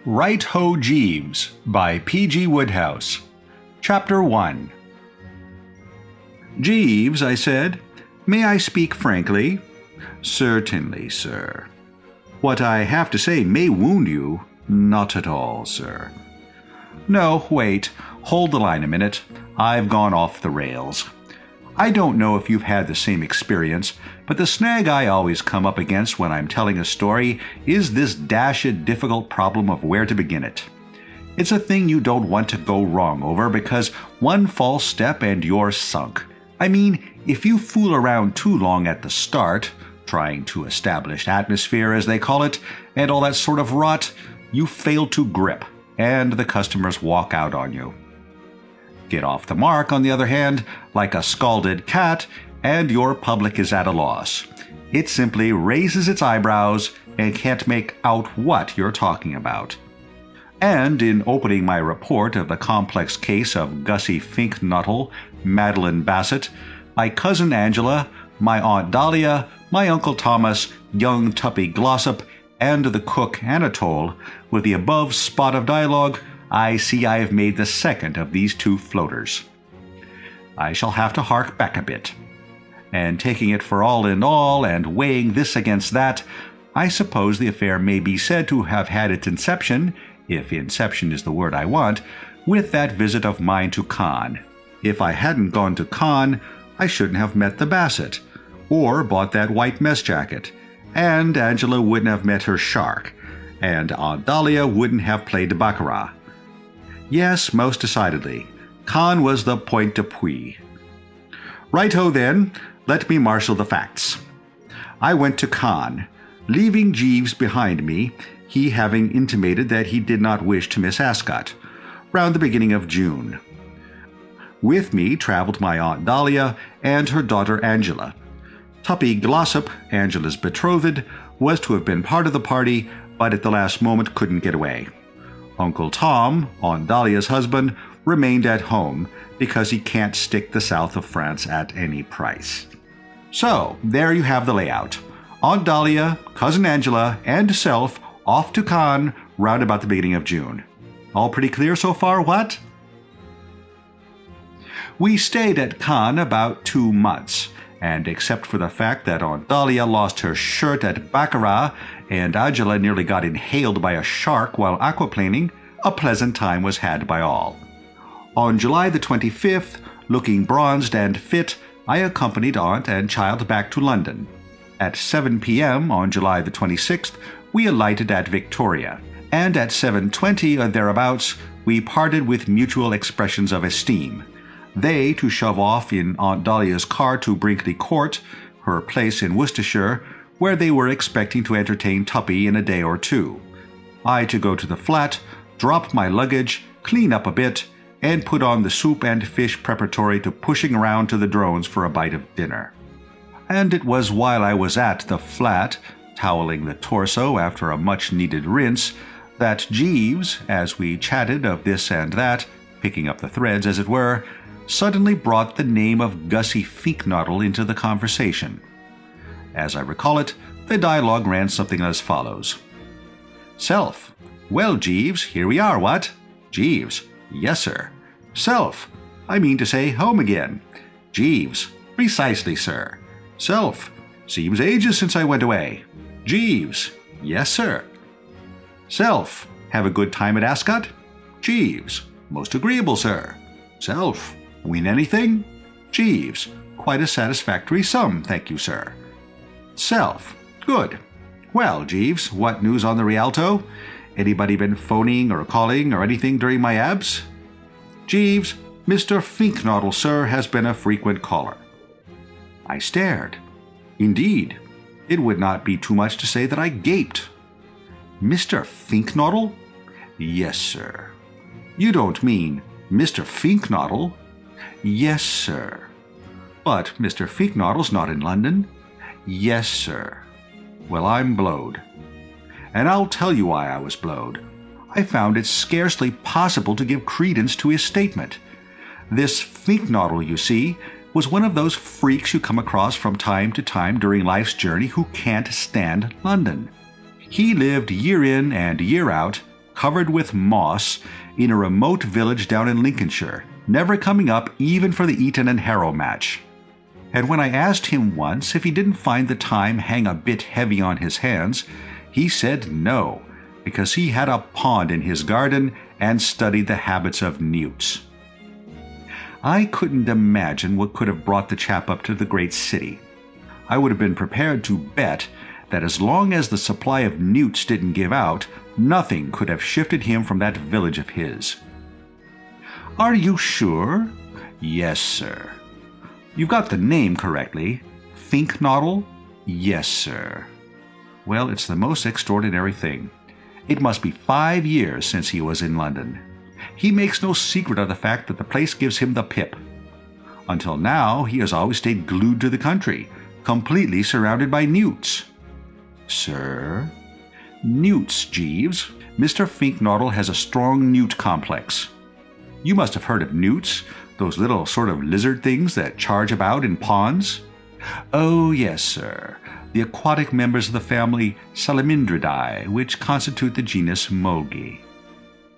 Right-Ho Jeeves by P.G. Wodehouse. Chapter 1. "Jeeves," I said, "may I speak frankly?" "Certainly, sir." "What I have to say may wound you." "Not at all, sir." "No, wait. Hold the line a minute. I've gone off the rails. I don't know if you've had the same experience, but the snag I always come up against when I'm telling a story is this dashed difficult problem of where to begin it. It's a thing you don't want to go wrong over, because one false step and you're sunk. I mean, if you fool around too long at the start, trying to establish atmosphere, as they call it, and all that sort of rot, you fail to grip, and the customers walk out on you. Get off the mark, on the other hand, like a scalded cat, and your public is at a loss. It simply raises its eyebrows and can't make out what you're talking about. And in opening my report of the complex case of Gussie Finknottle, Madeline Bassett, my cousin Angela, my Aunt Dahlia, my Uncle Thomas, young Tuppy Glossop, and the cook Anatole, with the above spot of dialogue, I see I have made the second of these two floaters. I shall have to hark back a bit. And taking it for all in all, and weighing this against that, I suppose the affair may be said to have had its inception, if inception is the word I want, with that visit of mine to Cannes. If I hadn't gone to Cannes, I shouldn't have met the Bassett, or bought that white mess jacket, and Angela wouldn't have met her shark, and Aunt Dahlia wouldn't have played baccarat. Yes, most decidedly, Cannes was the point d'appui. Right-ho then, let me marshal the facts. I went to Cannes, leaving Jeeves behind me, he having intimated that he did not wish to miss Ascot, round the beginning of June. With me travelled my Aunt Dahlia and her daughter Angela. Tuppy Glossop, Angela's betrothed, was to have been part of the party, but at the last moment couldn't get away. Uncle Tom, Aunt Dahlia's husband, remained at home because he can't stick the south of France at any price. So, there you have the layout. Aunt Dahlia, Cousin Angela, and self off to Cannes round about the beginning of June. All pretty clear so far, what? We stayed at Cannes about 2 months, and except for the fact that Aunt Dahlia lost her shirt at baccarat and Angela nearly got inhaled by a shark while aquaplaning, a pleasant time was had by all. On July the 25th, looking bronzed and fit, I accompanied aunt and child back to London. At 7 p.m. on July the 26th, we alighted at Victoria, and at 7:20 or thereabouts, we parted with mutual expressions of esteem. They to shove off in Aunt Dahlia's car to Brinkley Court, her place in Worcestershire, where they were expecting to entertain Tuppy in a day or two. I to go to the flat, drop my luggage, clean up a bit, and put on the soup and fish preparatory to pushing around to the drones for a bite of dinner. And it was while I was at the flat, toweling the torso after a much-needed rinse, that Jeeves, as we chatted of this and that, picking up the threads as it were, suddenly brought the name of Gussie Finknottle into the conversation. As I recall it, the dialogue ran something as follows. Self: "Well, Jeeves, here we are, what?" Jeeves: "Yes, sir." Self: "I mean to say, home again." Jeeves: "Precisely, sir." Self: "Seems ages since I went away." Jeeves: "Yes, sir." Self: "Have a good time at Ascot?" Jeeves: "Most agreeable, sir." Self: "Win anything?" Jeeves: "Quite a satisfactory sum, thank you, sir." Self: "Good. Well, Jeeves, what news on the Rialto? Anybody been phoning or calling or anything during my abs?" Jeeves: "Mr. Finknottle, sir, has been a frequent caller." I stared. Indeed, it would not be too much to say that I gaped. "Mr. Finknottle?" "Yes, sir." "You don't mean Mr. Finknottle?" "Yes, sir." "But Mr. Finknottle's not in London." "Yes, sir." Well, I'm blowed. And I'll tell you why I was blowed. I found it scarcely possible to give credence to his statement. This Finknottle, you see, was one of those freaks you come across from time to time during life's journey who can't stand London. He lived year in and year out, covered with moss, in a remote village down in Lincolnshire, never coming up even for the Eton and Harrow match. And when I asked him once if he didn't find the time hang a bit heavy on his hands, he said no, because he had a pond in his garden and studied the habits of newts. I couldn't imagine what could have brought the chap up to the great city. I would have been prepared to bet that as long as the supply of newts didn't give out, nothing could have shifted him from that village of his. Are you sure? Yes, sir. You've got the name correctly. Finknoddle? Yes, sir. Well, it's the most extraordinary thing. It must be 5 years since he was in London. He makes no secret of the fact that the place gives him the pip. Until now, he has always stayed glued to the country, completely surrounded by newts. Sir? Newts, Jeeves. Mr. Finknoddle has a strong newt complex. You must have heard of newts, those little sort of lizard things that charge about in ponds? Oh, yes, sir. The aquatic members of the family Salamandridae, which constitute the genus Mulgi.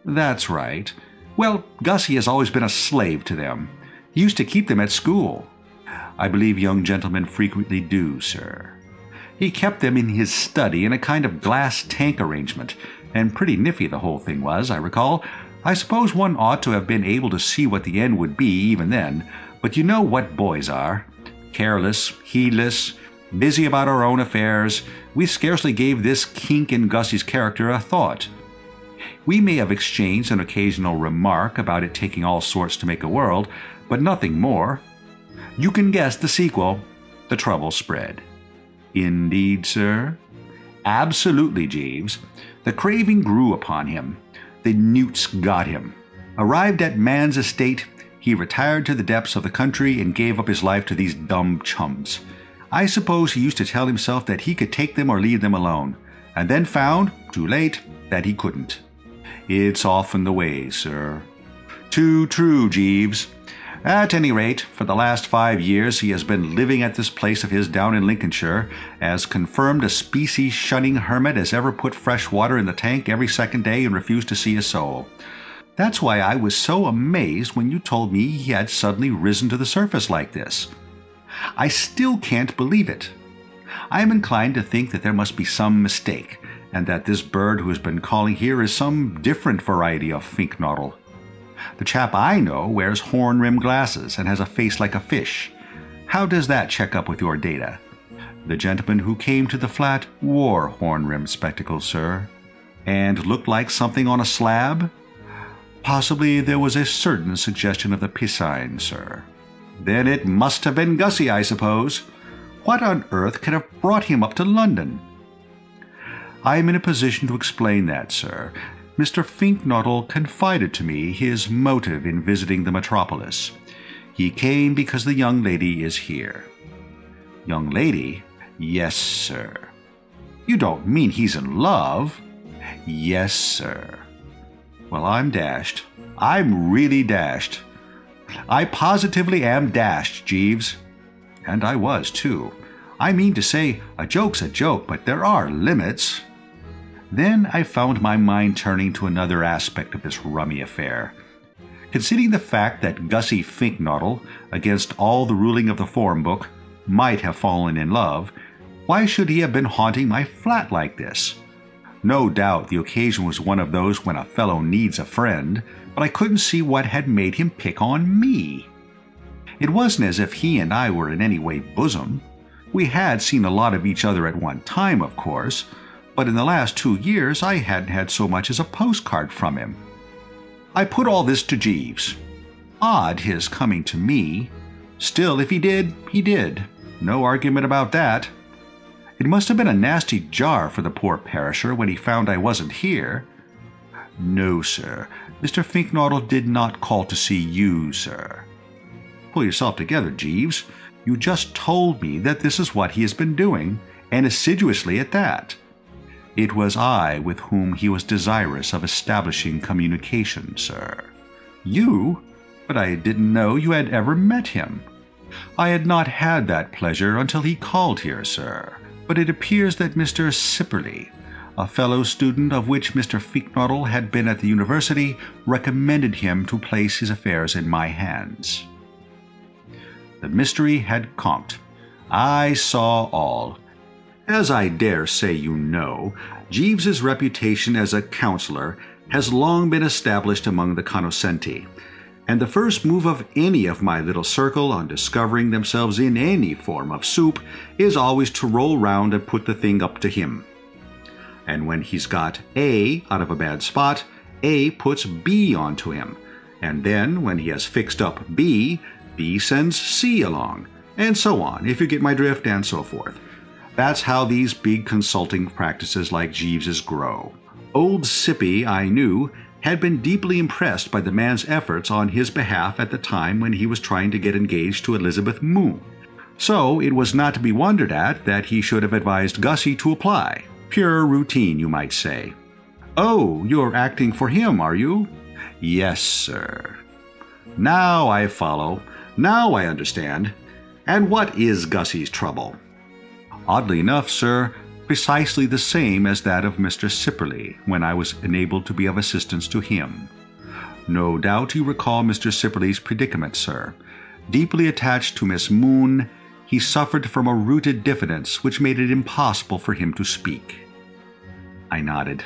That's right. Well, Gussie has always been a slave to them. He used to keep them at school. I believe young gentlemen frequently do, sir. He kept them in his study in a kind of glass tank arrangement, and pretty nifty the whole thing was, I recall. I suppose one ought to have been able to see what the end would be even then, but you know what boys are. Careless, heedless, busy about our own affairs, we scarcely gave this kink in Gussie's character a thought. We may have exchanged an occasional remark about it taking all sorts to make a world, but nothing more. You can guess the sequel. The trouble spread. Indeed, sir? Absolutely, Jeeves. The craving grew upon him. The newts got him. Arrived at man's estate, he retired to the depths of the country and gave up his life to these dumb chums. I suppose he used to tell himself that he could take them or leave them alone, and then found, too late, that he couldn't. It's often the way, sir. Too true, Jeeves. At any rate, for the last 5 years he has been living at this place of his down in Lincolnshire, as confirmed a species-shunning hermit as ever put fresh water in the tank every second day and refused to see a soul. That's why I was so amazed when you told me he had suddenly risen to the surface like this. I still can't believe it. I am inclined to think that there must be some mistake, and that this bird who has been calling here is some different variety of Finknoddle. The chap I know wears horn-rimmed glasses and has a face like a fish. How does that check up with your data? The gentleman who came to the flat wore horn-rimmed spectacles, sir, and looked like something on a slab. Possibly there was a certain suggestion of the piscine, sir. Then it must have been Gussie, I suppose. What on earth could have brought him up to London? I am in a position to explain that, sir. Mr. Finknoddle confided to me his motive in visiting the metropolis. He came because the young lady is here. Young lady? Yes, sir. You don't mean he's in love? Yes, sir. Well, I'm dashed. I'm really dashed. I positively am dashed, Jeeves. And I was, too. I mean to say, a joke's a joke, but there are limits. Then I found my mind turning to another aspect of this rummy affair. Considering the fact that Gussie Finknoddle, against all the ruling of the form book, might have fallen in love, why should he have been haunting my flat like this? No doubt the occasion was one of those when a fellow needs a friend, but I couldn't see what had made him pick on me. It wasn't as if he and I were in any way bosom. We had seen a lot of each other at one time, of course, but in the last 2 years I hadn't had so much as a postcard from him. I put all this to Jeeves. Odd his coming to me. Still, if he did, he did. No argument about that. It must have been a nasty jar for the poor perisher when he found I wasn't here. No, sir. Mr. Finknoddle did not call to see you, sir. Pull yourself together, Jeeves. You just told me that this is what he has been doing, and assiduously at that. It was I with whom he was desirous of establishing communication, sir. You? But I didn't know you had ever met him. I had not had that pleasure until he called here, sir. But it appears that Mr. Sipperley, A fellow student of which Mr. Finknottle had been at the university recommended him to place his affairs in my hands. The mystery had conked. I saw all. As I dare say you know, Jeeves's reputation as a counselor has long been established among the cognoscenti, and the first move of any of my little circle on discovering themselves in any form of soup is always to roll round and put the thing up to him. And when he's got A out of a bad spot, A puts B onto him, and then when he has fixed up B, B sends C along, and so on, if you get my drift, and so forth. That's how these big consulting practices like Jeeves's grow. Old Sippy, I knew, had been deeply impressed by the man's efforts on his behalf at the time when he was trying to get engaged to Elizabeth Moon. So it was not to be wondered at that he should have advised Gussie to apply. Pure routine, you might say. "Oh, you're acting for him, are you?" "Yes, sir." "Now I follow. Now I understand. And what is Gussie's trouble?" "Oddly enough, sir, precisely the same as that of Mr. Sipperley when I was enabled to be of assistance to him. No doubt you recall Mr. Sipperley's predicament, sir. Deeply attached to Miss Moon, he suffered from a rooted diffidence which made it impossible for him to speak." I nodded.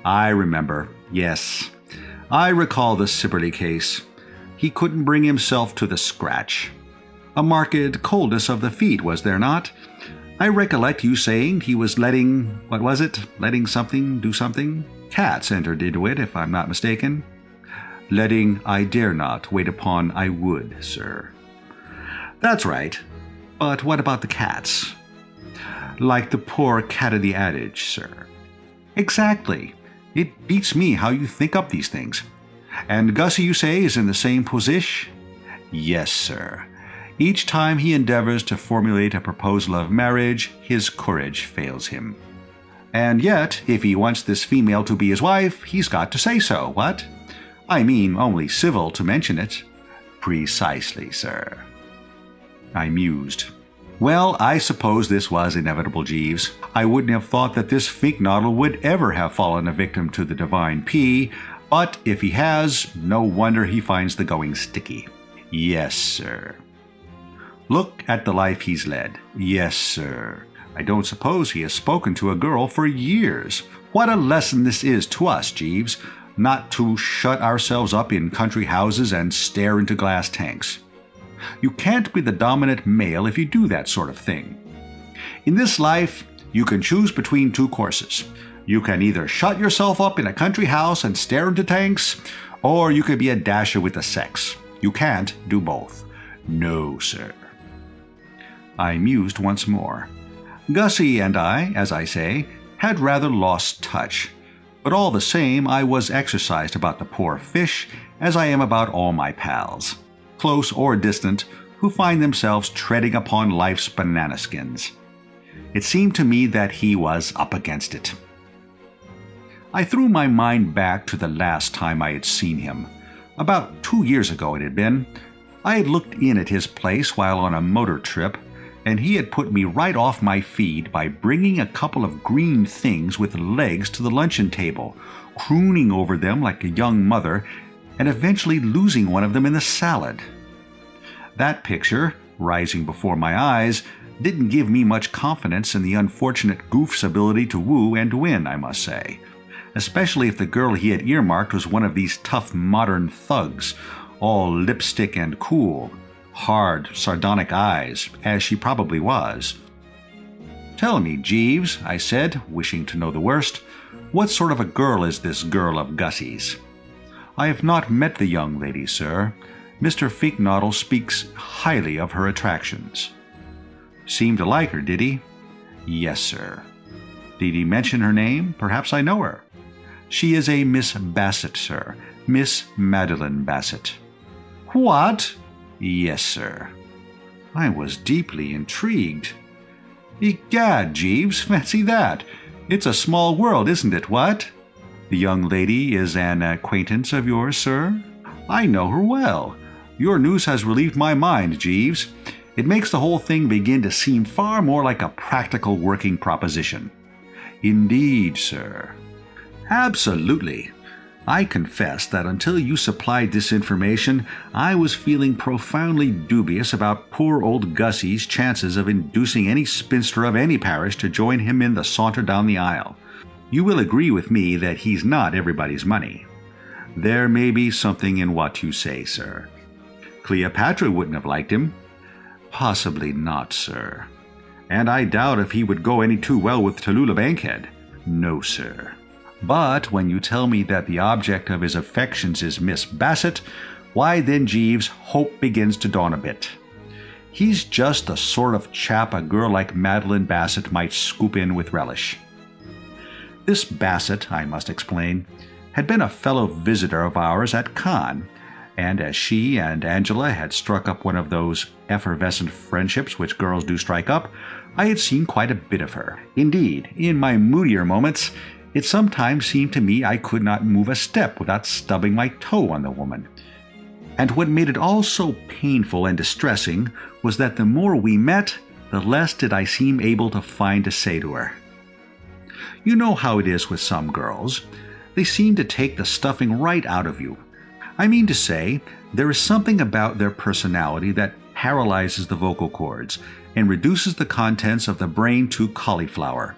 "I remember. Yes. I recall the Sipperley case. He couldn't bring himself to the scratch. A marked coldness of the feet, was there not? I recollect you saying he was letting something do something? Cats entered into it, if I'm not mistaken." "Letting I dare not wait upon I would, sir." "That's right. But what about the cats?" "Like the poor cat of the adage, sir." "Exactly. It beats me how you think up these things. And Gussie, you say, is in the same position?" "Yes, sir. Each time he endeavors to formulate a proposal of marriage, his courage fails him." "And yet, if he wants this female to be his wife, he's got to say so, what? I mean, only civil to mention it." "Precisely, sir." I mused. Well, I suppose this was inevitable, Jeeves. I wouldn't have thought that this Finknottle would ever have fallen a victim to the divine P, but if he has, no wonder he finds the going sticky. "Yes, sir." "Look at the life he's led." "Yes, sir." "I don't suppose he has spoken to a girl for years. What a lesson this is to us, Jeeves, not to shut ourselves up in country houses and stare into glass tanks. You can't be the dominant male if you do that sort of thing. In this life, you can choose between two courses. You can either shut yourself up in a country house and stare into tanks, or you can be a dasher with the sex. You can't do both." "No, sir." I mused once more. Gussie and I, as I say, had rather lost touch, but all the same I was exercised about the poor fish as I am about all my pals, close or distant, who find themselves treading upon life's banana skins. It seemed to me that he was up against it. I threw my mind back to the last time I had seen him. About 2 years ago it had been. I had looked in at his place while on a motor trip, and he had put me right off my feed by bringing a couple of green things with legs to the luncheon table, crooning over them like a young mother, and eventually losing one of them in the salad. That picture, rising before my eyes, didn't give me much confidence in the unfortunate goof's ability to woo and win, I must say, especially if the girl he had earmarked was one of these tough modern thugs, all lipstick and cool, hard, sardonic eyes, as she probably was. "Tell me, Jeeves," I said, wishing to know the worst, "what sort of a girl is this girl of Gussie's?" "I have not met the young lady, sir. Mr. Finknottle speaks highly of her attractions." "Seemed to like her, did he?" "Yes, sir." "Did he mention her name? Perhaps I know her." "She is a Miss Bassett, sir. Miss Madeline Bassett." "What?" "Yes, sir." I was deeply intrigued. "Egad, Jeeves, fancy that! It's a small world, isn't it, what?" "The young lady is an acquaintance of yours, sir?" "I know her well. Your news has relieved my mind, Jeeves. It makes the whole thing begin to seem far more like a practical working proposition. Indeed, sir. Absolutely. I confess that until you supplied this information, I was feeling profoundly dubious about poor old Gussie's chances of inducing any spinster of any parish to join him in the saunter down the aisle. You will agree with me that he's not everybody's money. There may be something in what you say, sir. Cleopatra wouldn't have liked him. Possibly not, sir. And I doubt if he would go any too well with Tallulah Bankhead. No, sir. But when you tell me that the object of his affections is Miss Bassett, why then, Jeeves, hope begins to dawn a bit. He's just the sort of chap a girl like Madeline Bassett might scoop in with relish. This Bassett, I must explain, had been a fellow visitor of ours at Cannes, and as she and Angela had struck up one of those effervescent friendships which girls do strike up, I had seen quite a bit of her. Indeed, in my moodier moments, it sometimes seemed to me I could not move a step without stubbing my toe on the woman. And what made it all so painful and distressing was that the more we met, the less did I seem able to find to say to her. You know how it is with some girls. They seem to take the stuffing right out of you. I mean to say, there is something about their personality that paralyzes the vocal cords and reduces the contents of the brain to cauliflower.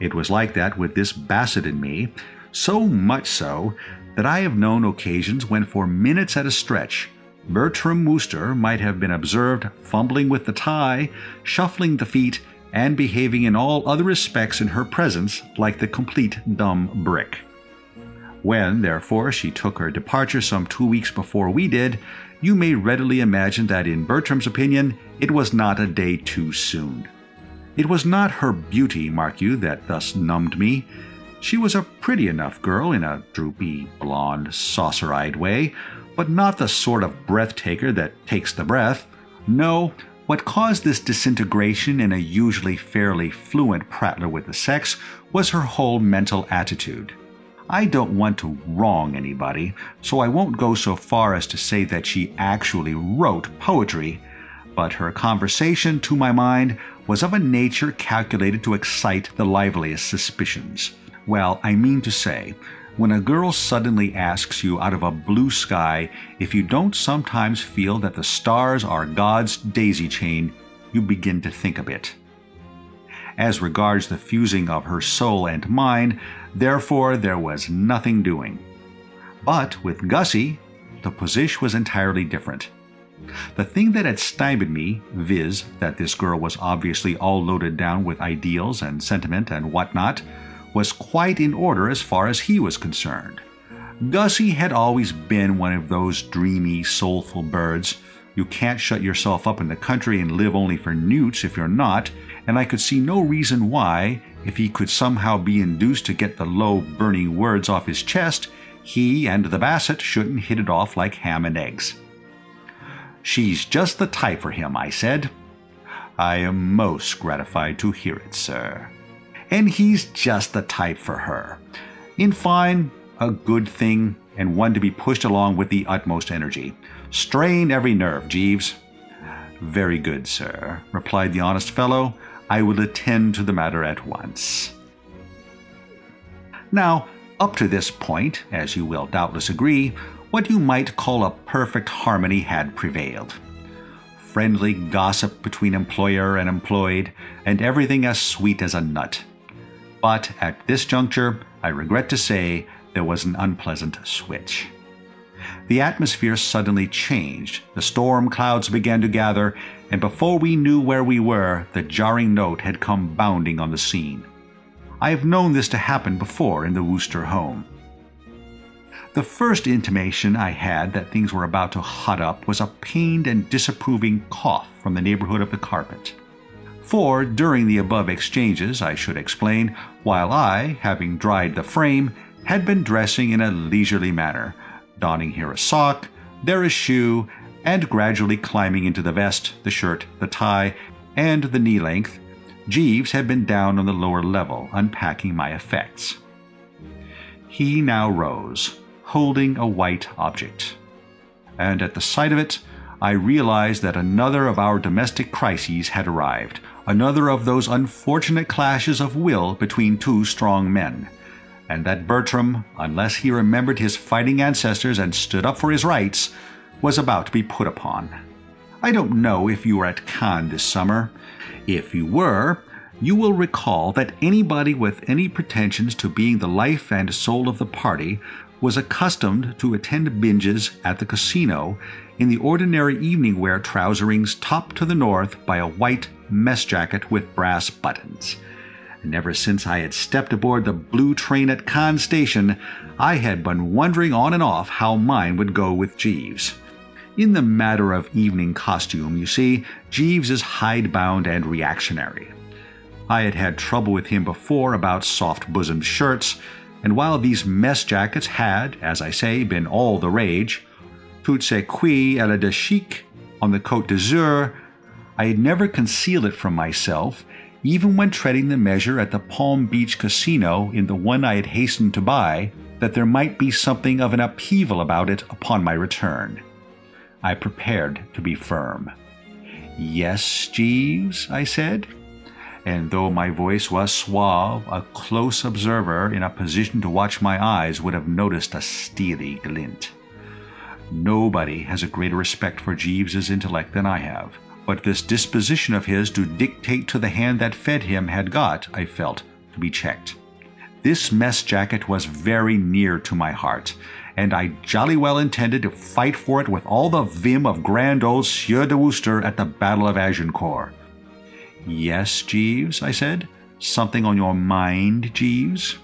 It was like that with this Bassett and me, so much so that I have known occasions when for minutes at a stretch, Bertram Wooster might have been observed fumbling with the tie, shuffling the feet, and behaving in all other respects in her presence like the complete dumb brick. When, therefore, she took her departure some 2 weeks before we did, you may readily imagine that in Bertram's opinion it was not a day too soon. It was not her beauty, mark you, that thus numbed me. She was a pretty enough girl in a droopy, blonde, saucer-eyed way, but not the sort of breath-taker that takes the breath. No, what caused this disintegration in a usually fairly fluent prattler with the sex was her whole mental attitude. I don't want to wrong anybody, so I won't go so far as to say that she actually wrote poetry, but her conversation, to my mind, was of a nature calculated to excite the liveliest suspicions. Well, I mean to say, when a girl suddenly asks you out of a blue sky if you don't sometimes feel that the stars are God's daisy chain, you begin to think a bit. As regards the fusing of her soul and mine, therefore there was nothing doing. But with Gussie, the position was entirely different. The thing that had stymied me, viz., that this girl was obviously all loaded down with ideals and sentiment and whatnot, was quite in order as far as he was concerned. Gussie had always been one of those dreamy, soulful birds. You can't shut yourself up in the country and live only for newts if you're not, and I could see no reason why, if he could somehow be induced to get the low, burning words off his chest, he and the Bassett shouldn't hit it off like ham and eggs. "She's just the type for him," I said. "I am most gratified to hear it, sir." "And he's just the type for her. In fine, a good thing, and one to be pushed along with the utmost energy. Strain every nerve, Jeeves." "Very good, sir," replied the honest fellow. "I will attend to the matter at once." Now, up to this point, as you will doubtless agree, what you might call a perfect harmony had prevailed. Friendly gossip between employer and employed, and everything as sweet as a nut. But at this juncture, I regret to say, there was an unpleasant switch. The atmosphere suddenly changed, the storm clouds began to gather, and before we knew where we were, the jarring note had come bounding on the scene. I have known this to happen before in the Wooster home. The first intimation I had that things were about to hot up was a pained and disapproving cough from the neighborhood of the carpet. For during the above exchanges, I should explain, while I, having dried the frame, had been dressing in a leisurely manner, donning here a sock, there a shoe, and gradually climbing into the vest, the shirt, the tie, and the knee-length, Jeeves had been down on the lower level, unpacking my effects. He now rose, holding a white object, and at the sight of it, I realized that another of our domestic crises had arrived, Another of those unfortunate clashes of will between two strong men, and that Bertram, unless he remembered his fighting ancestors and stood up for his rights, was about to be put upon. I don't know if you were at Cannes this summer. If you were, you will recall that anybody with any pretensions to being the life and soul of the party was accustomed to attend binges at the casino in the ordinary evening wear trouserings topped to the north by a white mess jacket with brass buttons. And ever since I had stepped aboard the blue train at Cannes station, I had been wondering on and off how mine would go with Jeeves. In the matter of evening costume, you see, Jeeves is hidebound and reactionary. I had had trouble with him before about soft-bosomed shirts, and while these mess jackets had, as I say, been all the rage, tout ce qui est de chic on the Côte d'Azur, I had never concealed it from myself, even when treading the measure at the Palm Beach Casino in the one I had hastened to buy, that there might be something of an upheaval about it upon my return. I prepared to be firm. "Yes, Jeeves," I said, and though my voice was suave, a close observer in a position to watch my eyes would have noticed a steely glint. Nobody has a greater respect for Jeeves's intellect than I have, but this disposition of his to dictate to the hand that fed him had got, I felt, to be checked. This mess jacket was very near to my heart, and I jolly well intended to fight for it with all the vim of grand old Sieur de Worcester at the Battle of Agincourt. "Yes, Jeeves," I said. "Something on your mind, Jeeves?"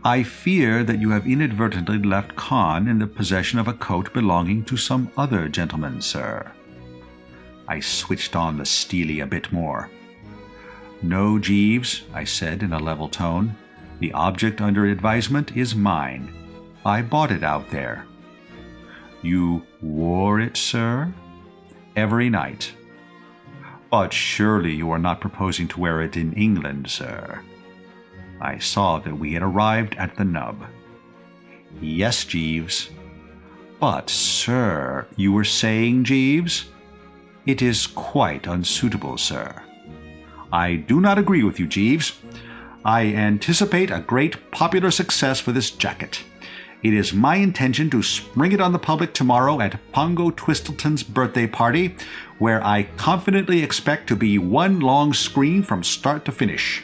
"I fear that you have inadvertently left Cannes in the possession of a coat belonging to some other gentleman, sir." I switched on the steely a bit more. "No, Jeeves," I said in a level tone. "The object under advisement is mine. I bought it out there." "You wore it, sir?" "Every night." "But surely you are not proposing to wear it in England, sir?" I saw that we had arrived at the nub. "Yes, Jeeves." "But, sir, you were saying, Jeeves?" "It is quite unsuitable, sir." "I do not agree with you, Jeeves. I anticipate a great popular success for this jacket. It is my intention to spring it on the public tomorrow at Pongo Twistleton's birthday party, where I confidently expect to be one long scream from start to finish.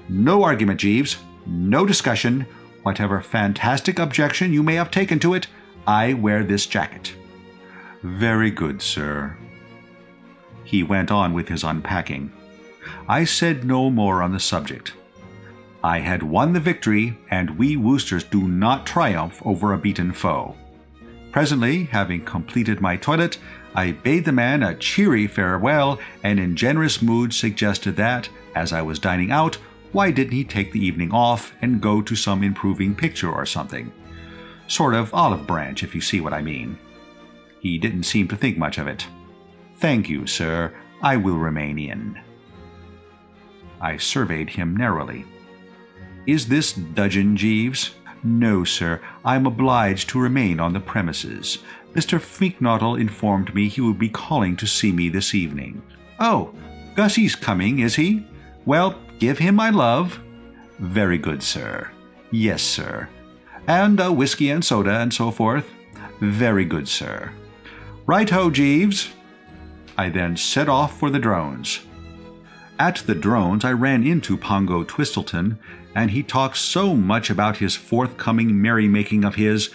No argument, Jeeves. No discussion. Whatever fantastic objection you may have taken to it, I wear this jacket." "Very good, sir." He went on with his unpacking. I said no more on the subject. I had won the victory, and we Woosters do not triumph over a beaten foe. Presently, having completed my toilet, I bade the man a cheery farewell, and in generous mood suggested that, as I was dining out, why didn't he take the evening off and go to some improving picture or something? Sort of olive branch, if you see what I mean. He didn't seem to think much of it. "Thank you, sir. I will remain in." I surveyed him narrowly. "Is this dudgeon, Jeeves?" "No, sir. I am obliged to remain on the premises. Mr. Finknottle informed me he would be calling to see me this evening." "Oh, Gussie's coming, is he? Well, give him my love." "Very good, sir." "Yes, sir." "And a whiskey and soda and so forth." "Very good, sir." "Right-ho, Jeeves." I then set off for the Drones. At the Drones I ran into Pongo Twistleton, and he talked so much about his forthcoming merrymaking of his,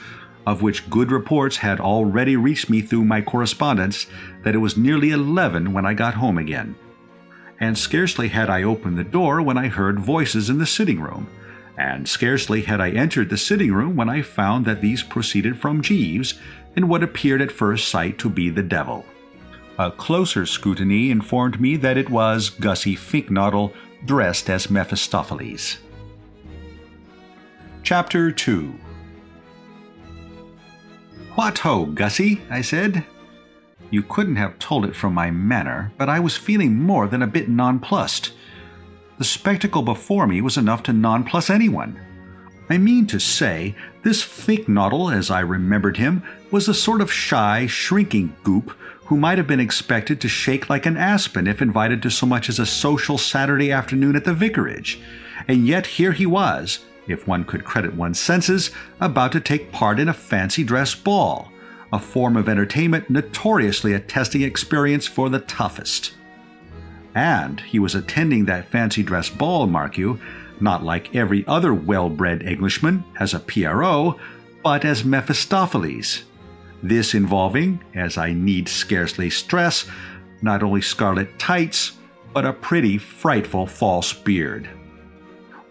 of which good reports had already reached me through my correspondence, that it was nearly 11 when I got home again. And scarcely had I opened the door when I heard voices in the sitting room, and scarcely had I entered the sitting room when I found that these proceeded from Jeeves, in what appeared at first sight to be the devil. A closer scrutiny informed me that it was Gussie Finknottle dressed as Mephistopheles. Chapter 2. "What ho, Gussie," I said. You couldn't have told it from my manner, but I was feeling more than a bit nonplussed. The spectacle before me was enough to nonplus anyone. I mean to say, this Finknottle, as I remembered him, was the sort of shy, shrinking goop who might have been expected to shake like an aspen if invited to so much as a social Saturday afternoon at the vicarage, and yet here he was, if one could credit one's senses, about to take part in a fancy dress ball, a form of entertainment notoriously a testing experience for the toughest. And he was attending that fancy dress ball, mark you, not like every other well-bred Englishman, as a PRO, but as Mephistopheles. This involving, as I need scarcely stress, not only scarlet tights, but a pretty frightful false beard.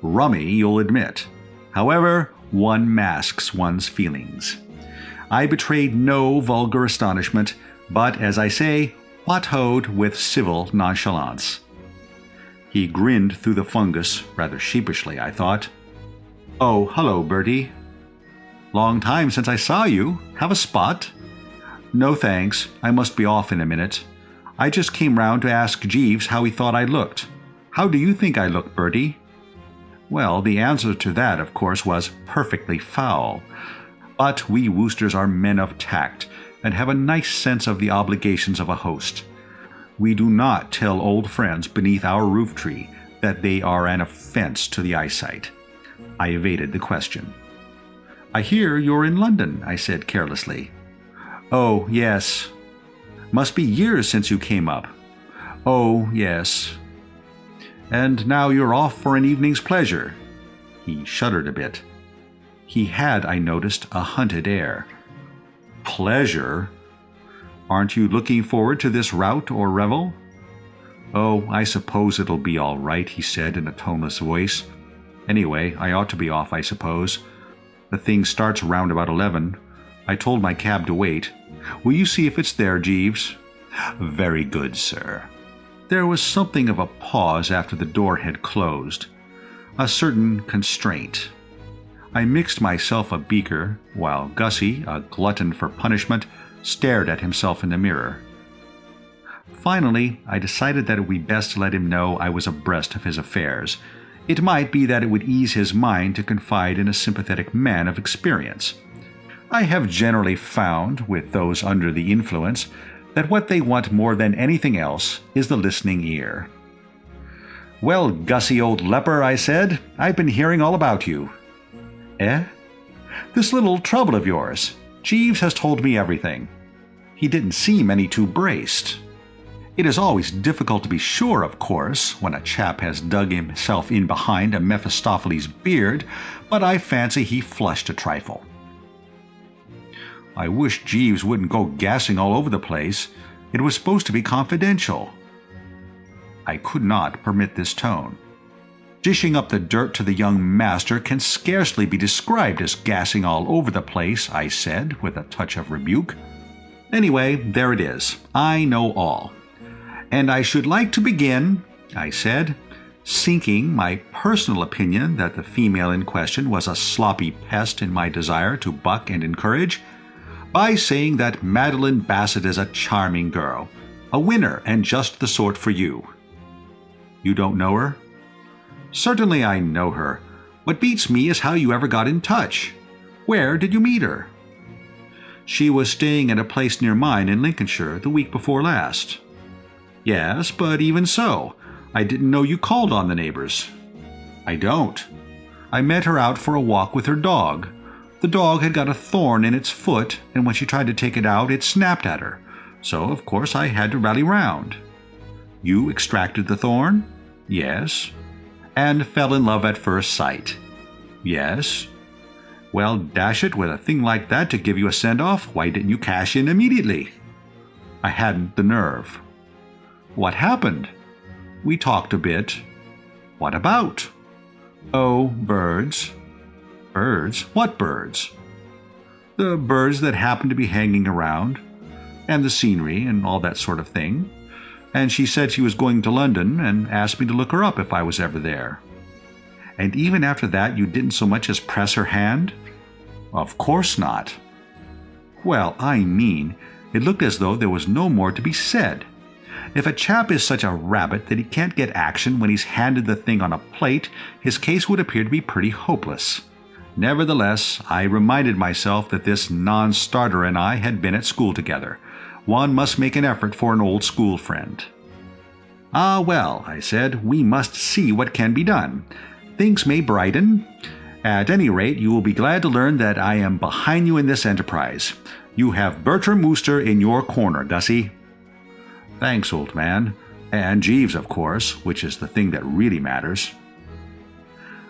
Rummy, you'll admit. However, one masks one's feelings. I betrayed no vulgar astonishment, but, as I say, what-hoed with civil nonchalance. He grinned through the fungus, rather sheepishly, I thought. "Oh, hello, Bertie." "Long time since I saw you. Have a spot?" "No, thanks. I must be off in a minute. I just came round to ask Jeeves how he thought I looked. How do you think I look, Bertie?" Well, the answer to that, of course, was perfectly foul. But we Woosters are men of tact, and have a nice sense of the obligations of a host. We do not tell old friends beneath our roof tree that they are an offense to the eyesight. I evaded the question. "I hear you're in London," I said carelessly. "Oh, yes." "Must be years since you came up." "Oh, yes." "And now you're off for an evening's pleasure." He shuddered a bit. He had, I noticed, a hunted air. "Pleasure? Aren't you looking forward to this rout or revel?" "Oh, I suppose it'll be all right," he said in a toneless voice. "Anyway, I ought to be off, I suppose. The thing starts round about 11. I told my cab to wait. Will you see if it's there, Jeeves?" "Very good, sir." There was something of a pause after the door had closed, a certain constraint. I mixed myself a beaker, while Gussie, a glutton for punishment, stared at himself in the mirror. Finally, I decided that it would be best to let him know I was abreast of his affairs. It might be that it would ease his mind to confide in a sympathetic man of experience. I have generally found, with those under the influence, that what they want more than anything else is the listening ear. "Well, Gussie, old leper," I said, "I've been hearing all about you." "Eh?" "This little trouble of yours. Jeeves has told me everything." He didn't seem any too braced. It is always difficult to be sure, of course, when a chap has dug himself in behind a Mephistopheles beard, but I fancy he flushed a trifle. "I wish Jeeves wouldn't go gassing all over the place. It was supposed to be confidential." I could not permit this tone. Dishing up the dirt to the young master can scarcely be described as gassing all over the place, I said, with a touch of rebuke. "Anyway, there it is. I know all. And I should like to begin," I said, sinking my personal opinion that the female in question was a sloppy pest in my desire to buck and encourage, by saying that Madeline Bassett is a charming girl, a winner and just the sort for you. "You don't know her?" "Certainly I know her. What beats me is how you ever got in touch. Where did you meet her?" "She was staying at a place near mine in Lincolnshire the week before last." "Yes, but even so, I didn't know you called on the neighbors." "I don't. I met her out for a walk with her dog. The dog had got a thorn in its foot, and when she tried to take it out, it snapped at her. So, of course, I had to rally round." "You extracted the thorn?" "Yes." "And fell in love at first sight?" "Yes." "Well, dash it, with a thing like that to give you a send-off, why didn't you cash in immediately?" "I hadn't the nerve." "What happened?" "We talked a bit." "What about?" "Oh, birds." "Birds? What birds?" "The birds that happened to be hanging around, and the scenery, and all that sort of thing. And she said she was going to London, and asked me to look her up if I was ever there." "And even after that you didn't so much as press her hand?" "Of course not." "Well, I mean, it looked as though there was no more to be said. If a chap is such a rabbit that he can't get action when he's handed the thing on a plate, his case would appear to be pretty hopeless. Nevertheless, I reminded myself that this non-starter and I had been at school together, One must make an effort for an old school friend. "Ah, well," I said, "we must see what can be done. Things may brighten. At any rate, you will be glad to learn that I am behind you in this enterprise. You have Bertram Wooster in your corner, Gussie." "Thanks, old man. And Jeeves, of course, which is the thing that really matters."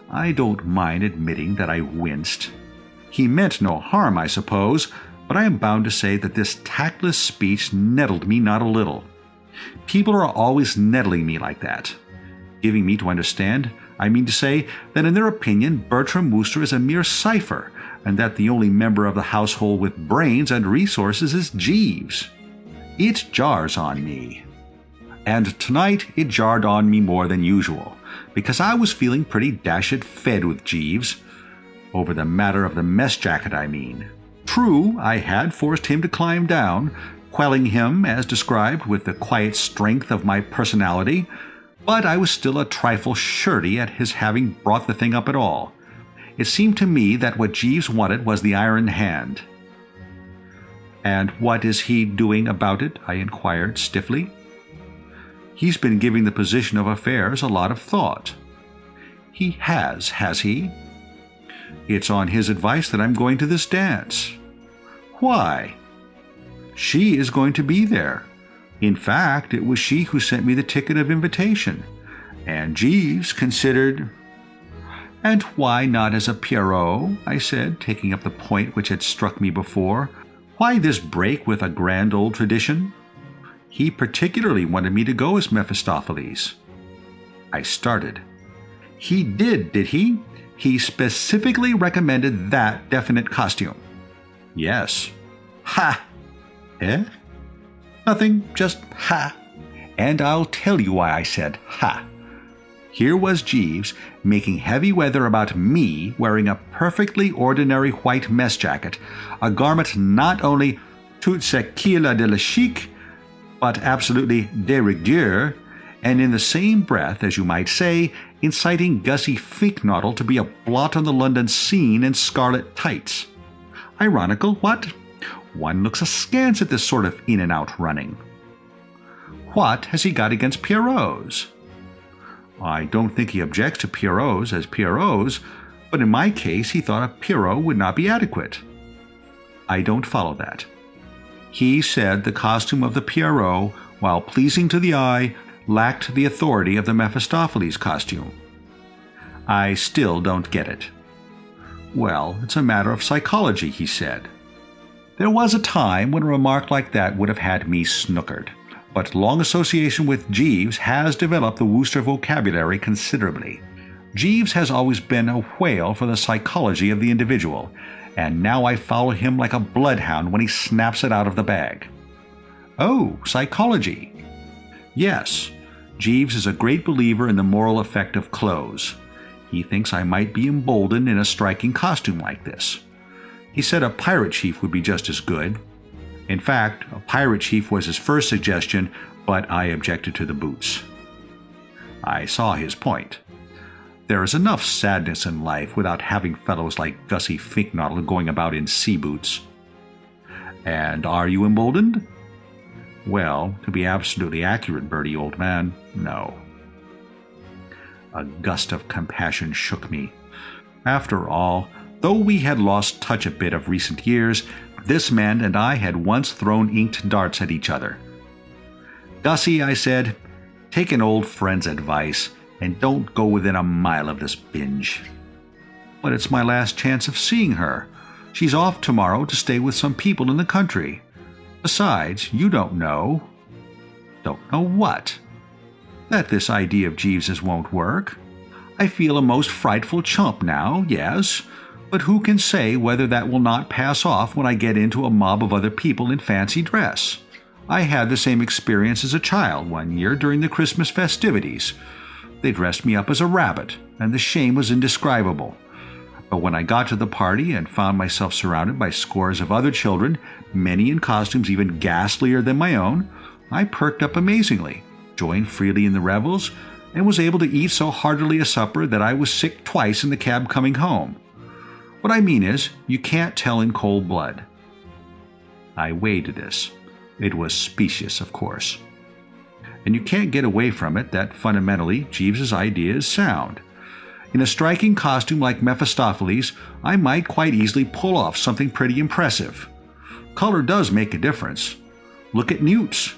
I don't mind admitting that I winced. He meant no harm, I suppose, but I am bound to say that this tactless speech nettled me not a little. People are always nettling me like that, giving me to understand, I mean to say, that in their opinion Bertram Wooster is a mere cipher, and that the only member of the household with brains and resources is Jeeves. It jars on me. And tonight it jarred on me more than usual, because I was feeling pretty dashed fed with Jeeves. Over the matter of the mess jacket, I mean. True, I had forced him to climb down, quelling him, as described, with the quiet strength of my personality, but I was still a trifle shirty at his having brought the thing up at all. It seemed to me that what Jeeves wanted was the iron hand. "And what is he doing about it?" I inquired stiffly. "He's been giving the position of affairs a lot of thought." "He has he?" "It's on his advice that I'm going to this dance." "Why?" "She is going to be there. In fact, it was she who sent me the ticket of invitation. And Jeeves considered—" "And why not as a Pierrot?" I said, taking up the point which had struck me before. "Why this break with a grand old tradition?" "He particularly wanted me to go as Mephistopheles." I started. "He did he? He specifically recommended that definite costume?" "Yes." "Ha!" "Eh?" "Nothing, just ha. And I'll tell you why I said ha. Here was Jeeves making heavy weather about me wearing a perfectly ordinary white mess jacket, a garment not only tout ce qu'il a de la chic, but absolutely de rigueur, and in the same breath, as you might say, inciting Gussie Finknottle to be a blot on the London scene in scarlet tights. Ironical, what? One looks askance at this sort of in-and-out running. What has he got against Pierrots? I don't think he objects to Pierrots as Pierrots, but in my case he thought a Pierrot would not be adequate. I don't follow that. He said the costume of the Pierrot, while pleasing to the eye, lacked the authority of the Mephistopheles costume. I still don't get it. Well, it's a matter of psychology, he said. There was a time when a remark like that would have had me snookered, but long association with Jeeves has developed the Wooster vocabulary considerably. Jeeves has always been a whale for the psychology of the individual, and now I follow him like a bloodhound when he snaps it out of the bag. Oh, psychology. Yes, Jeeves is a great believer in the moral effect of clothes. He thinks I might be emboldened in a striking costume like this. He said a pirate chief would be just as good. In fact, a pirate chief was his first suggestion, but I objected to the boots. I saw his point. There is enough sadness in life without having fellows like Gussie Finknottle going about in sea boots. And are you emboldened? Well, to be absolutely accurate, Bertie, old man, no. A gust of compassion shook me. After all, though we had lost touch a bit of recent years, this man and I had once thrown inked darts at each other. Gussie, I said, take an old friend's advice and don't go within a mile of this binge. But it's my last chance of seeing her. She's off tomorrow to stay with some people in the country. Besides, you don't know. Don't know what? That this idea of Jeeves's won't work. I feel a most frightful chump now, yes, but who can say whether that will not pass off when I get into a mob of other people in fancy dress? I had the same experience as a child one year during the Christmas festivities. They dressed me up as a rabbit, and the shame was indescribable. But when I got to the party and found myself surrounded by scores of other children, many in costumes even ghastlier than my own, I perked up amazingly, joined freely in the revels, and was able to eat so heartily a supper that I was sick twice in the cab coming home. What I mean is, you can't tell in cold blood. I weighed this. It was specious, of course. And you can't get away from it that fundamentally Jeeves's idea is sound. In a striking costume like Mephistopheles, I might quite easily pull off something pretty impressive. Color does make a difference. Look at newts.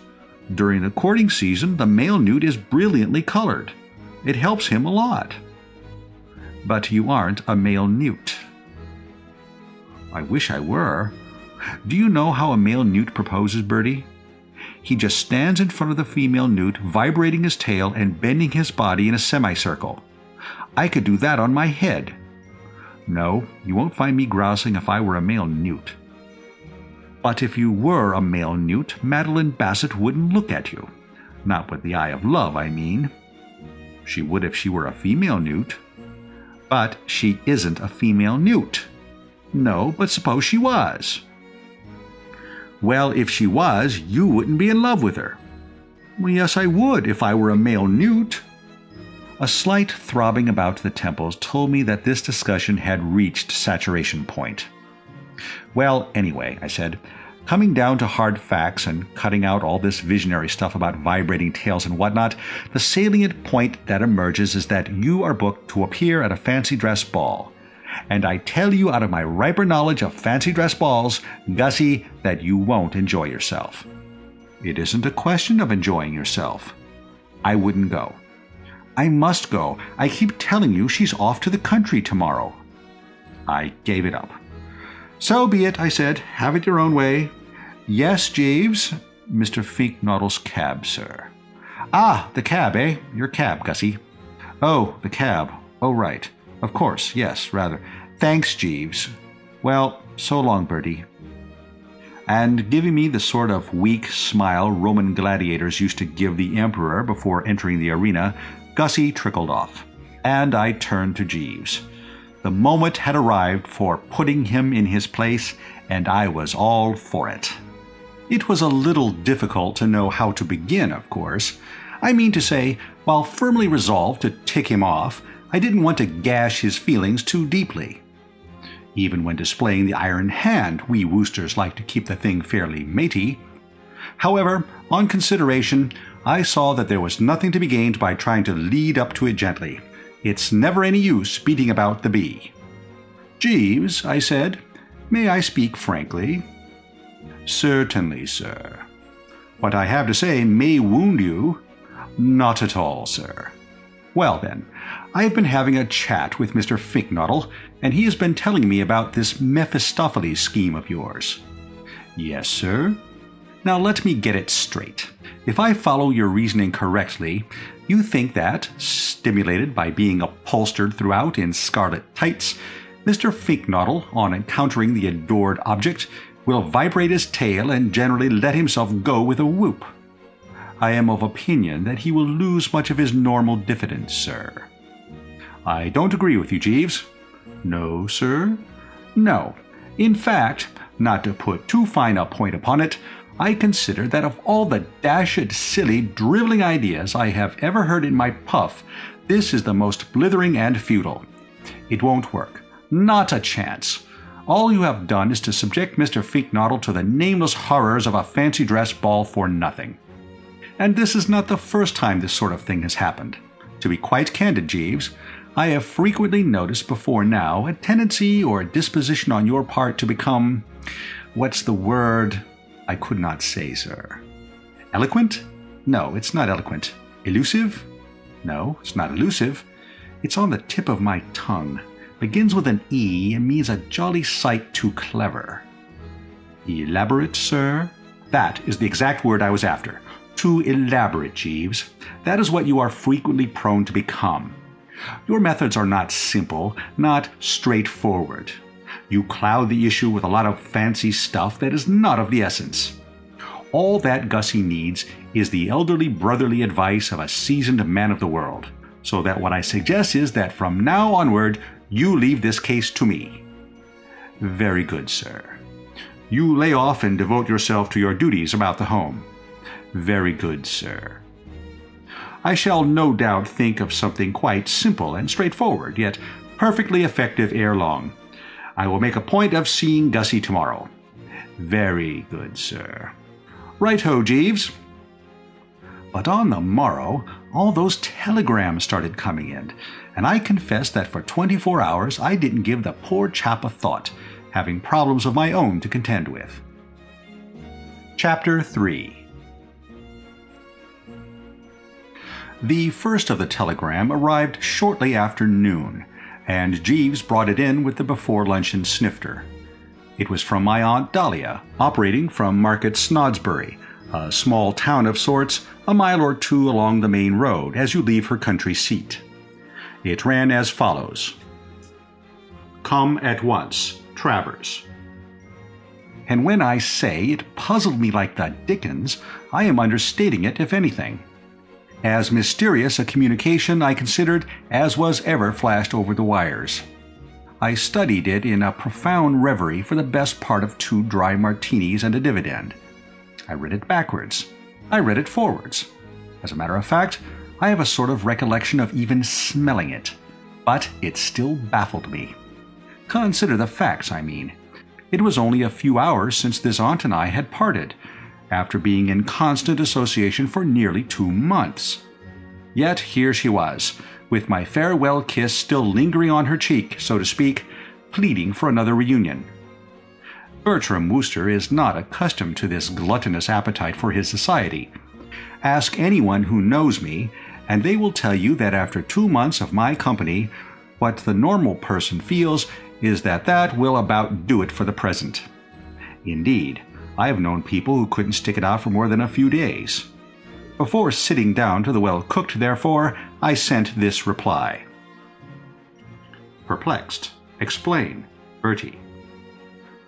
During the courting season, the male newt is brilliantly colored. It helps him a lot. But you aren't a male newt. I wish I were. Do you know how a male newt proposes, Bertie? He just stands in front of the female newt, vibrating his tail and bending his body in a semicircle. I could do that on my head. No, you won't find me grousing if I were a male newt. But if you were a male newt, Madeline Bassett wouldn't look at you. Not with the eye of love, I mean. She would if she were a female newt. But she isn't a female newt. No, but suppose she was. Well, if she was, you wouldn't be in love with her. Well, yes, I would if I were a male newt. A slight throbbing about the temples told me that this discussion had reached saturation point. Well, anyway, I said, coming down to hard facts and cutting out all this visionary stuff about vibrating tails and whatnot, the salient point that emerges is that you are booked to appear at a fancy dress ball. And I tell you out of my riper knowledge of fancy dress balls, Gussie, that you won't enjoy yourself. It isn't a question of enjoying yourself. I wouldn't go. I must go. I keep telling you she's off to the country tomorrow. I gave it up. So be it, I said. Have it your own way. Yes, Jeeves. Mr. Finknoddle's cab, sir. Ah, the cab, eh? Your cab, Gussie. Oh, the cab. Oh, right. Of course, yes, rather. Thanks, Jeeves. Well, so long, Bertie. And giving me the sort of weak smile Roman gladiators used to give the emperor before entering the arena, Gussie trickled off. And I turned to Jeeves. The moment had arrived for putting him in his place, and I was all for it. It was a little difficult to know how to begin, of course. I mean to say, while firmly resolved to tick him off, I didn't want to gash his feelings too deeply. Even when displaying the iron hand, we Woosters like to keep the thing fairly matey. However, on consideration, I saw that there was nothing to be gained by trying to lead up to it gently. It's never any use beating about the bee. Jeeves, I said, may I speak frankly? Certainly, sir. What I have to say may wound you. Not at all, sir. Well then, I have been having a chat with Mr. Finknoddle, and he has been telling me about this Mephistopheles scheme of yours. Yes, sir. Now let me get it straight. If I follow your reasoning correctly, you think that, stimulated by being upholstered throughout in scarlet tights, Mr. Finknoddle, on encountering the adored object, will vibrate his tail and generally let himself go with a whoop. I am of opinion that he will lose much of his normal diffidence, sir. I don't agree with you, Jeeves. No, sir? No. In fact, not to put too fine a point upon it, I consider that of all the dashed, silly, drivelling ideas I have ever heard in my puff, this is the most blithering and futile. It won't work. Not a chance. All you have done is to subject Mr. Finknoddle to the nameless horrors of a fancy dress ball for nothing. And this is not the first time this sort of thing has happened. To be quite candid, Jeeves, I have frequently noticed before now a tendency or a disposition on your part to become, what's the word? I could not say, sir. Eloquent? No, it's not eloquent. Elusive? No, it's not elusive. It's on the tip of my tongue. Begins with an E and means a jolly sight too clever. Elaborate, sir? That is the exact word I was after. Too elaborate, Jeeves. That is what you are frequently prone to become. Your methods are not simple, not straightforward. You cloud the issue with a lot of fancy stuff that is not of the essence. All that Gussie needs is the elderly brotherly advice of a seasoned man of the world, so that what I suggest is that from now onward you leave this case to me. Very good, sir. You lay off and devote yourself to your duties about the home. Very good, sir. I shall no doubt think of something quite simple and straightforward, yet perfectly effective ere long. I will make a point of seeing Gussie tomorrow. Very good, sir. Right-ho, Jeeves. But on the morrow, all those telegrams started coming in, and I confess that for 24 hours I didn't give the poor chap a thought, having problems of my own to contend with. Chapter 3. The first of the telegram arrived shortly after noon, and Jeeves brought it in with the before-luncheon snifter. It was from my Aunt Dahlia, operating from Market Snodsbury, a small town of sorts, a mile or two along the main road as you leave her country seat. It ran as follows: "Come at once, Travers." And when I say it puzzled me like the dickens, I am understating it, if anything. As mysterious a communication I considered as was ever flashed over the wires. I studied it in a profound reverie for the best part of 2 dry martinis and a dividend. I read it backwards. I read it forwards. As a matter of fact, I have a sort of recollection of even smelling it. But it still baffled me. Consider the facts, I mean. It was only a few hours since this aunt and I had parted, after being in constant association for nearly 2 months. Yet here she was, with my farewell kiss still lingering on her cheek, so to speak, pleading for another reunion. Bertram Wooster is not accustomed to this gluttonous appetite for his society. Ask anyone who knows me, and they will tell you that after 2 months of my company, what the normal person feels is that will about do it for the present. Indeed, I have known people who couldn't stick it out for more than a few days. Before sitting down to the well-cooked, therefore, I sent this reply: "Perplexed. Explain. Bertie."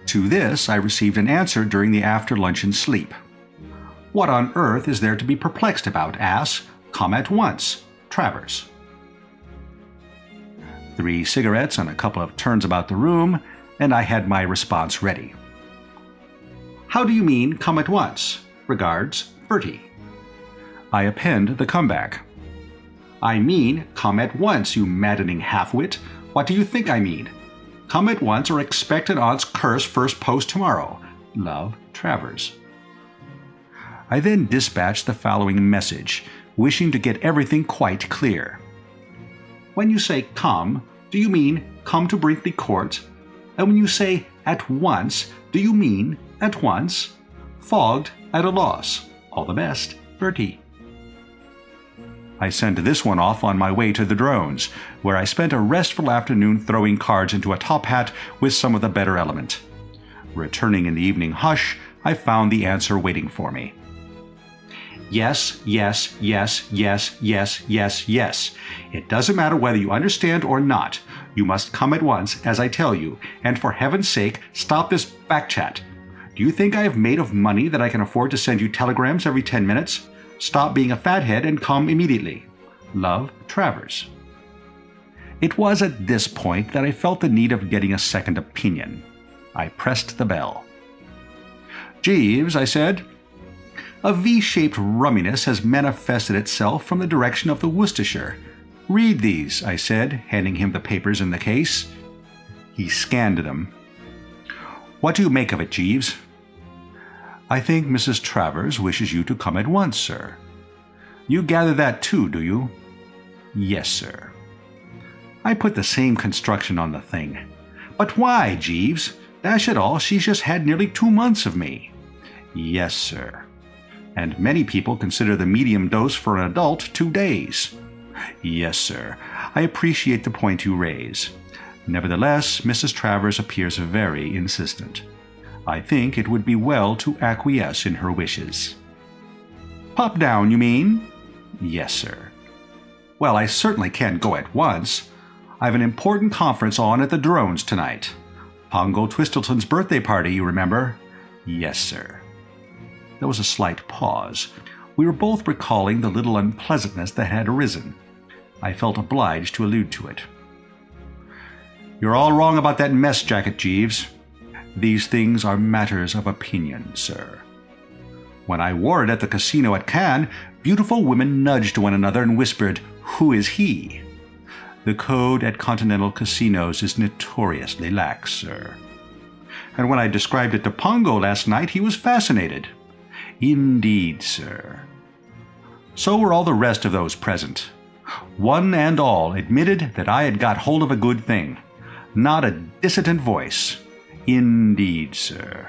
To this I received an answer during the after-luncheon sleep. "What on earth is there to be perplexed about, ass? Come at once. Travers." 3 cigarettes and a couple of turns about the room, and I had my response ready. "How do you mean, come at once? Regards, Bertie." I append the comeback. "I mean, come at once, you maddening half-wit. What do you think I mean? Come at once or expect an aunt's curse first post tomorrow. Love, Travers." I then dispatched the following message, wishing to get everything quite clear. "When you say come, do you mean come to Brinkley Court? And when you say at once, do you mean at once? Fogged, at a loss. All the best, Bertie." I sent this one off on my way to the Drones, where I spent a restful afternoon throwing cards into a top hat with some of the better element. Returning in the evening hush, I found the answer waiting for me. "Yes, yes, yes, yes, yes, yes, yes. It doesn't matter whether you understand or not. You must come at once, as I tell you, and for heaven's sake, stop this back-chat. Do you think I have made of money that I can afford to send you telegrams every 10 minutes? Stop being a fathead and come immediately. Love, Travers." It was at this point that I felt the need of getting a second opinion. I pressed the bell. "Jeeves," I said. "A V-shaped rumminess has manifested itself from the direction of the Worcestershire. Read these," I said, handing him the papers in the case. He scanned them. "What do you make of it, Jeeves?" "I think Mrs. Travers wishes you to come at once, sir." "You gather that too, do you?" "Yes, sir." I put the same construction on the thing. "But why, Jeeves? Dash it all, she's just had nearly 2 months of me." "Yes, sir. And many people consider the medium dose for an adult 2 days." "Yes, sir. I appreciate the point you raise. Nevertheless, Mrs. Travers appears very insistent. I think it would be well to acquiesce in her wishes." "Pop down, you mean?" "Yes, sir." "Well, I certainly can't go at once. I've an important conference on at the Drones tonight. Pongo Twistleton's birthday party, you remember?" "Yes, sir." There was a slight pause. We were both recalling the little unpleasantness that had arisen. I felt obliged to allude to it. "You're all wrong about that mess jacket, Jeeves. These things are matters of opinion, sir. When I wore it at the casino at Cannes, beautiful women nudged one another and whispered, 'Who is he?' The code at continental casinos is notoriously lax, sir. And when I described it to Pongo last night, he was fascinated. Indeed, sir. So were all the rest of those present. One and all admitted that I had got hold of a good thing. Not a dissident voice. Indeed, sir.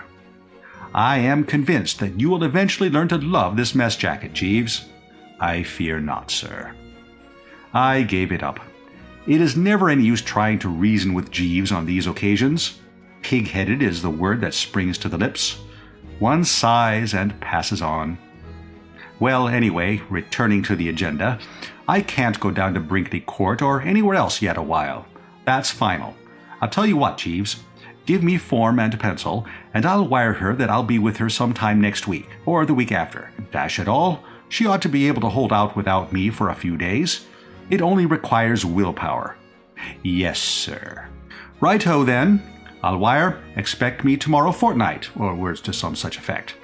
I am convinced that you will eventually learn to love this mess jacket, Jeeves. I fear not, sir. I gave it up. It is never any use trying to reason with Jeeves on these occasions. Pig-headed is the word that springs to the lips. One sighs and passes on. Well, anyway, returning to the agenda, I can't go down to Brinkley Court or anywhere else yet a while. That's final. I'll tell you what, Jeeves. Give me form and pencil, and I'll wire her that I'll be with her sometime next week, or the week after. Dash it all, she ought to be able to hold out without me for a few days. It only requires willpower. Yes, sir. Right-ho, then. I'll wire, expect me tomorrow fortnight, or words to some such effect.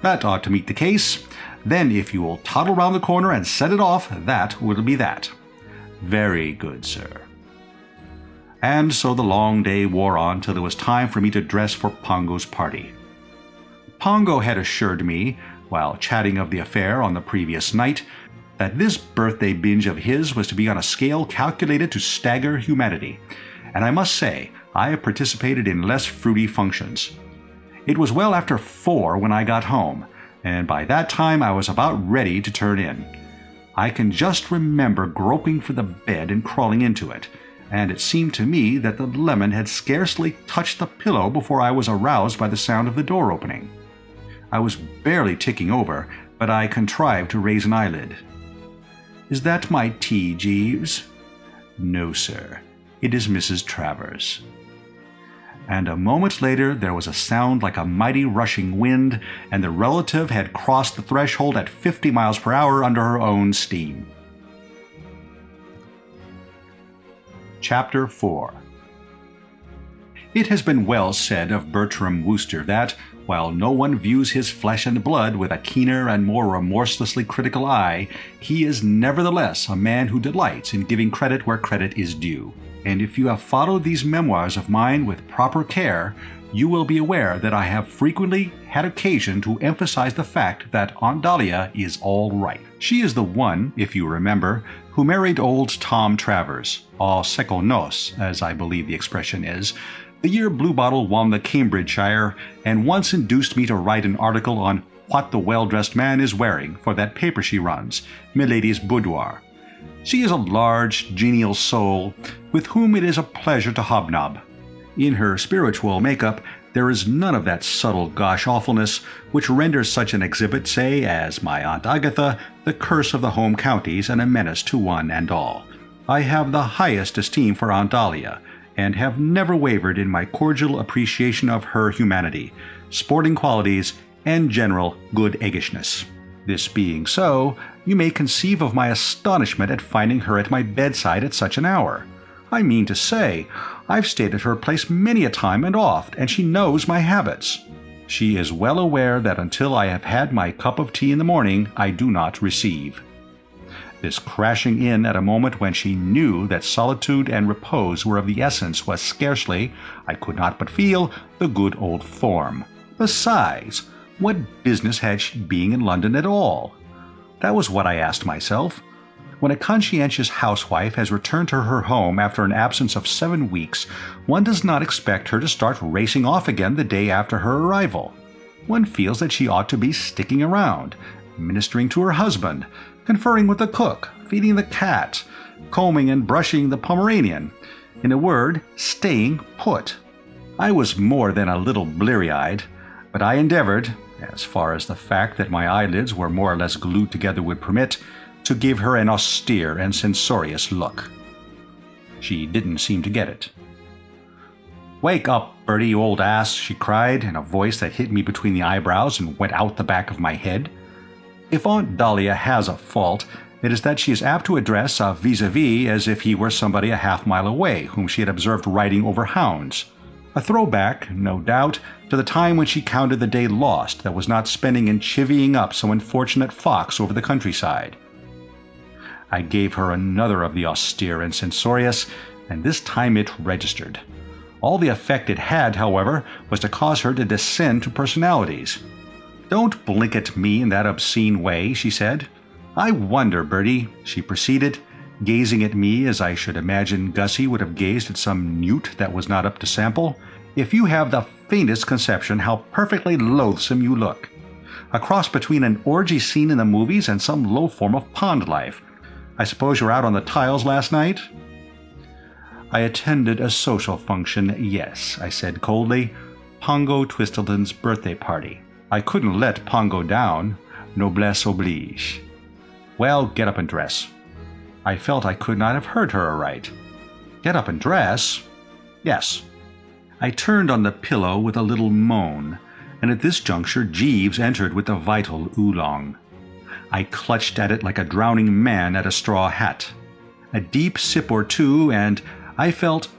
That ought to meet the case. Then if you will toddle round the corner and set it off, that will be that. Very good, sir. And so the long day wore on till it was time for me to dress for Pongo's party. Pongo had assured me, while chatting of the affair on the previous night, that this birthday binge of his was to be on a scale calculated to stagger humanity, and I must say I participated in less fruity functions. It was well after 4 when I got home, and by that time I was about ready to turn in. I can just remember groping for the bed and crawling into it, and it seemed to me that the lemon had scarcely touched the pillow before I was aroused by the sound of the door opening. I was barely ticking over, but I contrived to raise an eyelid. "Is that my tea, Jeeves?" "No, sir. It is Mrs. Travers." And a moment later there was a sound like a mighty rushing wind, and the relative had crossed the threshold at 50 miles per hour under her own steam. Chapter 4. It has been well said of Bertram Wooster that, while no one views his flesh and blood with a keener and more remorselessly critical eye, he is nevertheless a man who delights in giving credit where credit is due. And if you have followed these memoirs of mine with proper care, you will be aware that I have frequently had occasion to emphasize the fact that Aunt Dahlia is all right. She is the one, if you remember, who married old Tom Travers, au second noces, as I believe the expression is, the year Bluebottle won the Cambridgeshire, and once induced me to write an article on what the well-dressed man is wearing for that paper she runs, Milady's Boudoir. She is a large, genial soul, with whom it is a pleasure to hobnob. In her spiritual make-up, there is none of that subtle gosh-awfulness which renders such an exhibit, say, as my Aunt Agatha, the curse of the home counties and a menace to one and all. I have the highest esteem for Aunt Dahlia, and have never wavered in my cordial appreciation of her humanity, sporting qualities, and general good eggishness. This being so, you may conceive of my astonishment at finding her at my bedside at such an hour. I mean to say, I've stayed at her place many a time and oft, and she knows my habits. She is well aware that until I have had my cup of tea in the morning, I do not receive. This crashing in at a moment when she knew that solitude and repose were of the essence was scarcely, I could not but feel, the good old form. Besides, what business had she being in London at all? That was what I asked myself. When a conscientious housewife has returned to her home after an absence of 7 weeks, one does not expect her to start racing off again the day after her arrival. One feels that she ought to be sticking around, ministering to her husband, conferring with the cook, feeding the cat, combing and brushing the Pomeranian. In a word, staying put. I was more than a little bleary-eyed, but I endeavored, as far as the fact that my eyelids were more or less glued together would permit, to give her an austere and censorious look. She didn't seem to get it. "Wake up, Bertie, old ass," she cried, in a voice that hit me between the eyebrows and went out the back of my head. If Aunt Dahlia has a fault, it is that she is apt to address a vis-a-vis as if he were somebody a half-mile away whom she had observed riding over hounds. A throwback, no doubt, to the time when she counted the day lost that was not spending in chivying up some unfortunate fox over the countryside. I gave her another of the austere and censorious, and this time it registered. All the effect it had, however, was to cause her to descend to personalities. "Don't blink at me in that obscene way," she said. "I wonder, Bertie," she proceeded, gazing at me as I should imagine Gussie would have gazed at some newt that was not up to sample, "if you have the faintest conception how perfectly loathsome you look. A cross between an orgy scene in the movies and some low form of pond life. I suppose you were out on the tiles last night?" "I attended a social function, yes," I said coldly. "Pongo Twistleton's birthday party. I couldn't let Pongo down. Noblesse oblige." "Well, get up and dress." I felt I could not have heard her aright. "Get up and dress?" "Yes." I turned on the pillow with a little moan, and at this juncture Jeeves entered with the vital oolong. I clutched at it like a drowning man at a straw hat. A deep sip or two, and I felt,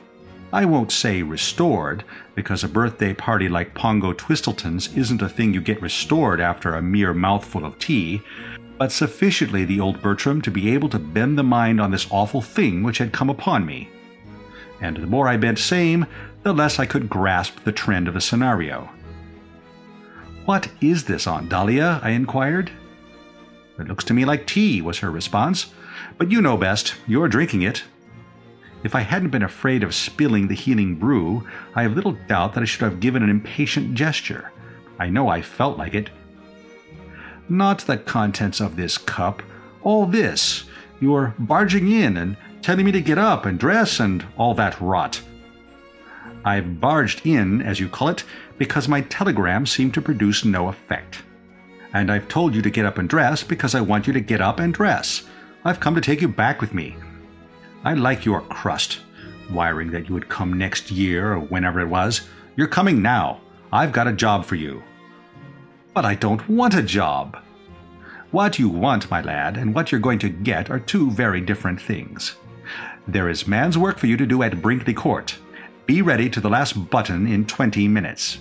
I won't say restored, because a birthday party like Pongo Twistleton's isn't a thing you get restored after a mere mouthful of tea, but sufficiently the old Bertram to be able to bend the mind on this awful thing which had come upon me. And the more I bent same, the less I could grasp the trend of the scenario. "What is this, Aunt Dahlia?" I inquired. "It looks to me like tea," was her response. "But you know best. You're drinking it." If I hadn't been afraid of spilling the healing brew, I have little doubt that I should have given an impatient gesture. I know I felt like it. "Not the contents of this cup. All this. You're barging in and telling me to get up and dress and all that rot." "I've barged in, as you call it, because my telegram seemed to produce no effect. And I've told you to get up and dress because I want you to get up and dress. I've come to take you back with me. I like your crust, wiring that you would come next year or whenever it was. You're coming now. I've got a job for you." "But I don't want a job." "What you want, my lad, and what you're going to get are two very different things. There is man's work for you to do at Brinkley Court. Be ready to the last button in 20 minutes.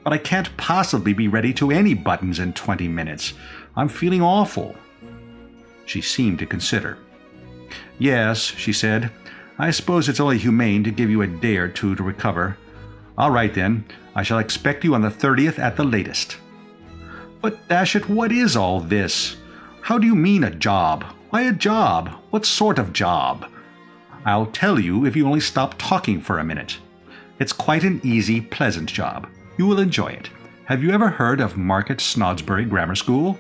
"But I can't possibly be ready to any buttons in 20 minutes. I'm feeling awful." She seemed to consider. "Yes," she said, "I suppose it's only humane to give you a day or two to recover. All right, then. I shall expect you on the 30th at the latest." "But dash it, what is all this? How do you mean a job? Why a job? What sort of job?" "I'll tell you if you only stop talking for a minute. It's quite an easy, pleasant job. You will enjoy it. Have you ever heard of Market Snodsbury Grammar School?"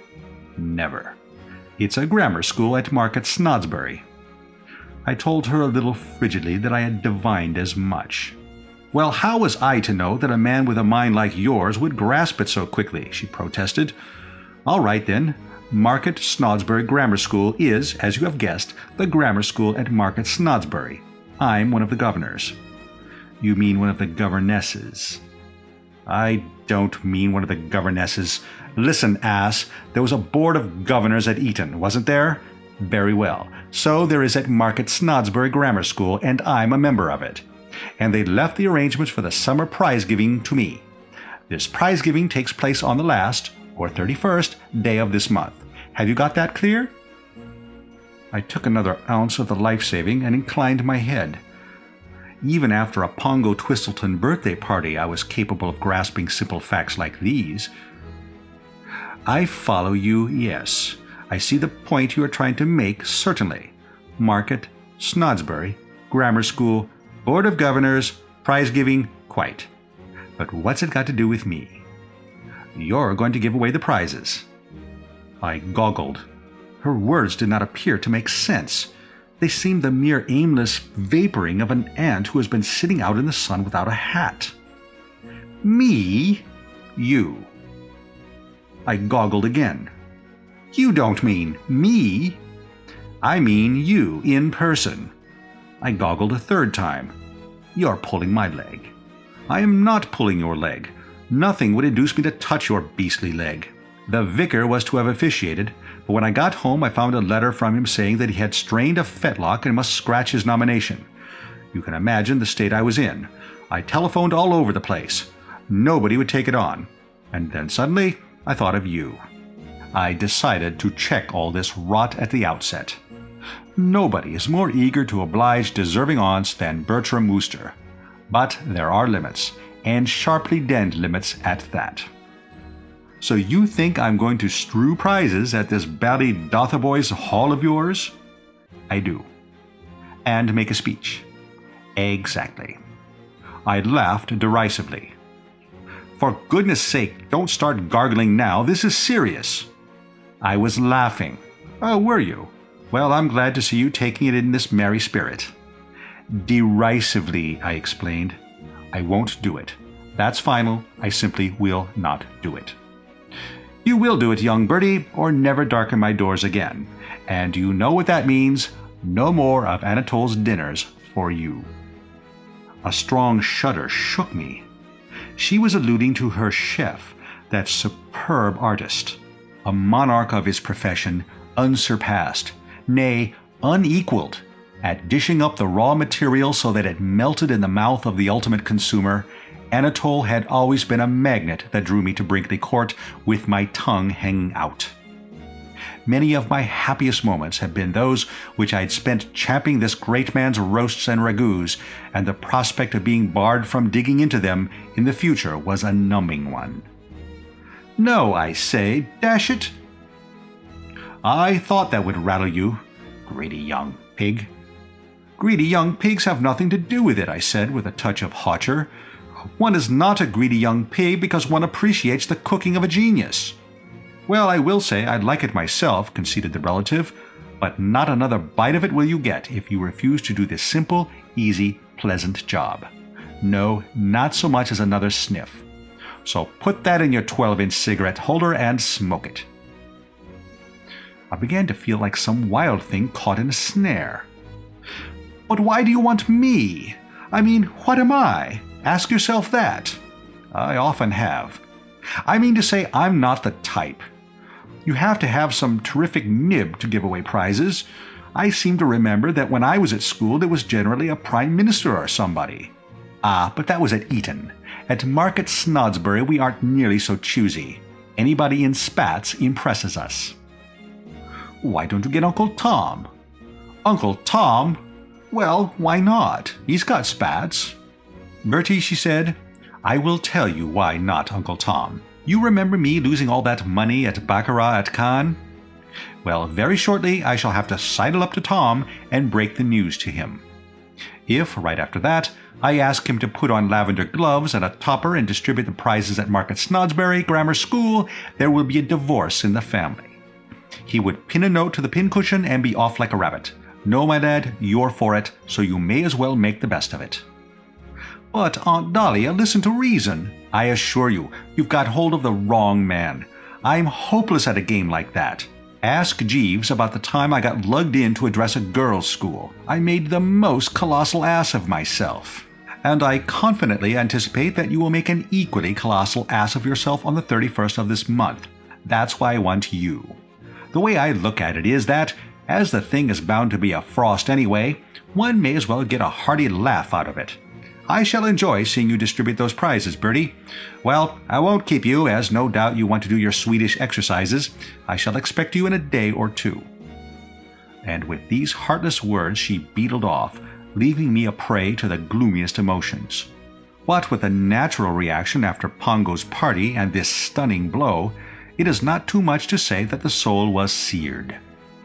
"Never." "It's a grammar school at Market Snodsbury." I told her a little frigidly that I had divined as much. "Well, how was I to know that a man with a mind like yours would grasp it so quickly?" she protested. "All right, then. Market Snodsbury Grammar School is, as you have guessed, the grammar school at Market Snodsbury. I'm one of the governors." "You mean one of the governesses?" "I don't mean one of the governesses. Listen, ass, there was a board of governors at Eton, wasn't there? Very well. So there is at Market Snodsbury Grammar School, and I'm a member of it. And they left the arrangements for the summer prize-giving to me. This prize-giving takes place on the last, or 31st, day of this month. Have you got that clear?" I took another ounce of the life-saving and inclined my head. Even after a Pongo Twistleton birthday party, I was capable of grasping simple facts like these. "I follow you, yes. I see the point you are trying to make, certainly. Market, Snodsbury, Grammar School, Board of Governors, prize-giving, quite. But what's it got to do with me?" "You're going to give away the prizes." I goggled. Her words did not appear to make sense. They seemed the mere aimless vaporing of an ant who has been sitting out in the sun without a hat. "Me?" "You." I goggled again. "You don't mean me?" "I mean you, in person." I goggled a third time. "You're pulling my leg." "I am not pulling your leg. Nothing would induce me to touch your beastly leg. The vicar was to have officiated, but when I got home I found a letter from him saying that he had strained a fetlock and must scratch his nomination. You can imagine the state I was in. I telephoned all over the place. Nobody would take it on. And then suddenly I thought of you. I decided to check all this rot at the outset. Nobody is more eager to oblige deserving aunts than Bertram Wooster. But there are limits, and sharply denned limits at that." So you think I'm going to strew prizes at this bally Dotheboys Hall of yours? I do. And make a speech. Exactly. I laughed derisively. For goodness sake, don't start gargling now. This is serious. I was laughing. Oh, were you? Well, I'm glad to see you taking it in this merry spirit. Derisively, I explained. I won't do it. That's final. I simply will not do it. You will do it, young birdie, or never darken my doors again. And you know what that means. No more of Anatole's dinners for you. A strong shudder shook me. She was alluding to her chef, that superb artist, a monarch of his profession, unsurpassed, nay, unequaled, at dishing up the raw material so that it melted in the mouth of the ultimate consumer. Anatole had always been a magnet that drew me to Brinkley Court with my tongue hanging out. Many of my happiest moments had been those which I had spent champing this great man's roasts and ragouts, and the prospect of being barred from digging into them in the future was a numbing one. No, I say, dash it! I thought that would rattle you, greedy young pig. Greedy young pigs have nothing to do with it, I said with a touch of hauteur. One is not a greedy young pig because one appreciates the cooking of a genius. Well, I will say I'd like it myself, conceded the relative, but not another bite of it will you get if you refuse to do this simple, easy, pleasant job. No, not so much as another sniff. So put that in your 12-inch cigarette holder and smoke it. I began to feel like some wild thing caught in a snare. But why do you want me? I mean, what am I? Ask yourself that. I often have. I mean to say I'm not the type. You have to have some terrific nib to give away prizes. I seem to remember that when I was at school it was generally a prime minister or somebody. Ah, but that was at Eton. At Market Snodsbury we aren't nearly so choosy. Anybody in spats impresses us. Why don't you get Uncle Tom? Uncle Tom? Well, why not? He's got spats. Bertie, she said, I will tell you why not Uncle Tom. You remember me losing all that money at baccarat at Cannes? Well, very shortly I shall have to sidle up to Tom and break the news to him. If, right after that, I ask him to put on lavender gloves and a topper and distribute the prizes at Market Snodsbury Grammar School, there will be a divorce in the family. He would pin a note to the pincushion and be off like a rabbit. No, my lad, you're for it, so you may as well make the best of it. But, Aunt Dahlia, listen to reason. I assure you, you've got hold of the wrong man. I'm hopeless at a game like that. Ask Jeeves about the time I got lugged in to address a girls' school. I made the most colossal ass of myself. And I confidently anticipate that you will make an equally colossal ass of yourself on the 31st of this month. That's why I want you. The way I look at it is that, as the thing is bound to be a frost anyway, one may as well get a hearty laugh out of it. I shall enjoy seeing you distribute those prizes, Bertie. Well, I won't keep you, as no doubt you want to do your Swedish exercises. I shall expect you in a day or two. And with these heartless words she beetled off, leaving me a prey to the gloomiest emotions. What with a natural reaction after Pongo's party and this stunning blow, it is not too much to say that the soul was seared.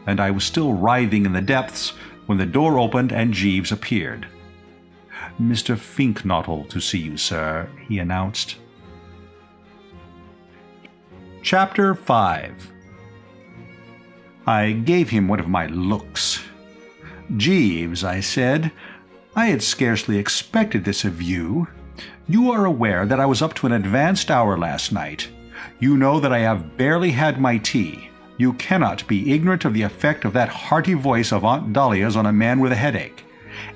And I was still writhing in the depths when the door opened and Jeeves appeared. Mr. Finknottle to see you, sir, he announced. Chapter 5. I gave him one of my looks. Jeeves, I said, I had scarcely expected this of you. You are aware that I was up to an advanced hour last night. You know that I have barely had my tea. You cannot be ignorant of the effect of that hearty voice of Aunt Dahlia's on a man with a headache.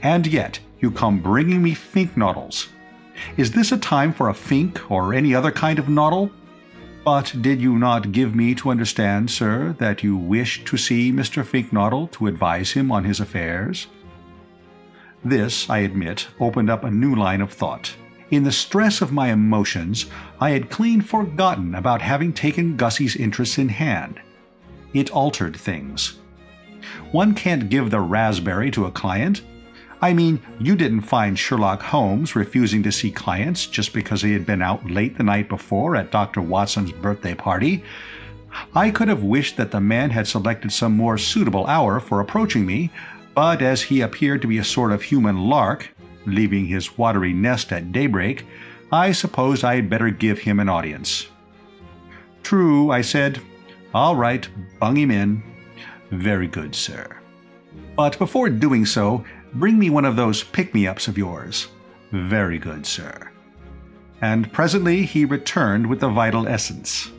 And yet you come bringing me Finknottles. Is this a time for a fink or any other kind of noddle? But did you not give me to understand, sir, that you wished to see Mr. Finknottle to advise him on his affairs? This, I admit, opened up a new line of thought. In the stress of my emotions, I had clean forgotten about having taken Gussie's interests in hand. It altered things. One can't give the raspberry to a client. I mean, you didn't find Sherlock Holmes refusing to see clients just because he had been out late the night before at Dr. Watson's birthday party. I could have wished that the man had selected some more suitable hour for approaching me, but as he appeared to be a sort of human lark, leaving his watery nest at daybreak, I supposed I had better give him an audience. "True," I said. "All right, bung him in." "Very good, sir. But before doing so, bring me one of those pick-me-ups of yours." "Very good, sir." And presently he returned with the vital essence.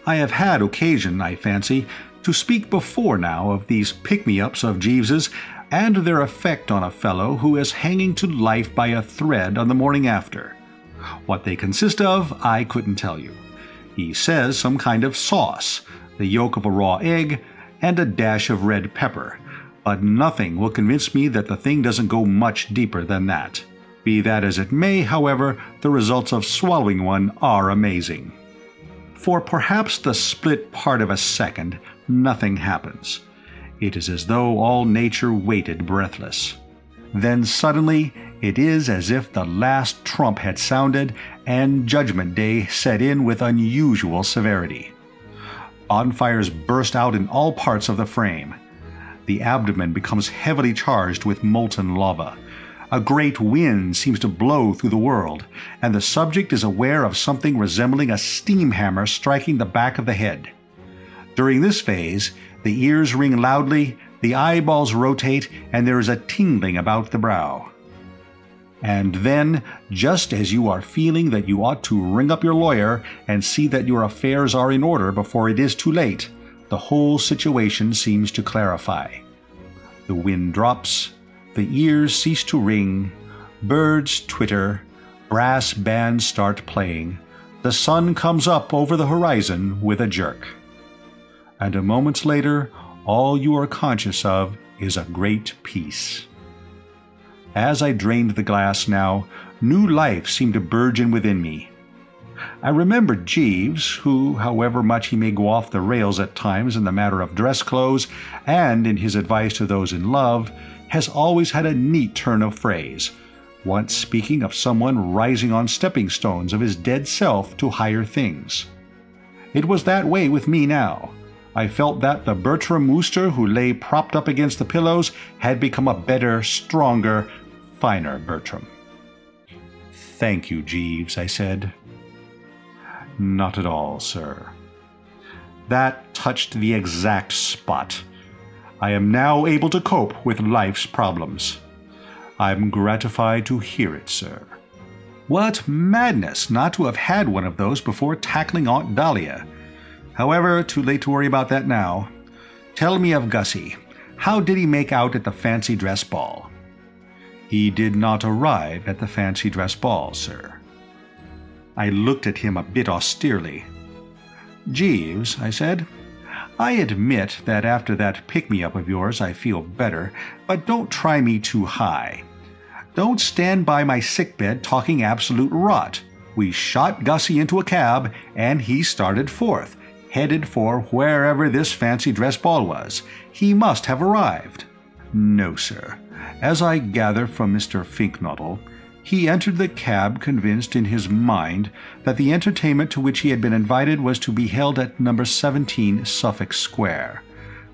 I have had occasion, I fancy, to speak before now of these pick-me-ups of Jeeves's and their effect on a fellow who is hanging to life by a thread on the morning after. What they consist of, I couldn't tell you. He says some kind of sauce, the yolk of a raw egg, and a dash of red pepper, but nothing will convince me that the thing doesn't go much deeper than that. Be that as it may, however, the results of swallowing one are amazing. For perhaps the split part of a second, nothing happens. It is as though all nature waited breathless. Then suddenly, it is as if the last trump had sounded and Judgment Day set in with unusual severity. Bonfires burst out in all parts of the frame. The abdomen becomes heavily charged with molten lava. A great wind seems to blow through the world, and the subject is aware of something resembling a steam hammer striking the back of the head. During this phase, the ears ring loudly, the eyeballs rotate, and there is a tingling about the brow. And then, just as you are feeling that you ought to ring up your lawyer and see that your affairs are in order before it is too late, the whole situation seems to clarify. The wind drops, the ears cease to ring, birds twitter, brass bands start playing, the sun comes up over the horizon with a jerk. And a moment later, all you are conscious of is a great peace. As I drained the glass now, new life seemed to burgeon within me. I remembered Jeeves, who, however much he may go off the rails at times in the matter of dress clothes and in his advice to those in love, has always had a neat turn of phrase, once speaking of someone rising on stepping stones of his dead self to higher things. It was that way with me now. I felt that the Bertram Wooster who lay propped up against the pillows had become a better, stronger, finer Bertram. "Thank you, Jeeves," I said. "Not at all, sir." That touched the exact spot. I am now able to cope with life's problems. I'm gratified to hear it, sir. What madness not to have had one of those before tackling Aunt Dahlia. However, too late to worry about that now. Tell me of Gussie. How did he make out at the fancy dress ball? He did not arrive at the fancy dress ball, sir. I looked at him a bit austerely. "Jeeves," I said, "I admit that after that pick-me-up of yours I feel better, but don't try me too high. Don't stand by my sickbed talking absolute rot. We shot Gussie into a cab, and he started forth, headed for wherever this fancy dress ball was. He must have arrived." "No, sir. As I gather from Mr. Finknottle, he entered the cab convinced in his mind that the entertainment to which he had been invited was to be held at number 17 Suffolk Square,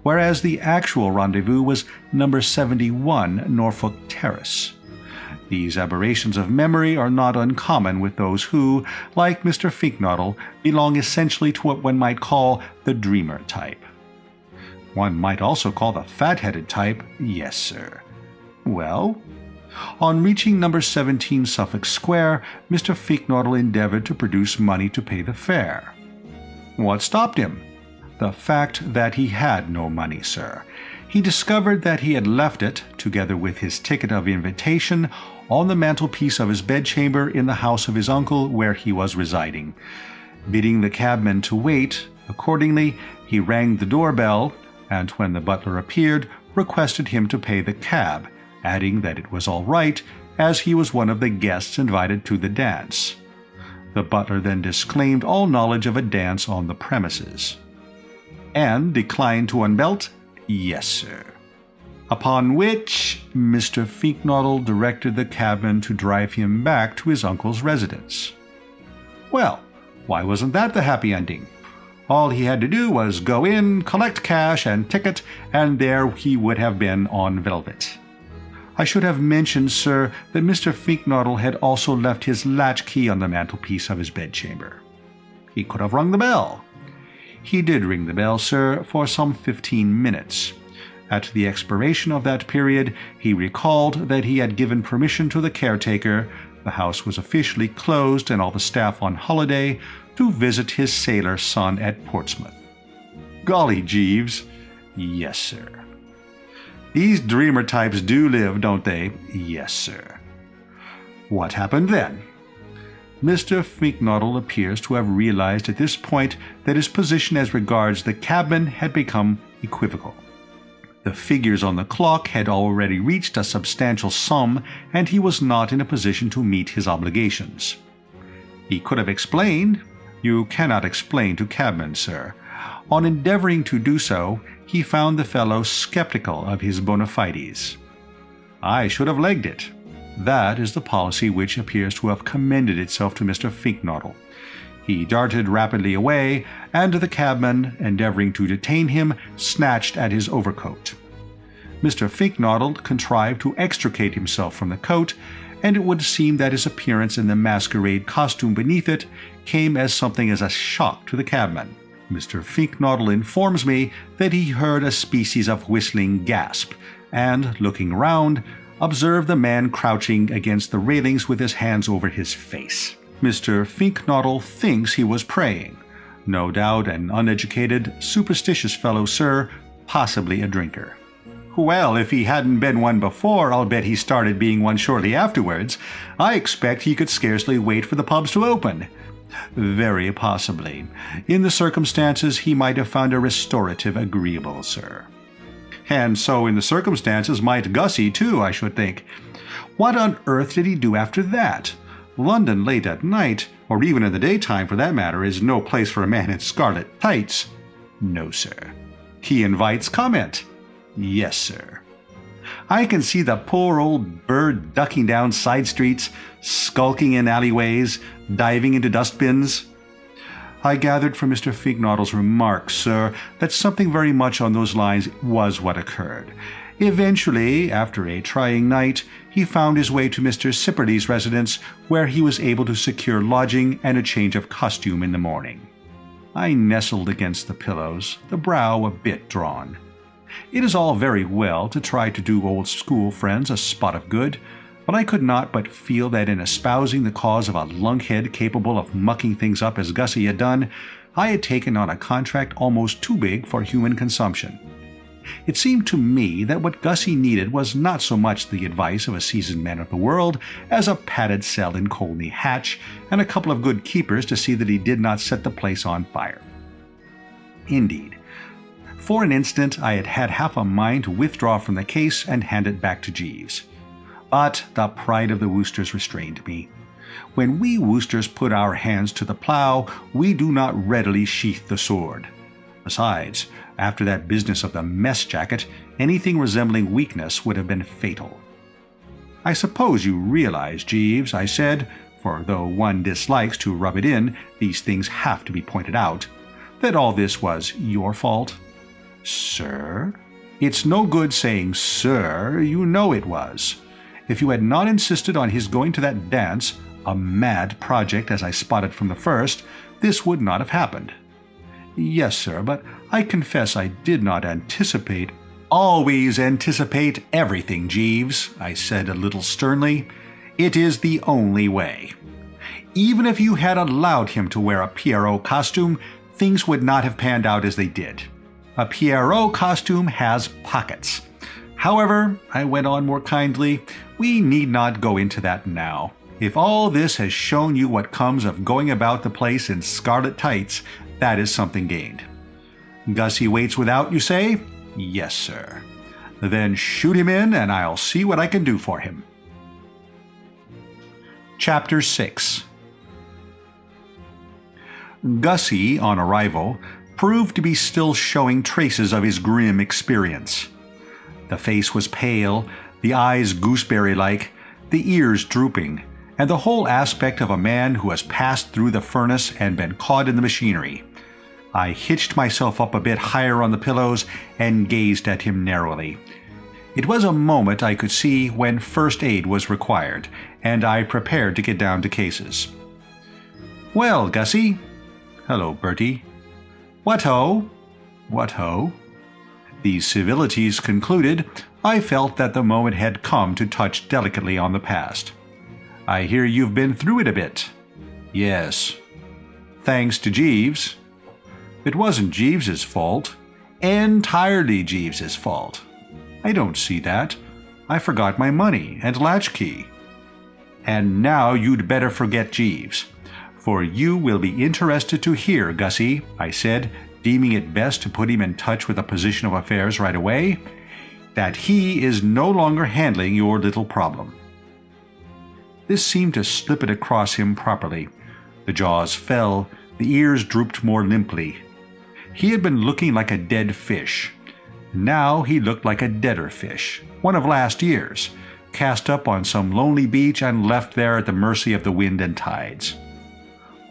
whereas the actual rendezvous was number 71 Norfolk Terrace. These aberrations of memory are not uncommon with those who, like Mr. Finknottle, belong essentially to what one might call the dreamer type. One might also call the fat-headed type, yes, sir. Well, on reaching number 17 Suffolk Square, Mr. Finknottle endeavored to produce money to pay the fare. What stopped him? The fact that he had no money, sir. He discovered that he had left it, together with his ticket of invitation, on the mantelpiece of his bedchamber in the house of his uncle where he was residing. Bidding the cabman to wait, accordingly, he rang the doorbell, and when the butler appeared, requested him to pay the cab, adding that it was all right, as he was one of the guests invited to the dance. The butler then disclaimed all knowledge of a dance on the premises. "And declined to unbelt?" "Yes, sir." Upon which Mr. Finknottle directed the cabman to drive him back to his uncle's residence. Well, why wasn't that the happy ending? All he had to do was go in, collect cash and ticket, and there he would have been on velvet. I should have mentioned, sir, that Mr. Finknottle had also left his latchkey on the mantelpiece of his bedchamber. He could have rung the bell. He did ring the bell, sir, for some 15 minutes. At the expiration of that period, he recalled that he had given permission to the caretaker, the house was officially closed and all the staff on holiday, to visit his sailor son at Portsmouth. Golly, Jeeves. Yes, sir. These dreamer types do live, don't they? Yes, sir. What happened then? Mr. Finknottle appears to have realized at this point that his position as regards the cabman had become equivocal. The figures on the clock had already reached a substantial sum, and he was not in a position to meet his obligations. He could have explained. You cannot explain to cabmen, sir. On endeavoring to do so, he found the fellow skeptical of his bona fides. I should have legged it. That is the policy which appears to have commended itself to Mr. Finknottle. He darted rapidly away, and the cabman, endeavoring to detain him, snatched at his overcoat. Mr. Finknottle contrived to extricate himself from the coat, and it would seem that his appearance in the masquerade costume beneath it came as something as a shock to the cabman. Mr. Finknottle informs me that he heard a species of whistling gasp, and, looking round, observed the man crouching against the railings with his hands over his face. Mr. Finknottle thinks he was praying. No doubt an uneducated, superstitious fellow, sir, possibly a drinker. Well, if he hadn't been one before, I'll bet he started being one shortly afterwards. I expect he could scarcely wait for the pubs to open. Very possibly. In the circumstances, he might have found a restorative agreeable, sir. And so in the circumstances might Gussie, too, I should think. What on earth did he do after that? London late at night, or even in the daytime for that matter, is no place for a man in scarlet tights. No, sir. He invites comment. Yes, sir. I can see the poor old bird ducking down side streets, skulking in alleyways, diving into dustbins. I gathered from Mr. Finknottle's remarks, sir, that something very much on those lines was what occurred. Eventually, after a trying night, he found his way to Mr. Sipperley's residence, where he was able to secure lodging and a change of costume in the morning. I nestled against the pillows, the brow a bit drawn. It is all very well to try to do old school friends a spot of good, but I could not but feel that in espousing the cause of a lunkhead capable of mucking things up as Gussie had done, I had taken on a contract almost too big for human consumption. It seemed to me that what Gussie needed was not so much the advice of a seasoned man of the world as a padded cell in Colney Hatch and a couple of good keepers to see that he did not set the place on fire. Indeed, for an instant I had had half a mind to withdraw from the case and hand it back to Jeeves. But the pride of the Woosters restrained me. When we Woosters put our hands to the plough, we do not readily sheath the sword. Besides, after that business of the mess jacket, anything resembling weakness would have been fatal. I suppose you realize, Jeeves, I said, for though one dislikes to rub it in, these things have to be pointed out, that all this was your fault? Sir? It's no good saying sir, you know it was. If you had not insisted on his going to that dance, a mad project as I spotted from the first, this would not have happened. Yes, sir, but I confess I did not anticipate— Always anticipate everything, Jeeves, I said a little sternly. It is the only way. Even if you had allowed him to wear a Pierrot costume, things would not have panned out as they did. A Pierrot costume has pockets. However, I went on more kindly, we need not go into that now. If all this has shown you what comes of going about the place in scarlet tights, that is something gained. Gussie waits without, you say? Yes, sir. Then shoot him in, and I'll see what I can do for him. Chapter 6. Gussie, on arrival, proved to be still showing traces of his grim experience. The face was pale, the eyes gooseberry-like, the ears drooping, and the whole aspect of a man who has passed through the furnace and been caught in the machinery. I hitched myself up a bit higher on the pillows and gazed at him narrowly. It was a moment I could see when first aid was required, and I prepared to get down to cases. "Well, Gussie." "Hello, Bertie." "What ho?" "What ho?" These civilities concluded, I felt that the moment had come to touch delicately on the past. "I hear you've been through it a bit." "Yes." "Thanks to Jeeves." "It wasn't Jeeves's fault." "Entirely Jeeves's fault." "I don't see that. I forgot my money and latchkey." "And now you'd better forget Jeeves. For you will be interested to hear, Gussie," I said, deeming it best to put him in touch with the position of affairs right away, "that he is no longer handling your little problem." This seemed to slip it across him properly. The jaws fell, the ears drooped more limply. He had been looking like a dead fish. Now he looked like a deader fish, one of last year's, cast up on some lonely beach and left there at the mercy of the wind and tides.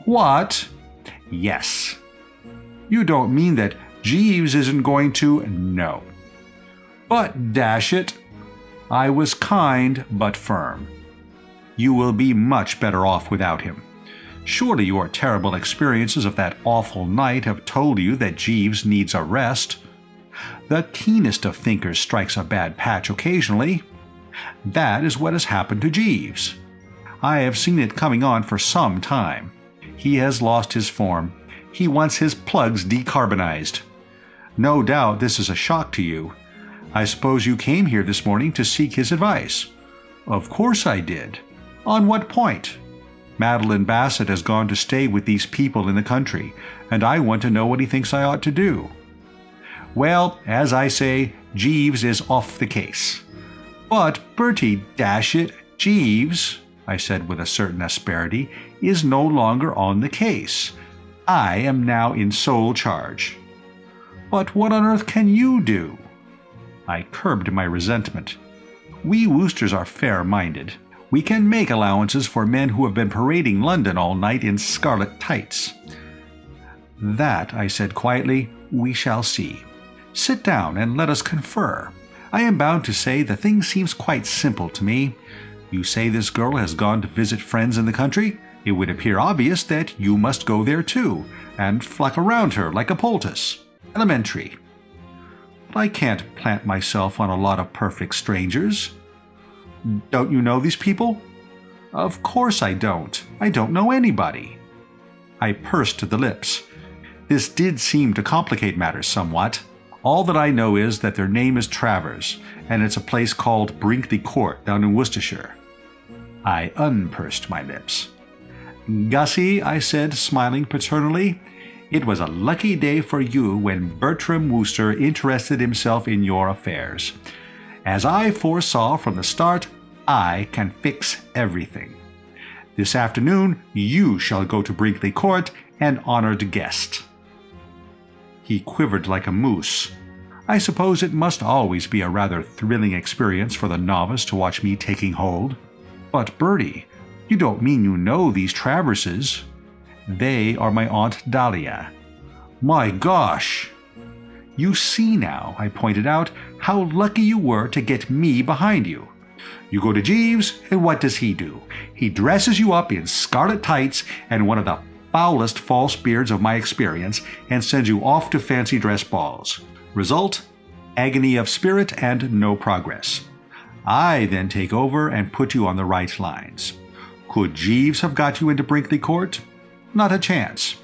"What?" "Yes." "You don't mean that Jeeves isn't going to—" "No." "But dash it." I was kind but firm. "You will be much better off without him. Surely your terrible experiences of that awful night have told you that Jeeves needs a rest. The keenest of thinkers strikes a bad patch occasionally. That is what has happened to Jeeves. I have seen it coming on for some time. He has lost his form. He wants his plugs decarbonized. No doubt this is a shock to you. I suppose you came here this morning to seek his advice." "Of course I did." "On what point?" "Madeline Bassett has gone to stay with these people in the country, and I want to know what he thinks I ought to do." "Well, as I say, Jeeves is off the case." "But, Bertie, dash it, Jeeves," I said with a certain asperity, "is no longer on the case. I am now in sole charge." "But what on earth can you do?" I curbed my resentment. We Woosters are fair-minded. We can make allowances for men who have been parading London all night in scarlet tights. "That," I said quietly, "we shall see. Sit down and let us confer. I am bound to say the thing seems quite simple to me. You say this girl has gone to visit friends in the country. It would appear obvious that you must go there too, and flock around her like a poultice. Elementary. But I can't plant myself on a lot of perfect strangers." "Don't you know these people?" "Of course I don't. I don't know anybody." I pursed the lips. This did seem to complicate matters somewhat. All that I know is that their name is Travers, and it's a place called Brinkley Court down in Worcestershire. I unpursed my lips. "Gussie," I said, smiling paternally, "it was a lucky day for you when Bertram Wooster interested himself in your affairs. As I foresaw from the start, I can fix everything. This afternoon you shall go to Brinkley Court, an honored guest." He quivered like a moose. I suppose it must always be a rather thrilling experience for the novice to watch me taking hold. "But, Bertie, you don't mean you know these Traverses?" "They are my Aunt Dahlia." "My gosh!" "You see now," I pointed out, "how lucky you were to get me behind you. You go to Jeeves, and what does he do? He dresses you up in scarlet tights and one of the foulest false beards of my experience, and sends you off to fancy dress balls. Result: agony of spirit and no progress. I then take over and put you on the right lines. Could Jeeves have got you into Brinkley Court? Not a chance.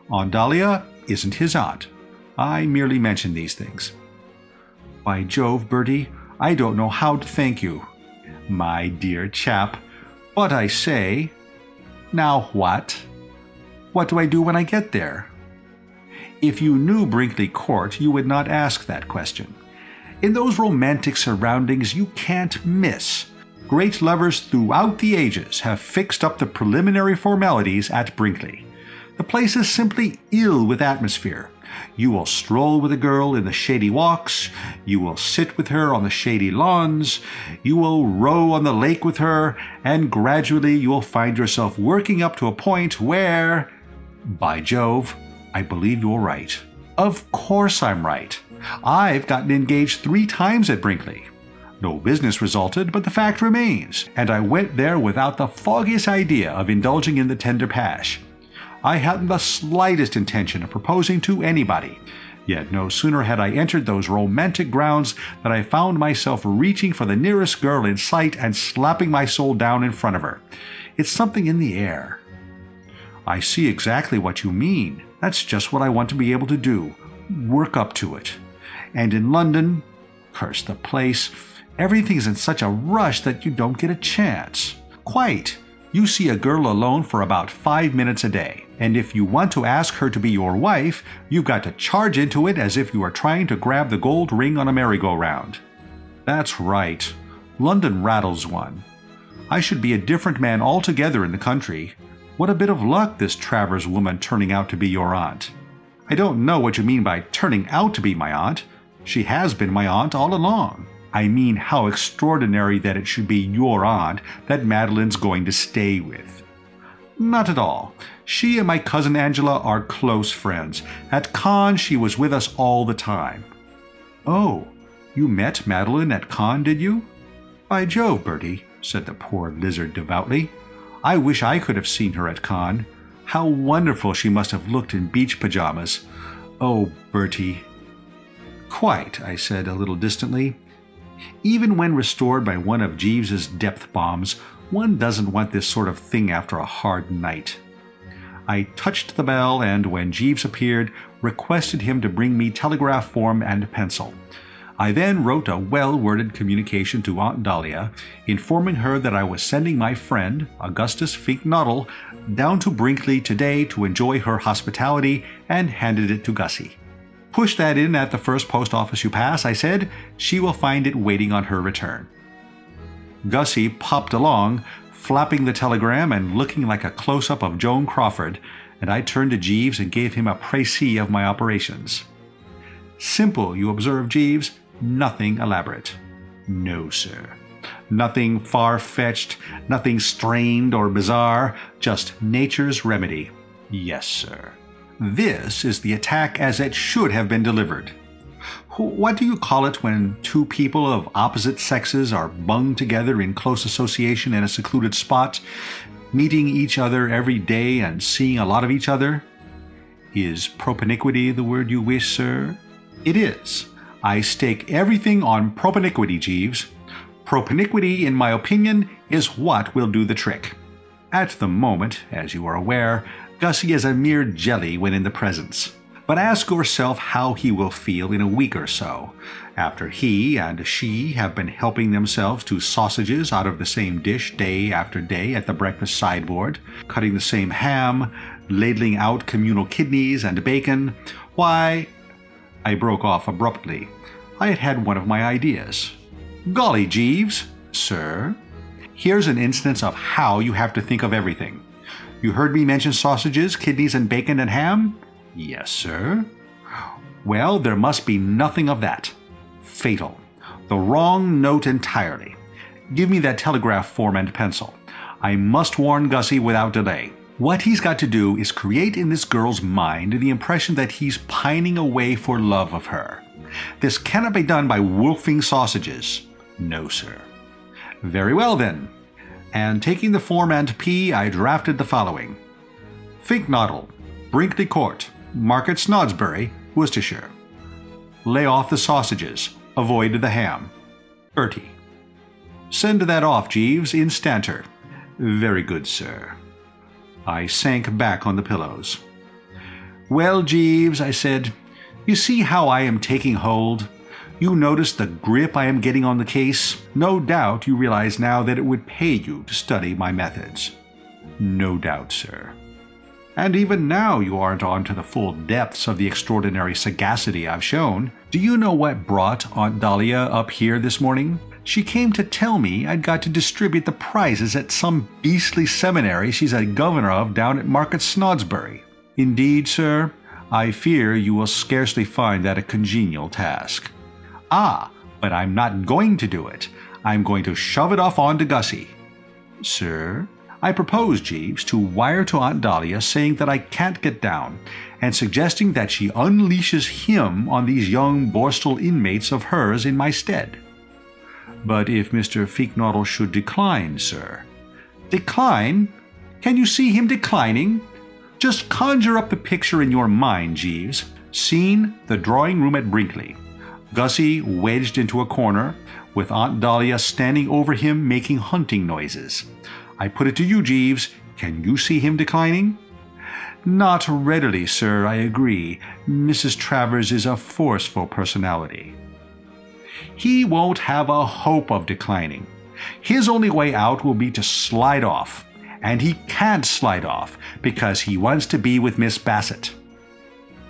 Aunt Dahlia isn't his aunt. I merely mention these things." "By Jove, Bertie, I don't know how to thank you." "My dear chap, but I say—" "Now what?" "What do I do when I get there?" If you knew Brinkley Court, you would not ask that question. In those romantic surroundings you can't miss. Great lovers throughout the ages have fixed up the preliminary formalities at Brinkley. The place is simply ill with atmosphere. You will stroll with a girl in the shady walks, you will sit with her on the shady lawns, you will row on the lake with her, and gradually you will find yourself working up to a point where... By Jove, I believe you're right. Of course I'm right. I've gotten engaged 3 times at Brinkley. No business resulted, but the fact remains, and I went there without the foggiest idea of indulging in the tender pash. I hadn't the slightest intention of proposing to anybody, yet no sooner had I entered those romantic grounds than I found myself reaching for the nearest girl in sight and slapping my soul down in front of her. It's something in the air. I see exactly what you mean. That's just what I want to be able to do. Work up to it. And in London, curse the place, everything's in such a rush that you don't get a chance. Quite. You see a girl alone for about 5 minutes a day, and if you want to ask her to be your wife, you've got to charge into it as if you are trying to grab the gold ring on a merry-go-round. That's right. London rattles one. I should be a different man altogether in the country. What a bit of luck this Travers woman turning out to be your aunt. I don't know what you mean by turning out to be my aunt. She has been my aunt all along. I mean how extraordinary that it should be your aunt that Madeline's going to stay with. Not at all. She and my cousin Angela are close friends. At Cannes she was with us all the time. Oh, you met Madeline at Cannes, did you? By Jove, Bertie, said the poor lizard devoutly. I wish I could have seen her at Cannes. How wonderful she must have looked in beach pajamas. Oh, Bertie. Quite, I said a little distantly. Even when restored by one of Jeeves's depth bombs, one doesn't want this sort of thing after a hard night. I touched the bell and, when Jeeves appeared, requested him to bring me telegraph form and pencil. I then wrote a well-worded communication to Aunt Dahlia, informing her that I was sending my friend, Augustus Fink-Noddle, down to Brinkley today to enjoy her hospitality, and handed it to Gussie. Push that in at the first post office you pass, I said. She will find it waiting on her return. Gussie popped along, flapping the telegram and looking like a close-up of Joan Crawford, and I turned to Jeeves and gave him a précis of my operations. Simple, you observe, Jeeves. Nothing elaborate. No, sir. Nothing far-fetched, nothing strained or bizarre, just nature's remedy. Yes, sir. This is the attack as it should have been delivered. What do you call it when 2 people of opposite sexes are bunged together in close association in a secluded spot, meeting each other every day and seeing a lot of each other? Is propinquity the word you wish, sir? It is. I stake everything on propinquity, Jeeves. Propinquity, in my opinion, is what will do the trick. At the moment, as you are aware, Gussie is a mere jelly when in the presence. But ask yourself how he will feel in a week or so, after he and she have been helping themselves to sausages out of the same dish day after day at the breakfast sideboard, cutting the same ham, ladling out communal kidneys and bacon. Why... I broke off abruptly. I had had one of my ideas. Golly, Jeeves, sir, here's an instance of how you have to think of everything. You heard me mention sausages, kidneys, and bacon and ham? Yes, sir. Well, there must be nothing of that. Fatal. The wrong note entirely. Give me that telegraph form and pencil. I must warn Gussie without delay. What he's got to do is create in this girl's mind the impression that he's pining away for love of her. This cannot be done by wolfing sausages. No, sir. Very well, then. And taking the form and P, I drafted the following. Fink-Noddle, Brinkley Court, Market Snodsbury, Worcestershire. Lay off the sausages. Avoid the ham. Bertie. Send that off, Jeeves, instanter. Very good, sir. I sank back on the pillows. Well, Jeeves, I said, you see how I am taking hold? You notice the grip I am getting on the case? No doubt you realize now that it would pay you to study my methods. No doubt, sir. And even now you aren't on to the full depths of the extraordinary sagacity I've shown. Do you know what brought Aunt Dahlia up here this morning? She came to tell me I'd got to distribute the prizes at some beastly seminary she's a governor of down at Market Snodsbury. Indeed, sir, I fear you will scarcely find that a congenial task. Ah, but I'm not going to do it. I'm going to shove it off on to Gussie. Sir, I propose, Jeeves, to wire to Aunt Dahlia saying that I can't get down, and suggesting that she unleashes him on these young borstal inmates of hers in my stead. But if Mr. Feeknoddle should decline, sir. Decline? Can you see him declining? Just conjure up the picture in your mind, Jeeves. Scene: the drawing room at Brinkley. Gussie wedged into a corner, with Aunt Dahlia standing over him making hunting noises. I put it to you, Jeeves, can you see him declining? Not readily, sir, I agree. Mrs. Travers is a forceful personality. He won't have a hope of declining. His only way out will be to slide off, and he can't slide off because he wants to be with Miss Bassett.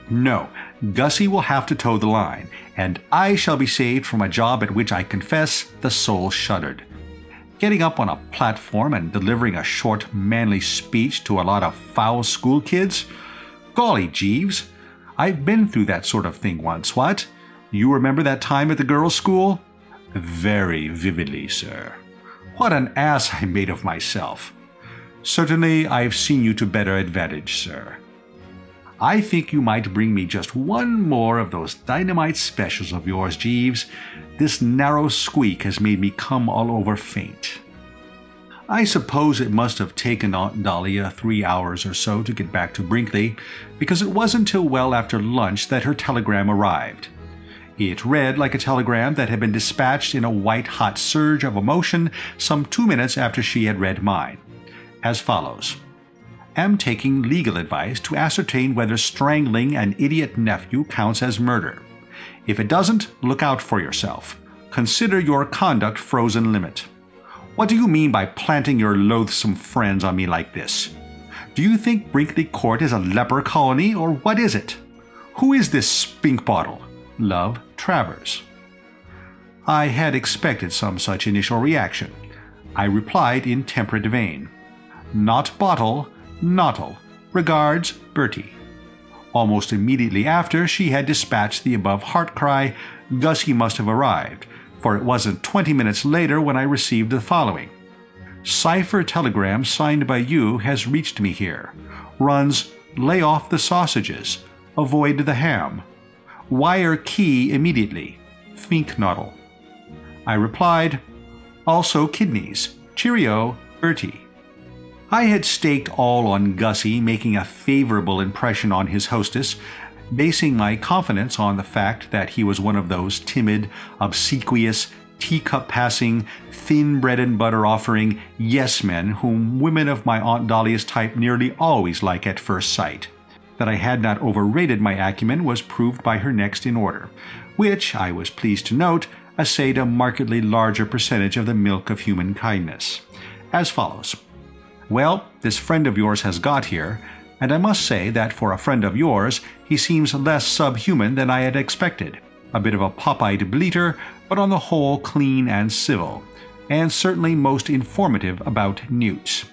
No, Gussie will have to toe the line, and I shall be saved from a job at which I confess the soul shuddered. Getting up on a platform and delivering a short, manly speech to a lot of foul school kids? Golly, Jeeves, I've been through that sort of thing once, what? You remember that time at the girls' school? Very vividly, sir. What an ass I made of myself. Certainly I've seen you to better advantage, sir. I think you might bring me just one more of those dynamite specials of yours, Jeeves. This narrow squeak has made me come all over faint. I suppose it must have taken Aunt Dahlia 3 hours or so to get back to Brinkley, because it wasn't till well after lunch that her telegram arrived. It read like a telegram that had been dispatched in a white-hot surge of emotion some 2 minutes after she had read mine, as follows. Am taking legal advice to ascertain whether strangling an idiot nephew counts as murder. If it doesn't, look out for yourself. Consider your conduct frozen limit. What do you mean by planting your loathsome friends on me like this? Do you think Brinkley Court is a leper colony, or what is it? Who is this spink bottle? Love, Travers. I had expected some such initial reaction. I replied in temperate vein. Not bottle, Nottle. Regards, Bertie. Almost immediately after she had dispatched the above heart cry, Gussie must have arrived, for it wasn't 20 minutes later when I received the following. Cipher telegram signed by you has reached me here. Runs, lay off the sausages. Avoid the ham. Wire key immediately. Feeknoddle. I replied, also kidneys. Cheerio, Bertie. I had staked all on Gussie making a favorable impression on his hostess, basing my confidence on the fact that he was one of those timid, obsequious, teacup-passing, thin bread-and-butter-offering yes-men whom women of my Aunt Dahlia's type nearly always like at first sight. That I had not overrated my acumen was proved by her next in order, which, I was pleased to note, essayed a markedly larger percentage of the milk of human kindness. As follows. Well, this friend of yours has got here, and I must say that for a friend of yours, he seems less subhuman than I had expected. A bit of a pop-eyed bleater, but on the whole clean and civil, and certainly most informative about newts.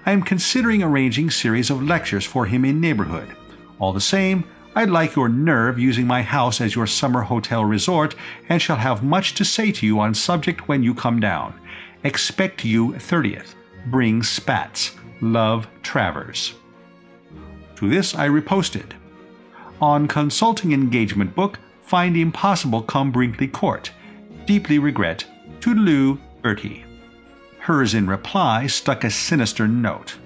I am considering arranging series of lectures for him in neighborhood. All the same, I'd like your nerve using my house as your summer hotel resort, and shall have much to say to you on subject when you come down. Expect you 30th. Bring spats. Love, Travers. To this I reposted. On consulting engagement book, find impossible come Brinkley Court. Deeply regret. Toodaloo, Bertie. Hers in reply stuck a sinister note.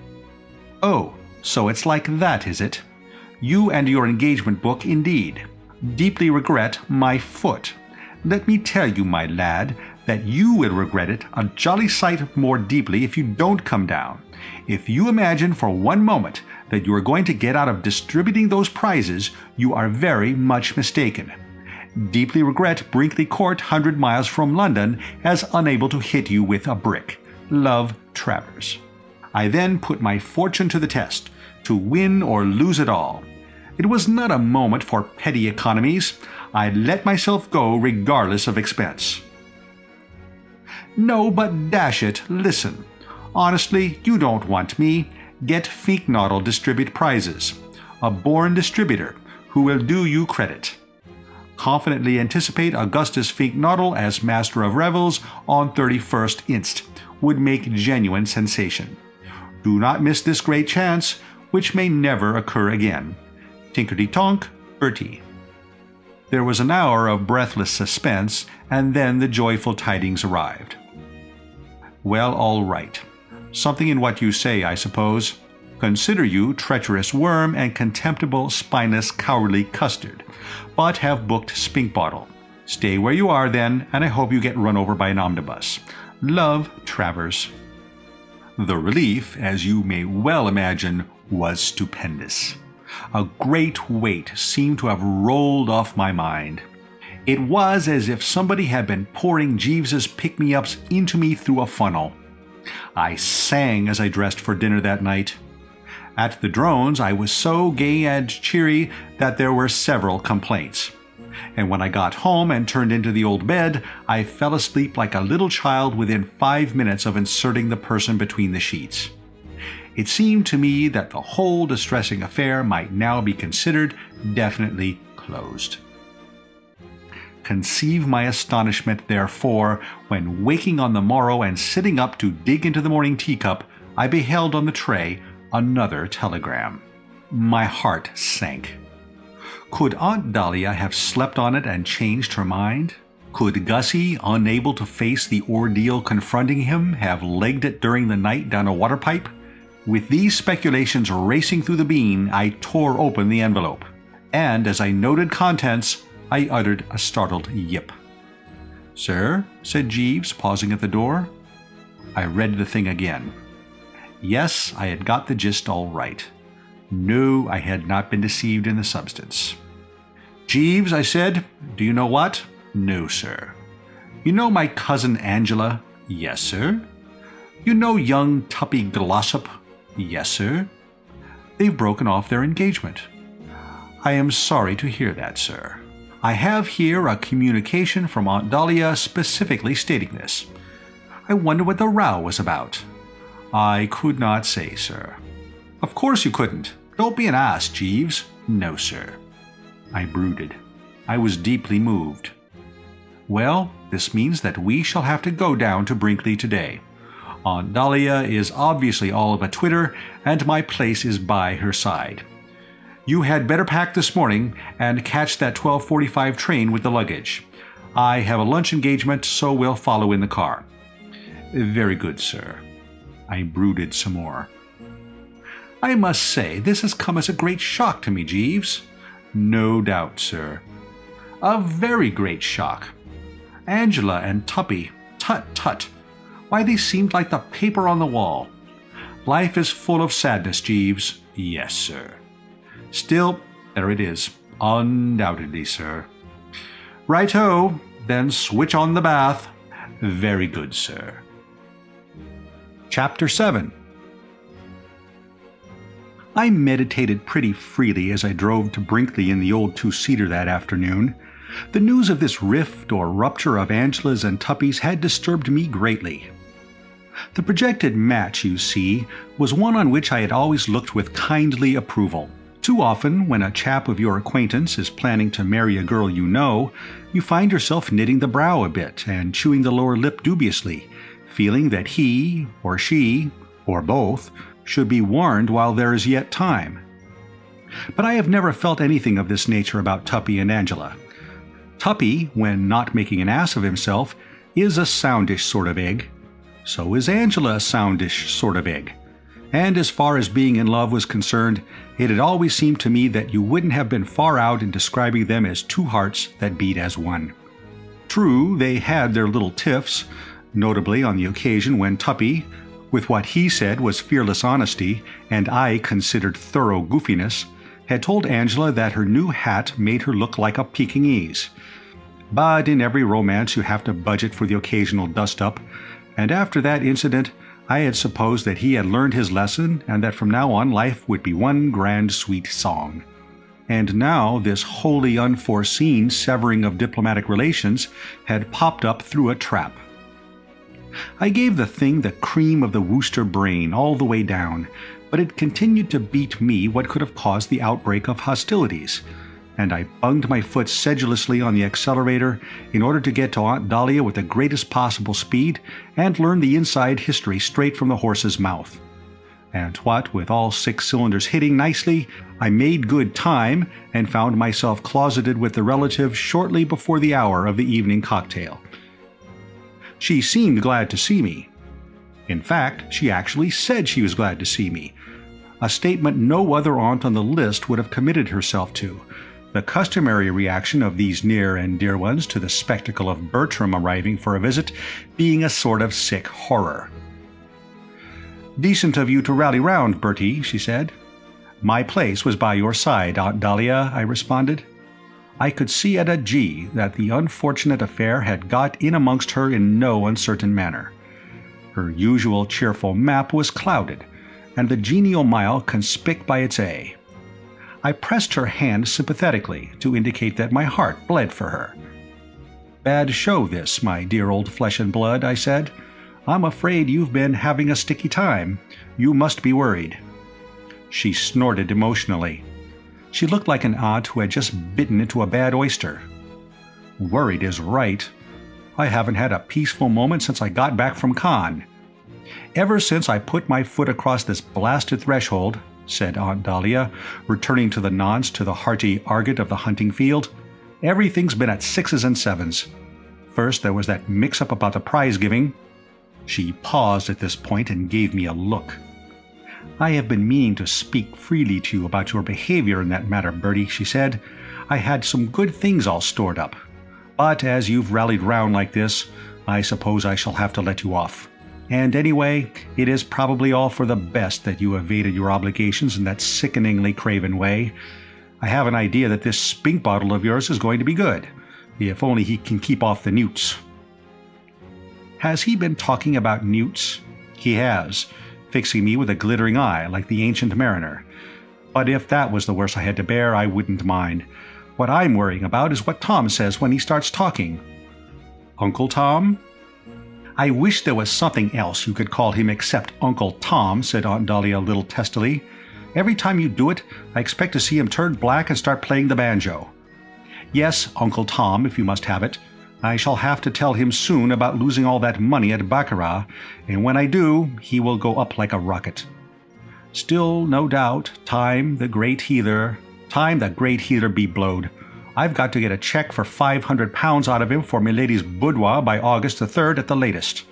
Oh, so it's like that, is it? You and your engagement book indeed. Deeply regret my foot. Let me tell you, my lad, that you will regret it a jolly sight more deeply if you don't come down. If you imagine for one moment that you are going to get out of distributing those prizes, you are very much mistaken. Deeply regret Brinkley Court 100 miles from London as unable to hit you with a brick. Love, Travers. I then put my fortune to the test, to win or lose it all. It was not a moment for petty economies. I let myself go regardless of expense. No, but dash it, listen. Honestly, you don't want me. Get Feeknoddle distribute prizes. a born distributor who will do you credit. Confidently anticipate Augustus Fink Noddle as Master of Revels on 31st inst. Would make genuine sensation. Do not miss this great chance, which may never occur again. Tinkerty-tonk, Bertie. There was an hour of breathless suspense, and then the joyful tidings arrived. Well, all right. Something in what you say, I suppose. Consider you treacherous worm and contemptible, spineless, cowardly custard, but have booked Spink Bottle. Stay where you are, then, and I hope you get run over by an omnibus. Love, Travers. The relief, as you may well imagine, was stupendous. A great weight seemed to have rolled off my mind. It was as if somebody had been pouring Jeeves's pick-me-ups into me through a funnel. I sang as I dressed for dinner that night. At the Drones, I was so gay and cheery that there were several complaints. And when I got home and turned into the old bed, I fell asleep like a little child within 5 minutes of inserting the person between the sheets. It seemed to me that the whole distressing affair might now be considered definitely closed. Conceive my astonishment, therefore, when waking on the morrow and sitting up to dig into the morning teacup, I beheld on the tray another telegram. My heart sank. Could Aunt Dahlia have slept on it and changed her mind? Could Gussie, unable to face the ordeal confronting him, have legged it during the night down a water pipe? With these speculations racing through the bean, I tore open the envelope, and as I noted contents, I uttered a startled yip. "Sir?" said Jeeves, pausing at the door. I read the thing again. Yes, I had got the gist all right. No, I had not been deceived in the substance. "Jeeves," I said, "do you know what?" "No, sir." "You know my cousin Angela?" "Yes, sir." "You know young Tuppy Glossop?" "Yes, sir." "They've broken off their engagement." "I am sorry to hear that, sir. I have here a communication from Aunt Dahlia specifically stating this. I wonder what the row was about." "I could not say, sir." "Of course you couldn't. Don't be an ass, Jeeves." "No, sir." I brooded. I was deeply moved. "Well, this means that we shall have to go down to Brinkley today. Aunt Dahlia is obviously all of a twitter, and my place is by her side. You had better pack this morning and catch that 12:45 train with the luggage. I have a lunch engagement, so we'll follow in the car." "Very good, sir." I brooded some more. "I must say, this has come as a great shock to me, Jeeves." "No doubt, sir." "A very great shock. Angela and Tuppy, tut-tut. Why, they seemed like the paper on the wall. Life is full of sadness, Jeeves." "Yes, sir." "Still, there it is. Undoubtedly, sir." "Right-ho, then switch on the bath." "Very good, sir." Chapter 7. I meditated pretty freely as I drove to Brinkley in the old two-seater that afternoon. The news of this rift or rupture of Angela's and Tuppy's had disturbed me greatly. The projected match, you see, was one on which I had always looked with kindly approval. Too often, when a chap of your acquaintance is planning to marry a girl you know, you find yourself knitting the brow a bit and chewing the lower lip dubiously, feeling that he, or she, or both, should be warned while there is yet time. But I have never felt anything of this nature about Tuppy and Angela. Tuppy, when not making an ass of himself, is a soundish sort of egg. So is Angela a soundish sort of egg. And as far as being in love was concerned, it had always seemed to me that you wouldn't have been far out in describing them as two hearts that beat as one. True, they had their little tiffs, notably on the occasion when Tuppy, with what he said was fearless honesty, and I considered thorough goofiness, had told Angela that her new hat made her look like a Pekingese. But in every romance you have to budget for the occasional dust-up, and after that incident I had supposed that he had learned his lesson and that from now on life would be one grand sweet song. And now this wholly unforeseen severing of diplomatic relations had popped up through a trap. I gave the thing the cream of the Wooster brain all the way down, but it continued to beat me what could have caused the outbreak of hostilities, and I bunged my foot sedulously on the accelerator in order to get to Aunt Dahlia with the greatest possible speed and learn the inside history straight from the horse's mouth. And what with all 6 cylinders hitting nicely, I made good time and found myself closeted with the relative shortly before the hour of the evening cocktail. She seemed glad to see me. In fact, she actually said she was glad to see me, a statement no other aunt on the list would have committed herself to, the customary reaction of these near and dear ones to the spectacle of Bertram arriving for a visit being a sort of sick horror. "Decent of you to rally round, Bertie," she said. "My place was by your side, Aunt Dahlia," I responded. I could see at a G that the unfortunate affair had got in amongst her in no uncertain manner. Her usual cheerful map was clouded, and the genial mile conspic by its A. I pressed her hand sympathetically to indicate that my heart bled for her. "Bad show this, my dear old flesh and blood," I said. "I'm afraid you've been having a sticky time. You must be worried." She snorted emotionally. She looked like an aunt who had just bitten into a bad oyster. "Worried is right. I haven't had a peaceful moment since I got back from Cannes. Ever since I put my foot across this blasted threshold," said Aunt Dahlia, returning to the nonce to the hearty argot of the hunting field, "everything's been at 6s and 7s. First there was that mix-up about the prize-giving." She paused at this point and gave me a look. "I have been meaning to speak freely to you about your behavior in that matter, Bertie," she said. "I had some good things all stored up. But as you've rallied round like this, I suppose I shall have to let you off. And anyway, it is probably all for the best that you evaded your obligations in that sickeningly craven way. I have an idea that this spink bottle of yours is going to be good, if only he can keep off the newts." Has he been talking about newts? He has, fixing me with a glittering eye like the ancient mariner. But if that was the worst I had to bear, I wouldn't mind. What I'm worrying about is what Tom says when he starts talking. "Uncle Tom?" "I wish there was something else you could call him except Uncle Tom," said Aunt Dahlia a little testily. "Every time you do it, I expect to see him turn black and start playing the banjo. Yes, Uncle Tom, if you must have it. I shall have to tell him soon about losing all that money at baccarat, and when I do, he will go up like a rocket. Still, no doubt, time the great heather be blowed. I've got to get a cheque for £500 out of him for milady's boudoir by August the 3rd at the latest."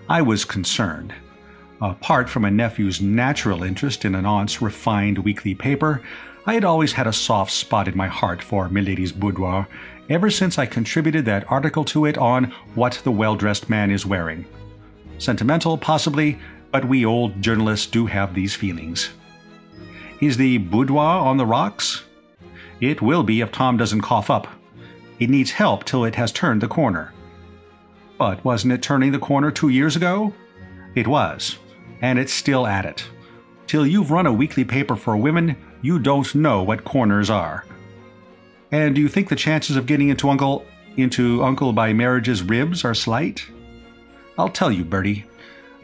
I was concerned. Apart from a nephew's natural interest in an aunt's refined weekly paper, I had always had a soft spot in my heart for milady's boudoir, ever since I contributed that article to it on What the Well-Dressed Man is Wearing. Sentimental, possibly, but we old journalists do have these feelings. "Is the boudoir on the rocks?" "It will be if Tom doesn't cough up. It needs help till it has turned the corner." "But wasn't it turning the corner 2 years ago?" "It was, and it's still at it. Till you've run a weekly paper for women, you don't know what corners are." "And do you think the chances of getting into Uncle by Marriage's ribs are slight?" "I'll tell you, Bertie.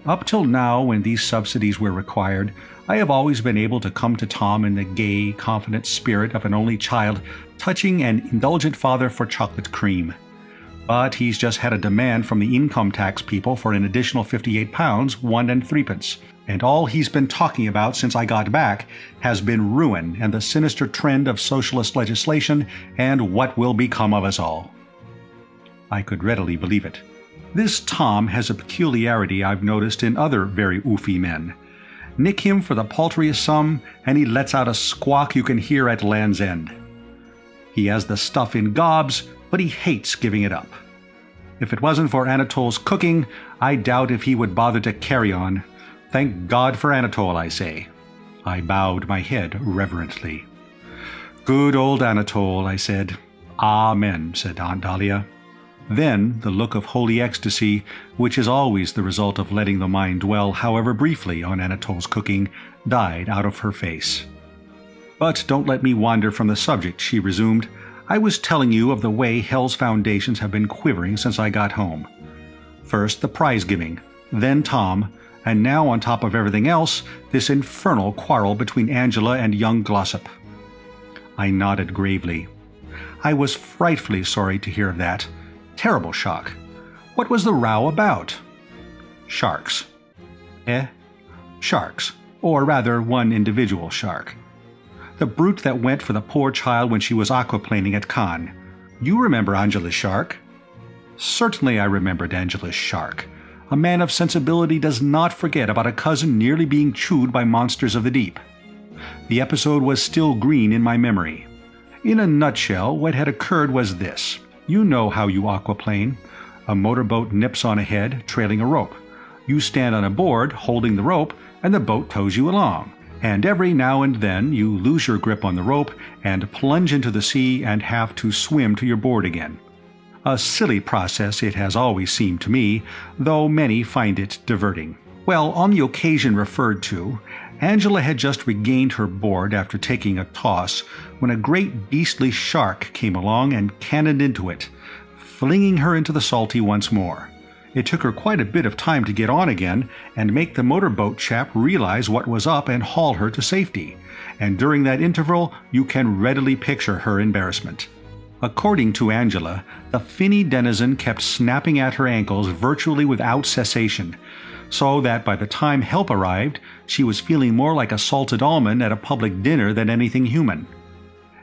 Up till now, when these subsidies were required, I have always been able to come to Tom in the gay, confident spirit of an only child touching an indulgent father for chocolate cream. But he's just had a demand from the income tax people for an additional £58, 1 3 and all he's been talking about since I got back has been ruin and the sinister trend of socialist legislation and what will become of us all." I could readily believe it. This Tom has a peculiarity I've noticed in other very oofy men. Nick him for the paltriest sum, and he lets out a squawk you can hear at Land's End. He has the stuff in gobs, but he hates giving it up. If it wasn't for Anatole's cooking, I doubt if he would bother to carry on. Thank God for Anatole, I say. I bowed my head reverently. "Good old Anatole," I said. "Amen," said Aunt Dahlia. Then the look of holy ecstasy, which is always the result of letting the mind dwell, however briefly, on Anatole's cooking, died out of her face. "But don't let me wander from the subject," she resumed. "I was telling you of the way Hell's foundations have been quivering since I got home. First the prize-giving, then Tom, And now, on top of everything else, this infernal quarrel between Angela and young Glossop. I nodded gravely. I was frightfully sorry to hear of that. Terrible shock. What was the row about? Sharks. Sharks. Or rather, one individual shark. The brute that went for the poor child when she was aquaplaning at Cannes. You remember Angela's shark? Certainly I remembered Angela's shark. A man of sensibility does not forget about a cousin nearly being chewed by monsters of the deep. The episode was still green in my memory. In a nutshell, what had occurred was this. You know how you aquaplane. A motorboat nips on ahead, trailing a rope. You stand on a board, holding the rope, and the boat tows you along. And every now and then you lose your grip on the rope and plunge into the sea and have to swim to your board again. A silly process it has always seemed to me, though many find it diverting. Well, on the occasion referred to, Angela had just regained her board after taking a toss when a great beastly shark came along and cannoned into it, flinging her into the salty once more. It took her quite a bit of time to get on again and make the motorboat chap realize what was up and haul her to safety, and during that interval you can readily picture her embarrassment. According to Angela, the finny denizen kept snapping at her ankles virtually without cessation, so that by the time help arrived, she was feeling more like a salted almond at a public dinner than anything human.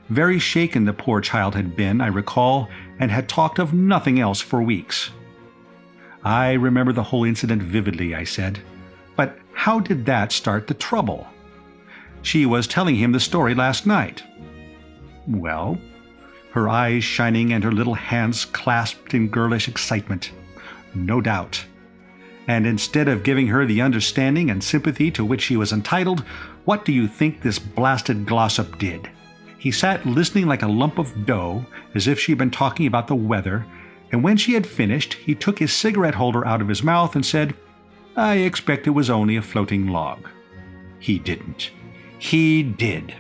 Very shaken the poor child had been, I recall, and had talked of nothing else for weeks. I remember the whole incident vividly, I said. But how did that start the trouble? She was telling him the story last night. Well? Her eyes shining and her little hands clasped in girlish excitement. No doubt. And instead of giving her the understanding and sympathy to which she was entitled, what do you think this blasted Glossop did? He sat listening like a lump of dough, as if she'd been talking about the weather, and when she had finished, he took his cigarette holder out of his mouth and said, "I expect it was only a floating log." He didn't. He did.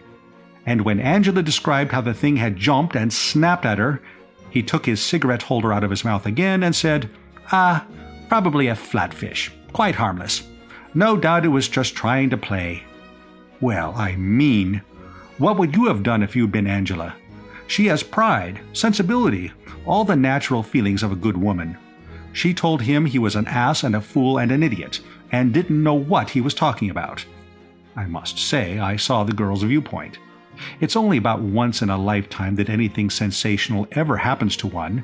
And when Angela described how the thing had jumped and snapped at her, he took his cigarette holder out of his mouth again and said, probably a flatfish. Quite harmless. No doubt it was just trying to play." Well, I mean, what would you have done if you'd been Angela? She has pride, sensibility, all the natural feelings of a good woman. She told him he was an ass and a fool and an idiot, and didn't know what he was talking about. I must say I saw the girl's viewpoint. It's only about once in a lifetime that anything sensational ever happens to one,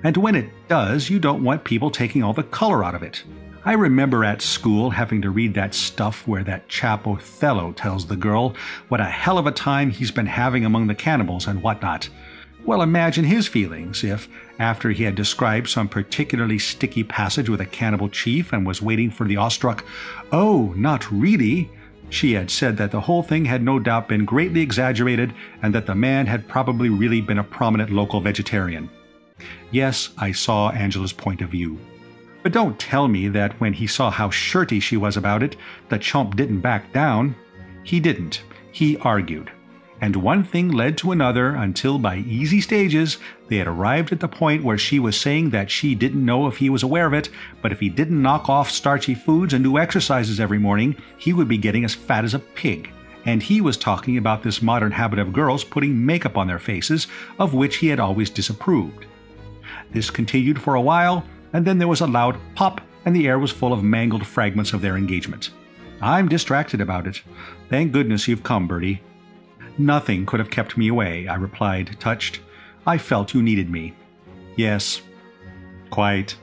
and when it does, you don't want people taking all the color out of it. I remember at school having to read that stuff where that chap Othello tells the girl what a hell of a time he's been having among the cannibals and whatnot. Well, imagine his feelings if, after he had described some particularly sticky passage with a cannibal chief and was waiting for the awestruck, "Oh, not really," she had said that the whole thing had no doubt been greatly exaggerated and that the man had probably really been a prominent local vegetarian. Yes, I saw Angela's point of view. But don't tell me that when he saw how shirty she was about it, the chump didn't back down. He didn't. He argued. And one thing led to another until by easy stages they had arrived at the point where she was saying that she didn't know if he was aware of it, but if he didn't knock off starchy foods and do exercises every morning, he would be getting as fat as a pig. And he was talking about this modern habit of girls putting makeup on their faces, of which he had always disapproved. This continued for a while, and then there was a loud pop, and the air was full of mangled fragments of their engagement. I'm distracted about it. Thank goodness you've come, Bertie. Nothing could have kept me away, I replied, touched. I felt you needed me. Yes. Quite.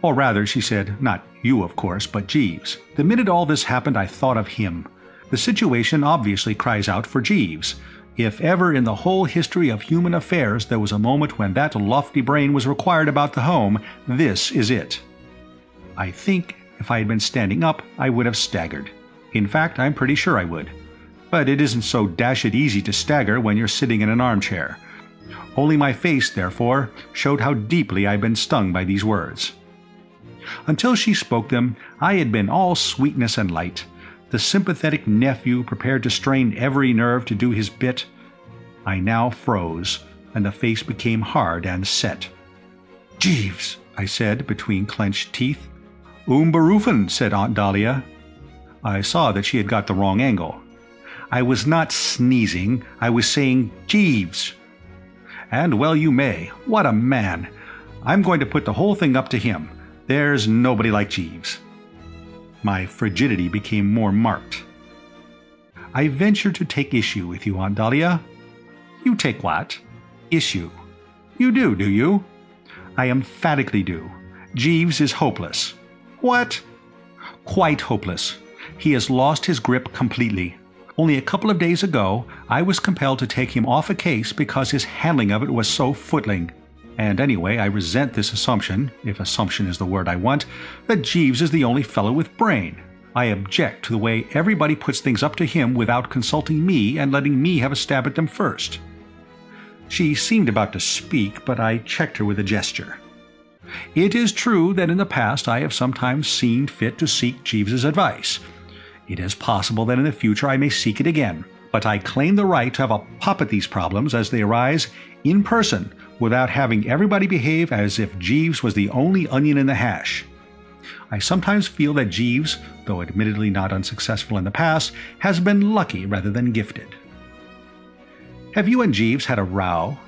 Or rather, she said, not you, of course, but Jeeves. The minute all this happened, I thought of him. The situation obviously cries out for Jeeves. If ever in the whole history of human affairs there was a moment when that lofty brain was required about the home, this is it. I think if I had been standing up, I would have staggered. In fact, I'm pretty sure I would. But it isn't so dashed easy to stagger when you're sitting in an armchair. Only my face, therefore, showed how deeply I'd been stung by these words. Until she spoke them, I had been all sweetness and light, the sympathetic nephew prepared to strain every nerve to do his bit. I now froze, and the face became hard and set. "Jeeves," I said between clenched teeth, "Umberoofen," said Aunt Dahlia. I saw that she had got the wrong angle. I was not sneezing, I was saying Jeeves. And well you may. What a man. I'm going to put the whole thing up to him. There's nobody like Jeeves. My frigidity became more marked. "I venture to take issue with you, Aunt Dahlia." "You take what?" "Issue." "You do you?" "I emphatically do. Jeeves is hopeless." "What?" "Quite hopeless. He has lost his grip completely. Only a couple of days ago, I was compelled to take him off a case because his handling of it was so footling. And anyway, I resent this assumption, if assumption is the word I want, that Jeeves is the only fellow with brain. I object to the way everybody puts things up to him without consulting me and letting me have a stab at them first." She seemed about to speak, but I checked her with a gesture. "It is true that in the past I have sometimes seen fit to seek Jeeves's advice. It is possible that in the future I may seek it again, but I claim the right to have a pop at these problems as they arise in person without having everybody behave as if Jeeves was the only onion in the hash. I sometimes feel that Jeeves, though admittedly not unsuccessful in the past, has been lucky rather than gifted." "Have you and Jeeves had a row?"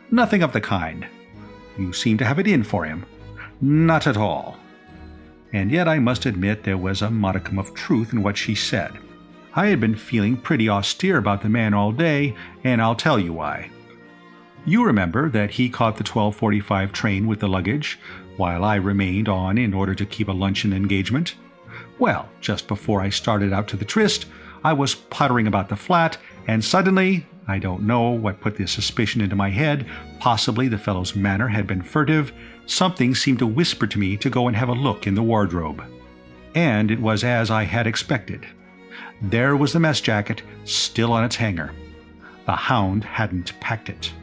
"Nothing of the kind." "You seem to have it in for him." "Not at all." And yet I must admit there was a modicum of truth in what she said. I had been feeling pretty austere about the man all day, and I'll tell you why. You remember that he caught the 12:45 train with the luggage, while I remained on in order to keep a luncheon engagement? Well, just before I started out to the tryst, I was puttering about the flat, and suddenly, I don't know what put the suspicion into my head, possibly the fellow's manner had been furtive, something seemed to whisper to me to go and have a look in the wardrobe. And it was as I had expected. There was the mess jacket, still on its hanger. The hound hadn't packed it.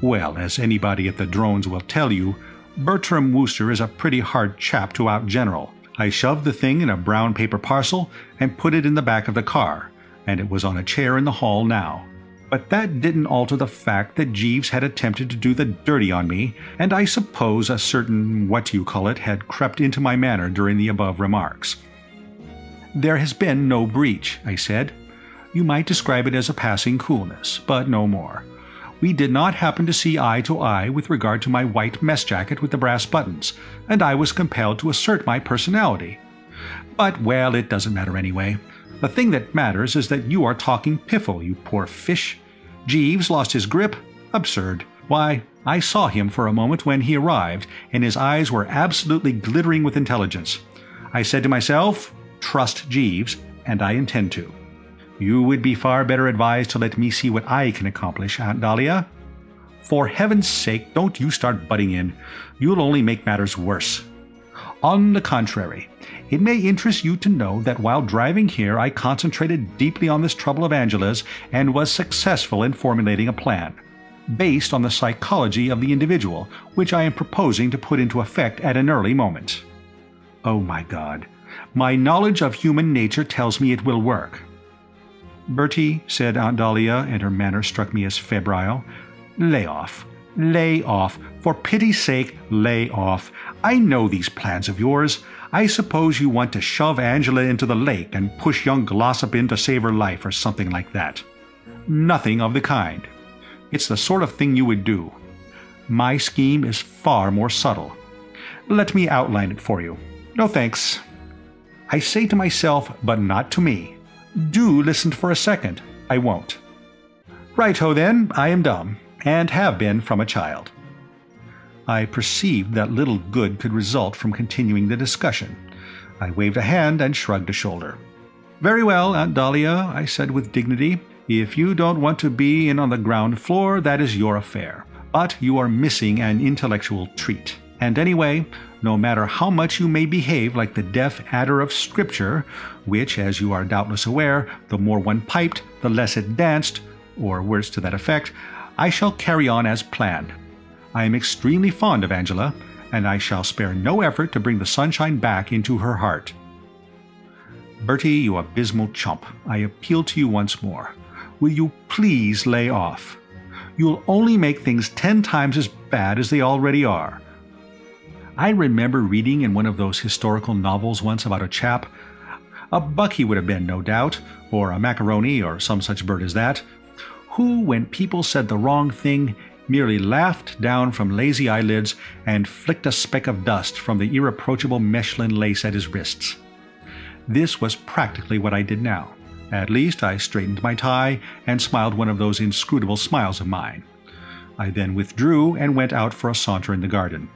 Well, as anybody at the drones will tell you, Bertram Wooster is a pretty hard chap to outgeneral. I shoved the thing in a brown paper parcel and put it in the back of the car, and it was on a chair in the hall now. But that didn't alter the fact that Jeeves had attempted to do the dirty on me, and I suppose a certain what-you-call-it had crept into my manner during the above remarks. "There has been no breach," I said. "You might describe it as a passing coolness, but no more. We did not happen to see eye to eye with regard to my white mess jacket with the brass buttons, and I was compelled to assert my personality. But, well, it doesn't matter anyway. The thing that matters is that you are talking piffle, you poor fish. Jeeves lost his grip? Absurd. Why, I saw him for a moment when he arrived, and his eyes were absolutely glittering with intelligence. I said to myself, trust Jeeves, and I intend to. You would be far better advised to let me see what I can accomplish, Aunt Dahlia. For heaven's sake, don't you start butting in. You'll only make matters worse. On the contrary, it may interest you to know that while driving here I concentrated deeply on this trouble of Angela's and was successful in formulating a plan, based on the psychology of the individual, which I am proposing to put into effect at an early moment. Oh my God, my knowledge of human nature tells me it will work." "Bertie," said Aunt Dahlia, and her manner struck me as febrile, "lay off. Lay off. For pity's sake, lay off. I know these plans of yours. I suppose you want to shove Angela into the lake and push young Glossop in to save her life or something like that. Nothing of the kind. It's the sort of thing you would do. My scheme is far more subtle. Let me outline it for you. No thanks. I say to myself, but not to me. Do listen for a second. I won't. Right-ho then, I am dumb, and have been from a child." I perceived that little good could result from continuing the discussion. I waved a hand and shrugged a shoulder. "Very well, Aunt Dahlia," I said with dignity. "If you don't want to be in on the ground floor, that is your affair. But you are missing an intellectual treat. And anyway, no matter how much you may behave like the deaf adder of Scripture, which, as you are doubtless aware, the more one piped, the less it danced, or words to that effect, I shall carry on as planned. I am extremely fond of Angela, and I shall spare no effort to bring the sunshine back into her heart. Bertie, you abysmal chump, I appeal to you once more. Will you please lay off? You'll only make things 10 times as bad as they already are. I remember reading in one of those historical novels once about a chap, a buck he would have been no doubt, or a macaroni or some such bird as that, who, when people said the wrong thing, merely laughed down from lazy eyelids and flicked a speck of dust from the irreproachable Mechlin lace at his wrists. This was practically what I did now. At least I straightened my tie and smiled one of those inscrutable smiles of mine. I then withdrew and went out for a saunter in the garden.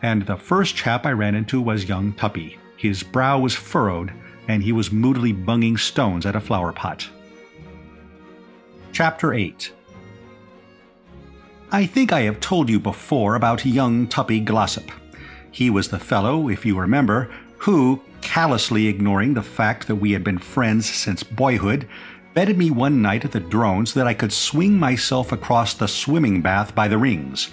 And the first chap I ran into was young Tuppy. His brow was furrowed, and he was moodily bunging stones at a flower pot. Chapter 8. I think I have told you before about young Tuppy Glossop. He was the fellow, if you remember, who, callously ignoring the fact that we had been friends since boyhood, betted me one night at the Drones that I could swing myself across the swimming bath by the rings,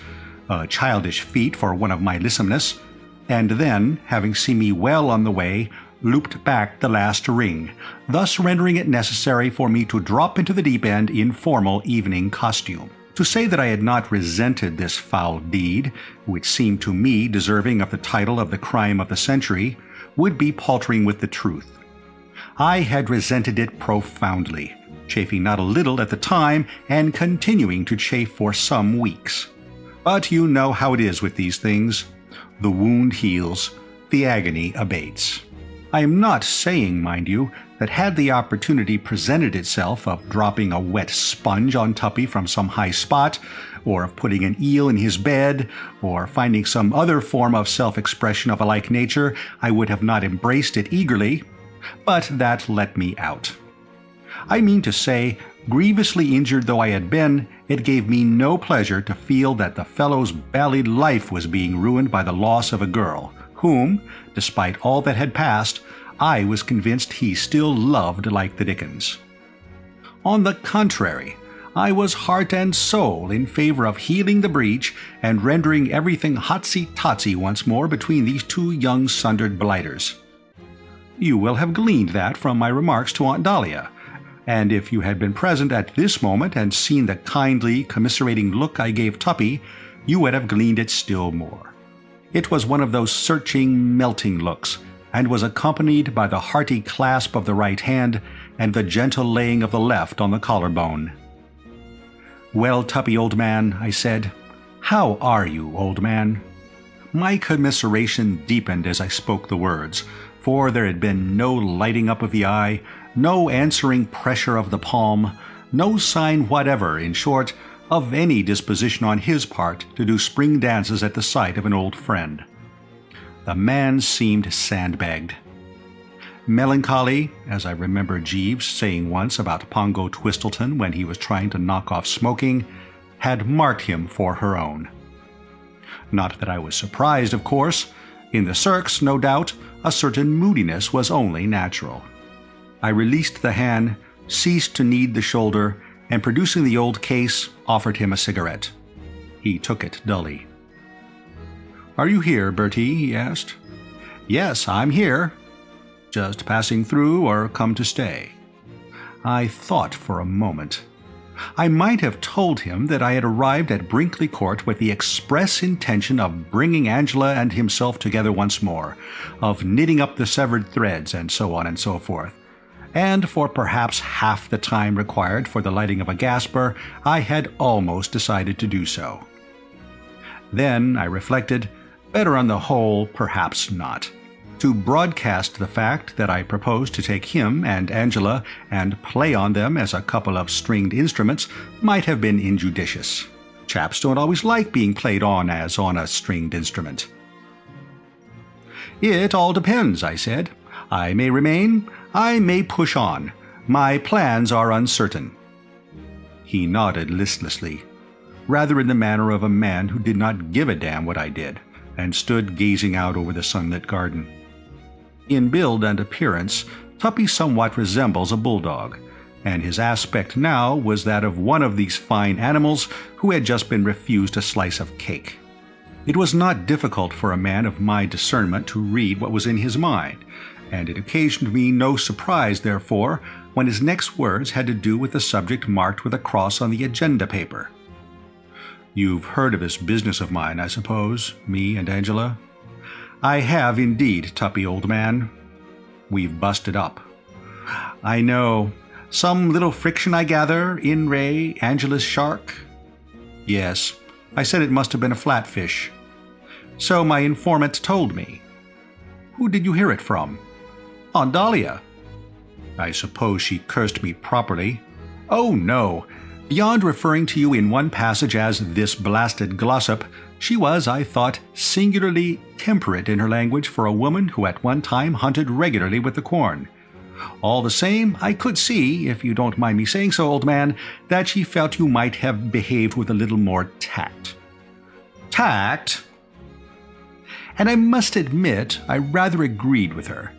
a childish feat for one of my lissomeness, and then, having seen me well on the way, looped back the last ring, thus rendering it necessary for me to drop into the deep end in formal evening costume. To say that I had not resented this foul deed, which seemed to me deserving of the title of the crime of the century, would be paltering with the truth. I had resented it profoundly, chafing not a little at the time and continuing to chafe for some weeks. But you know how it is with these things. The wound heals, the agony abates. I am not saying, mind you, that had the opportunity presented itself of dropping a wet sponge on Tuppy from some high spot, or of putting an eel in his bed, or finding some other form of self-expression of a like nature, I would have not embraced it eagerly, but that let me out. I mean to say, grievously injured though I had been, it gave me no pleasure to feel that the fellow's bally life was being ruined by the loss of a girl, whom, despite all that had passed, I was convinced he still loved like the dickens. On the contrary, I was heart and soul in favor of healing the breach and rendering everything hotsy-totsy once more between these two young sundered blighters. You will have gleaned that from my remarks to Aunt Dahlia, and if you had been present at this moment and seen the kindly, commiserating look I gave Tuppy, you would have gleaned it still more. It was one of those searching, melting looks, and was accompanied by the hearty clasp of the right hand and the gentle laying of the left on the collarbone. "Well, Tuppy, old man," I said, "how are you, old man?" My commiseration deepened as I spoke the words, for there had been no lighting up of the eye, no answering pressure of the palm, no sign whatever, in short, of any disposition on his part to do spring dances at the sight of an old friend. The man seemed sandbagged. Melancholy, as I remember Jeeves saying once about Pongo Twistleton when he was trying to knock off smoking, had marked him for her own. Not that I was surprised, of course. In the circs, no doubt, a certain moodiness was only natural. I released the hand, ceased to knead the shoulder, and producing the old case, offered him a cigarette. He took it dully. "Are you here, Bertie?" he asked. "Yes, I'm here." "Just passing through or come to stay?" I thought for a moment. I might have told him that I had arrived at Brinkley Court with the express intention of bringing Angela and himself together once more, of knitting up the severed threads, and so on and so forth. And for perhaps half the time required for the lighting of a gasper, I had almost decided to do so. Then, I reflected, better on the whole, perhaps not. To broadcast the fact that I proposed to take him and Angela and play on them as a couple of stringed instruments might have been injudicious. Chaps don't always like being played on as on a stringed instrument. "It all depends," I said. "I may remain, I may push on. My plans are uncertain." He nodded listlessly, rather in the manner of a man who did not give a damn what I did, and stood gazing out over the sunlit garden. In build and appearance, Tuppy somewhat resembles a bulldog, and his aspect now was that of one of these fine animals who had just been refused a slice of cake. It was not difficult for a man of my discernment to read what was in his mind, and it occasioned me no surprise, therefore, when his next words had to do with the subject marked with a cross on the agenda paper. You've heard of this business of mine, I suppose, me and Angela? I have indeed, Tuppy, old man. We've busted up. I know. Some little friction, I gather, in Ray, Angela's shark? Yes, I said it must have been a flatfish. So my informant told me. Who did you hear it from? Aunt Dahlia. I suppose she cursed me properly. Oh, no. Beyond referring to you in one passage as this blasted glossop, she was, I thought, singularly temperate in her language for a woman who at one time hunted regularly with the corn. All the same, I could see, if you don't mind me saying so, old man, that she felt you might have behaved with a little more tact. Tact? And I must admit, I rather agreed with her.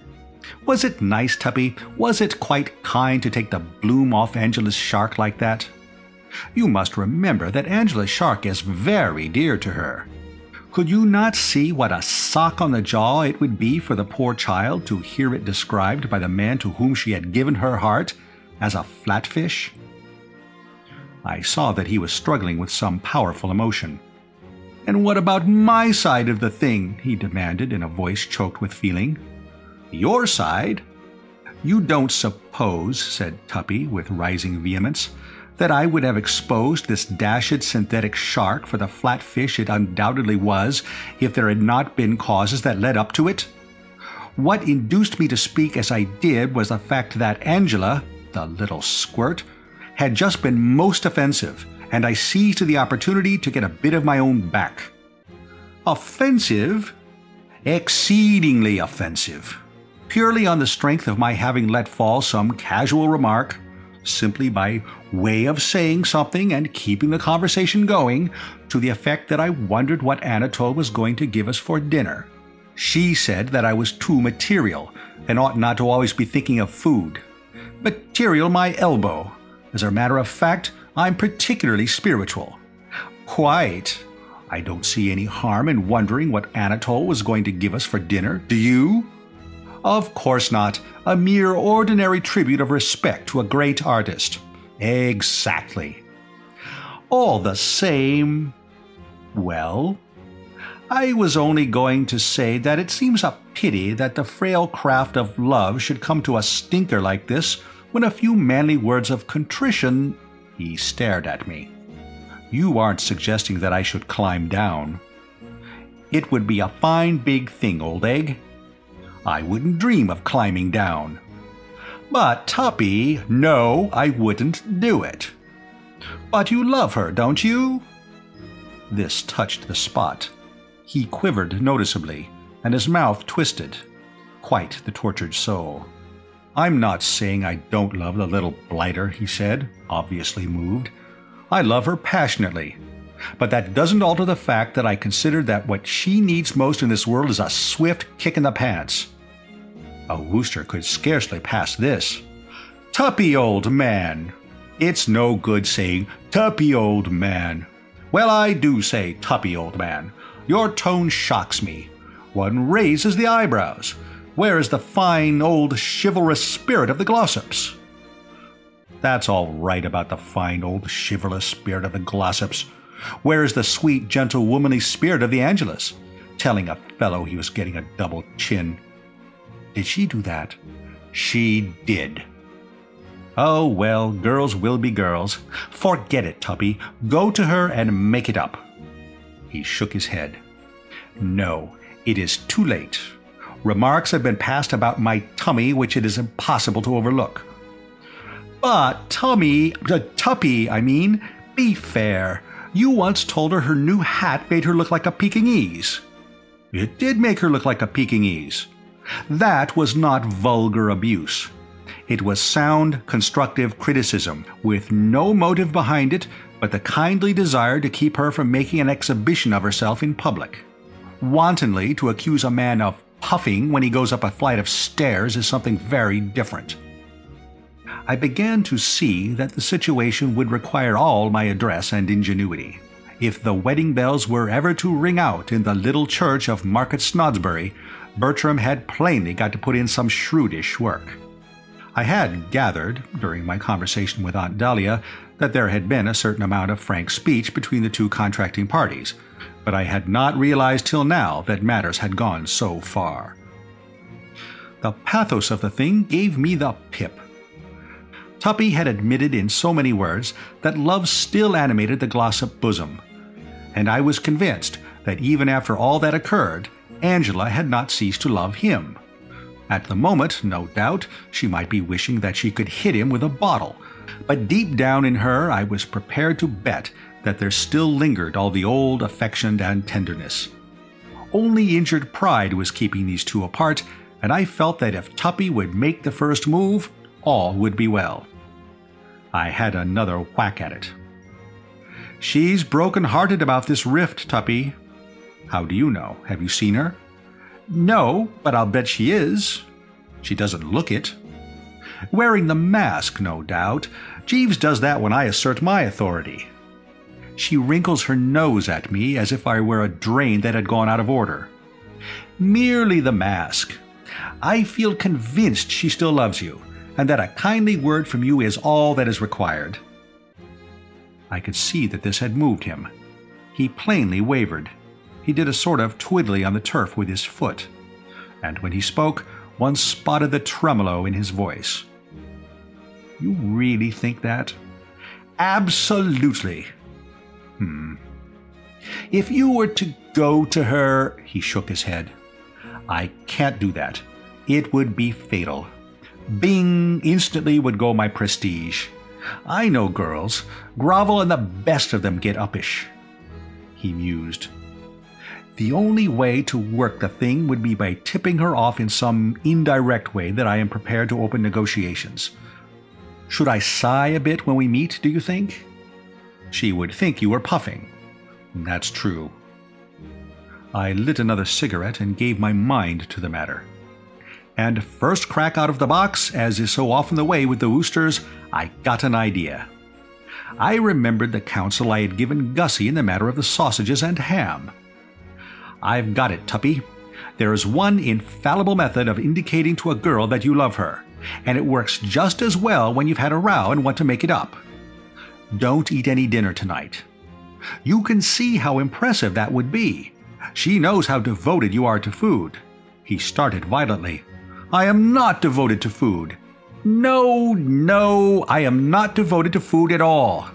Was it nice, Tuppy? Was it quite kind to take the bloom off Angela's shark like that? You must remember that Angela's shark is very dear to her. Could you not see what a sock on the jaw it would be for the poor child to hear it described by the man to whom she had given her heart as a flatfish? I saw that he was struggling with some powerful emotion. And what about my side of the thing? He demanded in a voice choked with feeling. Your side? You don't suppose, said Tuppy with rising vehemence, that I would have exposed this dashed synthetic shark for the flat fish it undoubtedly was if there had not been causes that led up to it? What induced me to speak as I did was the fact that Angela, the little squirt, had just been most offensive, and I seized the opportunity to get a bit of my own back. Offensive? Exceedingly offensive. Purely on the strength of my having let fall some casual remark, simply by way of saying something and keeping the conversation going, to the effect that I wondered what Anatole was going to give us for dinner. She said that I was too material, and ought not to always be thinking of food. Material my elbow. As a matter of fact, I'm particularly spiritual. Quite. I don't see any harm in wondering what Anatole was going to give us for dinner, do you? Of course not. A mere ordinary tribute of respect to a great artist. Exactly. All the same... Well, I was only going to say that it seems a pity that the frail craft of love should come to a stinker like this when a few manly words of contrition... He stared at me. You aren't suggesting that I should climb down. It would be a fine big thing, old egg. I wouldn't dream of climbing down. But, Tuppy, no, I wouldn't do it. But you love her, don't you? This touched the spot. He quivered noticeably, and his mouth twisted. Quite the tortured soul. I'm not saying I don't love the little blighter, he said, obviously moved. I love her passionately. But that doesn't alter the fact that I consider that what she needs most in this world is a swift kick in the pants. A Wooster could scarcely pass this. Tuppy, old man. It's no good saying, Tuppy, old man. Well, I do say, Tuppy, old man. Your tone shocks me. One raises the eyebrows. Where is the fine, old, chivalrous spirit of the Glossops? That's all right about the fine, old, chivalrous spirit of the Glossops. Where is the sweet, gentle, womanly spirit of the Angelas? Telling a fellow he was getting a double chin. Did she do that? She did. Oh, well, girls will be girls. Forget it, Tuppy. Go to her and make it up. He shook his head. No, it is too late. Remarks have been passed about my tummy which it is impossible to overlook. But, Tuppy, be fair. You once told her new hat made her look like a Pekingese. It did make her look like a Pekingese. That was not vulgar abuse. It was sound, constructive criticism, with no motive behind it but the kindly desire to keep her from making an exhibition of herself in public. Wantonly to accuse a man of puffing when he goes up a flight of stairs is something very different. I began to see that the situation would require all my address and ingenuity. If the wedding bells were ever to ring out in the little church of Market Snodsbury, Bertram had plainly got to put in some shrewdish work. I had gathered, during my conversation with Aunt Dahlia, that there had been a certain amount of frank speech between the two contracting parties, but I had not realized till now that matters had gone so far. The pathos of the thing gave me the pip. Tuppy had admitted in so many words that love still animated the Glossop bosom, and I was convinced that even after all that occurred, Angela had not ceased to love him. At the moment, no doubt, she might be wishing that she could hit him with a bottle, but deep down in her I was prepared to bet that there still lingered all the old affection and tenderness. Only injured pride was keeping these two apart, and I felt that if Tuppy would make the first move, all would be well. I had another whack at it. "She's broken-hearted about this rift, Tuppy." "How do you know? Have you seen her?" "No, but I'll bet she is." "She doesn't look it." "Wearing the mask, no doubt. Jeeves does that when I assert my authority." "She wrinkles her nose at me as if I were a drain that had gone out of order." "Merely the mask. I feel convinced she still loves you, and that a kindly word from you is all that is required." I could see that this had moved him. He plainly wavered. He did a sort of twiddly on the turf with his foot, and when he spoke, one spotted the tremolo in his voice. "You really think that?" "Absolutely." "If you were to go to her—" He shook his head. "I can't do that. It would be fatal. Bing! Instantly would go my prestige. I know girls. Grovel and the best of them get uppish." He mused. "The only way to work the thing would be by tipping her off in some indirect way that I am prepared to open negotiations. Should I sigh a bit when we meet, do you think?" "She would think you were puffing." "That's true." I lit another cigarette and gave my mind to the matter. And first crack out of the box, as is so often the way with the Woosters, I got an idea. I remembered the counsel I had given Gussie in the matter of the sausages and ham. "I've got it, Tuppy. There is one infallible method of indicating to a girl that you love her, and it works just as well when you've had a row and want to make it up. Don't eat any dinner tonight. You can see how impressive that would be. She knows how devoted you are to food." He started violently. "I am not devoted to food. No, I am not devoted to food at all.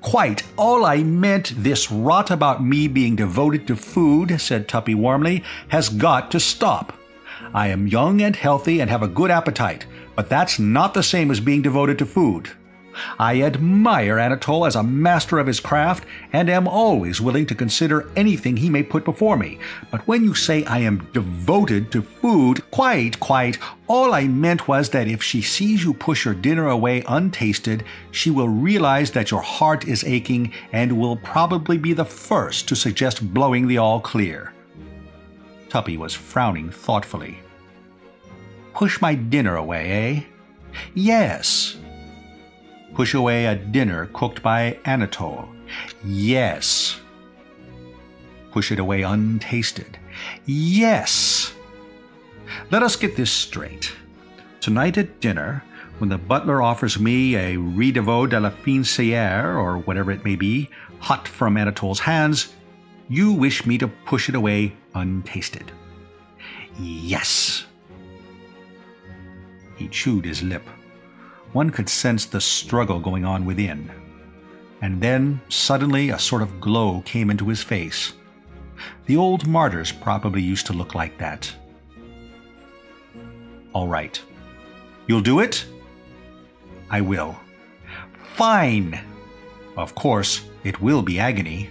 Quite all I meant, this rot about me being devoted to food," said Tuppy warmly, "has got to stop. I am young and healthy and have a good appetite, but that's not the same as being devoted to food. I admire Anatole as a master of his craft, and am always willing to consider anything he may put before me. But when you say I am devoted to food, quite, all I meant was that if she sees you push your dinner away untasted, she will realize that your heart is aching and will probably be the first to suggest blowing the all clear." Tuppy was frowning thoughtfully. "Push my dinner away, eh?" "Yes." "Push away a dinner cooked by Anatole." "Yes." "Push it away untasted." "Yes." "Let us get this straight. Tonight at dinner, when the butler offers me a redevot de la fincière, or whatever it may be, hot from Anatole's hands, you wish me to push it away untasted." "Yes." He chewed his lip. One could sense the struggle going on within. And then, suddenly, a sort of glow came into his face. The old martyrs probably used to look like that. "All right. You'll do it?" "I will." "Fine!" "Of course, it will be agony."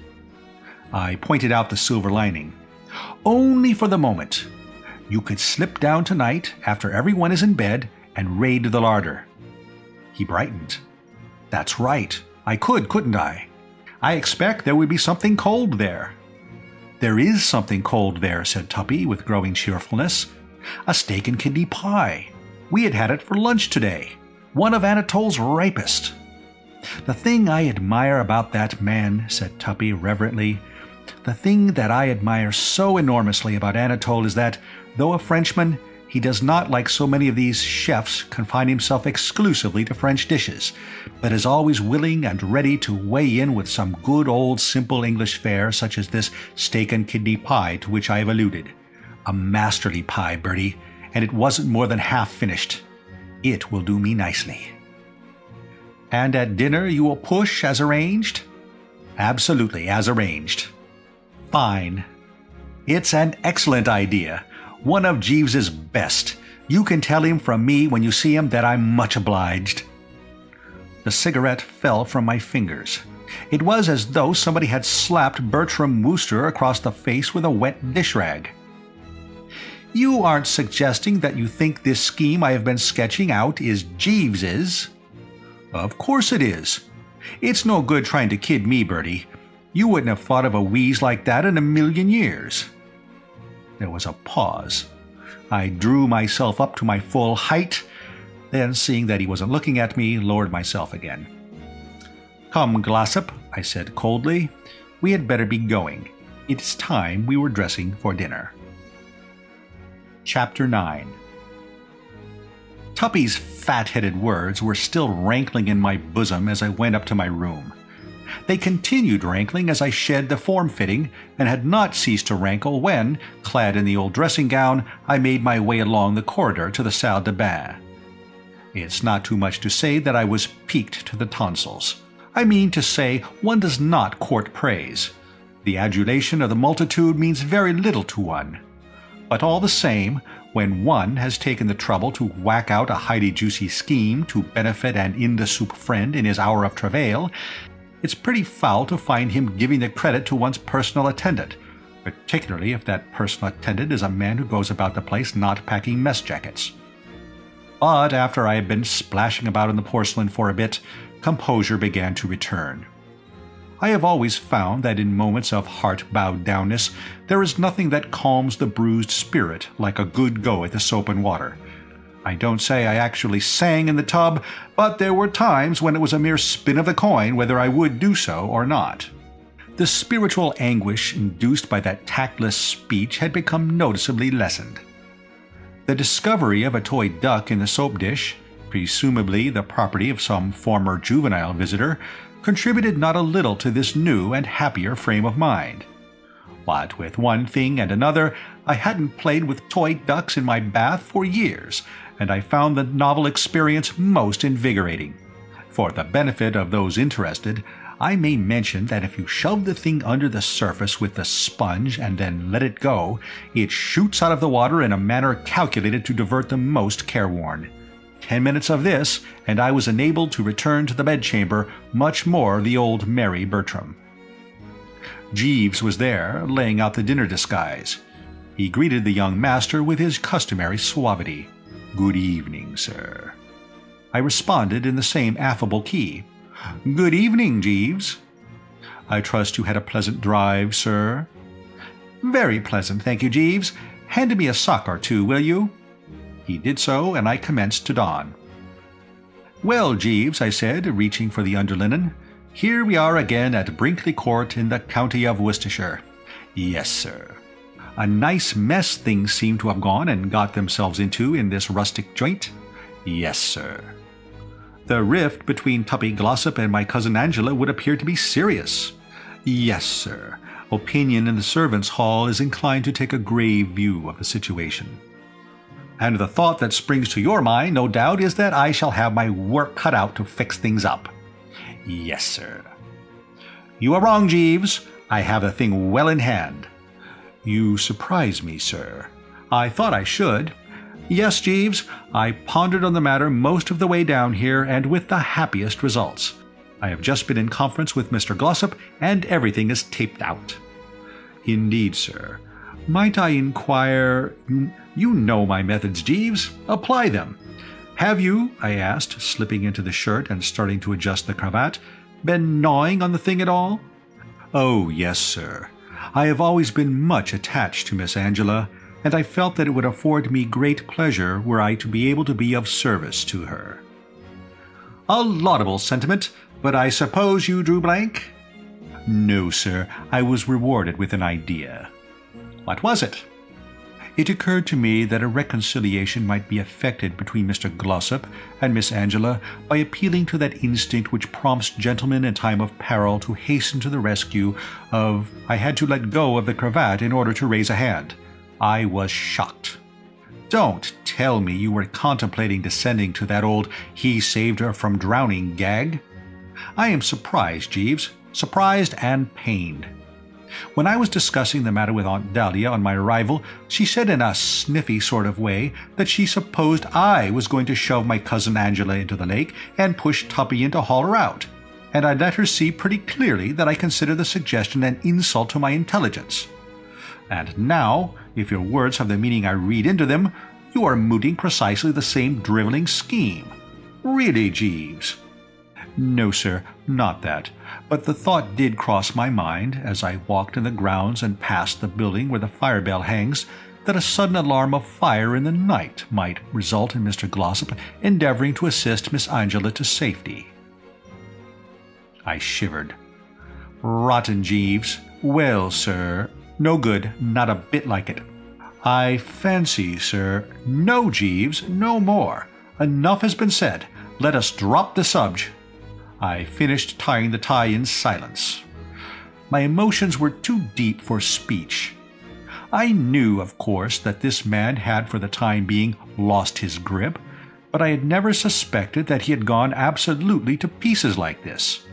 I pointed out the silver lining. "Only for the moment. You could slip down tonight, after everyone is in bed, and raid the larder." He brightened. "That's right. I could, couldn't I? I expect there would be something cold there." "There is something cold there," said Tuppy with growing cheerfulness. "A steak and kidney pie. We had it for lunch today. One of Anatole's ripest." "The thing I admire about that man," said Tuppy reverently, "the thing that I admire so enormously about Anatole is that, though a Frenchman, He does not, like so many of these chefs, confine himself exclusively to French dishes, but is always willing and ready to weigh in with some good old simple English fare such as this steak and kidney pie to which I have alluded. A masterly pie, Bertie, and it wasn't more than half finished. It will do me nicely. And at dinner you will push as arranged? Absolutely, as arranged. Fine. It's an excellent idea. One of Jeeves's best. You can tell him from me when you see him that I'm much obliged. The cigarette fell from my fingers. It was as though somebody had slapped Bertram Wooster across the face with a wet dish rag. You aren't suggesting that you think this scheme I have been sketching out is Jeeves's? Of course it is. It's no good trying to kid me, Bertie. You wouldn't have thought of a wheeze like that in a million years. There was a pause. I drew myself up to my full height, then, seeing that he wasn't looking at me, lowered myself again. "Come, Glossop," I said coldly. "We had better be going. It's time we were dressing for dinner." Chapter 9. Tuppy's fat-headed words were still rankling in my bosom as I went up to my room. They continued rankling as I shed the form-fitting, and had not ceased to rankle when, clad in the old dressing gown, I made my way along the corridor to the salle de bain. It's not too much to say that I was piqued to the tonsils. I mean to say, one does not court praise. The adulation of the multitude means very little to one. But all the same, when one has taken the trouble to whack out a highly-juicy scheme to benefit an in-the-soup friend in his hour of travail, it's pretty foul to find him giving the credit to one's personal attendant, particularly if that personal attendant is a man who goes about the place not packing mess jackets. But after I had been splashing about in the porcelain for a bit, composure began to return. I have always found that in moments of heart-bowed-downness there is nothing that calms the bruised spirit like a good go at the soap and water. I don't say I actually sang in the tub, but there were times when it was a mere spin of the coin whether I would do so or not. The spiritual anguish induced by that tactless speech had become noticeably lessened. The discovery of a toy duck in the soap dish, presumably the property of some former juvenile visitor, contributed not a little to this new and happier frame of mind. What with one thing and another, I hadn't played with toy ducks in my bath for years, and I found the novel experience most invigorating. For the benefit of those interested, I may mention that if you shove the thing under the surface with the sponge and then let it go, it shoots out of the water in a manner calculated to divert the most careworn. 10 minutes of this, and I was enabled to return to the bedchamber much more the old merry Bertram. Jeeves was there, laying out the dinner disguise. He greeted the young master with his customary suavity. "Good evening, sir." I responded in the same affable key. "Good evening, Jeeves." "I trust you had a pleasant drive, sir." "Very pleasant, thank you, Jeeves. Hand me a sock or two, will you?" He did so, and I commenced to don. "Well, Jeeves," I said, reaching for the underlinen, "here we are again at Brinkley Court in the county of Worcestershire." "Yes, sir." "A nice mess things seem to have gone and got themselves into in this rustic joint." "Yes, sir." "The rift between Tuppy Glossop and my cousin Angela would appear to be serious." "Yes, sir. Opinion in the servants' hall is inclined to take a grave view of the situation." "And the thought that springs to your mind, no doubt, is that I shall have my work cut out to fix things up." "Yes, sir." "You are wrong, Jeeves. I have the thing well in hand." "You surprise me, sir." "I thought I should. Yes, Jeeves, I pondered on the matter most of the way down here, and with the happiest results. I have just been in conference with Mr. Glossop, and everything is taped out." "Indeed, sir. Might I inquire—" "You know my methods, Jeeves. Apply them. Have you," I asked, slipping into the shirt and starting to adjust the cravat, "been gnawing on the thing at all?" "Oh, yes, sir. I have always been much attached to Miss Angela, and I felt that it would afford me great pleasure were I to be able to be of service to her." "A laudable sentiment, but I suppose you drew blank?" "No, sir. I was rewarded with an idea." "What was it?" It occurred to me that a reconciliation might be effected between Mr. Glossop and Miss Angela by appealing to that instinct which prompts gentlemen in time of peril to hasten to the rescue of I had to let go of the cravat in order to raise a hand. I was shocked. Don't tell me you were contemplating descending to that old he saved her from drowning gag. I am surprised, Jeeves, surprised and pained. When I was discussing the matter with Aunt Dahlia on my arrival, she said in a sniffy sort of way that she supposed I was going to shove my cousin Angela into the lake and push Tuppy in to haul her out, and I let her see pretty clearly that I consider the suggestion an insult to my intelligence. And now, if your words have the meaning I read into them, you are mooting precisely the same drivelling scheme. Really, Jeeves? No, sir, not that. But the thought did cross my mind, as I walked in the grounds and passed the building where the fire bell hangs, that a sudden alarm of fire in the night might result in Mr. Glossop endeavouring to assist Miss Angela to safety. I shivered. Rotten, Jeeves. Well, sir, no good, not a bit like it. I fancy, sir. No, Jeeves, no more. Enough has been said. Let us drop the subject. I finished tying the tie in silence. My emotions were too deep for speech. I knew, of course, that this man had for the time being lost his grip, but I had never suspected that he had gone absolutely to pieces like this.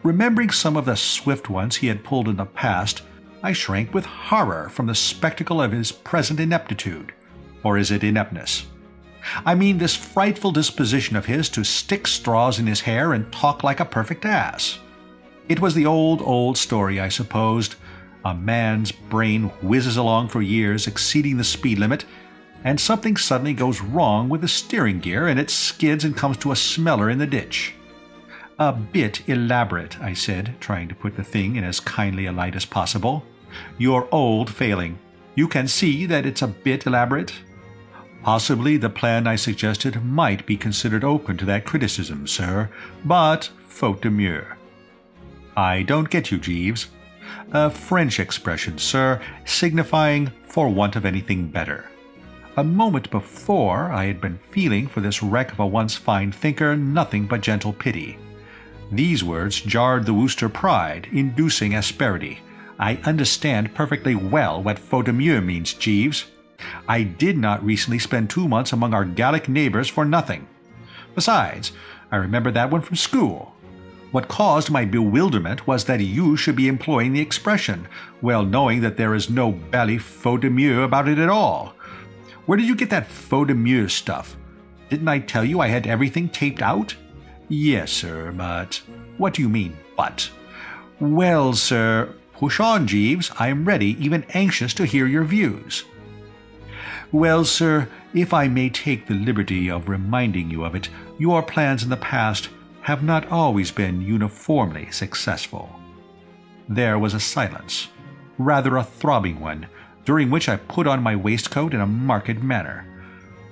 Remembering some of the swift ones he had pulled in the past, I shrank with horror from the spectacle of his present ineptitude. Or is it ineptness? I mean this frightful disposition of his to stick straws in his hair and talk like a perfect ass. It was the old story, I supposed. A man's brain whizzes along for years, exceeding the speed limit, and something suddenly goes wrong with the steering gear, and it skids and comes to a smeller in the ditch. A bit elaborate, I said, trying to put the thing in as kindly a light as possible. Your old failing. You can see that it's a bit elaborate? Possibly the plan I suggested might be considered open to that criticism, sir, but faute de mieux. I don't get you, Jeeves. A French expression, sir, signifying for want of anything better. A moment before I had been feeling for this wreck of a once fine thinker nothing but gentle pity. These words jarred the Worcester pride, inducing asperity. I understand perfectly well what faute de mieux means, Jeeves. I did not recently spend 2 months among our Gallic neighbours for nothing. Besides, I remember that one from school. What caused my bewilderment was that you should be employing the expression, well knowing that there is no bally faute de mieux about it at all. Where did you get that faute de mieux stuff? Didn't I tell you I had everything taped out? Yes, sir, but... What do you mean, but? Well, sir, push on, Jeeves. I am ready, even anxious to hear your views. Well, sir, if I may take the liberty of reminding you of it, your plans in the past have not always been uniformly successful. There was a silence, rather a throbbing one, during which I put on my waistcoat in a marked manner.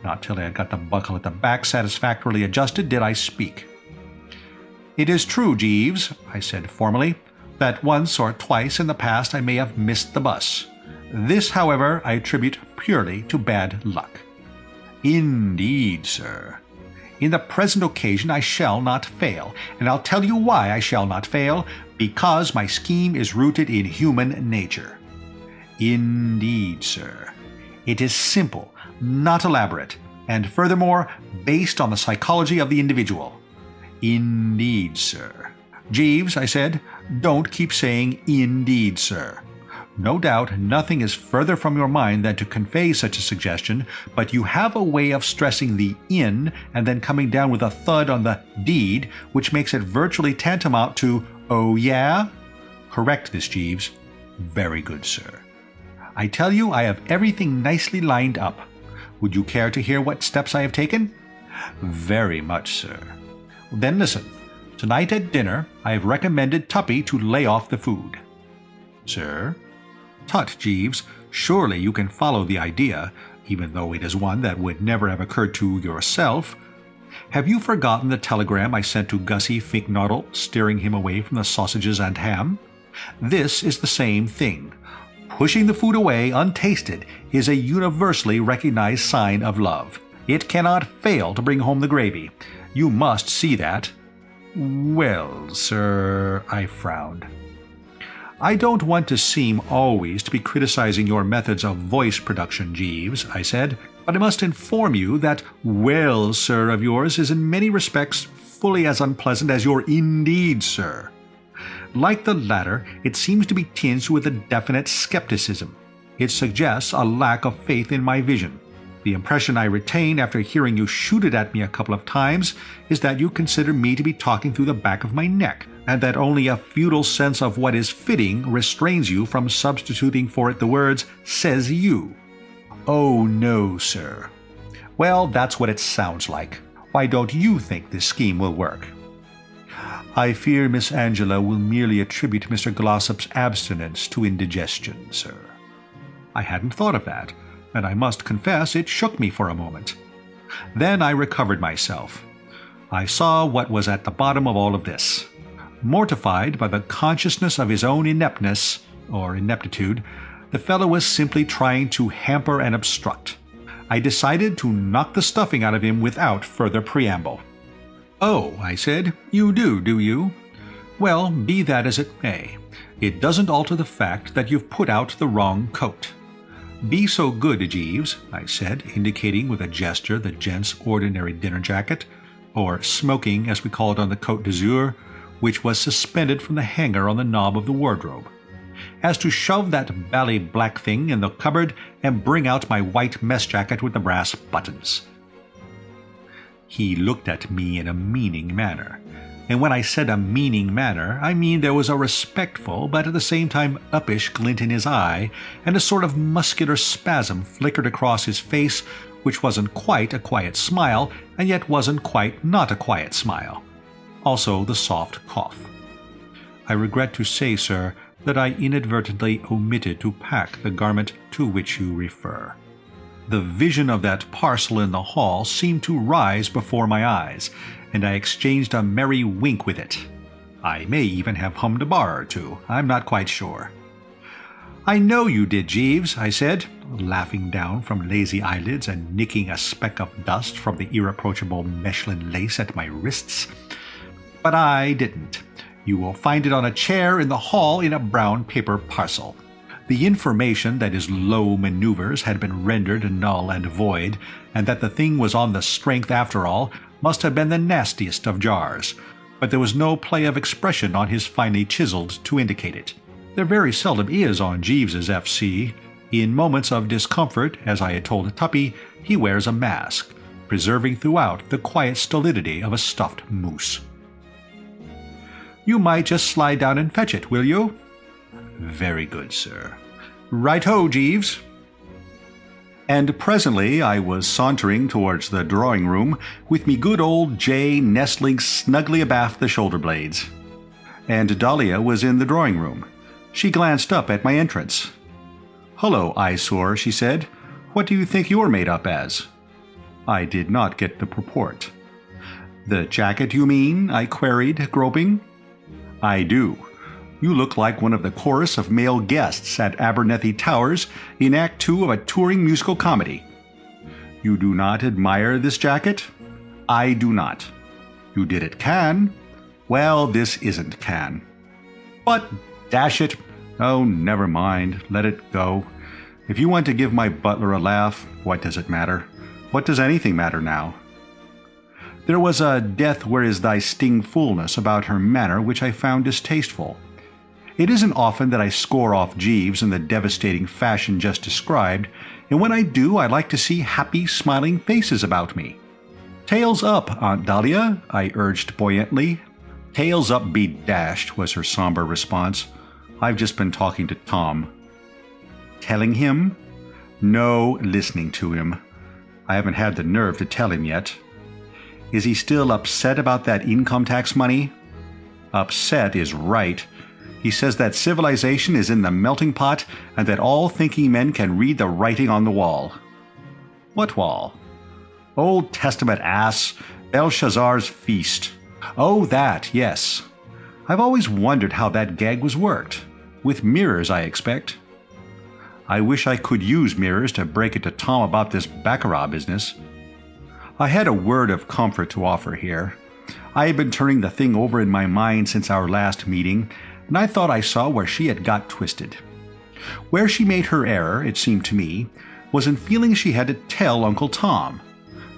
Not till I had got the buckle at the back satisfactorily adjusted did I speak. It is true, Jeeves, I said formally, that once or twice in the past I may have missed the bus. This, however, I attribute purely to bad luck. Indeed, sir. In the present occasion I shall not fail, and I'll tell you why I shall not fail, because my scheme is rooted in human nature. Indeed, sir. It is simple, not elaborate, and furthermore, based on the psychology of the individual. Indeed, sir. Jeeves, I said, don't keep saying indeed, sir. No doubt nothing is further from your mind than to convey such a suggestion, but you have a way of stressing the in and then coming down with a thud on the deed, which makes it virtually tantamount to, oh yeah? Correct this, Jeeves. Very good, sir. I tell you I have everything nicely lined up. Would you care to hear what steps I have taken? Very much, sir. Then listen. Tonight at dinner I have recommended Tuppy to lay off the food. Sir? Tut, Jeeves, surely you can follow the idea, even though it is one that would never have occurred to yourself. Have you forgotten the telegram I sent to Gussie Finknoddle, steering him away from the sausages and ham? This is the same thing. Pushing the food away untasted is a universally recognized sign of love. It cannot fail to bring home the gravy. You must see that." "Well, sir," I frowned. "I don't want to seem always to be criticizing your methods of voice production, Jeeves," I said, "but I must inform you that 'well, sir' of yours is in many respects fully as unpleasant as your 'indeed, sir.' Like the latter, it seems to be tinged with a definite skepticism. It suggests a lack of faith in my vision. The impression I retain after hearing you shoot it at me a couple of times is that you consider me to be talking through the back of my neck, and that only a futile sense of what is fitting restrains you from substituting for it the words 'says you.'" "Oh, no, sir." "Well, that's what it sounds like. Why don't you think this scheme will work?" "I fear Miss Angela will merely attribute Mr. Glossop's abstinence to indigestion, sir." I hadn't thought of that, and I must confess it shook me for a moment. Then I recovered myself. I saw what was at the bottom of all of this. Mortified by the consciousness of his own ineptness, or ineptitude, the fellow was simply trying to hamper and obstruct. I decided to knock the stuffing out of him without further preamble. "Oh," I said, "you do you? Well, be that as it may, it doesn't alter the fact that you've put out the wrong coat. Be so good, Jeeves," I said, indicating with a gesture the gent's ordinary dinner jacket, or smoking as we call it on the Côte d'Azur, which was suspended from the hanger on the knob of the wardrobe, "as to shove that bally black thing in the cupboard and bring out my white mess jacket with the brass buttons." He looked at me in a meaning manner, and when I said a meaning manner, I mean there was a respectful but at the same time uppish glint in his eye, and a sort of muscular spasm flickered across his face, which wasn't quite a quiet smile, and yet wasn't quite not a quiet smile. Also the soft cough. "I regret to say, sir, that I inadvertently omitted to pack the garment to which you refer." The vision of that parcel in the hall seemed to rise before my eyes, and I exchanged a merry wink with it. I may even have hummed a bar or two, I'm not quite sure. "I know you did, Jeeves," I said, laughing down from lazy eyelids and nicking a speck of dust from the irreproachable Mechlin lace at my wrists. "But I didn't. You will find it on a chair in the hall in a brown paper parcel." The information that his low maneuvers had been rendered null and void, and that the thing was on the strength after all, must have been the nastiest of jars, but there was no play of expression on his finely chiseled to indicate it. There very seldom is on Jeeves's F.C. In moments of discomfort, as I had told Tuppy, he wears a mask, preserving throughout the quiet stolidity of a stuffed moose. "You might just slide down and fetch it, will you?" "Very good, sir." "Right-ho, Jeeves." And presently I was sauntering towards the drawing-room with me good old Jay nestling snugly abaft the shoulder-blades. And Dahlia was in the drawing-room. She glanced up at my entrance. "Hullo, eyesore," she said. "What do you think you're made up as?" I did not get the purport. "The jacket, you mean?" I queried, groping. "I do. You look like one of the chorus of male guests at Abernethy Towers in Act 2 of a touring musical comedy." "You do not admire this jacket?" "I do not." "You did at Cannes?" "Well, this isn't Cannes." "But, dash it—" "Oh, never mind. Let it go. If you want to give my butler a laugh, what does it matter? What does anything matter now?" There was a death-where-is-thy-sting-fullness about her manner which I found distasteful. It isn't often that I score off Jeeves in the devastating fashion just described, and when I do I like to see happy, smiling faces about me. "Tails up, Aunt Dahlia," I urged buoyantly. "Tails up be dashed," was her somber response. "I've just been talking to Tom." "Telling him?" "No, listening to him. I haven't had the nerve to tell him yet." "Is he still upset about that income tax money?" "Upset is right. He says that civilization is in the melting pot and that all thinking men can read the writing on the wall." "What wall?" "Old Testament ass. Belshazzar's feast." "Oh, that, yes. I've always wondered how that gag was worked. With mirrors, I expect." I wish I could use mirrors to break it to Tom about this baccarat business. I had a word of comfort to offer here. I had been turning the thing over in my mind since our last meeting, and I thought I saw where she had got twisted. Where she made her error, it seemed to me, was in feeling she had to tell Uncle Tom.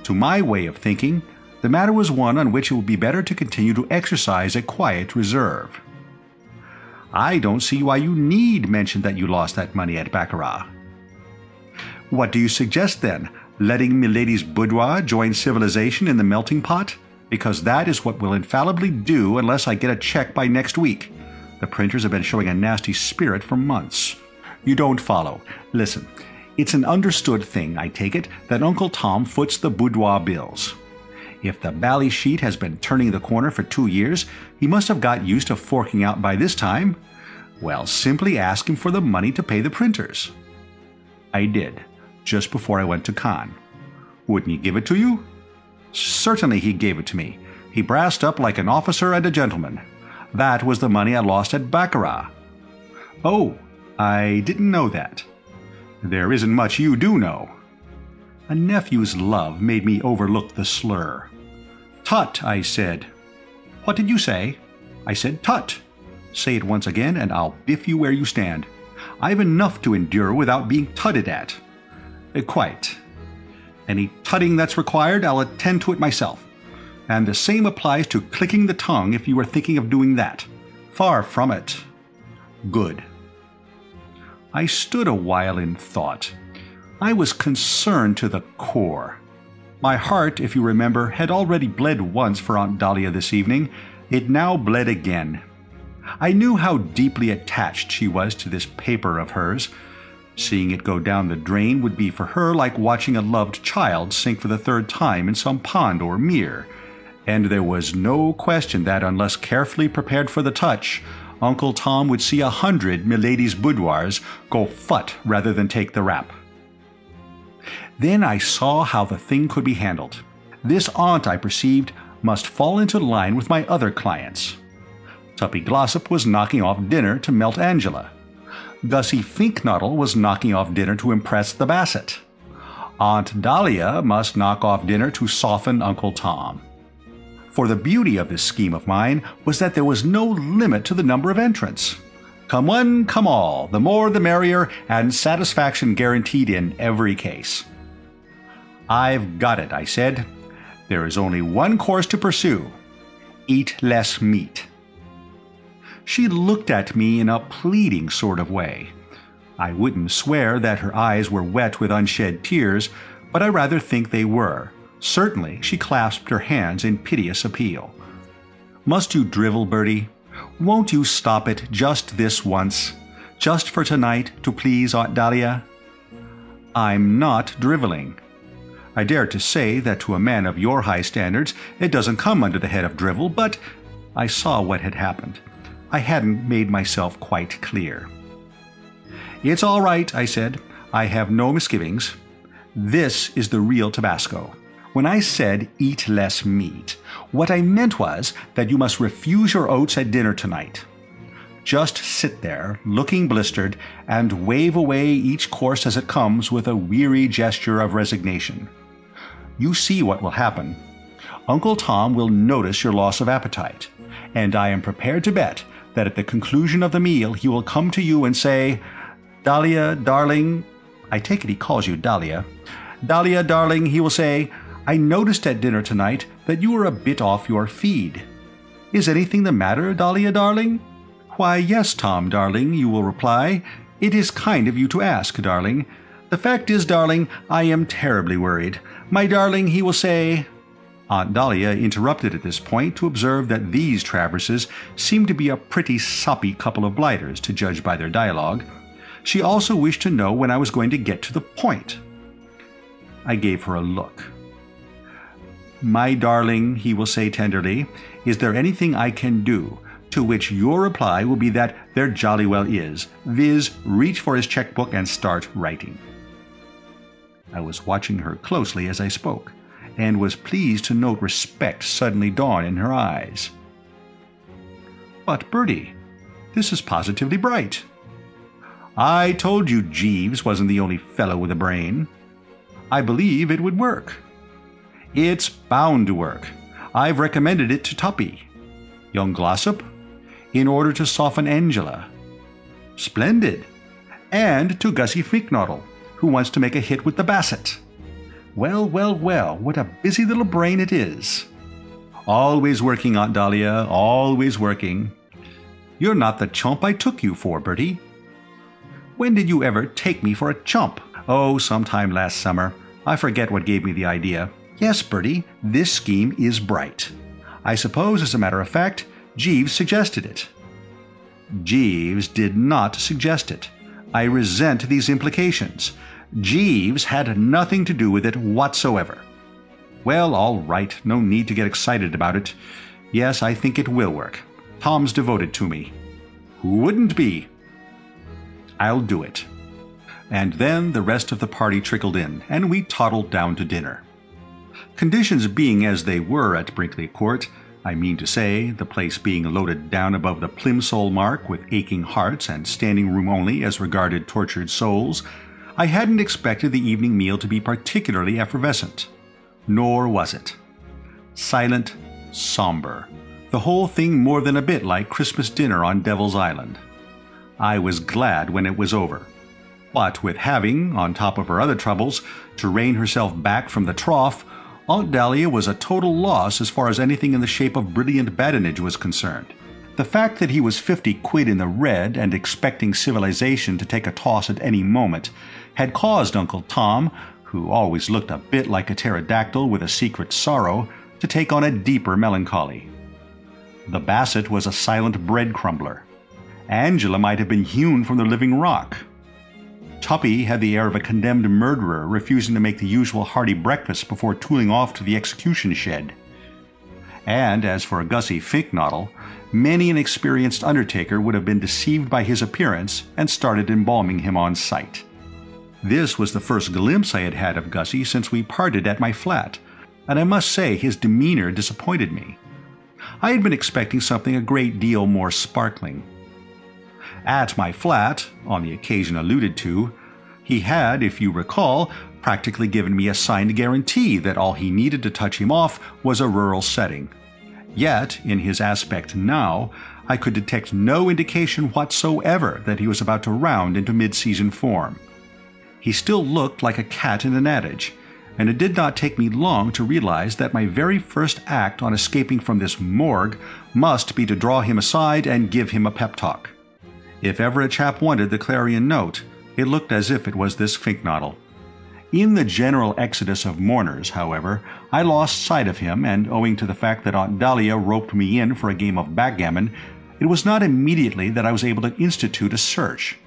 To my way of thinking, the matter was one on which it would be better to continue to exercise a quiet reserve. I don't see why you need mention that you lost that money at baccarat. What do you suggest, then? Letting milady's boudoir join civilization in the melting pot? Because that is what will infallibly do unless I get a check by next week. The printers have been showing a nasty spirit for months. You don't follow. Listen, it's an understood thing, I take it, that Uncle Tom foots the boudoir bills. If the bally sheet has been turning the corner for 2 years, he must have got used to forking out by this time. Well, simply ask him for the money to pay the printers. I did, just before I went to Cannes. Wouldn't he give it to you? Certainly he gave it to me. He brassed up like an officer and a gentleman. That was the money I lost at baccarat. Oh, I didn't know that. There isn't much you do know. A nephew's love made me overlook the slur. Tut, I said. What did you say? I said tut. Say it once again and I'll biff you where you stand. I've enough to endure without being tutted at. Quite. Any tutting that's required, I'll attend to it myself. And the same applies to clicking the tongue if you were thinking of doing that. Far from it. Good. I stood a while in thought. I was concerned to the core. My heart, if you remember, had already bled once for Aunt Dahlia this evening. It now bled again. I knew how deeply attached she was to this paper of hers. Seeing it go down the drain would be for her like watching a loved child sink for the 3rd time in some pond or mere. And there was no question that, unless carefully prepared for the touch, Uncle Tom would see 100 milady's boudoirs go phut rather than take the rap. Then I saw how the thing could be handled. This aunt, I perceived, must fall into line with my other clients. Tuppy Glossop was knocking off dinner to melt Angela. Gussie Finknottle was knocking off dinner to impress the Bassett. Aunt Dahlia must knock off dinner to soften Uncle Tom. For the beauty of this scheme of mine was that there was no limit to the number of entrants. Come one, come all, the more the merrier, and satisfaction guaranteed in every case. I've got it, I said. There is only one course to pursue. Eat less meat. She looked at me in a pleading sort of way. I wouldn't swear that her eyes were wet with unshed tears, but I rather think they were. Certainly she clasped her hands in piteous appeal. Must you drivel, Bertie? Won't you stop it just this once? Just for tonight, to please Aunt Dahlia? I'm not driveling. I dare to say that to a man of your high standards it doesn't come under the head of drivel, but I saw what had happened. I hadn't made myself quite clear. It's all right, I said. I have no misgivings. This is the real Tabasco. When I said eat less meat, what I meant was that you must refuse your oats at dinner tonight. Just sit there, looking blistered, and wave away each course as it comes with a weary gesture of resignation. You see what will happen. Uncle Tom will notice your loss of appetite, and I am prepared to bet that at the conclusion of the meal he will come to you and say, Dahlia, darling, I take it he calls you Dahlia. Dahlia, darling, he will say, I noticed at dinner tonight that you were a bit off your feed. Is anything the matter, Dahlia, darling? Why, yes, Tom, darling, you will reply. It is kind of you to ask, darling. The fact is, darling, I am terribly worried. My darling, he will say. Aunt Dahlia interrupted at this point to observe that these Traverses seemed to be a pretty soppy couple of blighters, to judge by their dialogue. She also wished to know when I was going to get to the point. I gave her a look. My darling, he will say tenderly, is there anything I can do? To which your reply will be that there jolly well is, viz., reach for his checkbook and start writing. I was watching her closely as I spoke, and was pleased to note respect suddenly dawn in her eyes. But, Bertie, this is positively bright. I told you Jeeves wasn't the only fellow with a brain. I believe it would work. It's bound to work. I've recommended it to Tuppy. Young Glossop? In order to soften Angela. Splendid. And to Gussie Finknottle, who wants to make a hit with the Basset. Well, well, well, what a busy little brain it is. Always working, Aunt Dahlia, always working. You're not the chump I took you for, Bertie. When did you ever take me for a chump? Oh, sometime last summer. I forget what gave me the idea. Yes, Bertie, this scheme is bright. I suppose, as a matter of fact, Jeeves suggested it. Jeeves did not suggest it. I resent these implications. Jeeves had nothing to do with it whatsoever. Well, all right, no need to get excited about it. Yes, I think it will work. Tom's devoted to me. Who wouldn't be? I'll do it. And then the rest of the party trickled in, and we toddled down to dinner. Conditions being as they were at Brinkley Court, I mean to say, the place being loaded down above the plimsoll mark with aching hearts and standing room only as regarded tortured souls, I hadn't expected the evening meal to be particularly effervescent. Nor was it. Silent, somber. The whole thing more than a bit like Christmas dinner on Devil's Island. I was glad when it was over. But with having, on top of her other troubles, to rein herself back from the trough, Aunt Dahlia was a total loss as far as anything in the shape of brilliant badinage was concerned. The fact that he was 50 quid in the red and expecting civilization to take a toss at any moment had caused Uncle Tom, who always looked a bit like a pterodactyl with a secret sorrow, to take on a deeper melancholy. The Basset was a silent bread crumbler. Angela might have been hewn from the living rock. Tuppy had the air of a condemned murderer refusing to make the usual hearty breakfast before tooling off to the execution shed. And as for Gussie Finknottle, many an experienced undertaker would have been deceived by his appearance and started embalming him on sight. This was the first glimpse I had had of Gussie since we parted at my flat, and I must say his demeanor disappointed me. I had been expecting something a great deal more sparkling. At my flat, on the occasion alluded to, he had, if you recall, practically given me a signed guarantee that all he needed to touch him off was a rural setting. Yet, in his aspect now, I could detect no indication whatsoever that he was about to round into mid-season form. He still looked like a cat in an adage, and it did not take me long to realize that my very first act on escaping from this morgue must be to draw him aside and give him a pep talk. If ever a chap wanted the clarion note, it looked as if it was this Finknottle. In the general exodus of mourners, however, I lost sight of him, and owing to the fact that Aunt Dahlia roped me in for a game of backgammon, it was not immediately that I was able to institute a search.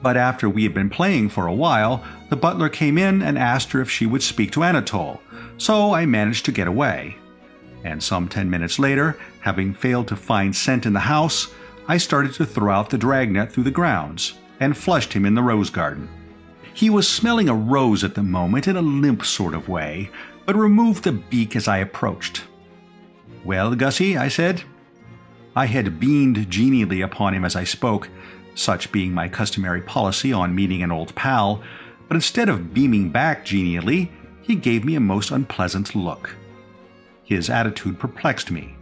But after we had been playing for a while, the butler came in and asked her if she would speak to Anatole, so I managed to get away. And some 10 minutes later, having failed to find scent in the house, I started to throw out the dragnet through the grounds, and flushed him in the rose garden. He was smelling a rose at the moment in a limp sort of way, but removed the beak as I approached. "Well, Gussie," I said. I had beamed genially upon him as I spoke, such being my customary policy on meeting an old pal, but instead of beaming back genially, he gave me a most unpleasant look. His attitude perplexed me.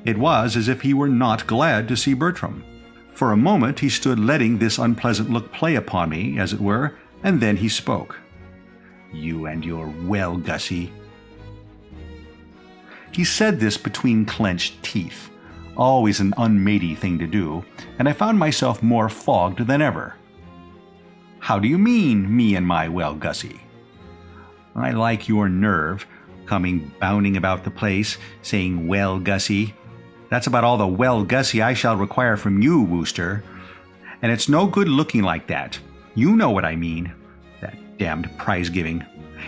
It was as if he were not glad to see Bertram. For a moment he stood letting this unpleasant look play upon me, as it were, and then he spoke. "You and your well, Gussie." He said this between clenched teeth, always an unmatey thing to do, and I found myself more fogged than ever. "How do you mean, me and my well, Gussie?" "I like your nerve, coming bounding about the place, saying, 'Well, Gussie.' That's about all the well, Gussie, I shall require from you, Wooster. And it's no good looking like that. You know what I mean. That damned prize-giving.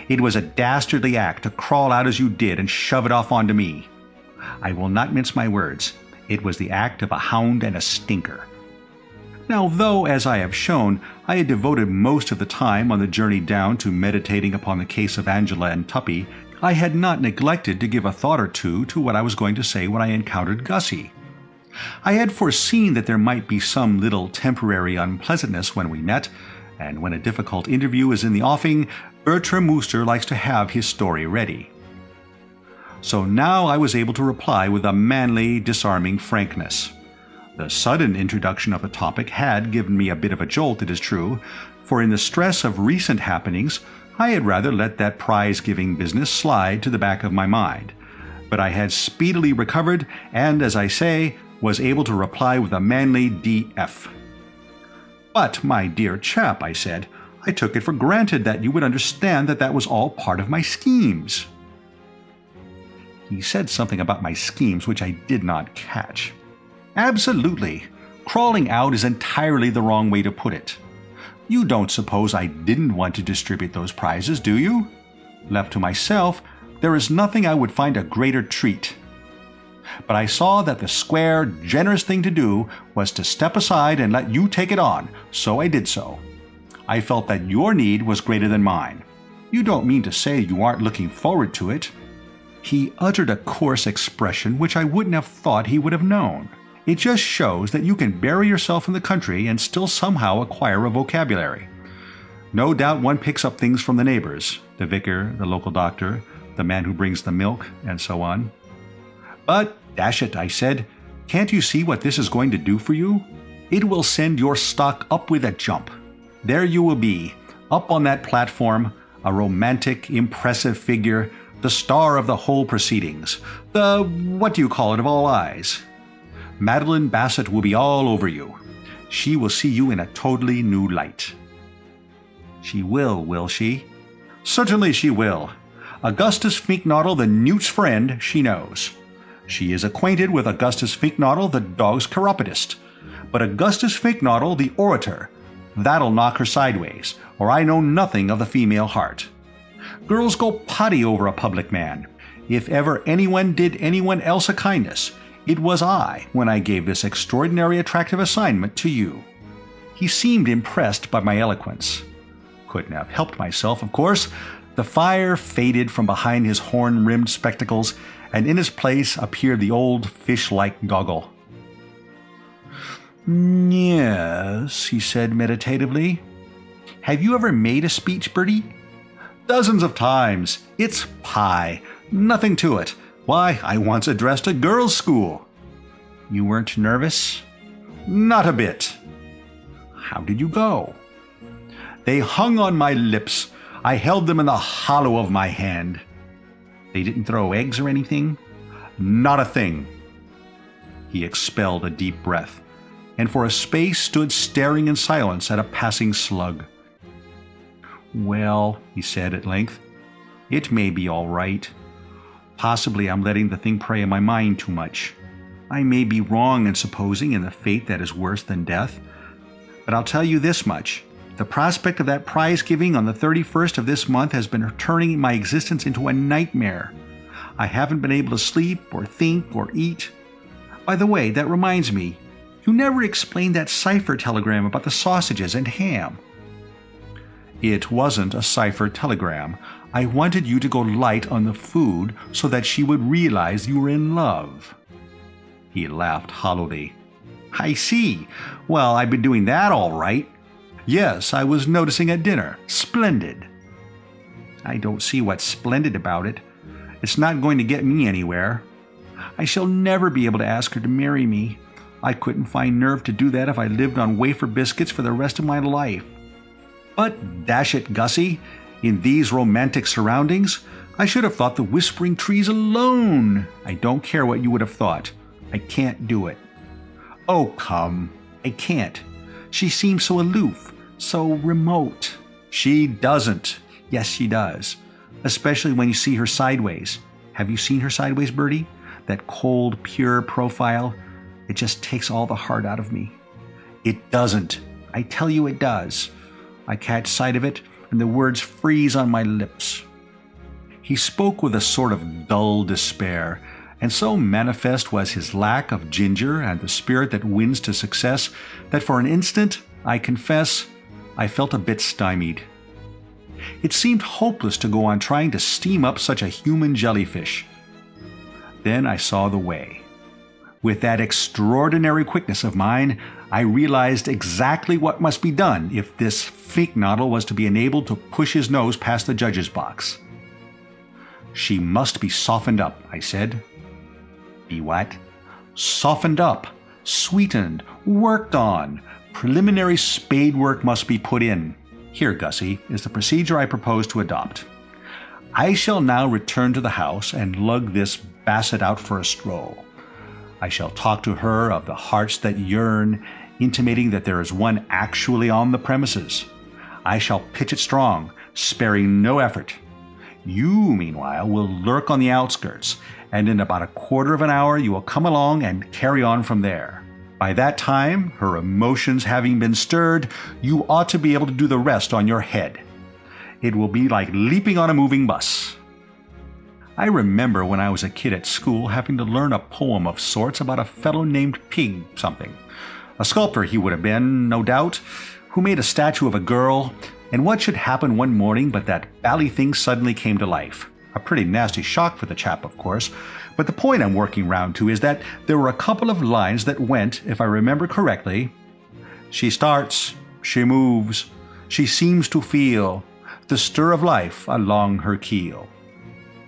It was a dastardly act to crawl out as you did and shove it off onto me. I will not mince my words. It was the act of a hound and a stinker." Now, though, as I have shown, I had devoted most of the time on the journey down to meditating upon the case of Angela and Tuppy, I had not neglected to give a thought or two to what I was going to say when I encountered Gussie. I had foreseen that there might be some little temporary unpleasantness when we met, and when a difficult interview is in the offing, Bertram Wooster likes to have his story ready. So now I was able to reply with a manly, disarming frankness. The sudden introduction of the topic had given me a bit of a jolt, it is true, for in the stress of recent happenings, I had rather let that prize-giving business slide to the back of my mind. But I had speedily recovered, and, as I say, was able to reply with a manly DF. "But, my dear chap," I said, "I took it for granted that you would understand that that was all part of my schemes." He said something about my schemes which I did not catch. "Absolutely. Crawling out is entirely the wrong way to put it. You don't suppose I didn't want to distribute those prizes, do you? Left to myself, there is nothing I would find a greater treat. But I saw that the square, generous thing to do was to step aside and let you take it on, so I did so. I felt that your need was greater than mine. You don't mean to say you aren't looking forward to it?" He uttered a coarse expression which I wouldn't have thought he would have known. It just shows that you can bury yourself in the country and still somehow acquire a vocabulary. No doubt one picks up things from the neighbors, the vicar, the local doctor, the man who brings the milk, and so on. "But, dash it," I said, "can't you see what this is going to do for you? It will send your stock up with a jump. There you will be, up on that platform, a romantic, impressive figure, the star of the whole proceedings, the what-do-you-call-it of all eyes. Madeline Bassett will be all over you. She will see you in a totally new light." "She will she?" "Certainly she will. Augustus Finknottle, the newt's friend, she knows. She is acquainted with Augustus Finknottle, the dog's chiropodist. But Augustus Finknottle, the orator, that'll knock her sideways, or I know nothing of the female heart. Girls go potty over a public man. If ever anyone did anyone else a kindness, it was I when I gave this extraordinary attractive assignment to you." He seemed impressed by my eloquence. Couldn't have helped myself, of course. The fire faded from behind his horn-rimmed spectacles, and in his place appeared the old fish-like goggle. "Yes," he said meditatively. "Have you ever made a speech, Bertie?" "Dozens of times. It's pie. Nothing to it. Why, I once addressed a girls' school." "You weren't nervous?" "Not a bit." "How did you go?" "They hung on my lips. I held them in the hollow of my hand." "They didn't throw eggs or anything?" "Not a thing." He expelled a deep breath, and for a space stood staring in silence at a passing slug. "Well," he said at length, "it may be all right. Possibly I'm letting the thing prey on my mind too much. I may be wrong in supposing in the fate that is worse than death. But I'll tell you this much. The prospect of that prize giving on the 31st of this month has been turning my existence into a nightmare. I haven't been able to sleep or think or eat. By the way, that reminds me, you never explained that cipher telegram about the sausages and ham." "It wasn't a cipher telegram. I wanted you to go light on the food so that she would realize you were in love." He laughed hollowly. "I see. Well, I've been doing that all right." "Yes, I was noticing at dinner. Splendid." "I don't see what's splendid about it. It's not going to get me anywhere. I shall never be able to ask her to marry me. I couldn't find nerve to do that if I lived on wafer biscuits for the rest of my life. But dash it, Gussie, in these romantic surroundings, I should have thought the whispering trees alone. I don't care what you would have thought. I can't do it." "Oh, come. I can't. She seems so aloof, so remote." "She doesn't." "Yes, she does. Especially when you see her sideways. Have you seen her sideways, Bertie? That cold, pure profile. It just takes all the heart out of me." "It doesn't. I tell you it does. I catch sight of it, and the words freeze on my lips." He spoke with a sort of dull despair, and so manifest was his lack of ginger and the spirit that wins to success that for an instant, I confess, I felt a bit stymied. It seemed hopeless to go on trying to steam up such a human jellyfish. Then I saw the way. With that extraordinary quickness of mine, I realized exactly what must be done if this fink-noddle was to be enabled to push his nose past the judge's box. "She must be softened up," I said. "Be what?" "Softened up, sweetened, worked on. Preliminary spade work must be put in. Here, Gussie, is the procedure I propose to adopt. I shall now return to the house and lug this Bassett out for a stroll. I shall talk to her of the hearts that yearn, intimating that there is one actually on the premises. I shall pitch it strong, sparing no effort. You, meanwhile, will lurk on the outskirts, and in about a quarter of an hour you will come along and carry on from there. By that time, her emotions having been stirred, you ought to be able to do the rest on your head. It will be like leaping on a moving bus." I remember when I was a kid at school having to learn a poem of sorts about a fellow named Pig something. A sculptor he would have been, no doubt, who made a statue of a girl, and what should happen one morning but that bally thing suddenly came to life. A pretty nasty shock for the chap, of course, but the point I'm working round to is that there were a couple of lines that went, if I remember correctly, "She starts, she moves, she seems to feel the stir of life along her keel."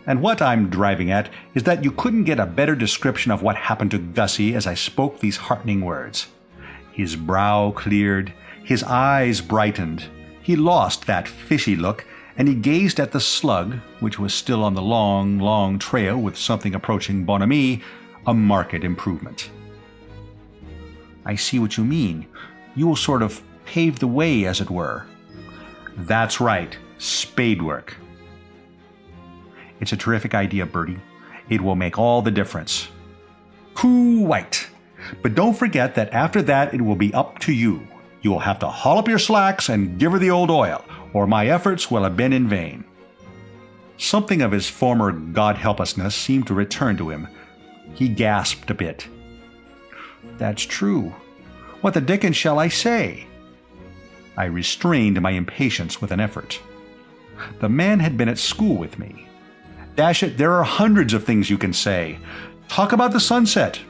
And what I'm driving at is that you couldn't get a better description of what happened to Gussie as I spoke these heartening words. His brow cleared, his eyes brightened, he lost that fishy look, and he gazed at the slug, which was still on the long, long trail with something approaching bonhomie, a marked improvement. "I see what you mean. You will sort of pave the way, as it were." "That's right. Spade work." "It's a terrific idea, Bertie. It will make all the difference." "Quite. But don't forget that after that it will be up to you. You will have to haul up your slacks and give her the old oil, or my efforts will have been in vain." Something of his former God-help-usness seemed to return to him. He gasped a bit. "That's true. What the dickens shall I say?" I restrained my impatience with an effort. The man had been at school with me. "Dash it, there are hundreds of things you can say. Talk about the sunset."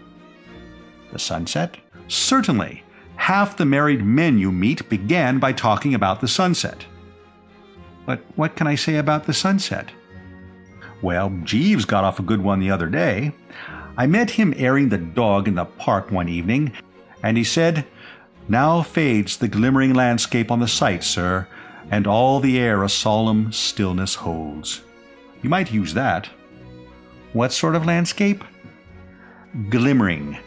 "The sunset?" "Certainly. Half the married men you meet began by talking about the sunset." "But what can I say about the sunset?" "Well, Jeeves got off a good one the other day. I met him airing the dog in the park one evening, and he said, 'Now fades the glimmering landscape on the sight, sir, and all the air a solemn stillness holds.' You might use that." "What sort of landscape?" "Glimmering.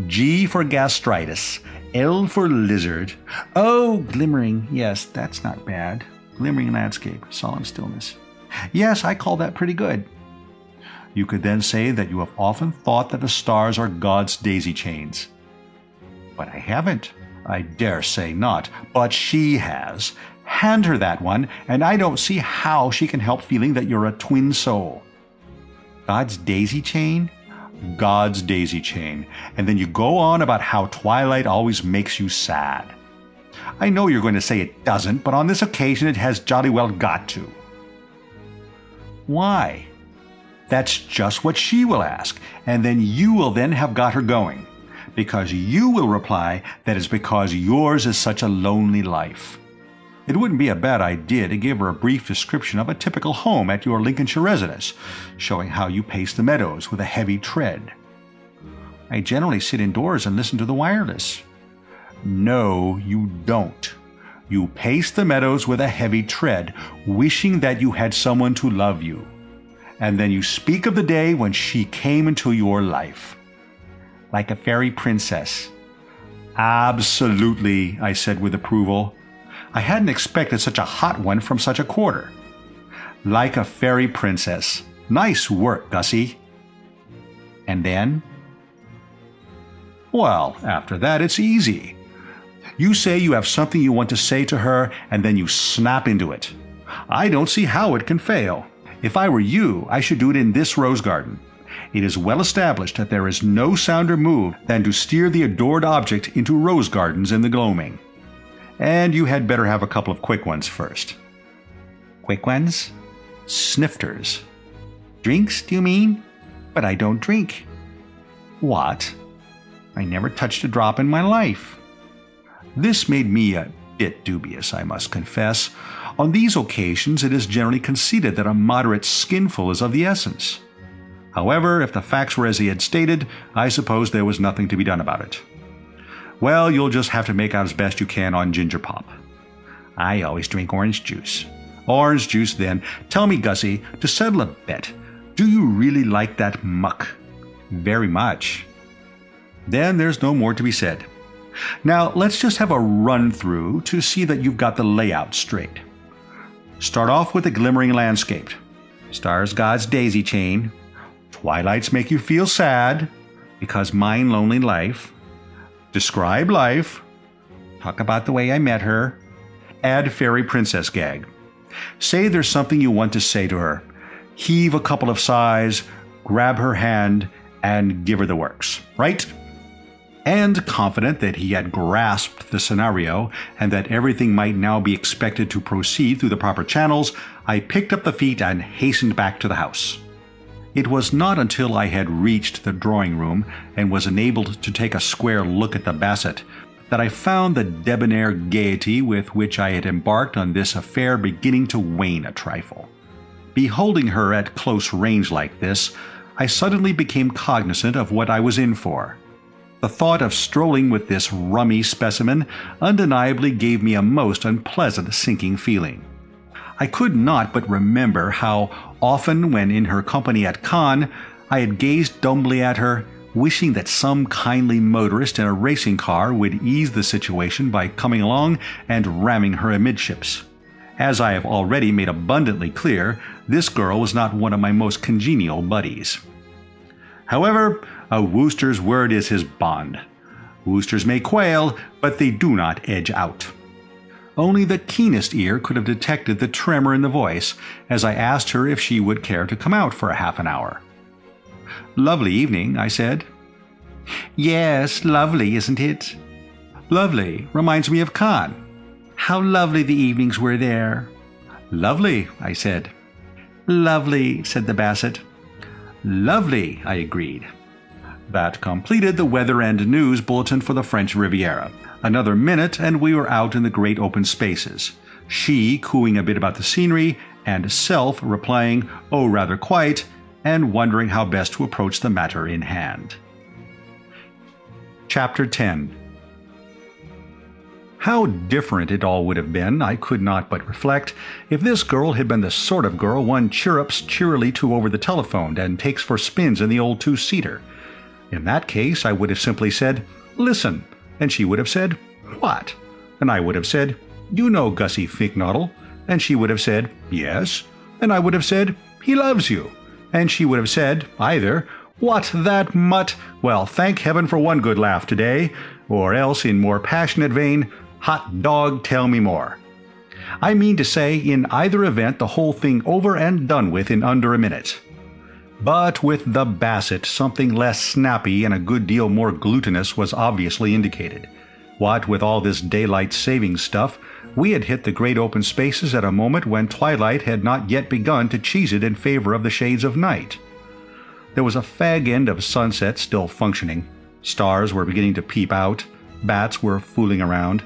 G for gastritis, L for lizard." "Oh, glimmering. Yes, that's not bad. Glimmering landscape, solemn stillness. Yes, I call that pretty good." "You could then say that you have often thought that the stars are God's daisy chains." "But I haven't." "I dare say not, but she has. Hand her that one, and I don't see how she can help feeling that you're a twin soul." "God's daisy chain?" "God's daisy chain. And then you go on about how twilight always makes you sad. I know you're going to say it doesn't, but on this occasion it has jolly well got to." "Why?" "That's just what she will ask, and then you will then have got her going. Because you will reply that it's because yours is such a lonely life. It wouldn't be a bad idea to give her a brief description of a typical home at your Lincolnshire residence, showing how you pace the meadows with a heavy tread." "I generally sit indoors and listen to the wireless." "No, you don't. You pace the meadows with a heavy tread, wishing that you had someone to love you. And then you speak of the day when she came into your life." "Like a fairy princess." "Absolutely," I said with approval. I hadn't expected such a hot one from such a quarter. "Like a fairy princess. Nice work, Gussie." "And then?" "Well, after that it's easy. You say you have something you want to say to her, and then you snap into it. I don't see how it can fail. If I were you, I should do it in this rose garden. It is well established that there is no sounder move than to steer the adored object into rose gardens in the gloaming. And you had better have a couple of quick ones first." "Quick ones?" "Snifters." "Drinks, do you mean? But I don't drink." "What?" I never touched a drop in my life." This made me a bit dubious, I must confess. On these occasions it is generally conceded that a moderate skinful is of the essence. However, if the facts were as he had stated, I suppose there was nothing to be done about it. "Well, you'll just have to make out as best you can on ginger pop." "I always drink orange juice." "Orange juice, then. Tell me, Gussie, to settle a bet, do you really like that muck?" "Very much." "Then there's no more to be said. Now, let's just have a run-through to see that you've got the layout straight. Start off with the glimmering landscape. Stars God's daisy chain. Twilights make you feel sad, because mine lonely life. Describe life. Talk about the way I met her. Add fairy princess gag. Say there's something you want to say to her. Heave a couple of sighs, grab her hand, and give her the works, right?" And confident that he had grasped the scenario and that everything might now be expected to proceed through the proper channels, I picked up the feet and hastened back to the house. It was not until I had reached the drawing room and was enabled to take a square look at the Bassett that I found the debonair gaiety with which I had embarked on this affair beginning to wane a trifle. Beholding her at close range like this, I suddenly became cognizant of what I was in for. The thought of strolling with this rummy specimen undeniably gave me a most unpleasant sinking feeling. I could not but remember how often when in her company at Cannes I had gazed dumbly at her, wishing that some kindly motorist in a racing car would ease the situation by coming along and ramming her amidships. As I have already made abundantly clear, this girl was not one of my most congenial buddies. However, a Wooster's word is his bond. Woosters may quail, but they do not edge out. Only the keenest ear could have detected the tremor in the voice as I asked her if she would care to come out for a half an hour. "Lovely evening," I said. "Yes, lovely, isn't it?" "Lovely. Reminds me of Cannes." "How lovely the evenings were there." "Lovely," I said. "Lovely," said the Bassett. "Lovely," I agreed. That completed the weather and news bulletin for the French Riviera. Another minute and we were out in the great open spaces, she cooing a bit about the scenery, and self replying, "Oh, rather quite," and wondering how best to approach the matter in hand. Chapter 10. How different it all would have been, I could not but reflect, if this girl had been the sort of girl one chirrups cheerily to over the telephone and takes for spins in the old two-seater. In that case, I would have simply said, "Listen," and she would have said, "What?" And I would have said, "You know Gussie Finknottle," and she would have said, "Yes," and I would have said, "He loves you," and she would have said, either, "What, that mutt? Well, thank heaven for one good laugh today," or else in more passionate vein, "Hot dog, tell me more." I mean to say, in either event, the whole thing over and done with in under a minute. But with the Bassett, something less snappy and a good deal more glutinous was obviously indicated. What with all this daylight saving stuff, we had hit the great open spaces at a moment when twilight had not yet begun to cheese it in favor of the shades of night. There was a fag end of sunset still functioning. Stars were beginning to peep out. Bats were fooling around.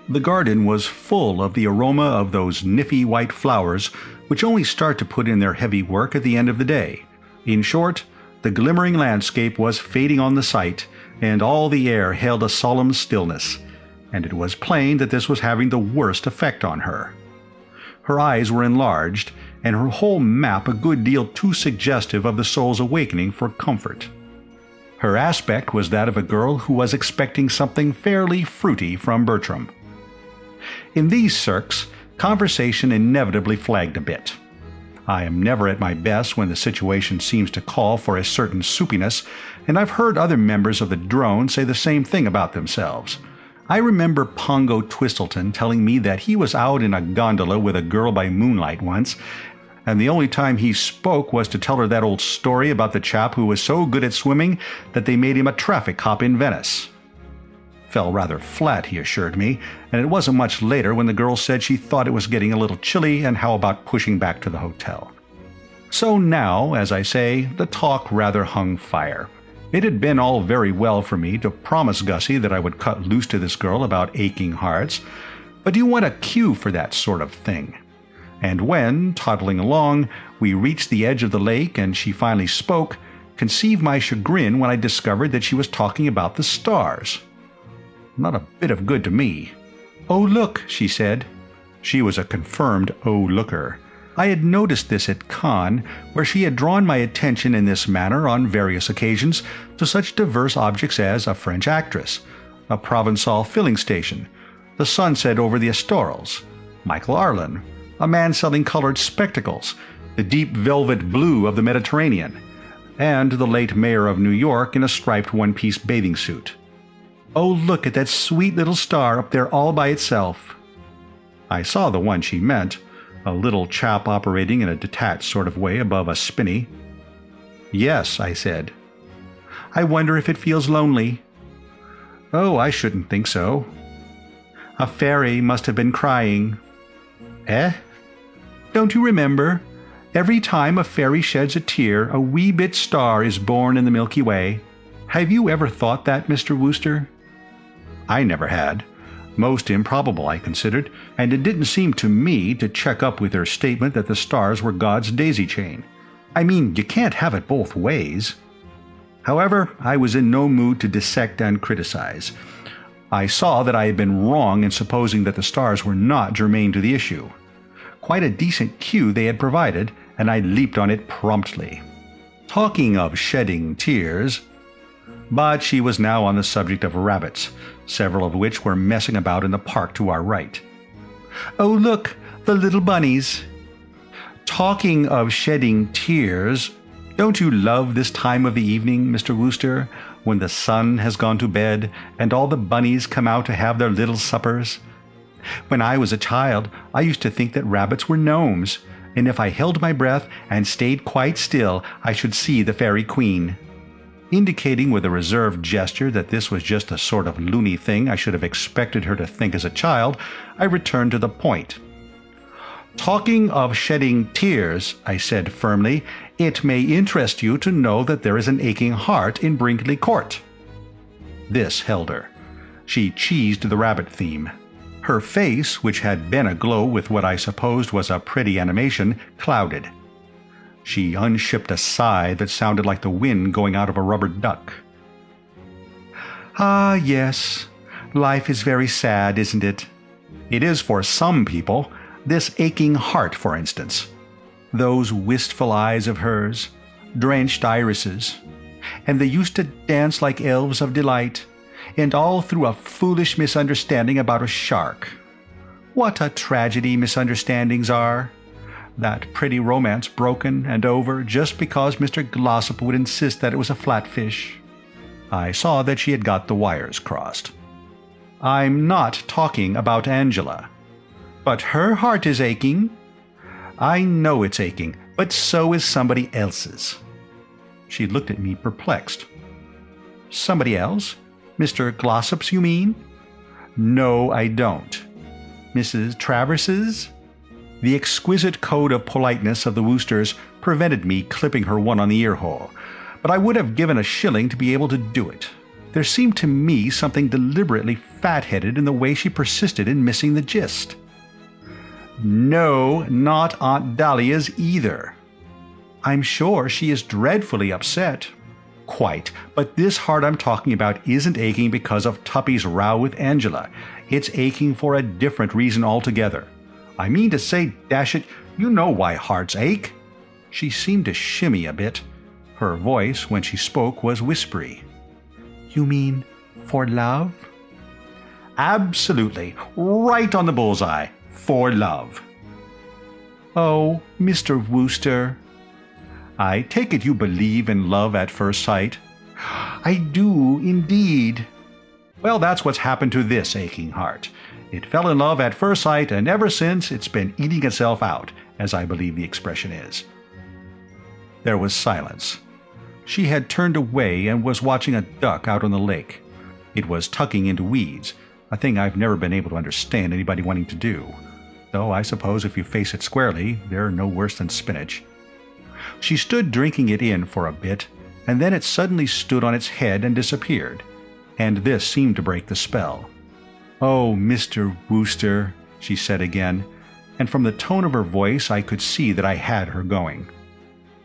The garden was full of the aroma of those niffy white flowers which only start to put in their heavy work at the end of the day. In short, the glimmering landscape was fading on the sight, and all the air held a solemn stillness, and it was plain that this was having the worst effect on her. Her eyes were enlarged, and her whole map a good deal too suggestive of the soul's awakening for comfort. Her aspect was that of a girl who was expecting something fairly fruity from Bertram. In these cirques, conversation inevitably flagged a bit. I am never at my best when the situation seems to call for a certain soupiness, and I've heard other members of the drone say the same thing about themselves. I remember Pongo Twistleton telling me that he was out in a gondola with a girl by moonlight once, and the only time he spoke was to tell her that old story about the chap who was so good at swimming that they made him a traffic cop in Venice. Fell rather flat, he assured me, and it wasn't much later when the girl said she thought it was getting a little chilly and how about pushing back to the hotel. So now, as I say, the talk rather hung fire. It had been all very well for me to promise Gussie that I would cut loose to this girl about aching hearts, but you want a cue for that sort of thing. And when, toddling along, we reached the edge of the lake and she finally spoke, conceive my chagrin when I discovered that she was talking about the stars. Not a bit of good to me. "Oh, look," she said. She was a confirmed oh-looker. I had noticed this at Cannes, where she had drawn my attention in this manner on various occasions to such diverse objects as a French actress, a Provençal filling station, the sunset over the Estorils, Michael Arlen, a man selling colored spectacles, the deep velvet blue of the Mediterranean, and the late mayor of New York in a striped one-piece bathing suit. "Oh, look at that sweet little star up there all by itself." I saw the one she meant, a little chap operating in a detached sort of way above a spinney. "Yes," I said. "I wonder if it feels lonely." "Oh, I shouldn't think so." "A fairy must have been crying." "Eh?" "Don't you remember? Every time a fairy sheds a tear, a wee bit star is born in the Milky Way. Have you ever thought that, Mr. Wooster?" I never had. Most improbable, I considered, and it didn't seem to me to check up with her statement that the stars were God's daisy chain. I mean, you can't have it both ways. However, I was in no mood to dissect and criticize. I saw that I had been wrong in supposing that the stars were not germane to the issue. Quite a decent cue they had provided, and I leaped on it promptly. Talking of shedding tears... But she was now on the subject of rabbits, several of which were messing about in the park to our right. "Oh, look, the little bunnies." "Talking of shedding tears, don't you love this time of the evening, Mr. Wooster, when the sun has gone to bed and all the bunnies come out to have their little suppers? When I was a child, I used to think that rabbits were gnomes, and if I held my breath and stayed quite still, I should see the fairy queen." Indicating with a reserved gesture that this was just a sort of loony thing I should have expected her to think as a child, I returned to the point. "Talking of shedding tears," I said firmly, "it may interest you to know that there is an aching heart in Brinkley Court." This held her. She cheesed the rabbit theme. Her face, which had been aglow with what I supposed was a pretty animation, clouded. She unshipped a sigh that sounded like the wind going out of a rubber duck. "Ah, yes. Life is very sad, isn't it? It is for some people. This aching heart, for instance. Those wistful eyes of hers, drenched irises. And they used to dance like elves of delight, and all through a foolish misunderstanding about a shark. What a tragedy misunderstandings are! That pretty romance broken and over just because Mr. Glossop would insist that it was a flatfish." I saw that she had got the wires crossed. "I'm not talking about Angela." "But her heart is aching." "I know it's aching, but so is somebody else's." She looked at me perplexed. "Somebody else? Mr. Glossop's, you mean?" "No, I don't." "Mrs. Travers's?" The exquisite code of politeness of the Woosters prevented me clipping her one on the ear-hole, but I would have given a shilling to be able to do it. There seemed to me something deliberately fat-headed in the way she persisted in missing the gist. "No, not Aunt Dahlia's either." "I'm sure she is dreadfully upset." "Quite, but this heart I'm talking about isn't aching because of Tuppy's row with Angela. It's aching for a different reason altogether. I mean to say, dash it, you know why hearts ache." She seemed to shimmy a bit. Her voice, when she spoke, was whispery. "You mean for love?" "Absolutely. Right on the bullseye. For love." "Oh, Mr. Wooster." "I take it you believe in love at first sight?" "I do, indeed." "Well, that's what's happened to this aching heart. It fell in love at first sight, and ever since it's been eating itself out, as I believe the expression is." There was silence. She had turned away and was watching a duck out on the lake. It was tucking into weeds, a thing I've never been able to understand anybody wanting to do. Though I suppose if you face it squarely, they're no worse than spinach. She stood drinking it in for a bit, and then it suddenly stood on its head and disappeared, and this seemed to break the spell. "Oh, Mr. Wooster," she said again, and from the tone of her voice I could see that I had her going.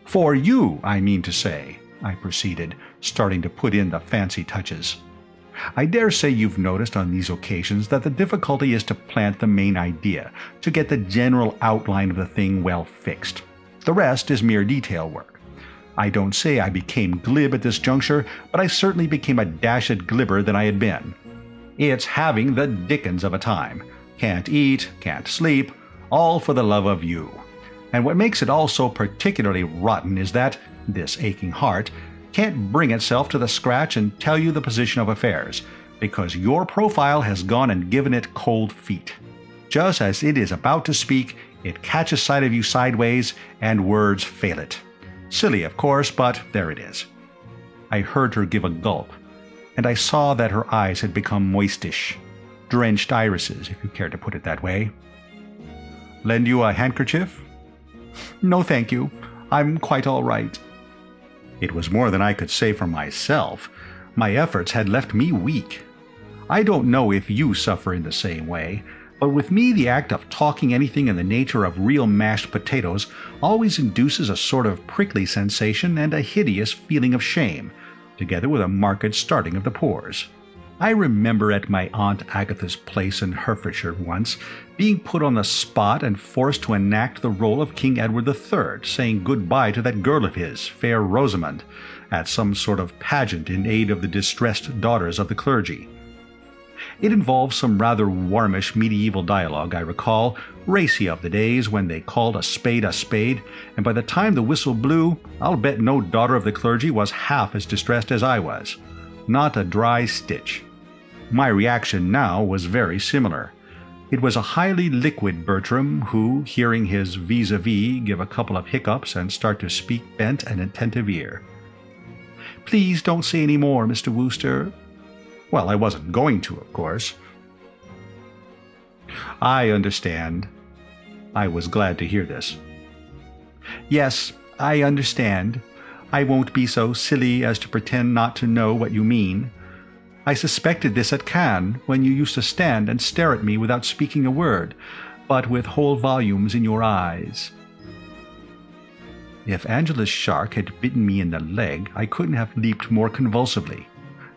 "For you, I mean to say," I proceeded, starting to put in the fancy touches. "I dare say you've noticed on these occasions that the difficulty is to plant the main idea, to get the general outline of the thing well fixed. The rest is mere detail work. I don't say I became glib at this juncture, but I certainly became a dashed glibber than I had been. It's having the dickens of a time. Can't eat, can't sleep, all for the love of you. And what makes it all so particularly rotten is that this aching heart can't bring itself to the scratch and tell you the position of affairs, because your profile has gone and given it cold feet. Just as it is about to speak, it catches sight of you sideways, and words fail it. Silly, of course, but there it is." I heard her give a gulp, and I saw that her eyes had become moistish. Drenched irises, if you care to put it that way. "Lend you a handkerchief?" "No, thank you. I'm quite all right." It was more than I could say for myself. My efforts had left me weak. I don't know if you suffer in the same way, but with me the act of talking anything in the nature of real mashed potatoes always induces a sort of prickly sensation and a hideous feeling of shame, together with a marked starting of the pores. I remember at my Aunt Agatha's place in Herefordshire once being put on the spot and forced to enact the role of King Edward III, saying goodbye to that girl of his, fair Rosamond, at some sort of pageant in aid of the distressed daughters of the clergy. It involved some rather warmish medieval dialogue, I recall, racy of the days when they called a spade, and by the time the whistle blew, I'll bet no daughter of the clergy was half as distressed as I was. Not a dry stitch. My reaction now was very similar. It was a highly liquid Bertram who, hearing his vis-a-vis give a couple of hiccups and start to speak, bent an attentive ear. "Please don't say any more, Mr. Wooster." Well, I wasn't going to, of course. "I understand." I was glad to hear this. "Yes, I understand. I won't be so silly as to pretend not to know what you mean. I suspected this at Cannes, when you used to stand and stare at me without speaking a word, but with whole volumes in your eyes." If Angela's shark had bitten me in the leg, I couldn't have leaped more convulsively.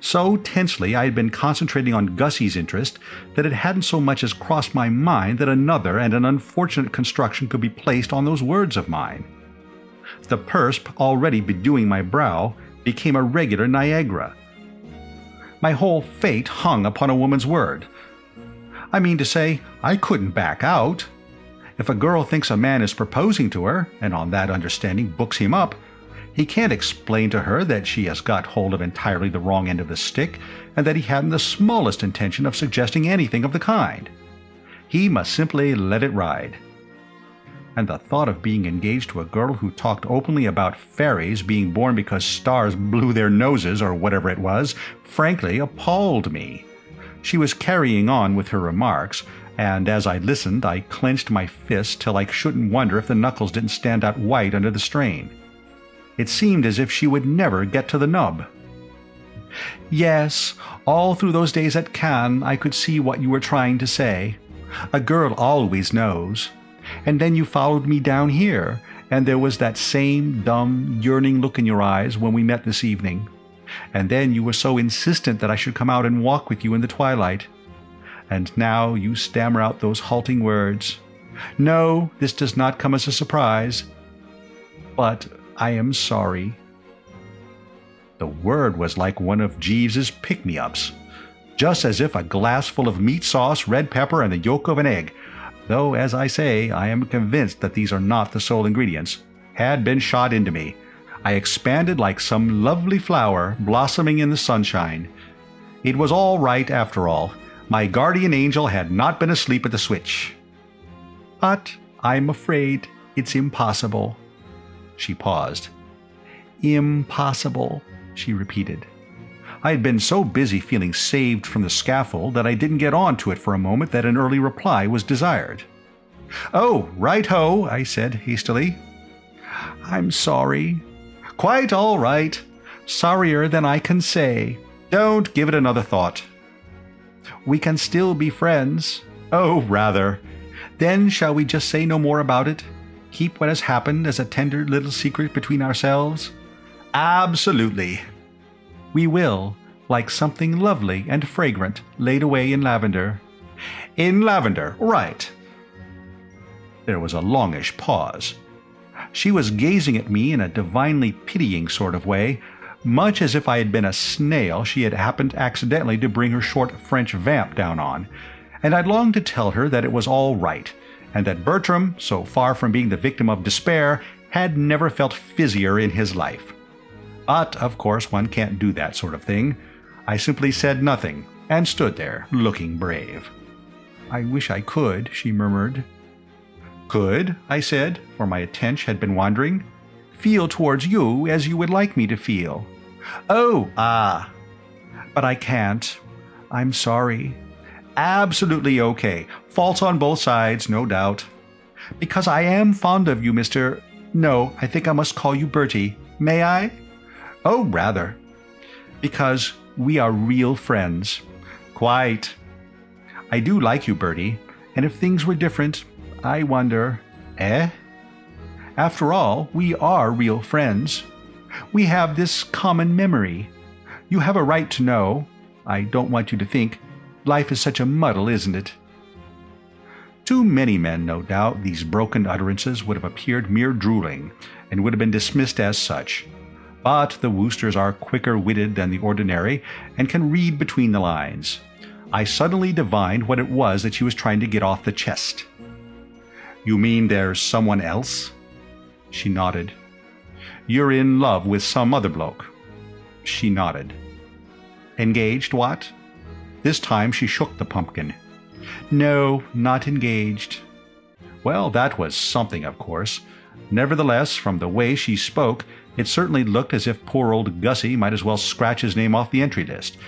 So tensely I had been concentrating on Gussie's interest that it hadn't so much as crossed my mind that another and an unfortunate construction could be placed on those words of mine. The perspire already bedewing my brow became a regular Niagara. My whole fate hung upon a woman's word. I mean to say, I couldn't back out. If a girl thinks a man is proposing to her, and on that understanding books him up, he can't explain to her that she has got hold of entirely the wrong end of the stick, and that he hadn't the smallest intention of suggesting anything of the kind. He must simply let it ride. And the thought of being engaged to a girl who talked openly about fairies being born because stars blew their noses or whatever it was, frankly appalled me. She was carrying on with her remarks, and as I listened I clenched my fists till I shouldn't wonder if the knuckles didn't stand out white under the strain. It seemed as if she would never get to the nub. "Yes, all through those days at Cannes I could see what you were trying to say. A girl always knows. And then you followed me down here, and there was that same dumb, yearning look in your eyes when we met this evening. And then you were so insistent that I should come out and walk with you in the twilight. And now you stammer out those halting words. No, this does not come as a surprise. But I am sorry." The word was like one of Jeeves's pick-me-ups, just as if a glass full of meat sauce, red pepper, and the yolk of an egg, though, as I say, I am convinced that these are not the sole ingredients, had been shot into me. I expanded like some lovely flower blossoming in the sunshine. It was all right after all. My guardian angel had not been asleep at the switch. "But I'm afraid it's impossible." She paused. "Impossible," she repeated. I had been so busy feeling saved from the scaffold that I didn't get on to it for a moment that an early reply was desired. "Oh, right-ho," I said hastily. "I'm sorry." "Quite all right. Sorrier than I can say. Don't give it another thought. We can still be friends. Oh, rather. Then shall we just say no more about it? Keep what has happened as a tender little secret between ourselves? Absolutely. We will, like something lovely and fragrant laid away in lavender. In lavender, right. There was a longish pause. She was gazing at me in a divinely pitying sort of way, much as if I had been a snail she had happened accidentally to bring her short French vamp down on, and I longed to tell her that it was all right, and that Bertram, so far from being the victim of despair, had never felt fizzier in his life. But, of course, one can't do that sort of thing. I simply said nothing, and stood there, looking brave. I wish I could, she murmured. Could, I said, for my attention had been wandering. Feel towards you as you would like me to feel. Oh, ah. But I can't. I'm sorry. Absolutely okay. Faults on both sides, no doubt. Because I am fond of you, Mr. No, I think I must call you Bertie. May I? Oh, rather. Because we are real friends. Quite. I do like you, Bertie, and if things were different, I wonder... Eh? After all, we are real friends. We have this common memory. You have a right to know. I don't want you to think. Life is such a muddle, isn't it? To many men, no doubt, these broken utterances would have appeared mere drooling, and would have been dismissed as such. But the Woosters are quicker-witted than the ordinary, and can read between the lines. I suddenly divined what it was that she was trying to get off the chest. You mean there's someone else? She nodded. You're in love with some other bloke? She nodded. Engaged, what? This time she shook the pumpkin. No, not engaged. Well, that was something, of course. Nevertheless, from the way she spoke, it certainly looked as if poor old Gussie might as well scratch his name off the entry list,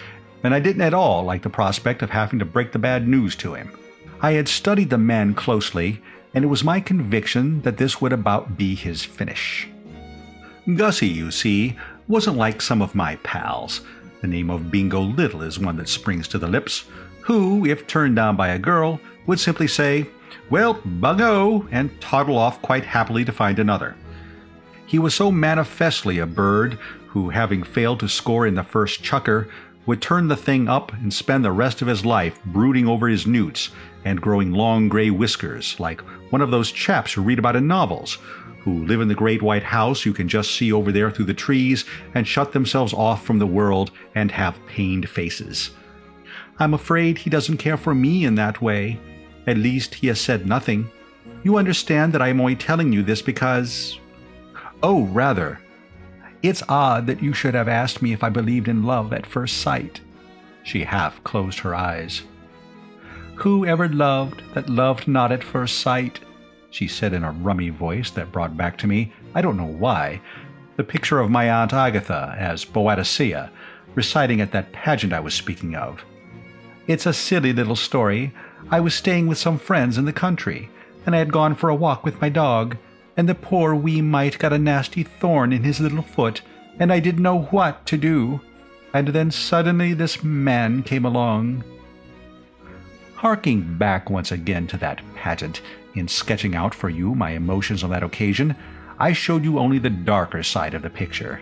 and I didn't at all like the prospect of having to break the bad news to him. I had studied the man closely, and it was my conviction that this would about be his finish. Gussie, you see, wasn't like some of my pals. The name of Bingo Little is one that springs to the lips, who, if turned down by a girl, would simply say, "Well, buggo," and toddle off quite happily to find another. He was so manifestly a bird who, having failed to score in the first chukker, would turn the thing up and spend the rest of his life brooding over his newts and growing long gray whiskers, like one of those chaps you read about in novels, who live in the great white house you can just see over there through the trees and shut themselves off from the world and have pained faces. I'm afraid he doesn't care for me in that way. At least he has said nothing. You understand that I am only telling you this because... Oh, rather. It's odd that you should have asked me if I believed in love at first sight. She half closed her eyes. Who ever loved that loved not at first sight? She said in a rummy voice that brought back to me, I don't know why, the picture of my Aunt Agatha as Boadicea, reciting at that pageant I was speaking of. It's a silly little story. I was staying with some friends in the country, and I had gone for a walk with my dog, and the poor wee mite got a nasty thorn in his little foot, and I didn't know what to do. And then suddenly this man came along. Harking back once again to that pageant, in sketching out for you my emotions on that occasion, I showed you only the darker side of the picture.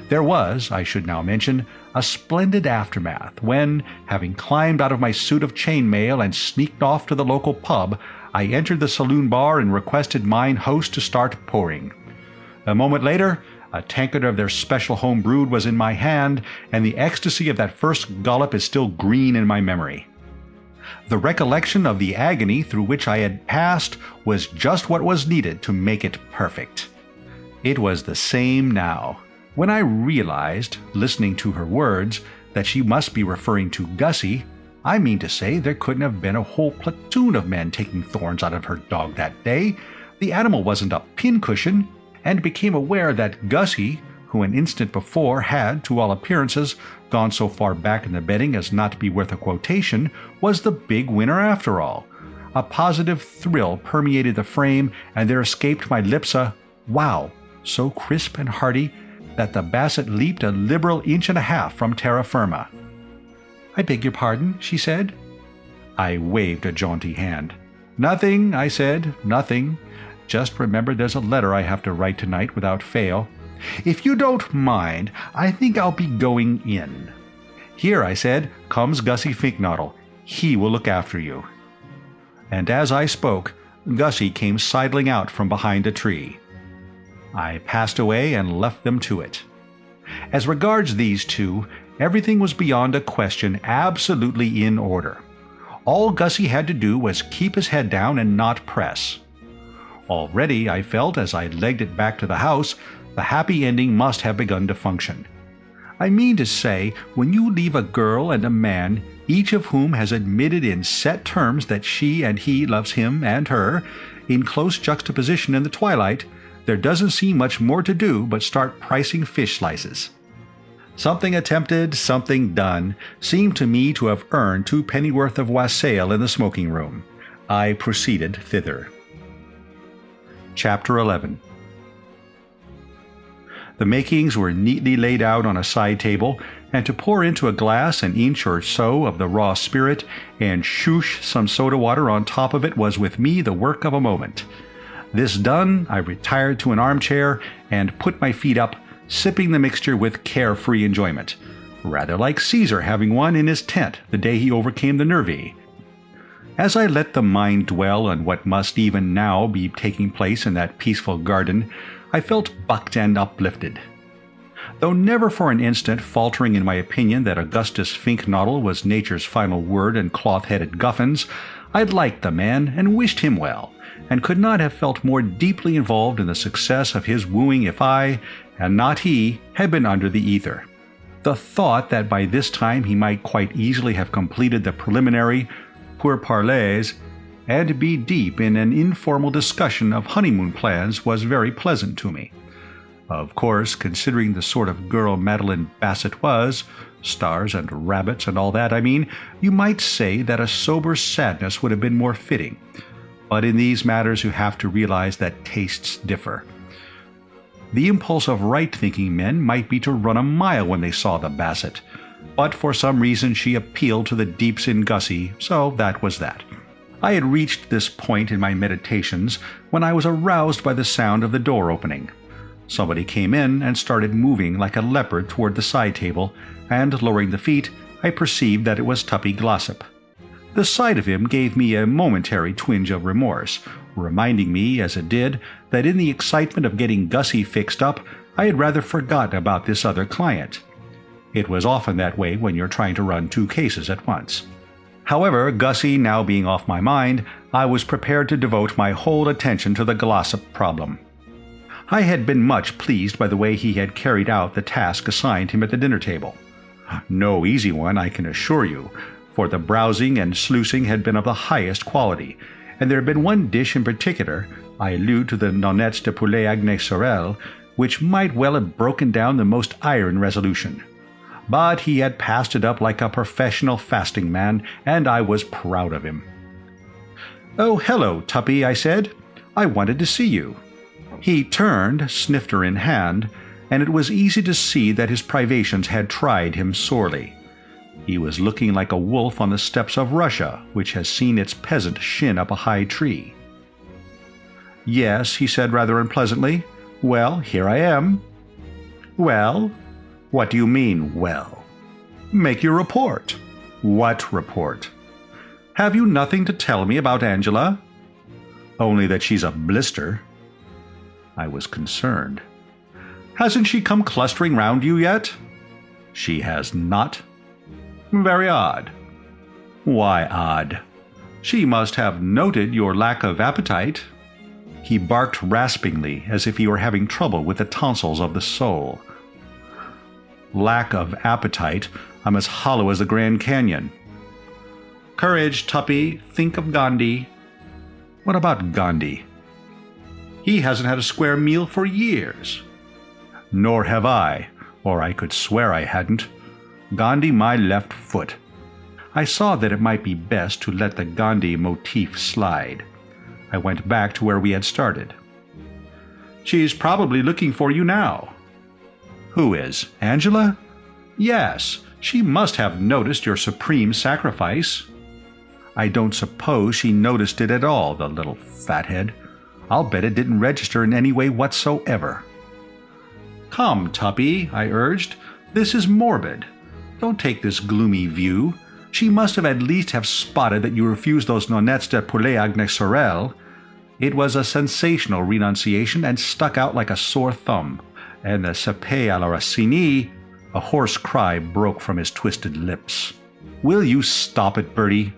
There was, I should now mention, a splendid aftermath when, having climbed out of my suit of chainmail and sneaked off to the local pub, I entered the saloon bar and requested mine host to start pouring. A moment later, a tankard of their special home brewed was in my hand, and the ecstasy of that first gollop is still green in my memory. The recollection of the agony through which I had passed was just what was needed to make it perfect. It was the same now. When I realized, listening to her words, that she must be referring to Gussie, I mean to say there couldn't have been a whole platoon of men taking thorns out of her dog that day. The animal wasn't a pincushion, and became aware that Gussie, who an instant before had, to all appearances, gone so far back in the betting as not to be worth a quotation, was the big winner after all. A positive thrill permeated the frame, and there escaped my lips a "wow," so crisp and hearty that the Basset leaped a liberal 1.5 inches from terra firma. "I beg your pardon," she said. I waved a jaunty hand. "Nothing," I said, "nothing. Just remember there's a letter I have to write tonight without fail. If you don't mind, I think I'll be going in. Here," I said, "comes Gussie Finknottle. He will look after you." And as I spoke, Gussie came sidling out from behind a tree. I passed away and left them to it. As regards these two, everything was beyond a question absolutely in order. All Gussie had to do was keep his head down and not press. Already, I felt, as I legged it back to the house, the happy ending must have begun to function. I mean to say, when you leave a girl and a man, each of whom has admitted in set terms that she and he loves him and her, in close juxtaposition in the twilight, there doesn't seem much more to do but start pricing fish slices. Something attempted, something done, seemed to me to have earned 2 pennyworth of wassail in the smoking room. I proceeded thither. Chapter 11. The makings were neatly laid out on a side table, and to pour into a glass an inch or so of the raw spirit and shoosh some soda water on top of it was with me the work of a moment. This done, I retired to an armchair and put my feet up, sipping the mixture with carefree enjoyment, rather like Caesar having one in his tent the day he overcame the Nervi. As I let the mind dwell on what must even now be taking place in that peaceful garden, I felt bucked and uplifted. Though never for an instant faltering in my opinion that Augustus Finknottle was nature's final word and cloth-headed guffins, I liked the man and wished him well, and could not have felt more deeply involved in the success of his wooing if I, and not he, had been under the ether. The thought that by this time he might quite easily have completed the preliminary pourparlers and be deep in an informal discussion of honeymoon plans was very pleasant to me. Of course, considering the sort of girl Madeline Basset was, stars and rabbits and all that, I mean, you might say that a sober sadness would have been more fitting. But in these matters you have to realize that tastes differ. The impulse of right-thinking men might be to run a mile when they saw the Basset, but for some reason she appealed to the deeps in Gussie, so that was that. I had reached this point in my meditations when I was aroused by the sound of the door opening. Somebody came in and started moving like a leopard toward the side table, and lowering the feet, I perceived that it was Tuppy Glossop. The sight of him gave me a momentary twinge of remorse, reminding me, as it did, that in the excitement of getting Gussie fixed up, I had rather forgotten about this other client. It was often that way when you're trying to run 2 cases at once. However, Gussie now being off my mind, I was prepared to devote my whole attention to the Glossop problem. I had been much pleased by the way he had carried out the task assigned him at the dinner table. No easy one, I can assure you, for the browsing and sluicing had been of the highest quality, and there had been one dish in particular, I allude to the nonettes de poulet agnée sorel, which might well have broken down the most iron resolution. But he had passed it up like a professional fasting man, and I was proud of him. "Oh, hello, Tuppy," I said. "I wanted to see you." He turned, snifter in hand, and it was easy to see that his privations had tried him sorely. He was looking like a wolf on the steppes of Russia, which has seen its peasant shin up a high tree. "Yes," he said rather unpleasantly. "Well, here I am." "Well? What do you mean, well?" "Make your report." "What report?" "Have you nothing to tell me about Angela?" "Only that she's a blister." I was concerned. "Hasn't she come clustering round you yet?" "She has not." "Very odd." "Why odd?" "She must have noted your lack of appetite." He barked raspingly, as if he were having trouble with the tonsils of the soul. "Lack of appetite? I'm as hollow as the Grand Canyon." "Courage, Tuppy. Think of Gandhi." "What about Gandhi?" "He hasn't had a square meal for years." "Nor have I, or I could swear I hadn't. Gandhi my left foot." I saw that it might be best to let the Gandhi motif slide. I went back to where we had started. "She's probably looking for you now." Who is? Angela? Yes, she must have noticed your supreme sacrifice. I don't suppose she noticed it at all, the little fathead. I'll bet it didn't register in any way whatsoever. Come, Tuppy, I urged. This is morbid. Don't take this gloomy view. She must have at least have spotted that you refused those nonettes de poulet Agnes Sorel. It was a sensational renunciation and stuck out like a sore thumb, and the sapé à la Rossini, a hoarse cry broke from his twisted lips. Will you stop it, Bertie?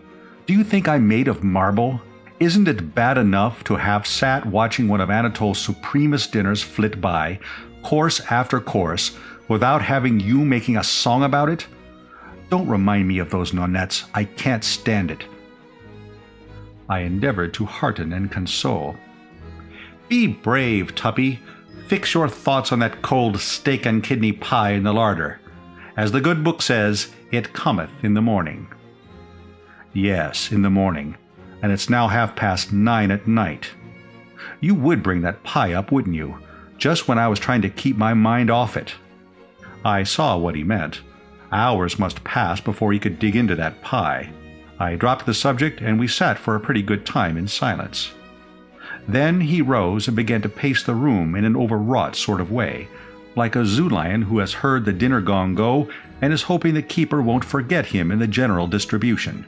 Do you think I'm made of marble? Isn't it bad enough to have sat watching one of Anatole's supremest dinners flit by, course after course, without having you making a song about it? Don't remind me of those nonettes. I can't stand it. I endeavored to hearten and console. Be brave, Tuppy. Fix your thoughts on that cold steak and kidney pie in the larder. As the good book says, it cometh in the morning. Yes, in the morning, and it's now 9:30 at night. You would bring that pie up, wouldn't you? Just when I was trying to keep my mind off it. I saw what he meant. Hours must pass before he could dig into that pie. I dropped the subject, and we sat for a pretty good time in silence. Then he rose and began to pace the room in an overwrought sort of way, like a zoo lion who has heard the dinner gong go and is hoping the keeper won't forget him in the general distribution.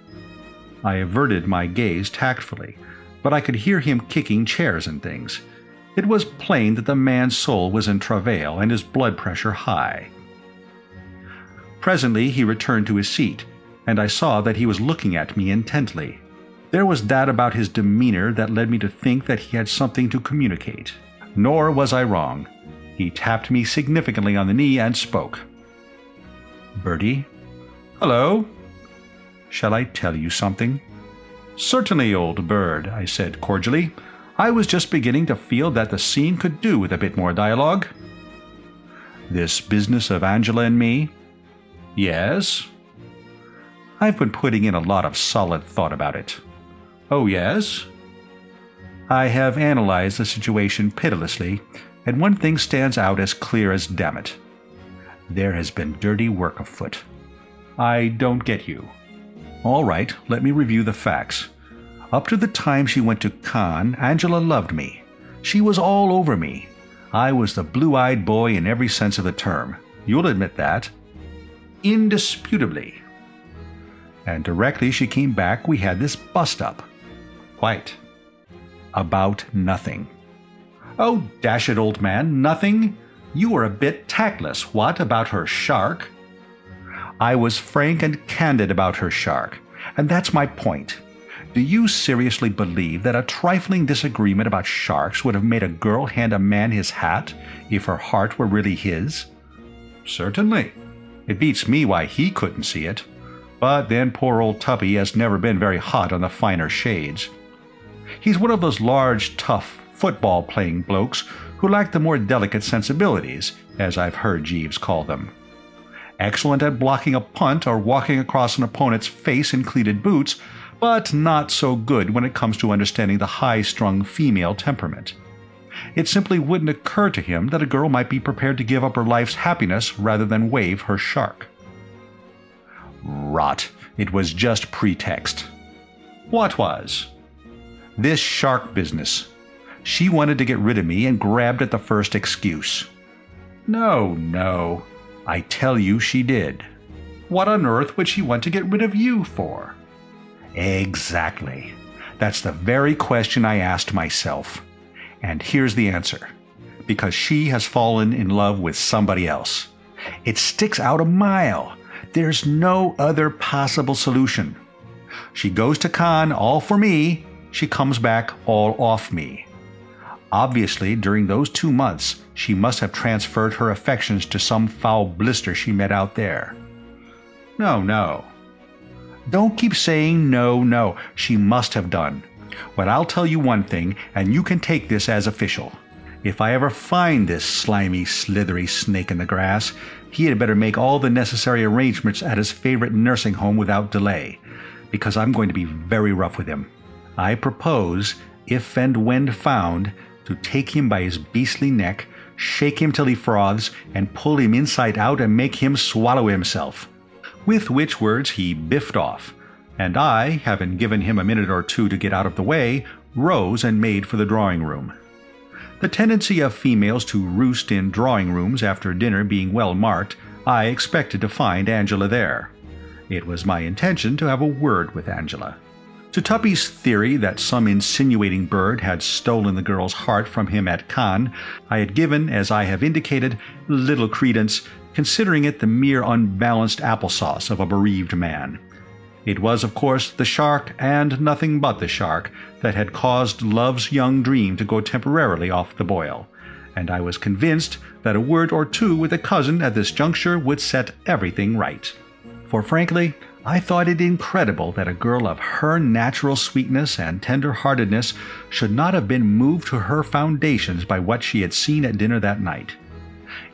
I averted my gaze tactfully, but I could hear him kicking chairs and things. It was plain that the man's soul was in travail and his blood pressure high. Presently he returned to his seat, and I saw that he was looking at me intently. There was that about his demeanor that led me to think that he had something to communicate. Nor was I wrong. He tapped me significantly on the knee and spoke. Bertie? Hello? Shall I tell you something? Certainly, old bird, I said cordially. I was just beginning to feel that the scene could do with a bit more dialogue. This business of Angela and me? Yes? I've been putting in a lot of solid thought about it. Oh, yes? I have analyzed the situation pitilessly, and one thing stands out as clear as damn it. There has been dirty work afoot. I don't get you. All right, let me review the facts. Up to the time she went to Cannes, Angela loved me. She was all over me. I was the blue-eyed boy in every sense of the term. You'll admit that. Indisputably. And directly she came back, we had this bust-up. Quite. About nothing. Oh, dash it, old man, nothing? You were a bit tactless, what, about her shark? I was frank and candid about her shark, and that's my point. Do you seriously believe that a trifling disagreement about sharks would have made a girl hand a man his hat if her heart were really his? Certainly. It beats me why he couldn't see it. But then poor old Tuppy has never been very hot on the finer shades. He's one of those large, tough, football-playing blokes who lack the more delicate sensibilities, as I've heard Jeeves call them. Excellent at blocking a punt or walking across an opponent's face in cleated boots, but not so good when it comes to understanding the high-strung female temperament. It simply wouldn't occur to him that a girl might be prepared to give up her life's happiness rather than wave her shark. Rot. It was just pretext. What was? This shark business. She wanted to get rid of me and grabbed at the first excuse. No. I tell you she did. What on earth would she want to get rid of you for? Exactly. That's the very question I asked myself. And here's the answer. Because she has fallen in love with somebody else. It sticks out a mile. There's no other possible solution. She goes to Cannes all for me. She comes back all off me. Obviously, during those 2 months, she must have transferred her affections to some foul blister she met out there. No. Don't keep saying no. She must have done. But I'll tell you one thing, and you can take this as official. If I ever find this slimy, slithery snake in the grass, he had better make all the necessary arrangements at his favorite nursing home without delay, because I'm going to be very rough with him. I propose, if and when found, to take him by his beastly neck, shake him till he froths, and pull him inside out and make him swallow himself." With which words he biffed off, and I, having given him a minute or two to get out of the way, rose and made for the drawing-room. The tendency of females to roost in drawing-rooms after dinner being well marked, I expected to find Angela there. It was my intention to have a word with Angela. To Tuppy's theory that some insinuating bird had stolen the girl's heart from him at Cannes, I had given, as I have indicated, little credence, considering it the mere unbalanced applesauce of a bereaved man. It was, of course, the shark, and nothing but the shark, that had caused love's young dream to go temporarily off the boil, and I was convinced that a word or two with a cousin at this juncture would set everything right. For frankly, I thought it incredible that a girl of her natural sweetness and tender-heartedness should not have been moved to her foundations by what she had seen at dinner that night.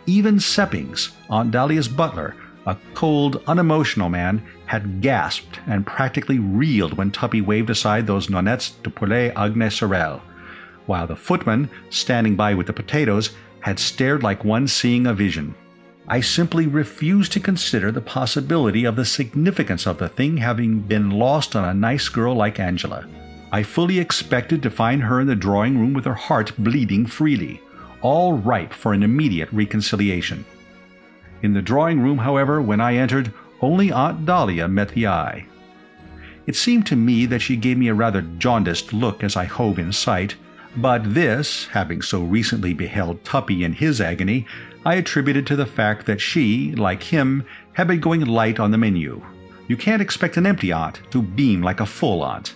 Even Seppings, Aunt Dahlia's butler, a cold, unemotional man, had gasped and practically reeled when Tuppy waved aside those nonettes de poulet Agnès Sorel, while the footman, standing by with the potatoes, had stared like one seeing a vision. I simply refused to consider the possibility of the significance of the thing having been lost on a nice girl like Angela. I fully expected to find her in the drawing-room with her heart bleeding freely, all ripe for an immediate reconciliation. In the drawing-room, however, when I entered, only Aunt Dahlia met the eye. It seemed to me that she gave me a rather jaundiced look as I hove in sight, but this, having so recently beheld Tuppy in his agony, I attributed to the fact that she, like him, had been going light on the menu. You can't expect an empty aunt to beam like a full aunt.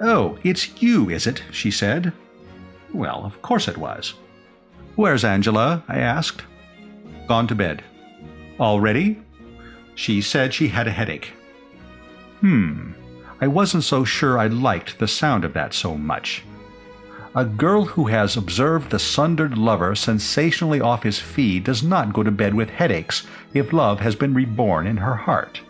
"Oh, it's you, is it?" she said. Well, of course it was. "Where's Angela?" I asked. "Gone to bed." "Already?" "She said she had a headache." I wasn't so sure I liked the sound of that so much. A girl who has observed the sundered lover sensationally off his feed does not go to bed with headaches if love has been reborn in her heart.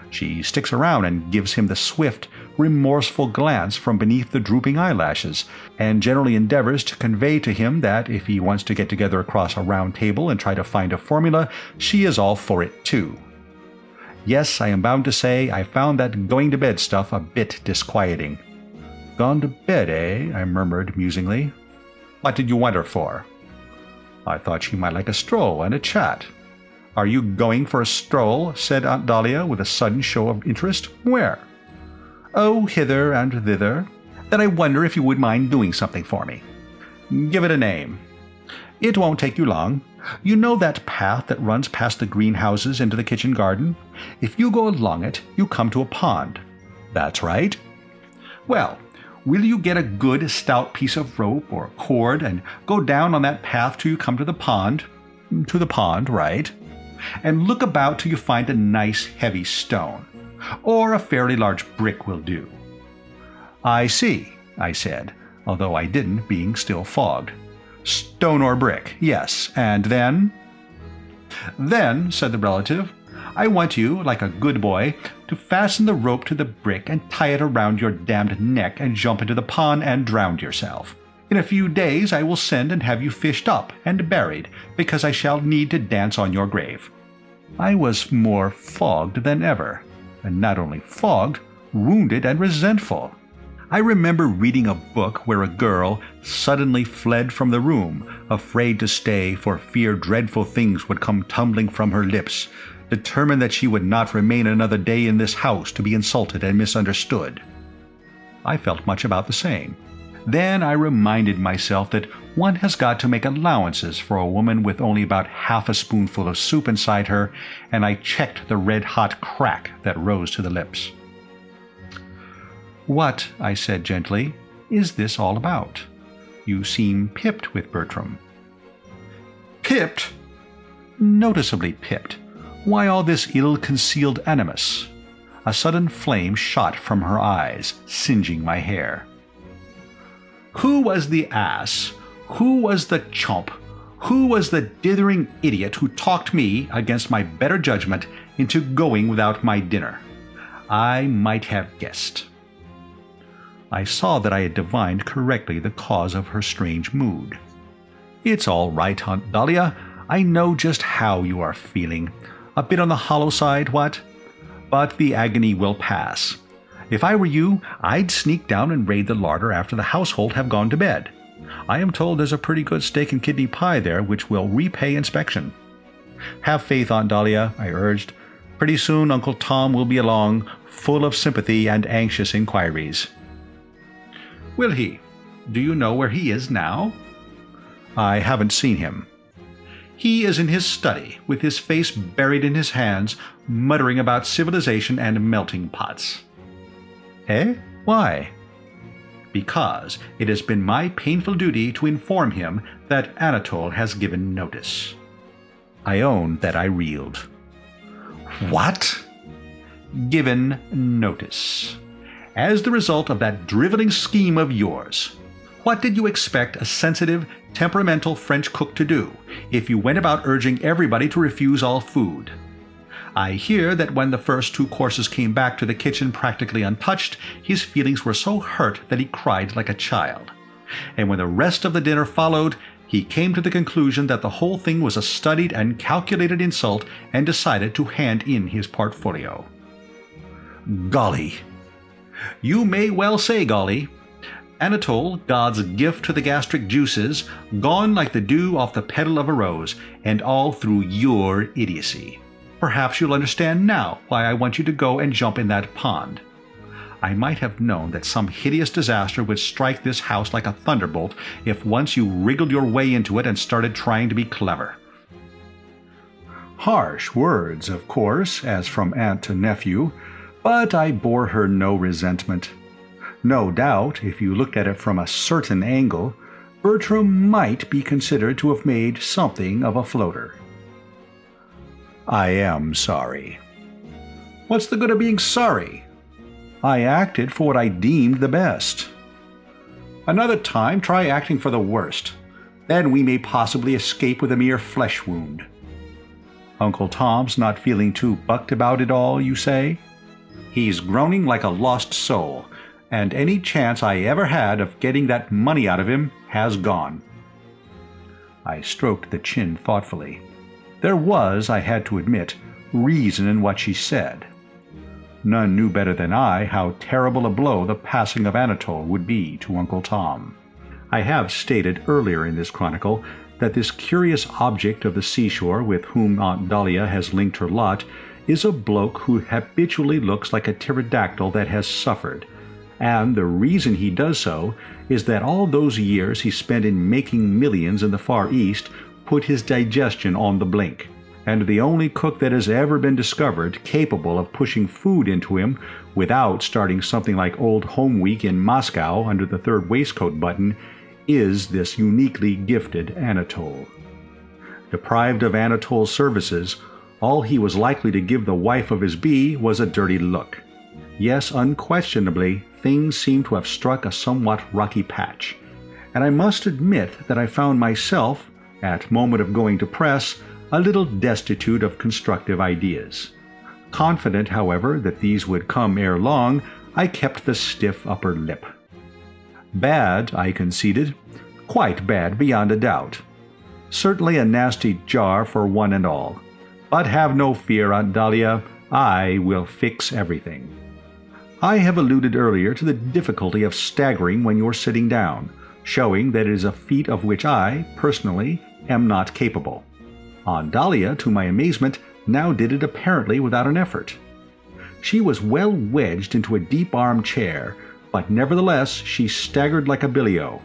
She sticks around and gives him the swift, remorseful glance from beneath the drooping eyelashes, and generally endeavors to convey to him that if he wants to get together across a round table and try to find a formula, she is all for it too. Yes, I am bound to say I found that going-to-bed stuff a bit disquieting. "Gone to bed, eh?" I murmured musingly. "What did you want her for?" "I thought she might like a stroll and a chat." "Are you going for a stroll?" said Aunt Dahlia with a sudden show of interest. "Where?" "Oh, hither and thither. Then I wonder if you would mind doing something for me." "Give it a name." "It won't take you long. You know that path that runs past the greenhouses into the kitchen garden? If you go along it, you come to a pond." "That's right." "Well, will you get a good stout piece of rope or cord and go down on that path till you come to the pond?" "To the pond, right." "And look about till you find a nice heavy stone. Or a fairly large brick will do." "I see," I said, although I didn't, being still fogged. "Stone or brick, yes, and then?" "Then," said the relative, "I want you, like a good boy, to fasten the rope to the brick and tie it around your damned neck and jump into the pond and drown yourself. In a few days I will send and have you fished up and buried, because I shall need to dance on your grave." I was more fogged than ever, and not only fogged, wounded and resentful. I remember reading a book where a girl suddenly fled from the room, afraid to stay for fear dreadful things would come tumbling from her lips, determined that she would not remain another day in this house to be insulted and misunderstood. I felt much about the same. Then I reminded myself that one has got to make allowances for a woman with only about half a spoonful of soup inside her, and I checked the red-hot crack that rose to the lips. "What," I said gently, "is this all about? You seem pipped with Bertram." "Pipped?" "Noticeably pipped. Why all this ill-concealed animus?" A sudden flame shot from her eyes, singeing my hair. "Who was the ass? Who was the chump? Who was the dithering idiot who talked me, against my better judgment, into going without my dinner? I might have guessed." I saw that I had divined correctly the cause of her strange mood. "It's all right, Aunt Dahlia. I know just how you are feeling. A bit on the hollow side, what? But the agony will pass. If I were you, I'd sneak down and raid the larder after the household have gone to bed. I am told there's a pretty good steak and kidney pie there which will repay inspection." "Have faith, Aunt Dahlia," I urged. "Pretty soon Uncle Tom will be along, full of sympathy and anxious inquiries." "Will he? Do you know where he is now?" "I haven't seen him." "He is in his study, with his face buried in his hands, muttering about civilization and melting pots." "Eh? Why?" "Because it has been my painful duty to inform him that Anatole has given notice." I own that I reeled. "What?" "Given notice. As the result of that driveling scheme of yours. What did you expect a sensitive, temperamental French cook to do if you went about urging everybody to refuse all food? I hear that when the first 2 courses came back to the kitchen practically untouched, his feelings were so hurt that he cried like a child. And when the rest of the dinner followed, he came to the conclusion that the whole thing was a studied and calculated insult and decided to hand in his portfolio." "Golly!" "You may well say golly. Anatole, God's gift to the gastric juices, gone like the dew off the petal of a rose, and all through your idiocy. Perhaps you'll understand now why I want you to go and jump in that pond. I might have known that some hideous disaster would strike this house like a thunderbolt if once you wriggled your way into it and started trying to be clever." Harsh words, of course, as from aunt to nephew, but I bore her no resentment. No doubt, if you looked at it from a certain angle, Bertram might be considered to have made something of a floater. "I am sorry." "What's the good of being sorry?" "I acted for what I deemed the best." "Another time try acting for the worst. Then we may possibly escape with a mere flesh wound." "Uncle Tom's not feeling too bucked about it all, you say?" "He's groaning like a lost soul, and any chance I ever had of getting that money out of him has gone." I stroked the chin thoughtfully. There was, I had to admit, reason in what she said. None knew better than I how terrible a blow the passing of Anatole would be to Uncle Tom. I have stated earlier in this chronicle that this curious object of the seashore with whom Aunt Dahlia has linked her lot is a bloke who habitually looks like a pterodactyl that has suffered, and the reason he does so is that all those years he spent in making millions in the Far East put his digestion on the blink, and the only cook that has ever been discovered capable of pushing food into him without starting something like Old Home Week in Moscow under the 3rd waistcoat button is this uniquely gifted Anatole. Deprived of Anatole's services, all he was likely to give the wife of his bee was a dirty look. Yes, unquestionably, things seem to have struck a somewhat rocky patch, and I must admit that I found myself, at moment of going to press, a little destitute of constructive ideas. Confident, however, that these would come ere long, I kept the stiff upper lip. Bad, I conceded. Quite bad, beyond a doubt. Certainly a nasty jar for one and all. But have no fear, Aunt Dahlia, I will fix everything. I have alluded earlier to the difficulty of staggering when you're sitting down, showing that it is a feat of which I, personally, am not capable. Aunt Dahlia, to my amazement, now did it apparently without an effort. She was well wedged into a deep armchair, but nevertheless she staggered like a billy-o.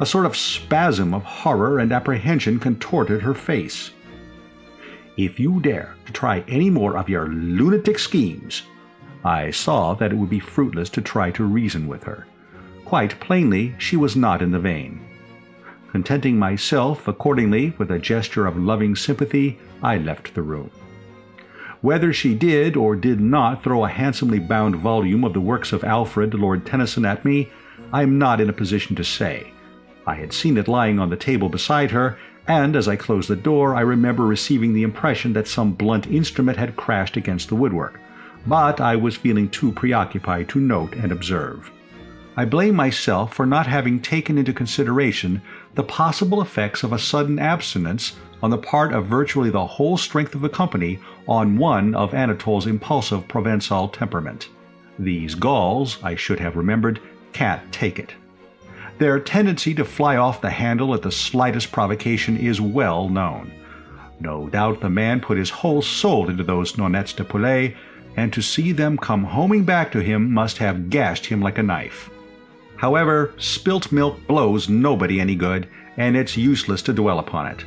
A sort of spasm of horror and apprehension contorted her face. "If you dare to try any more of your lunatic schemes—" I saw that it would be fruitless to try to reason with her. Quite plainly, she was not in the vein. Contenting myself, accordingly, with a gesture of loving sympathy, I left the room. Whether she did or did not throw a handsomely bound volume of the works of Alfred, Lord Tennyson, at me, I am not in a position to say. I had seen it lying on the table beside her, and as I closed the door I remember receiving the impression that some blunt instrument had crashed against the woodwork, but I was feeling too preoccupied to note and observe. I blame myself for not having taken into consideration the possible effects of a sudden abstinence on the part of virtually the whole strength of the company on one of Anatole's impulsive Provençal temperament. These Gauls, I should have remembered, can't take it. Their tendency to fly off the handle at the slightest provocation is well known. No doubt the man put his whole soul into those nonettes de poulet, and to see them come homing back to him must have gashed him like a knife. However, spilt milk blows nobody any good, and it's useless to dwell upon it.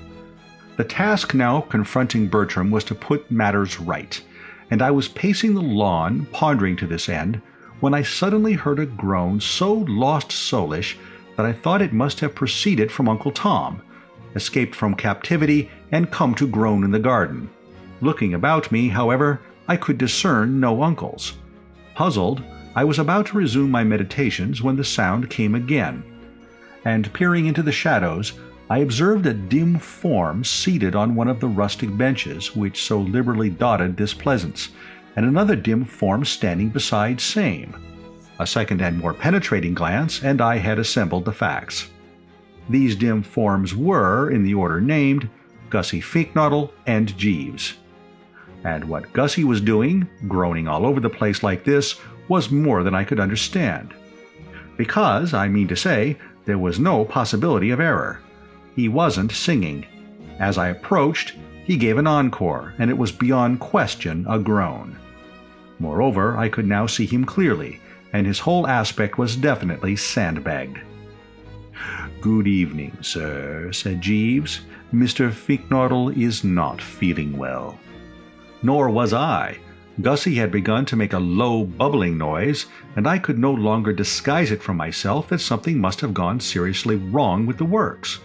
The task now confronting Bertram was to put matters right, and I was pacing the lawn, pondering to this end, when I suddenly heard a groan so lost soulish that I thought it must have proceeded from Uncle Tom, escaped from captivity and come to groan in the garden. Looking about me, however, I could discern no uncles. Puzzled, I was about to resume my meditations when the sound came again, and peering into the shadows, I observed a dim form seated on one of the rustic benches which so liberally dotted this pleasance, and another dim form standing beside same. A second and more penetrating glance, and I had assembled the facts. These dim forms were, in the order named, Gussie Finknottle and Jeeves. And what Gussie was doing, groaning all over the place like this, was more than I could understand. Because, I mean to say, there was no possibility of error. He wasn't singing. As I approached, he gave an encore, and it was beyond question a groan. Moreover, I could now see him clearly, and his whole aspect was definitely sandbagged. "Good evening, sir," said Jeeves. "Mr. Finknottle is not feeling well." Nor was I. Gussie had begun to make a low, bubbling noise, and I could no longer disguise it from myself that something must have gone seriously wrong with the works.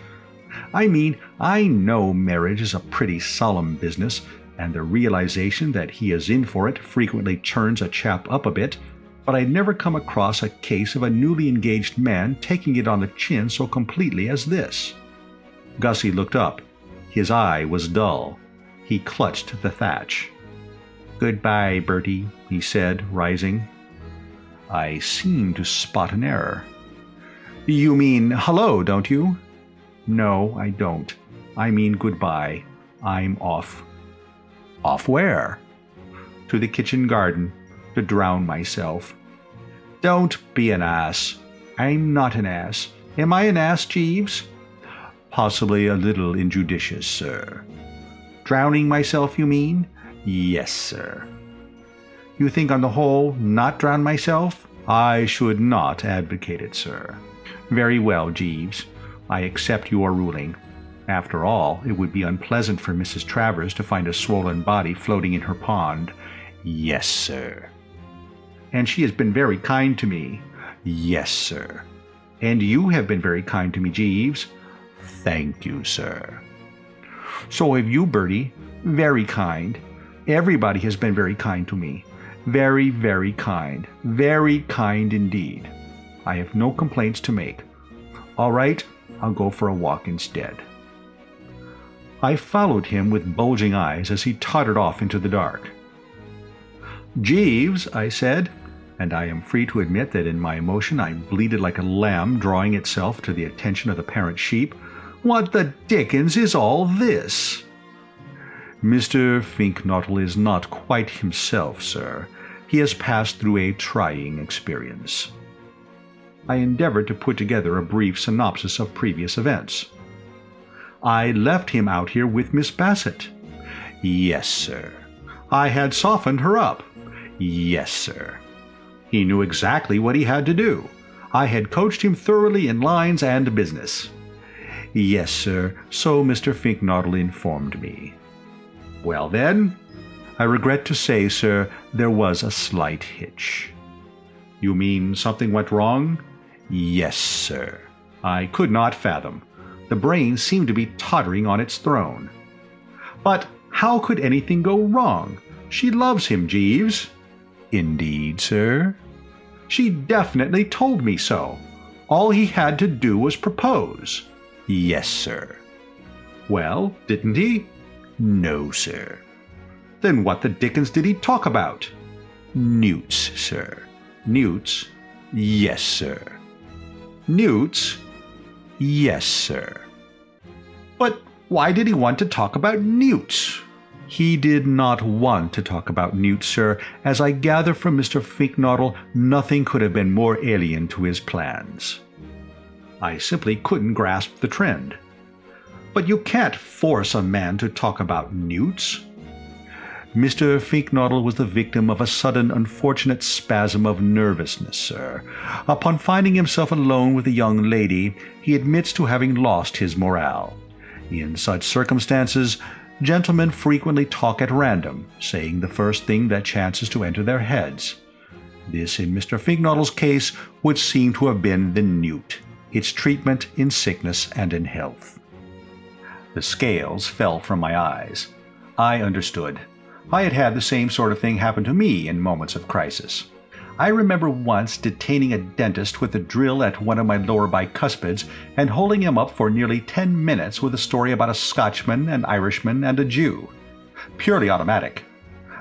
I mean, I know marriage is a pretty solemn business, and the realization that he is in for it frequently churns a chap up a bit, but I'd never come across a case of a newly engaged man taking it on the chin so completely as this. Gussie looked up. His eye was dull. He clutched the thatch. "Goodbye, Bertie," he said, rising. "I seem to spot an error." "You mean hello, don't you?" "No, I don't. I mean goodbye. I'm off." "Off where?" "To the kitchen garden, to drown myself." "Don't be an ass." "I'm not an ass. Am I an ass, Jeeves?" "Possibly a little injudicious, sir." "Drowning myself, you mean?" "Yes, sir." "You think on the whole not drown myself?" "I should not advocate it, sir." "Very well, Jeeves. I accept your ruling. After all, it would be unpleasant for Mrs. Travers to find a swollen body floating in her pond." "Yes, sir." "And she has been very kind to me." "Yes, sir." "And you have been very kind to me, Jeeves." "Thank you, sir." "So have you, Bertie. Very kind. Everybody has been very kind to me. Very, very kind. Very kind indeed. I have no complaints to make. All right, I'll go for a walk instead." I followed him with bulging eyes as he tottered off into the dark. "Jeeves," I said, and I am free to admit that in my emotion I bleated like a lamb drawing itself to the attention of the parent sheep, "what the dickens is all this?" "Mr. Finknottle is not quite himself, sir. He has passed through a trying experience." I endeavored to put together a brief synopsis of previous events. "I left him out here with Miss Bassett." "Yes, sir." "I had softened her up." "Yes, sir." "He knew exactly what he had to do. I had coached him thoroughly in lines and business." "Yes, sir, so Mr. Finknottle informed me." "Well, then?" "I regret to say, sir, there was a slight hitch." "You mean something went wrong?" "Yes, sir." I could not fathom. The brain seemed to be tottering on its throne. "But how could anything go wrong? She loves him, Jeeves." "Indeed, sir?" "She definitely told me so. All he had to do was propose." "Yes, sir." "Well, didn't he?" "No, sir." "Then what the dickens did he talk about?" "Newts, sir." "Newts?" "Yes, sir." "Newts?" Yes, sir. But why did he want to talk about newts? He did not want to talk about newts, sir. As I gather from Mr. Finknottle, nothing could have been more alien to his plans. I simply couldn't grasp the trend. But you can't force a man to talk about newts. Mr. Finknottle was the victim of a sudden unfortunate spasm of nervousness, sir. Upon finding himself alone with a young lady, he admits to having lost his morale. In such circumstances, gentlemen frequently talk at random, saying the first thing that chances to enter their heads. This, in Mr. Finknottle's case, would seem to have been the newt, its treatment in sickness and in health. The scales fell from my eyes. I understood. I had had the same sort of thing happen to me in moments of crisis. I remember once detaining a dentist with a drill at one of my lower bicuspids and holding him up for nearly 10 minutes with a story about a Scotchman, an Irishman, and a Jew. Purely automatic.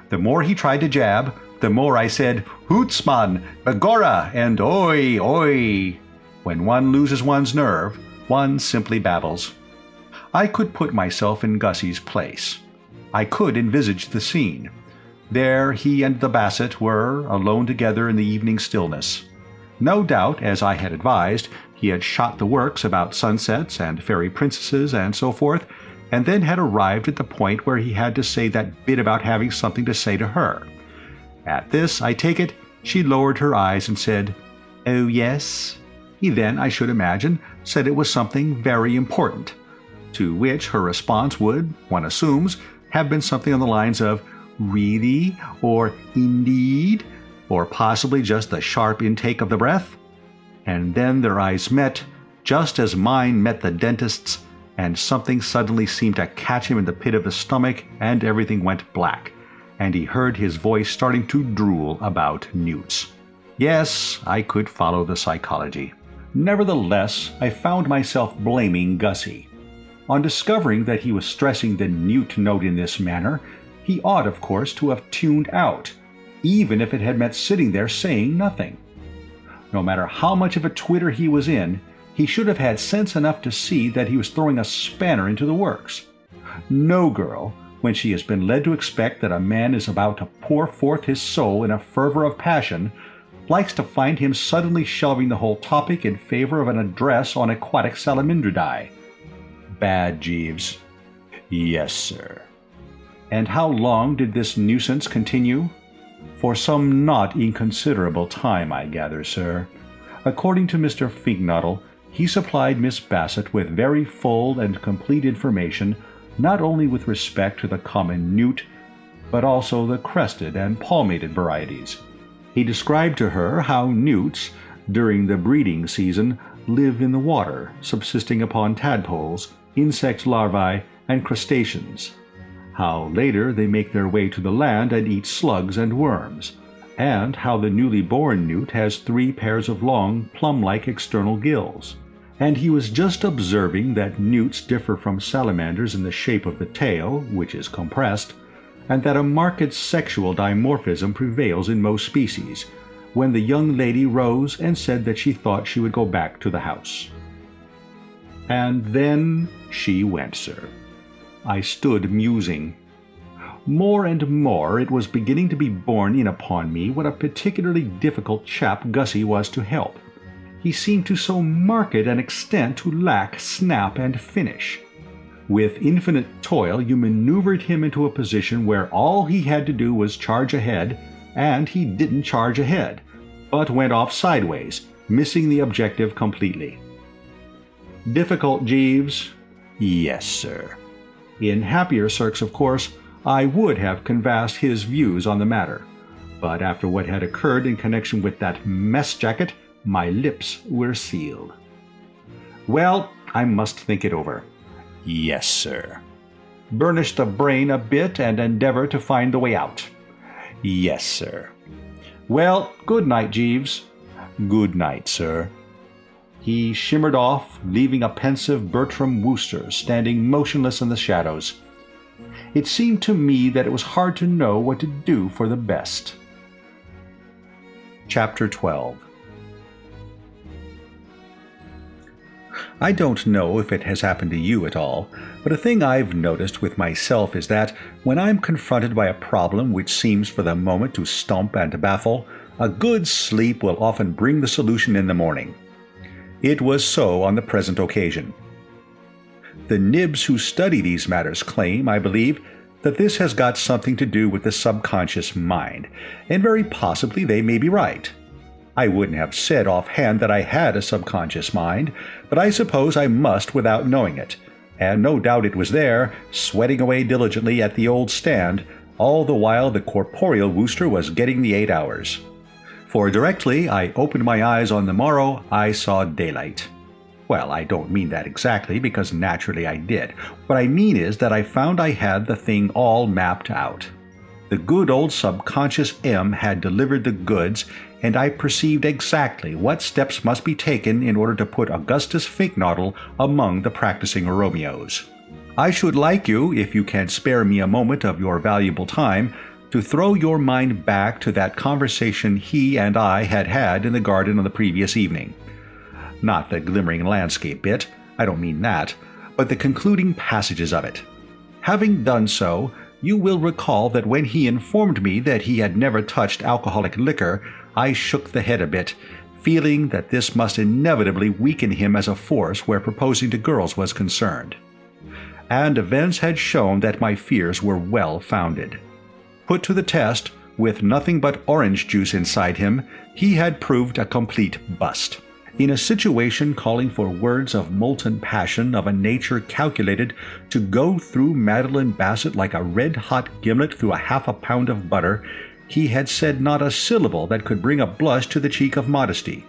The more he tried to jab, the more I said, "Hootsman, begorra," and "Oi, oi." When one loses one's nerve, one simply babbles. I could put myself in Gussie's place. I could envisage the scene. There he and the Basset were, alone together in the evening stillness. No doubt, as I had advised, he had shot the works about sunsets and fairy princesses and so forth, and then had arrived at the point where he had to say that bit about having something to say to her. At this, I take it, she lowered her eyes and said, "Oh, yes?" He then, I should imagine, said it was something very important, to which her response would, one assumes, have been something on the lines of "Really?" or "Indeed?" or possibly just the sharp intake of the breath. And then their eyes met, just as mine met the dentist's, and something suddenly seemed to catch him in the pit of the stomach, and everything went black, and he heard his voice starting to drool about newts. Yes, I could follow the psychology. Nevertheless, I found myself blaming Gussie. On discovering that he was stressing the newt note in this manner, he ought, of course, to have tuned out, even if it had meant sitting there saying nothing. No matter how much of a twitter he was in, he should have had sense enough to see that he was throwing a spanner into the works. No girl, when she has been led to expect that a man is about to pour forth his soul in a fervor of passion, likes to find him suddenly shelving the whole topic in favor of an address on aquatic salamandridae. Bad, Jeeves. Yes, sir. And how long did this nuisance continue? For some not inconsiderable time, I gather, sir. According to Mr. Finknottle, he supplied Miss Basset with very full and complete information, not only with respect to the common newt, but also the crested and palmated varieties. He described to her how newts, during the breeding season, live in the water, subsisting upon tadpoles, insect larvae, and crustaceans, how later they make their way to the land and eat slugs and worms, and how the newly born newt has 3 pairs of long, plum-like external gills. And he was just observing that newts differ from salamanders in the shape of the tail, which is compressed, and that a marked sexual dimorphism prevails in most species, when the young lady rose and said that she thought she would go back to the house. And then she went, sir. I stood musing. More and more it was beginning to be borne in upon me what a particularly difficult chap Gussie was to help. He seemed to so marked an extent to lack snap and finish. With infinite toil you maneuvered him into a position where all he had to do was charge ahead, and he didn't charge ahead, but went off sideways, missing the objective completely. Difficult, Jeeves? Yes, sir. In happier circs, of course, I would have canvassed his views on the matter, but after what had occurred in connection with that mess jacket, my lips were sealed. Well, I must think it over. Yes, sir. Burnish the brain a bit and endeavor to find the way out. Yes, sir. Well, good night, Jeeves. Good night, sir. He shimmered off, leaving a pensive Bertram Wooster standing motionless in the shadows. It seemed to me that it was hard to know what to do for the best. Chapter 12. I don't know if it has happened to you at all, but a thing I've noticed with myself is that when I'm confronted by a problem which seems for the moment to stump and baffle, a good sleep will often bring the solution in the morning. It was so on the present occasion. The nibs who study these matters claim, I believe, that this has got something to do with the subconscious mind, and very possibly they may be right. I wouldn't have said offhand that I had a subconscious mind, but I suppose I must without knowing it, and no doubt it was there, sweating away diligently at the old stand, all the while the corporeal Wooster was getting the 8 hours. For directly I opened my eyes on the morrow, I saw daylight. Well, I don't mean that exactly, because naturally I did. What I mean is that I found I had the thing all mapped out. The good old subconscious M had delivered the goods, and I perceived exactly what steps must be taken in order to put Augustus Finknottle among the practicing Romeos. I should like you, if you can spare me a moment of your valuable time, to throw your mind back to that conversation he and I had had in the garden on the previous evening. Not the glimmering landscape bit, I don't mean that, but the concluding passages of it. Having done so, you will recall that when he informed me that he had never touched alcoholic liquor, I shook the head a bit, feeling that this must inevitably weaken him as a force where proposing to girls was concerned. And events had shown that my fears were well founded. Put to the test, with nothing but orange juice inside him, he had proved a complete bust. In a situation calling for words of molten passion of a nature calculated to go through Madeline Bassett like a red-hot gimlet through a half a pound of butter, he had said not a syllable that could bring a blush to the cheek of modesty,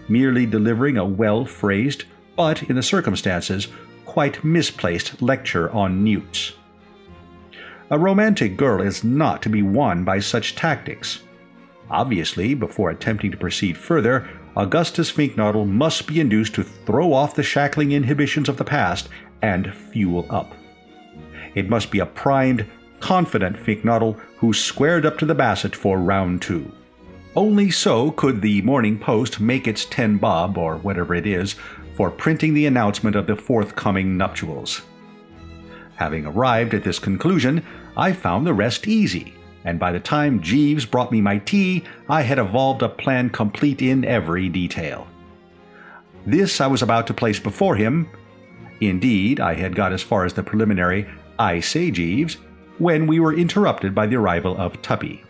merely delivering a well-phrased, but, in the circumstances, quite misplaced lecture on newts. A romantic girl is not to be won by such tactics. Obviously, before attempting to proceed further, Augustus Finknottle must be induced to throw off the shackling inhibitions of the past and fuel up. It must be a primed, confident Finknottle who squared up to the Bassett for round 2. Only so could the Morning Post make its 10 bob, or whatever it is, for printing the announcement of the forthcoming nuptials. Having arrived at this conclusion, I found the rest easy, and by the time Jeeves brought me my tea, I had evolved a plan complete in every detail. This I was about to place before him. Indeed, I had got as far as the preliminary, "I say, Jeeves," when we were interrupted by the arrival of Tuppy.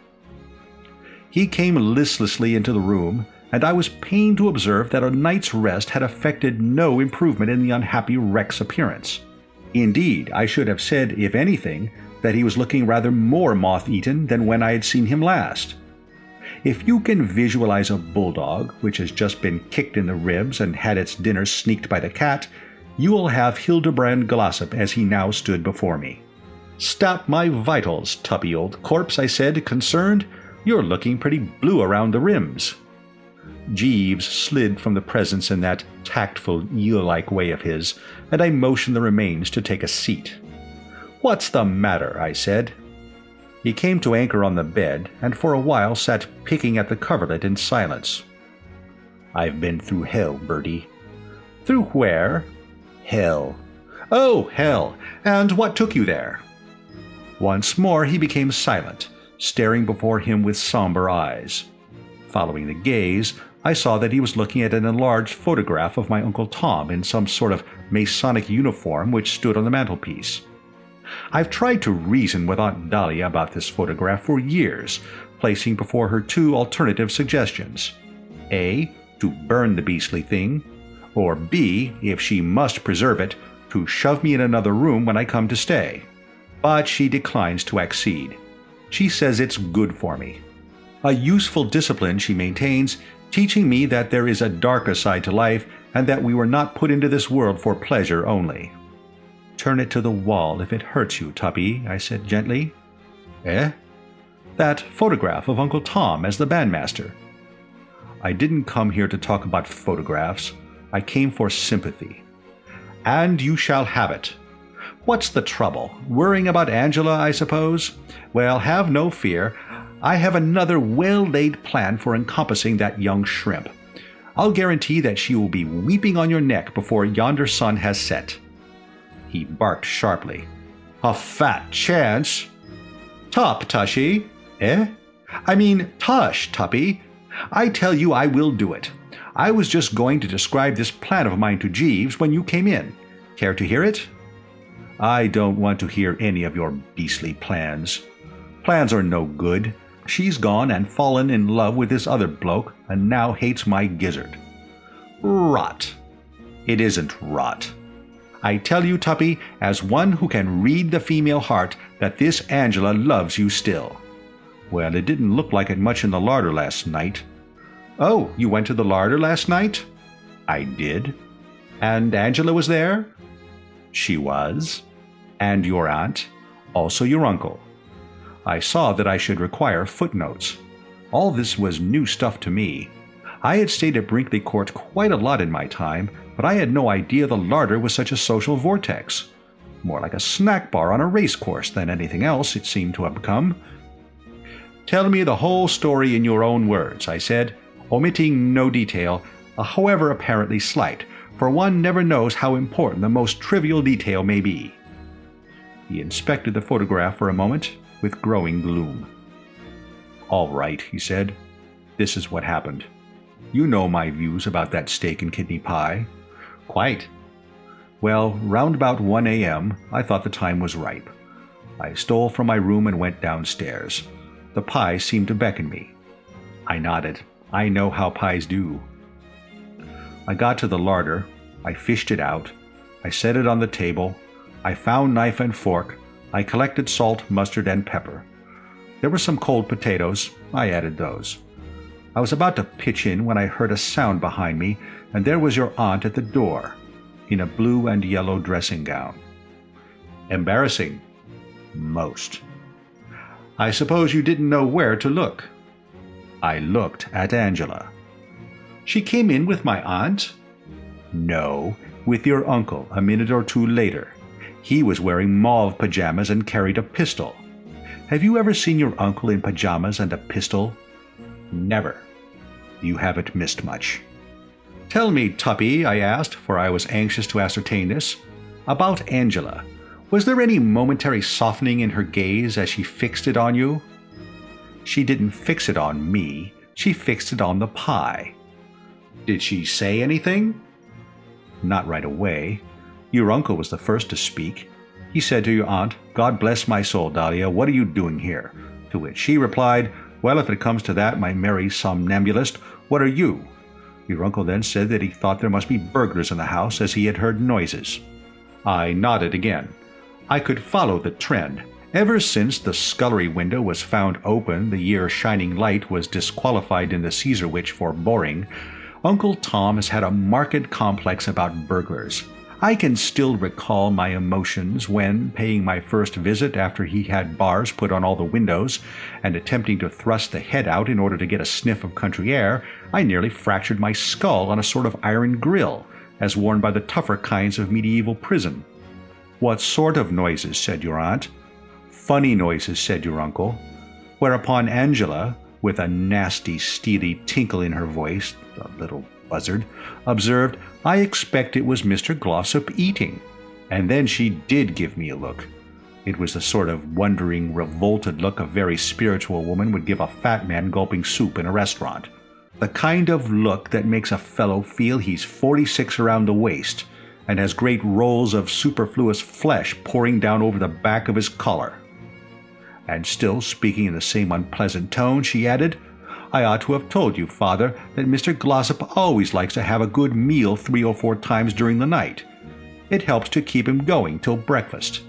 He came listlessly into the room, and I was pained to observe that a night's rest had effected no improvement in the unhappy wreck's appearance. Indeed, I should have said, if anything, that he was looking rather more moth-eaten than when I had seen him last. If you can visualize a bulldog which has just been kicked in the ribs and had its dinner sneaked by the cat, you will have Hildebrand Glossop as he now stood before me. "Stop my vitals, Tuppy, old corpse," I said, concerned. "You're looking pretty blue around the rims." Jeeves slid from the presence in that tactful, eel-like way of his, and I motioned the remains to take a seat. "What's the matter?" I said. He came to anchor on the bed, and for a while sat picking at the coverlet in silence. "I've been through hell, Bertie." "Through where?" "Hell." "Oh, hell! And what took you there?" Once more he became silent, staring before him with somber eyes. Following the gaze, I saw that he was looking at an enlarged photograph of my Uncle Tom in some sort of Masonic uniform which stood on the mantelpiece. I've tried to reason with Aunt Dahlia about this photograph for years, placing before her 2 alternative suggestions. A, to burn the beastly thing, or B, if she must preserve it, to shove me in another room when I come to stay. But she declines to accede. She says it's good for me. A useful discipline, she maintains, teaching me that there is a darker side to life and that we were not put into this world for pleasure only. "Turn it to the wall if it hurts you, Tuppy," I said gently. "Eh?" "That photograph of Uncle Tom as the bandmaster." "I didn't come here to talk about photographs. I came for sympathy." "And you shall have it. What's the trouble? Worrying about Angela, I suppose? Well, have no fear. I have another well-laid plan for encompassing that young shrimp. I'll guarantee that she will be weeping on your neck before yonder sun has set." He barked sharply. "A fat chance!" "Top, Tushy." "Eh?" "I mean, tush, Tuppy. I tell you I will do it. I was just going to describe this plan of mine to Jeeves when you came in. Care to hear it?" "I don't want to hear any of your beastly plans. Plans are no good. She's gone and fallen in love with this other bloke and now hates my gizzard." "Rot." "It isn't rot. I tell you, Tuppy, as one who can read the female heart, that this Angela loves you still." "Well, it didn't look like it much in the larder last night." "Oh, you went to the larder last night?" "I did." "And Angela was there?" "She was." "And your aunt?" "Also your uncle." I saw that I should require footnotes. All this was new stuff to me. I had stayed at Brinkley Court quite a lot in my time, but I had no idea the larder was such a social vortex. More like a snack bar on a race course than anything else it seemed to have become. "Tell me the whole story in your own words," I said, omitting no detail, however apparently slight, for one never knows how important the most trivial detail may be. He inspected the photograph for a moment, with growing gloom. "All right," he said. "This is what happened. You know my views about that steak and kidney pie." "Quite." "Well, round about 1 a.m., I thought the time was ripe. I stole from my room and went downstairs. The pie seemed to beckon me. I nodded. I know how pies do. I got to the larder. I fished it out. I set it on the table. I found knife and fork. I collected salt, mustard, and pepper. There were some cold potatoes. I added those. I was about to pitch in when I heard a sound behind me, and there was your aunt at the door, in a blue and yellow dressing gown. Embarrassing. Most. I suppose you didn't know where to look. I looked at Angela. She came in with my aunt? No, with your uncle a minute or two later. He was wearing mauve pajamas and carried a pistol. Have you ever seen your uncle in pajamas and a pistol? Never. You haven't missed much. Tell me, Tuppy, I asked, for I was anxious to ascertain this, about Angela. Was there any momentary softening in her gaze as she fixed it on you? She didn't fix it on me. She fixed it on the pie. Did she say anything? Not right away. Your uncle was the first to speak. He said to your aunt, "God bless my soul, Dahlia, what are you doing here?" To which she replied, "Well, if it comes to that, my merry somnambulist, what are you?" Your uncle then said that he thought there must be burglars in the house, as he had heard noises. I nodded again. I could follow the trend. Ever since the scullery window was found open the year Shining Light was disqualified in the Caesarwich for boring, Uncle Tom has had a marked complex about burglars. I can still recall my emotions when, paying my first visit after he had bars put on all the windows, and attempting to thrust the head out in order to get a sniff of country air, I nearly fractured my skull on a sort of iron grill, as worn by the tougher kinds of medieval prison. What sort of noises? Said your aunt. Funny noises, said your uncle. Whereupon Angela, with a nasty, steely tinkle in her voice, a little buzzard, observed, "I expect it was Mr. Glossop eating." And then she did give me a look. It was the sort of wondering, revolted look a very spiritual woman would give a fat man gulping soup in a restaurant. The kind of look that makes a fellow feel he's 46 around the waist and has great rolls of superfluous flesh pouring down over the back of his collar. And still speaking in the same unpleasant tone, she added, "I ought to have told you, Father, that Mr. Glossop always likes to have a good meal 3 or 4 times during the night. It helps to keep him going till breakfast.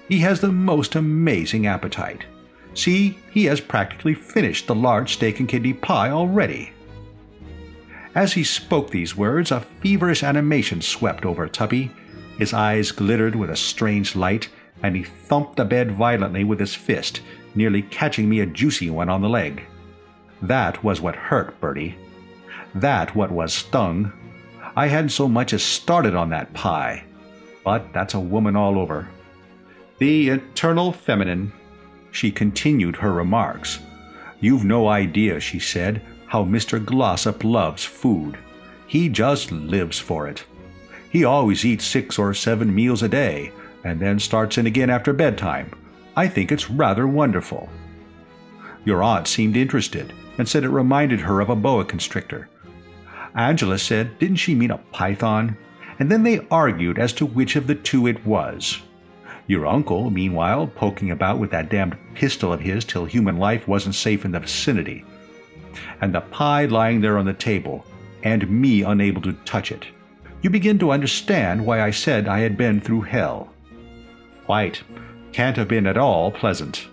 He has the most amazing appetite. See, he has practically finished the large steak and kidney pie already." As he spoke these words, a feverish animation swept over Tuppy. His eyes glittered with a strange light, and he thumped the bed violently with his fist, nearly catching me a juicy one on the leg. That was what hurt, Bertie. That what was stung. I hadn't so much as started on that pie. But that's a woman all over. The eternal feminine. She continued her remarks. "You've no idea," she said, "how Mr. Glossop loves food. He just lives for it. He always eats 6 or 7 meals a day, and then starts in again after bedtime. I think it's rather wonderful." Your aunt seemed interested, and said it reminded her of a boa constrictor. Angela said, didn't she mean a python? And then they argued as to which of the two it was. Your uncle, meanwhile, poking about with that damned pistol of his till human life wasn't safe in the vicinity. And the pie lying there on the table, and me unable to touch it. You begin to understand why I said I had been through hell. Quite. Can't have been at all pleasant.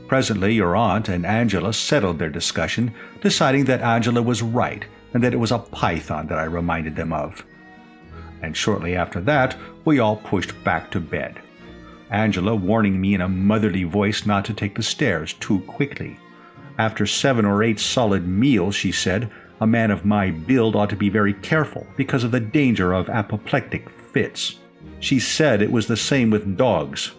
Presently your aunt and Angela settled their discussion, deciding that Angela was right, and that it was a python that I reminded them of. And shortly after that, we all pushed back to bed, Angela warning me in a motherly voice not to take the stairs too quickly. After 7 or 8 solid meals, she said, a man of my build ought to be very careful because of the danger of apoplectic fits. She said it was the same with dogs.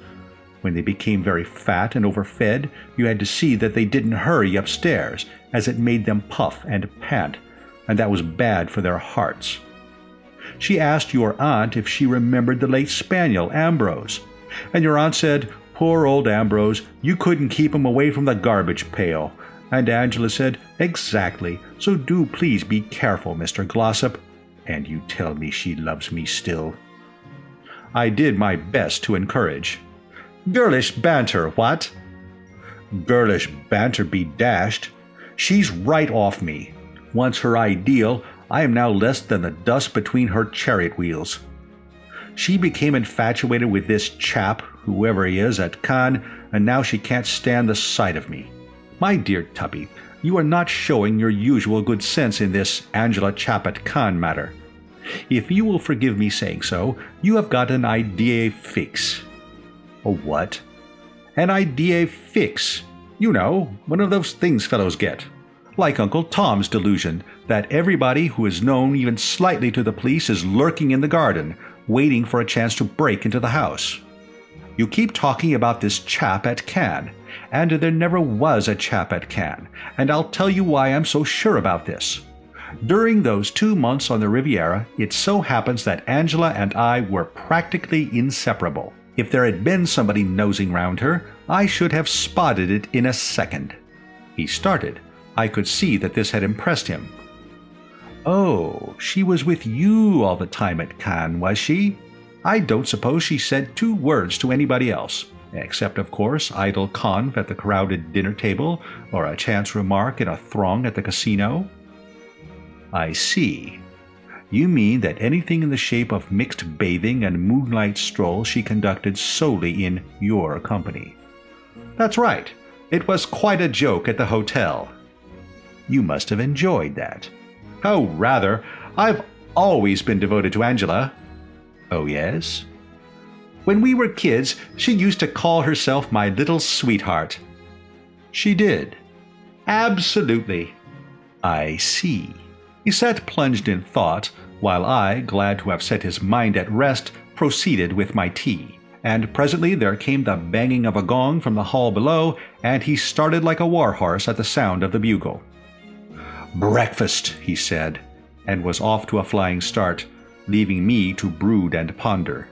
When they became very fat and overfed, you had to see that they didn't hurry upstairs, as it made them puff and pant, and that was bad for their hearts. She asked your aunt if she remembered the late spaniel, Ambrose, and your aunt said, poor old Ambrose, you couldn't keep him away from the garbage pail. And Angela said, exactly, so do please be careful, Mr. Glossop. And you tell me she loves me still. I did my best to encourage. Girlish banter, what? Girlish banter be dashed. She's right off me. Once her ideal, I am now less than the dust between her chariot wheels. She became infatuated with this chap, whoever he is, at Cannes, and now she can't stand the sight of me. My dear Tuppy, you are not showing your usual good sense in this Angela chap at Cannes matter. If you will forgive me saying so, you have got an idée fixe. A what? An idée fixe. You know, one of those things fellows get. Like Uncle Tom's delusion that everybody who is known even slightly to the police is lurking in the garden, waiting for a chance to break into the house. You keep talking about this chap at Cannes, and there never was a chap at Cannes, and I'll tell you why I'm so sure about this. During those 2 months on the Riviera, it so happens that Angela and I were practically inseparable. If there had been somebody nosing round her, I should have spotted it in a second. He started. I could see that this had impressed him. Oh, she was with you all the time at Cannes, was she? I don't suppose she said 2 words to anybody else, except, of course, idle conf at the crowded dinner table, or a chance remark in a throng at the casino. I see. You mean that anything in the shape of mixed bathing and moonlight strolls she conducted solely in your company. That's right. It was quite a joke at the hotel. You must have enjoyed that. Oh, rather. I've always been devoted to Angela. Oh, yes? When we were kids, she used to call herself my little sweetheart. She did. Absolutely. I see. He sat plunged in thought, while I, glad to have set his mind at rest, proceeded with my tea. And presently there came the banging of a gong from the hall below, and he started like a war horse at the sound of the bugle. "Breakfast," he said, and was off to a flying start, leaving me to brood and ponder.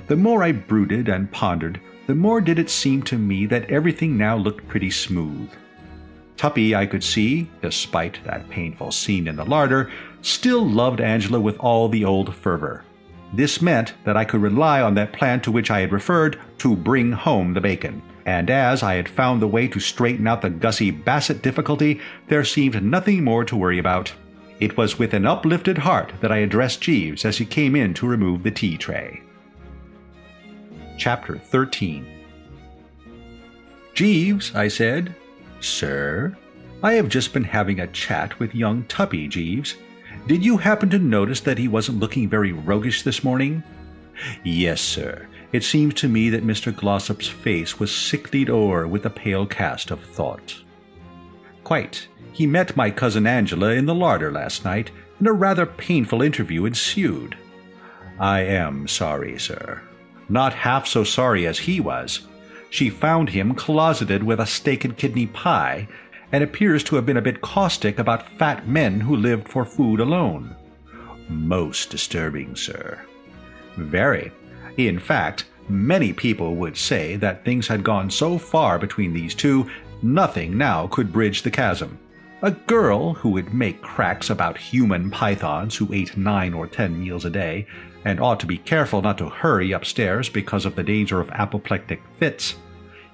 The more I brooded and pondered, the more did it seem to me that everything now looked pretty smooth. Tuppy, I could see, despite that painful scene in the larder, still loved Angela with all the old fervor. This meant that I could rely on that plan to which I had referred to bring home the bacon, and as I had found the way to straighten out the Gussie Bassett difficulty, there seemed nothing more to worry about. It was with an uplifted heart that I addressed Jeeves as he came in to remove the tea tray. Chapter 13. "Jeeves," I said. "Sir?" "I have just been having a chat with young Tuppy, Jeeves. Did you happen to notice that he wasn't looking very roguish this morning?" "Yes, sir. It seems to me that Mr. Glossop's face was sicklied o'er with a pale cast of thought." "Quite. He met my cousin Angela in the larder last night, and a rather painful interview ensued." "I am sorry, sir." "Not half so sorry as he was. She found him closeted with a steak and kidney pie, and appears to have been a bit caustic about fat men who lived for food alone. Most disturbing, sir. Very. In fact, many people would say that things had gone so far between these two, nothing now could bridge the chasm. A girl who would make cracks about human pythons who ate 9 or 10 meals a day, and ought to be careful not to hurry upstairs because of the danger of apoplectic fits,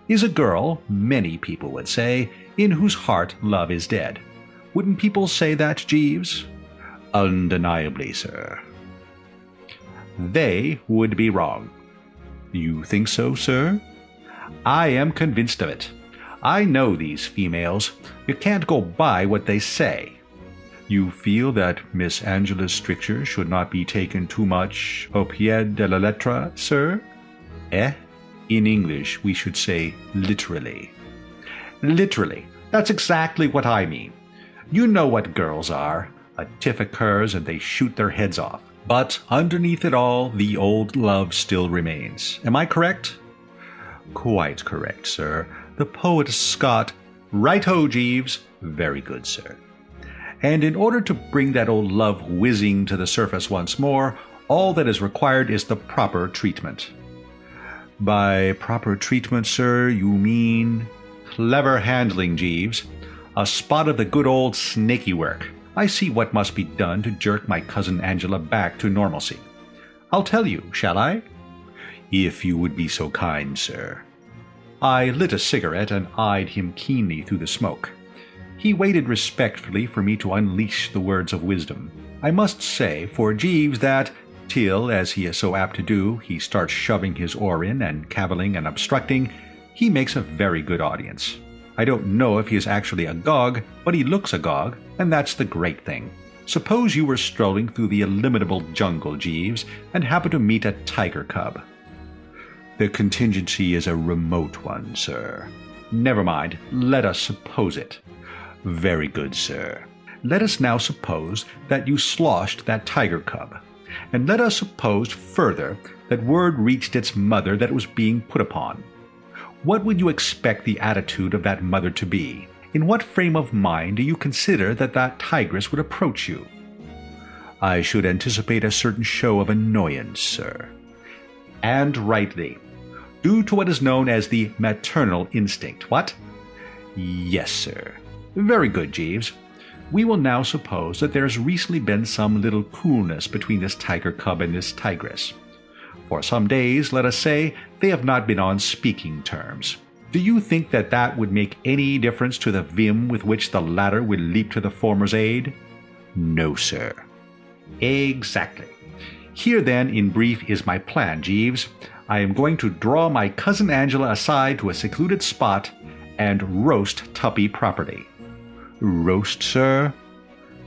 is a girl, many people would say, in whose heart love is dead. Wouldn't people say that, Jeeves? Undeniably, sir. They would be wrong. You think so, sir? I am convinced of it. I know these females. You can't go by what they say. You feel that Miss Angela's stricture should not be taken too much au pied de la lettre, sir? Eh? In English, we should say literally. Literally. That's exactly what I mean. You know what girls are. A tiff occurs and they shoot their heads off. But underneath it all, the old love still remains. Am I correct? Quite correct, sir. The poet Scott... Right-ho, Jeeves. Very good, sir. And in order to bring that old love whizzing to the surface once more, all that is required is the proper treatment. By proper treatment, sir, you mean... Clever handling, Jeeves. A spot of the good old snaky work. I see what must be done to jerk my cousin Angela back to normalcy. I'll tell you, shall I? If you would be so kind, sir. I lit a cigarette and eyed him keenly through the smoke. He waited respectfully for me to unleash the words of wisdom. I must say for Jeeves that, till, as he is so apt to do, he starts shoving his oar in and cavilling and obstructing, he makes a very good audience. I don't know if he is actually agog, but he looks agog, and that's the great thing. Suppose you were strolling through the illimitable jungle, Jeeves, and happened to meet a tiger cub. The contingency is a remote one, sir. Never mind, let us suppose it. Very good, sir. Let us now suppose that you sloshed that tiger cub, and let us suppose further that word reached its mother that it was being put upon. What would you expect the attitude of that mother to be? In what frame of mind do you consider that that tigress would approach you? I should anticipate a certain show of annoyance, sir. And rightly. Due to what is known as the maternal instinct, what? Yes, sir. Very good, Jeeves. We will now suppose that there has recently been some little coolness between this tiger cub and this tigress. For some days, let us say, they have not been on speaking terms. Do you think that that would make any difference to the vim with which the latter would leap to the former's aid? No, sir. Exactly. Here then, in brief, is my plan, Jeeves. I am going to draw my cousin Angela aside to a secluded spot and roast Tuppy properly. Roast, sir?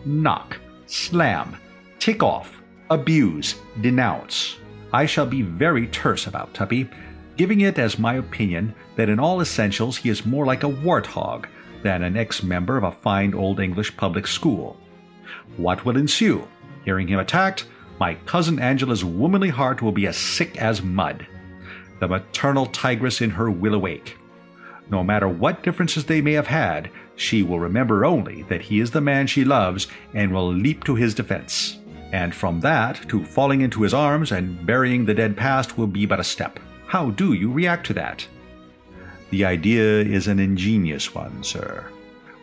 Knock, slam, tick off, abuse, denounce. I shall be very terse about Tuppy, giving it as my opinion that in all essentials he is more like a warthog than an ex-member of a fine old English public school. What will ensue? Hearing him attacked, my cousin Angela's womanly heart will be as sick as mud. The maternal tigress in her will awake. No matter what differences they may have had, she will remember only that he is the man she loves and will leap to his defense. And from that to falling into his arms and burying the dead past will be but a step. How do you react to that? The idea is an ingenious one, sir.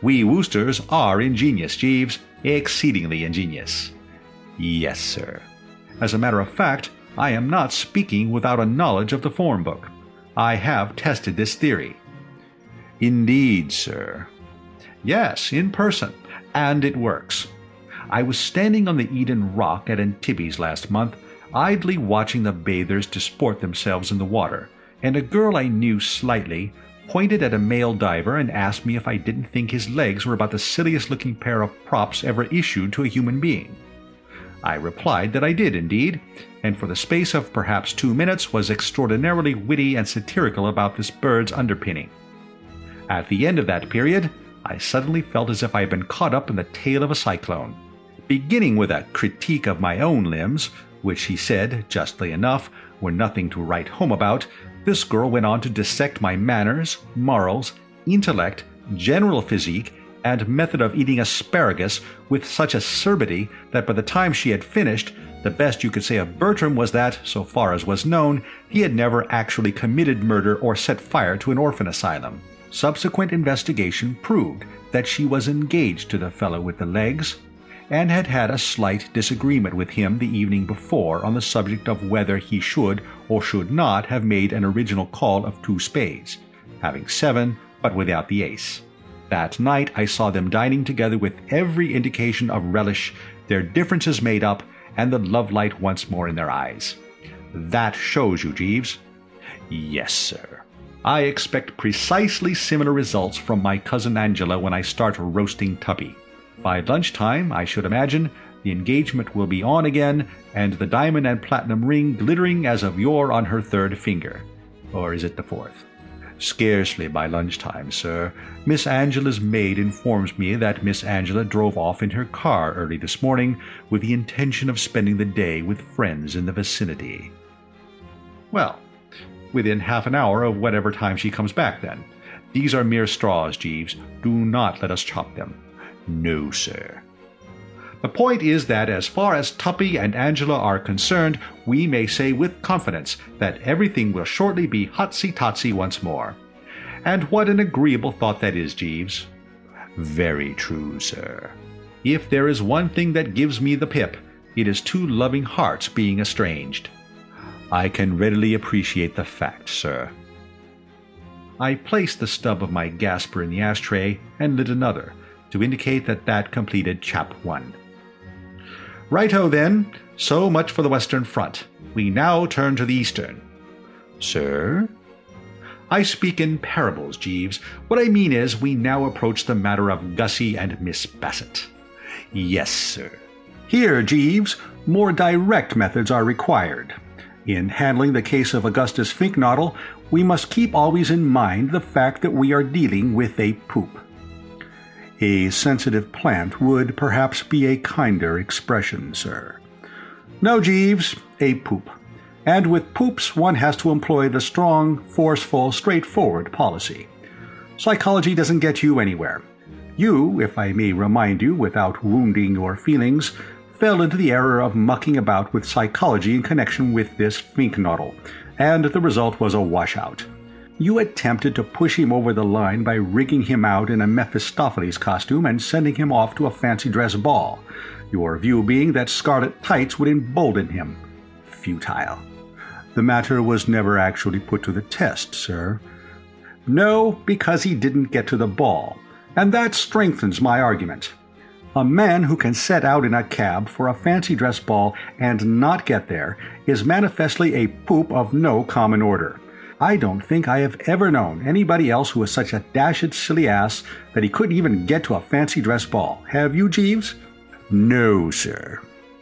We Woosters are ingenious, Jeeves, exceedingly ingenious. Yes, sir. As a matter of fact, I am not speaking without a knowledge of the form book. I have tested this theory. Indeed, sir. Yes, in person, and it works. I was standing on the Eden Rock at Antibes last month, idly watching the bathers disport themselves in the water, and a girl I knew slightly pointed at a male diver and asked me if I didn't think his legs were about the silliest-looking pair of props ever issued to a human being. I replied that I did indeed, and for the space of perhaps 2 minutes was extraordinarily witty and satirical about this bird's underpinning. At the end of that period, I suddenly felt as if I had been caught up in the tail of a cyclone. Beginning with a critique of my own limbs, which he said, justly enough, were nothing to write home about, this girl went on to dissect my manners, morals, intellect, general physique, and method of eating asparagus with such acerbity that by the time she had finished, the best you could say of Bertram was that, so far as was known, he had never actually committed murder or set fire to an orphan asylum. Subsequent investigation proved that she was engaged to the fellow with the legs, and had had a slight disagreement with him the evening before on the subject of whether he should or should not have made an original call of 2 spades, having 7 but without the ace. That night I saw them dining together with every indication of relish, their differences made up, and the love light once more in their eyes. That shows you, Jeeves. Yes, sir. I expect precisely similar results from my cousin Angela when I start roasting Tuppy. By lunchtime, I should imagine, the engagement will be on again, and the diamond and platinum ring glittering as of yore on her 3rd finger. Or is it the 4th? Scarcely by lunchtime, sir. Miss Angela's maid informs me that Miss Angela drove off in her car early this morning with the intention of spending the day with friends in the vicinity. Well, within half an hour of whatever time she comes back, then. These are mere straws, Jeeves. Do not let us chop them. No, sir. The point is that as far as Tuppy and Angela are concerned, we may say with confidence that everything will shortly be hotsy-totsy once more. And what an agreeable thought that is, Jeeves. Very true, sir. If there is one thing that gives me the pip, it is 2 loving hearts being estranged. I can readily appreciate the fact, sir. I placed the stub of my gasper in the ashtray and lit another, to indicate that completed Chap 1. Righto, then. So much for the Western Front. We now turn to the Eastern. Sir? I speak in parables, Jeeves. What I mean is we now approach the matter of Gussie and Miss Bassett. Yes, sir. Here, Jeeves, more direct methods are required. In handling the case of Augustus Finknottle, we must keep always in mind the fact that we are dealing with a poop. A sensitive plant would perhaps be a kinder expression, sir. No, Jeeves, a poop. And with poops one has to employ the strong, forceful, straightforward policy. Psychology doesn't get you anywhere. You, if I may remind you without wounding your feelings, fell into the error of mucking about with psychology in connection with this Finknottle, and the result was a washout. You attempted to push him over the line by rigging him out in a Mephistopheles costume and sending him off to a fancy dress ball, your view being that scarlet tights would embolden him. Futile. The matter was never actually put to the test, sir. No, because he didn't get to the ball, and that strengthens my argument. A man who can set out in a cab for a fancy dress ball and not get there is manifestly a poop of no common order. I don't think I have ever known anybody else who was such a dashed silly ass that he couldn't even get to a fancy dress ball. Have you, Jeeves? No, sir.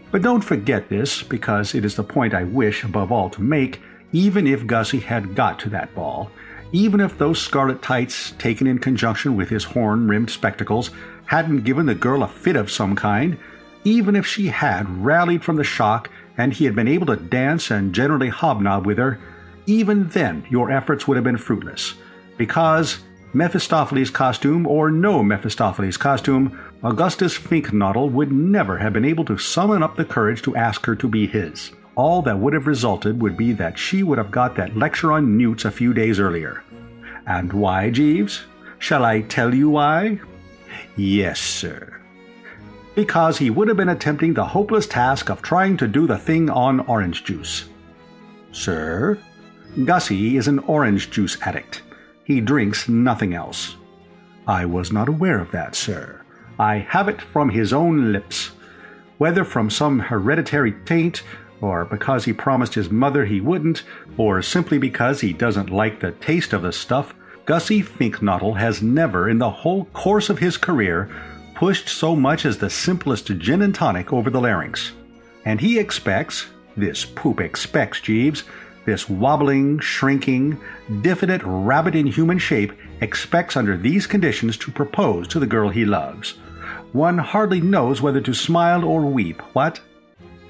But don't forget this, because it is the point I wish above all to make, even if Gussie had got to that ball, even if those scarlet tights, taken in conjunction with his horn-rimmed spectacles, hadn't given the girl a fit of some kind, even if she had rallied from the shock and he had been able to dance and generally hobnob with her, even then your efforts would have been fruitless, because, Mephistopheles costume or no Mephistopheles costume, Augustus Finknottle would never have been able to summon up the courage to ask her to be his. All that would have resulted would be that she would have got that lecture on newts a few days earlier. And why, Jeeves? Shall I tell you why? Yes, sir. Because he would have been attempting the hopeless task of trying to do the thing on orange juice. Sir? Gussie is an orange juice addict. He drinks nothing else. I was not aware of that, sir. I have it from his own lips. Whether from some hereditary taint, or because he promised his mother he wouldn't, or simply because he doesn't like the taste of the stuff, Gussie Finknottle has never in the whole course of his career pushed so much as the simplest gin and tonic over the larynx. And he expects, this poop expects, Jeeves, this wobbling, shrinking, diffident rabbit in human shape expects under these conditions to propose to the girl he loves. One hardly knows whether to smile or weep, what?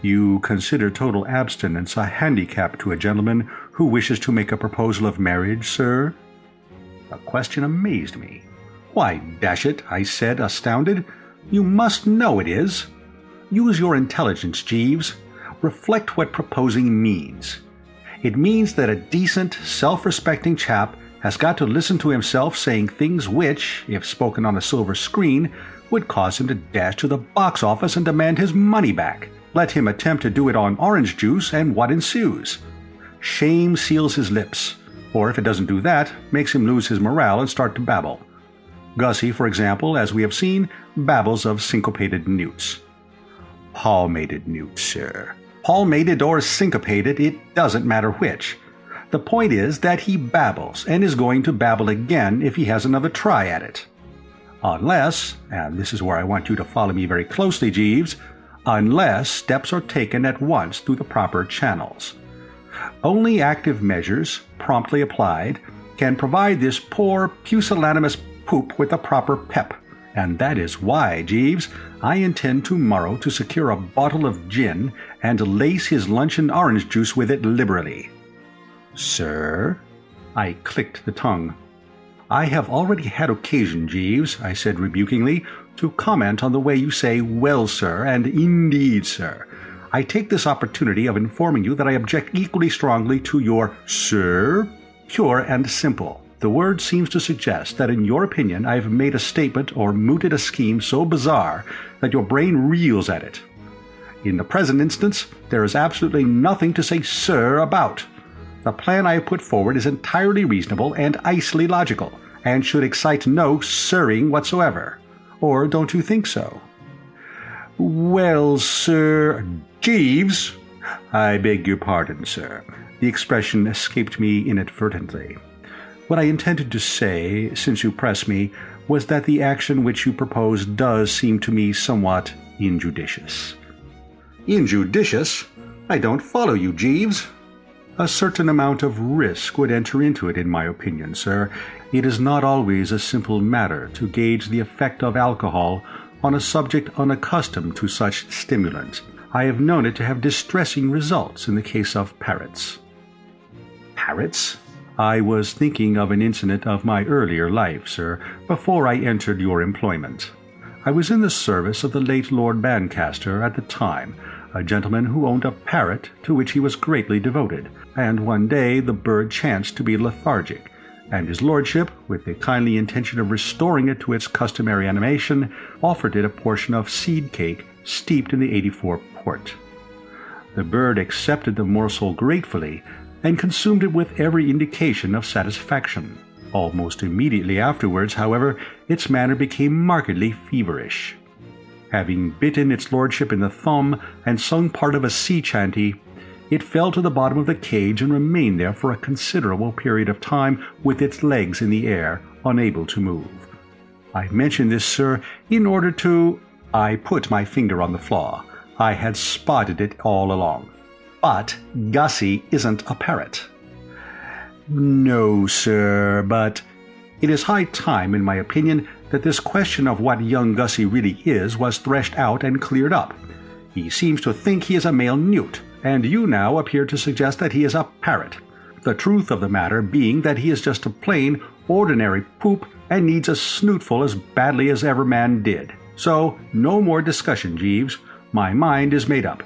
You consider total abstinence a handicap to a gentleman who wishes to make a proposal of marriage, sir? The question amazed me. "Why, dash it," I said, astounded. "You must know it is. Use your intelligence, Jeeves. Reflect what proposing means. It means that a decent, self-respecting chap has got to listen to himself saying things which, if spoken on a silver screen, would cause him to dash to the box office and demand his money back. Let him attempt to do it on orange juice, and what ensues? Shame seals his lips, or if it doesn't do that, makes him lose his morale and start to babble. Gussie, for example, as we have seen, babbles of syncopated newts. Palmated newts, sir. Palmated or syncopated, it doesn't matter which. The point is that he babbles, and is going to babble again if he has another try at it. Unless, and this is where I want you to follow me very closely, Jeeves, unless steps are taken at once through the proper channels. Only active measures, promptly applied, can provide this poor, pusillanimous poop with the proper pep, and that is why, Jeeves, I intend tomorrow to secure a bottle of gin and lace his luncheon orange juice with it liberally. Sir? I clicked the tongue. I have already had occasion, Jeeves, I said rebukingly, to comment on the way you say "well, sir," and "indeed, sir." I take this opportunity of informing you that I object equally strongly to your "sir," pure and simple. The word seems to suggest that in your opinion I have made a statement or mooted a scheme so bizarre that your brain reels at it. In the present instance, there is absolutely nothing to say "sir" about. The plan I have put forward is entirely reasonable and icily logical, and should excite no sirring whatsoever. Or don't you think so? Well, sir, Jeeves. I beg your pardon, sir. The expression escaped me inadvertently. What I intended to say, since you press me, was that the action which you propose does seem to me somewhat injudicious. Injudicious? I don't follow you, Jeeves. A certain amount of risk would enter into it, in my opinion, sir. It is not always a simple matter to gauge the effect of alcohol on a subject unaccustomed to such stimulants. I have known it to have distressing results in the case of parrots. Parrots? I was thinking of an incident of my earlier life, sir, before I entered your employment. I was in the service of the late Lord Bancaster at the time, a gentleman who owned a parrot to which he was greatly devoted, and one day the bird chanced to be lethargic, and his lordship, with the kindly intention of restoring it to its customary animation, offered it a portion of seed cake steeped in the '84 port. The bird accepted the morsel gratefully, and consumed it with every indication of satisfaction. Almost immediately afterwards, however, its manner became markedly feverish. Having bitten its lordship in the thumb and sung part of a sea chanty, it fell to the bottom of the cage and remained there for a considerable period of time with its legs in the air, unable to move. I mention this, sir, in order to— I put my finger on the flaw. I had spotted it all along. But Gussie isn't a parrot. No, sir, but it is high time, in my opinion, that this question of what young Gussie really is was threshed out and cleared up. He seems to think he is a male newt, and you now appear to suggest that he is a parrot. The truth of the matter being that he is just a plain, ordinary poop and needs a snootful as badly as ever man did. So, no more discussion, Jeeves. My mind is made up.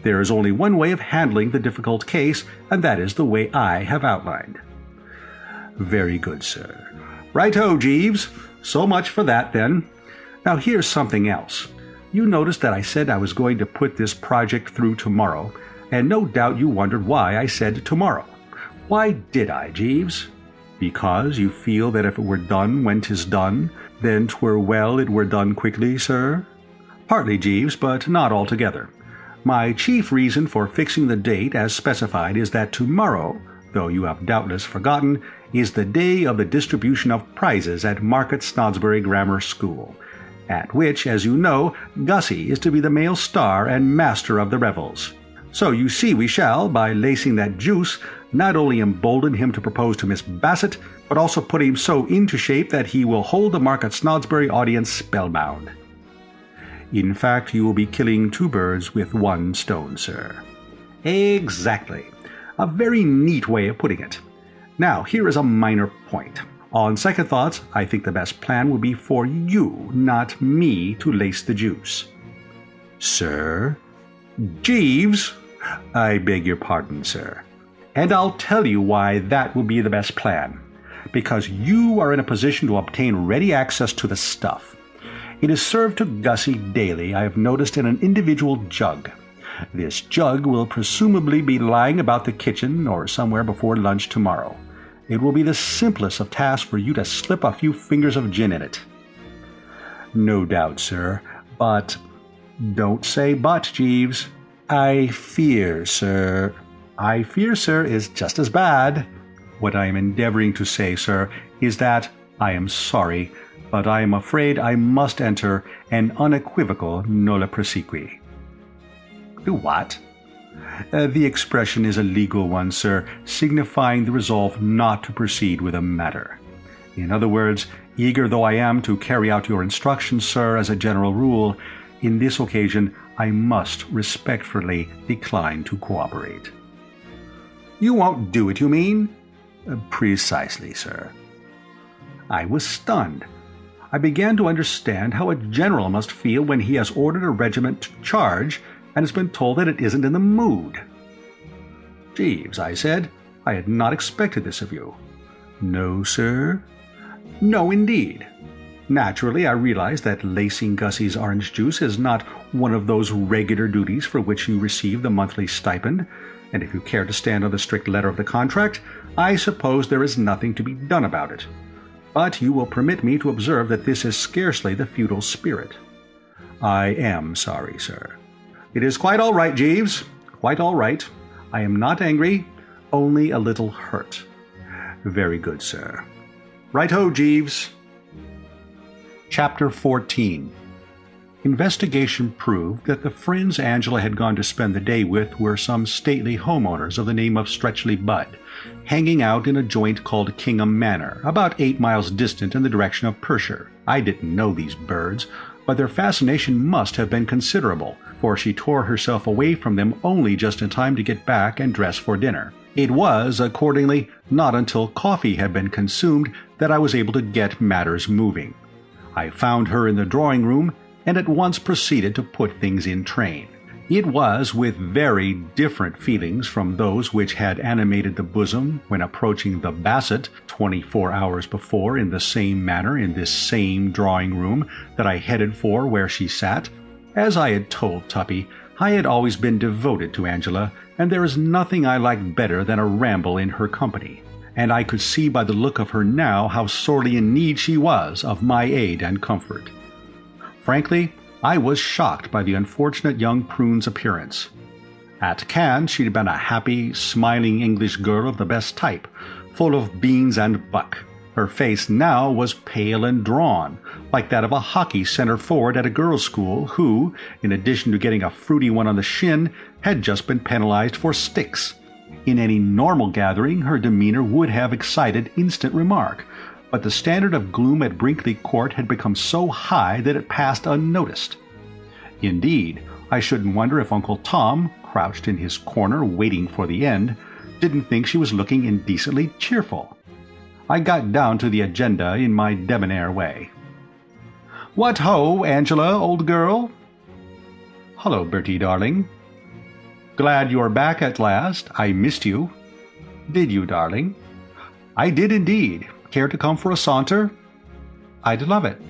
There is only one way of handling the difficult case, and that is the way I have outlined. Very good, sir. Right-o, Jeeves. So much for that, then. Now here's something else. You noticed that I said I was going to put this project through tomorrow, and no doubt you wondered why I said tomorrow. Why did I, Jeeves? Because you feel that if it were done when 'tis done, then 'twere well it were done quickly, sir? Partly, Jeeves, but not altogether. My chief reason for fixing the date as specified is that tomorrow, though you have doubtless forgotten, is the day of the distribution of prizes at Market Snodsbury Grammar School, at which, as you know, Gussie is to be the male star and master of the revels. So you see we shall, by lacing that juice, not only embolden him to propose to Miss Bassett, but also put him so into shape that he will hold the Market Snodsbury audience spellbound. In fact, you will be killing two birds with one stone, sir. Exactly. A very neat way of putting it. Now, here is a minor point. On second thoughts, I think the best plan would be for you, not me, to lace the juice." "Sir?" "Jeeves!" "I beg your pardon, sir. And I'll tell you why that would be the best plan. Because you are in a position to obtain ready access to the stuff. It is served to Gussie daily, I have noticed, in an individual jug. This jug will presumably be lying about the kitchen or somewhere before lunch tomorrow. It will be the simplest of tasks for you to slip a few fingers of gin in it." "No doubt, sir, but—" "Don't say but, Jeeves." "I fear, sir—" "I fear, sir, is just as bad. What I am endeavoring to say, sir, is that I am sorry, but I am afraid I must enter an unequivocal nolle prosequi." "What?" The expression is a legal one, sir, signifying the resolve not to proceed with a matter. In other words, eager though I am to carry out your instructions, sir, as a general rule, in this occasion I must respectfully decline to cooperate." "You won't do it, you mean?" "Precisely, sir." I was stunned. I began to understand how a general must feel when he has ordered a regiment to charge and has been told that it isn't in the mood. "Jeeves," I said, "I had not expected this of you." "No, sir?" "No, indeed. Naturally, I realize that lacing Gussie's orange juice is not one of those regular duties for which you receive the monthly stipend, and if you care to stand on the strict letter of the contract, I suppose there is nothing to be done about it. But you will permit me to observe that this is scarcely the feudal spirit." "I am sorry, sir." "It is quite all right, Jeeves. Quite all right. I am not angry, only a little hurt." "Very good, sir." "Right-ho, Jeeves." Chapter 14. Investigation proved that the friends Angela had gone to spend the day with were some stately homeowners of the name of Stretchley Budd, hanging out in a joint called Kingham Manor, about 8 miles distant in the direction of Pershire. I didn't know these birds, but their fascination must have been considerable, for she tore herself away from them only just in time to get back and dress for dinner. It was, accordingly, not until coffee had been consumed that I was able to get matters moving. I found her in the drawing-room and at once proceeded to put things in train. It was with very different feelings from those which had animated the bosom when approaching the Bassett 24 hours before in the same manner in this same drawing-room that I headed for where she sat. As I had told Tuppy, I had always been devoted to Angela, and there is nothing I like better than a ramble in her company, and I could see by the look of her now how sorely in need she was of my aid and comfort. Frankly, I was shocked by the unfortunate young prune's appearance. At Cannes she'd been a happy, smiling English girl of the best type, full of beans and buck. Her face now was pale and drawn, like that of a hockey center forward at a girls' school who, in addition to getting a fruity one on the shin, had just been penalized for sticks. In any normal gathering her demeanor would have excited instant remark, but the standard of gloom at Brinkley Court had become so high that it passed unnoticed. Indeed, I shouldn't wonder if Uncle Tom, crouched in his corner waiting for the end, didn't think she was looking indecently cheerful. I got down to the agenda in my debonair way. "What ho, Angela, old girl?" "Hello, Bertie, darling." "Glad you're back at last. I missed you." "Did you, darling?" "I did indeed. Care to come for a saunter?" "I'd love it."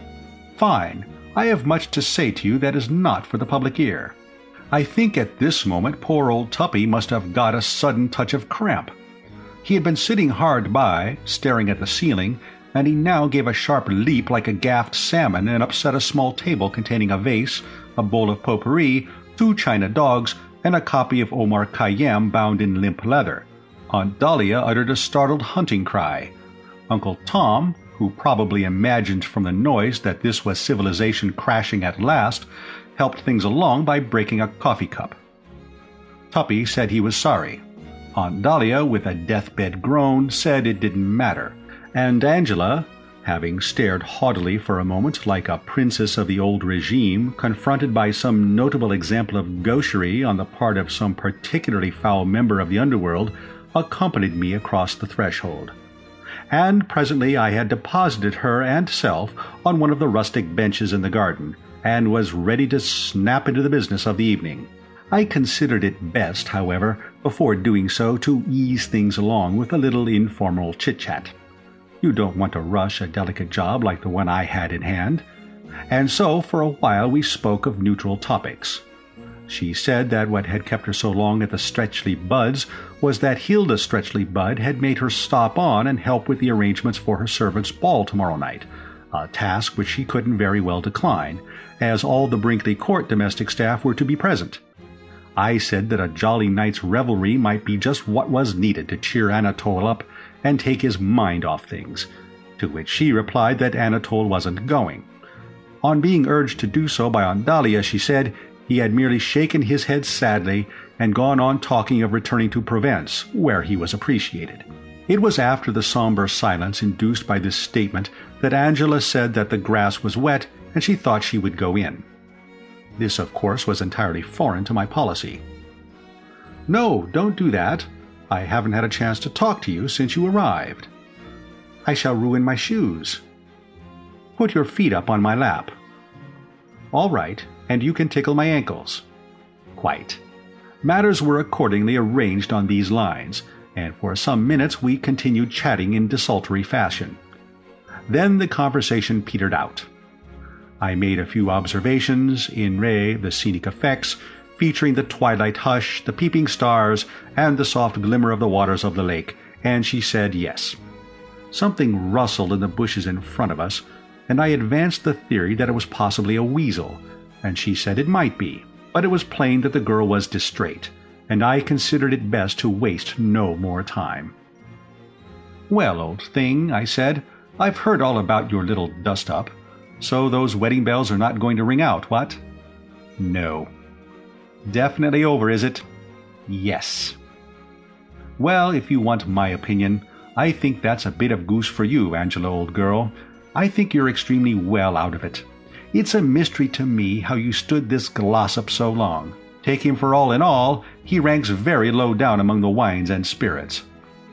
"Fine. I have much to say to you that is not for the public ear." I think at this moment poor old Tuppy must have got a sudden touch of cramp. He had been sitting hard by, staring at the ceiling, and he now gave a sharp leap like a gaffed salmon and upset a small table containing a vase, a bowl of potpourri, 2 china dogs, and a copy of Omar Khayyam bound in limp leather. Aunt Dahlia uttered a startled hunting cry. Uncle Tom, who probably imagined from the noise that this was civilization crashing at last, helped things along by breaking a coffee cup. Tuppy said he was sorry. Aunt Dahlia, with a deathbed groan, said it didn't matter, and Angela, having stared haughtily for a moment like a princess of the old regime confronted by some notable example of gaucherie on the part of some particularly foul member of the underworld, accompanied me across the threshold. and presently I had deposited her and self on one of the rustic benches in the garden, and was ready to snap into the business of the evening. I considered it best, however, before doing so, to ease things along with a little informal chit-chat. You don't want to rush a delicate job like the one I had in hand. And so for a while we spoke of neutral topics. She said that what had kept her so long at the Stretchley Buds was that Hilda Stretchley Budd had made her stop on and help with the arrangements for her servants' ball tomorrow night, a task which she couldn't very well decline, as all the Brinkley Court domestic staff were to be present. I said that a jolly night's revelry might be just what was needed to cheer Anatole up and take his mind off things, to which she replied that Anatole wasn't going. On being urged to do so by Aunt Dahlia, she said he had merely shaken his head sadly and gone on talking of returning to Provence, where he was appreciated. It was after the sombre silence induced by this statement that Angela said that the grass was wet and she thought she would go in. This, of course, was entirely foreign to my policy. "No, don't do that. I haven't had a chance to talk to you since you arrived." "I shall ruin my shoes." "Put your feet up on my lap." "All right, and you can tickle my ankles." "Quite." Matters were accordingly arranged on these lines, and for some minutes we continued chatting in desultory fashion. Then the conversation petered out. I made a few observations in re the scenic effects, featuring the twilight hush, the peeping stars, and the soft glimmer of the waters of the lake, and she said yes. Something rustled in the bushes in front of us, and I advanced the theory that it was possibly a weasel, and she said it might be, but it was plain that the girl was distrait, and I considered it best to waste no more time. "Well, old thing," I said, "I've heard all about your little dust-up. So those wedding bells are not going to ring out, what?" "No." "Definitely over, is it?" "Yes." "Well, if you want my opinion, I think that's a bit of goose for you, Angela, old girl. I think you're extremely well out of it. It's a mystery to me how you stood this glossop so long. Take him for all in all, he ranks very low down among the wines and spirits.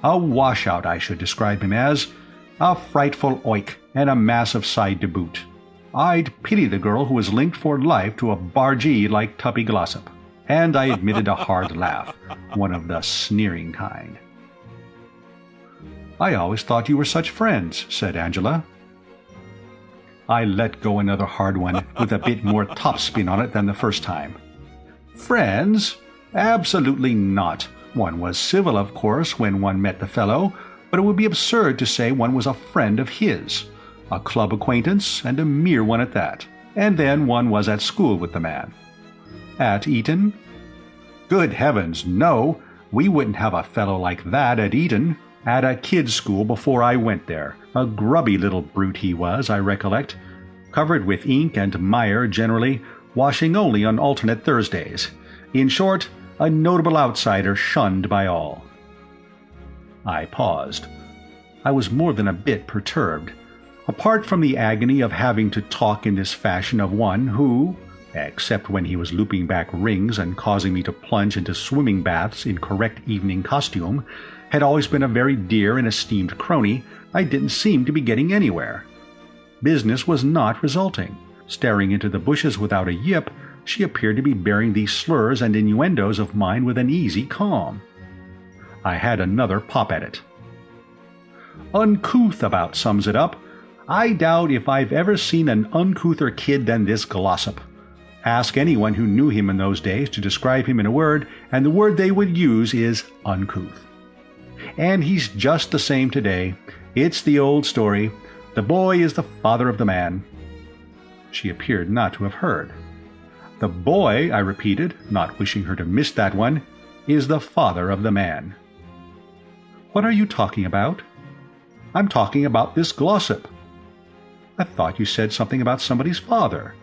A washout, I should describe him as. A frightful oik, and a massive side to boot. I'd pity the girl who was linked for life to a bargee like Tuppy Glossop." And I admitted a hard laugh, one of the sneering kind. "I always thought you were such friends," said Angela. I let go another hard one with a bit more topspin on it than the first time. "Friends? Absolutely not. One was civil, of course, when one met the fellow, but it would be absurd to say one was a friend of his. A club acquaintance, and a mere one at that. And then one was at school with the man." "At Eton?" "Good heavens, no! We wouldn't have a fellow like that at Eton. At a kid's school before I went there. A grubby little brute he was, I recollect. Covered with ink and mire generally, washing only on alternate Thursdays. In short, a notable outsider shunned by all." I paused. I was more than a bit perturbed. Apart from the agony of having to talk in this fashion of one who, except when he was looping back rings and causing me to plunge into swimming baths in correct evening costume, had always been a very dear and esteemed crony, I didn't seem to be getting anywhere. Business was not resulting. Staring into the bushes without a yip, she appeared to be bearing these slurs and innuendos of mine with an easy calm. I had another pop at it. "Uncouth about sums it up. I doubt if I've ever seen an uncouther kid than this Glossop. Ask anyone who knew him in those days to describe him in a word, and the word they would use is uncouth. And he's just the same today. It's the old story. The boy is the father of the man." She appeared not to have heard. "The boy," I repeated, not wishing her to miss that one, "is the father of the man." "What are you talking about?" "I'm talking about this Glossop." "I thought you said something about somebody's father."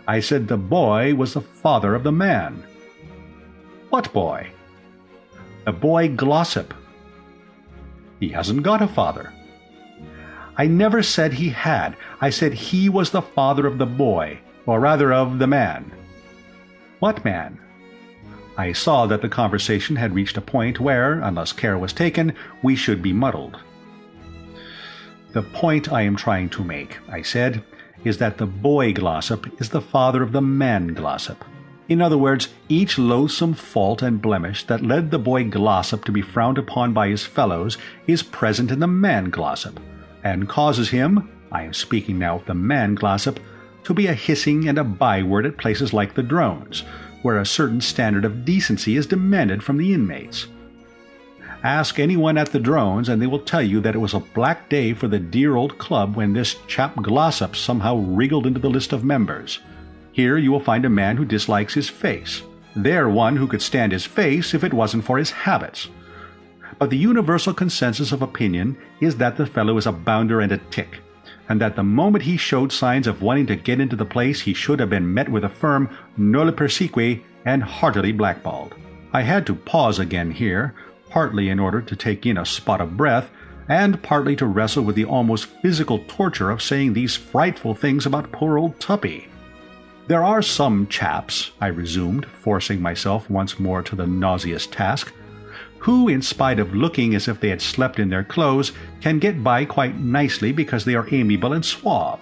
"I said the boy was the father of the man." "What boy?" "The boy Glossop." "He hasn't got a father." "I never said he had. I said he was the father of the boy, or rather of the man." "What man?" I saw that the conversation had reached a point where, unless care was taken, we should be muddled. "The point I am trying to make," I said, "is that the boy glossop is the father of the man glossop. In other words, each loathsome fault and blemish that led the boy glossop to be frowned upon by his fellows is present in the man glossop, and causes him, I am speaking now of the man glossop, to be a hissing and a byword at places like the drones, where a certain standard of decency is demanded from the inmates. Ask anyone at the drones and they will tell you that it was a black day for the dear old club when this chap glossop somehow wriggled into the list of members. Here you will find a man who dislikes his face. There one who could stand his face if it wasn't for his habits. But the universal consensus of opinion is that the fellow is a bounder and a tick, and that the moment he showed signs of wanting to get into the place he should have been met with a firm nolle prosequi and heartily blackballed. I had to pause again here, partly in order to take in a spot of breath, and partly to wrestle with the almost physical torture of saying these frightful things about poor old Tuppy. "There are some chaps," I resumed, forcing myself once more to the nauseous task, "who, in spite of looking as if they had slept in their clothes, can get by quite nicely because they are amiable and suave.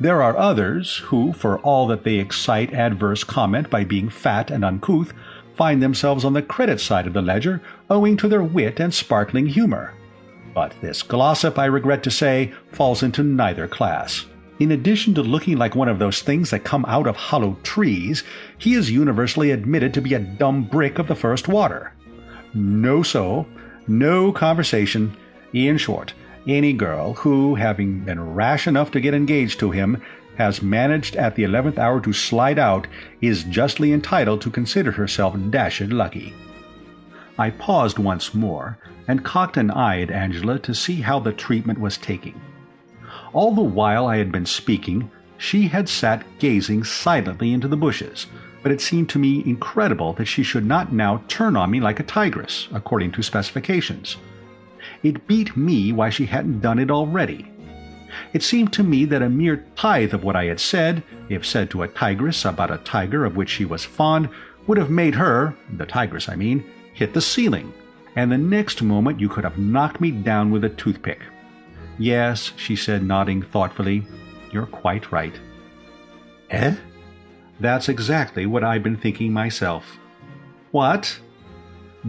There are others who, for all that they excite adverse comment by being fat and uncouth, find themselves on the credit side of the ledger owing to their wit and sparkling humor. But this glossop, I regret to say, falls into neither class. In addition to looking like one of those things that come out of hollow trees, he is universally admitted to be a dumb brick of the first water. No soul, no conversation. In short, any girl who, having been rash enough to get engaged to him, has managed at the 11th hour to slide out, is justly entitled to consider herself dashed lucky." I paused once more, and cocked an eye at Angela to see how the treatment was taking. All the while I had been speaking, she had sat gazing silently into the bushes, but it seemed to me incredible that she should not now turn on me like a tigress, according to specifications. It beat me why she hadn't done it already. It seemed to me that a mere tithe of what I had said, if said to a tigress about a tiger of which she was fond, would have made her, the tigress I mean, hit the ceiling, and the next moment you could have knocked me down with a toothpick. "Yes," she said, nodding thoughtfully, "you're quite right." "Eh?" "That's exactly what I've been thinking myself." "What?"